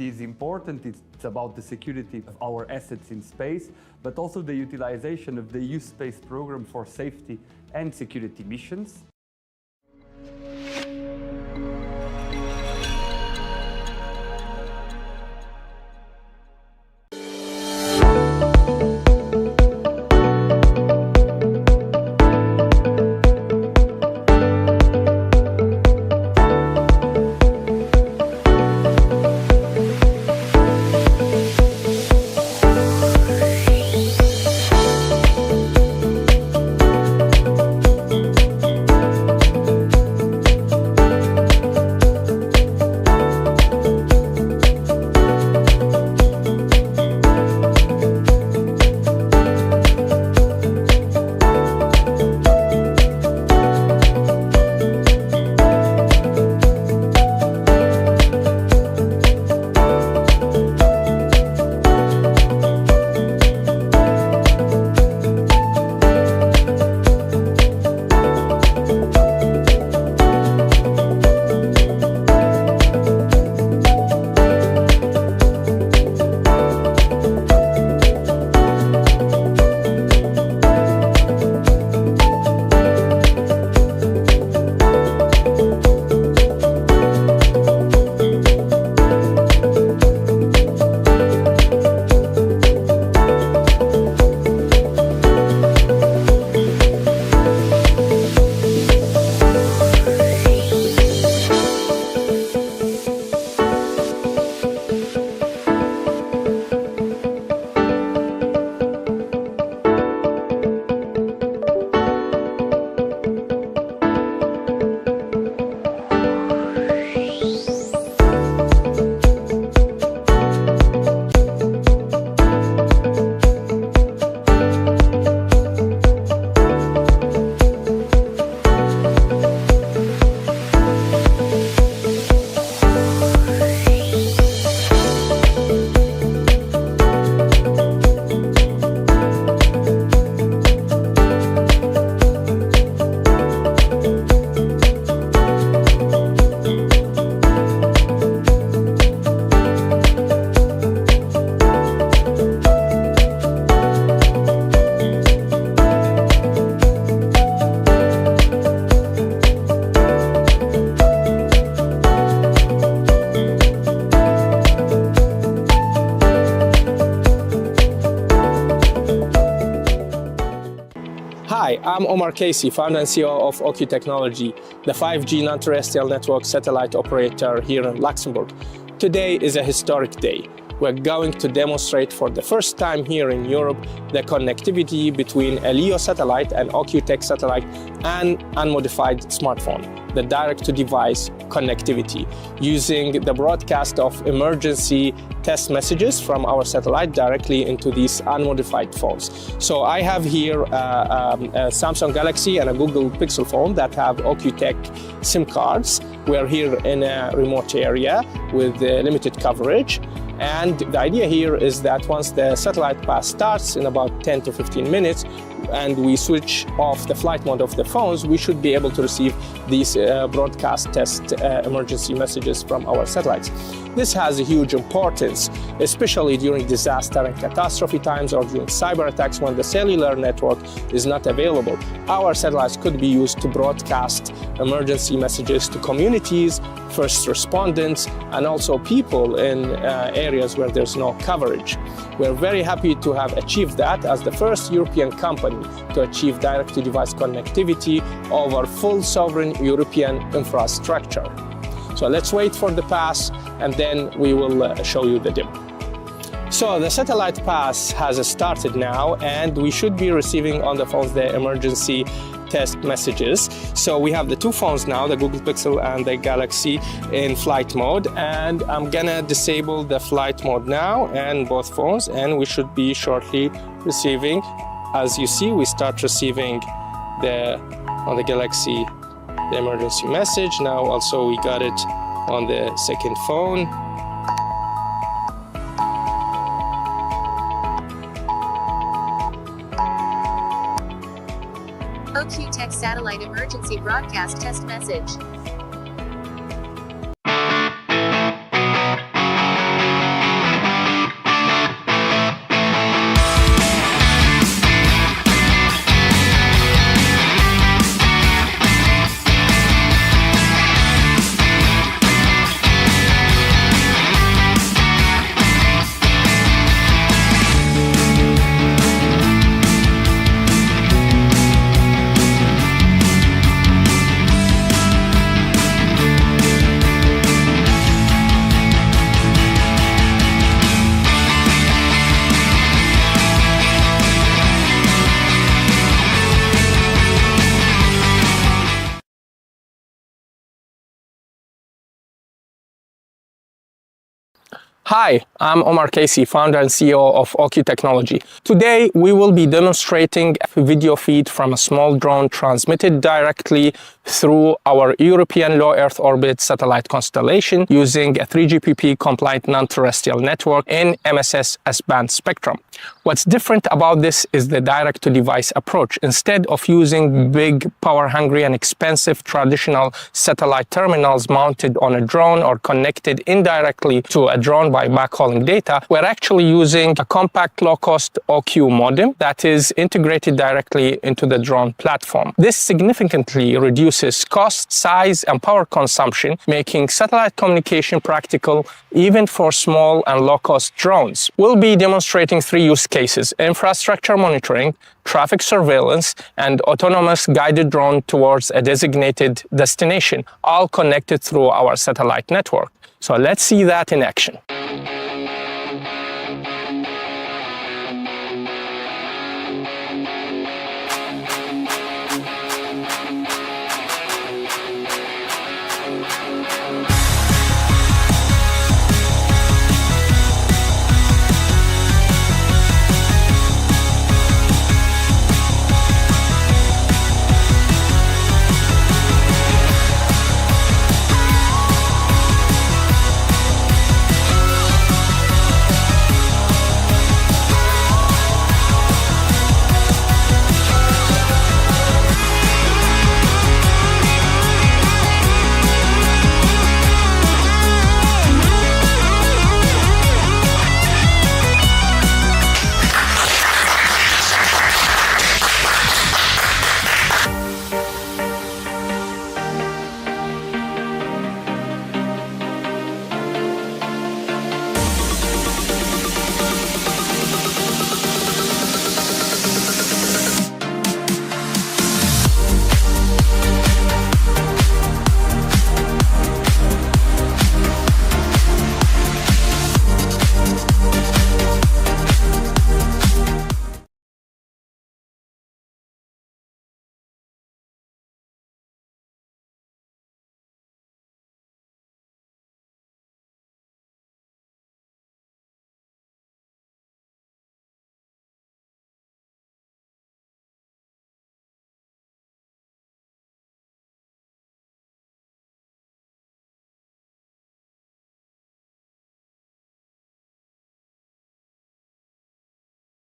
is important. It's about the security of our assets in space, but also the utilization of the EU space program for safety and security missions. Hi, I'm Omar Casey, founder and CEO of OQ Technology, the 5G non-terrestrial network satellite operator here in Luxembourg. Today is a historic day. We're going to demonstrate for the first time here in Europe the connectivity between a LEO satellite, an OQ Tech satellite, and unmodified smartphone, the direct-to-device connectivity, using the broadcast of emergency test messages from our satellite directly into these unmodified phones. So I have here a Samsung Galaxy and a Google Pixel phone that have OQ Tech SIM cards. We're here in a remote area with limited coverage. And the idea here is that once the satellite pass starts in about 10 to 15 minutes, and we switch off the flight mode of the phones, we should be able to receive these broadcast test emergency messages from our satellites. This has a huge importance, especially during disaster and catastrophe times or during cyber attacks when the cellular network is not available. Our satellites could be used to broadcast emergency messages to communities, first responders, and also people in areas where there's no coverage. We're very happy to have achieved that as the first European company to achieve direct-to-device connectivity over full sovereign European infrastructure. So let's wait for the pass and then we will show you the demo. So the satellite pass has started now and we should be receiving on the phones the emergency test messages. So we have the two phones now, the Google Pixel and the Galaxy, in flight mode, and I'm gonna disable the flight mode now and both phones, and we should be shortly receiving. As you see, we start receiving on the Galaxy the emergency message. Now also we got it on the second phone. OQ Tech Satellite Emergency Broadcast Test Message. Hi, I'm Omar Casey, founder and CEO of OQ Technology. Today, we will be demonstrating a video feed from a small drone transmitted directly through our European low Earth orbit satellite constellation using a 3GPP compliant non-terrestrial network in MSS S-band spectrum. What's different about this is the direct-to-device approach. Instead of using big, power-hungry and expensive traditional satellite terminals mounted on a drone or connected indirectly to a drone by backhauling data, we're actually using a compact, low-cost OQ modem that is integrated directly into the drone platform. This significantly reduces cost, size, and power consumption, making satellite communication practical even for small and low-cost drones. We'll be demonstrating three use cases: infrastructure monitoring, traffic surveillance, and autonomous guided drone towards a designated destination, all connected through our satellite network. So let's see that in action.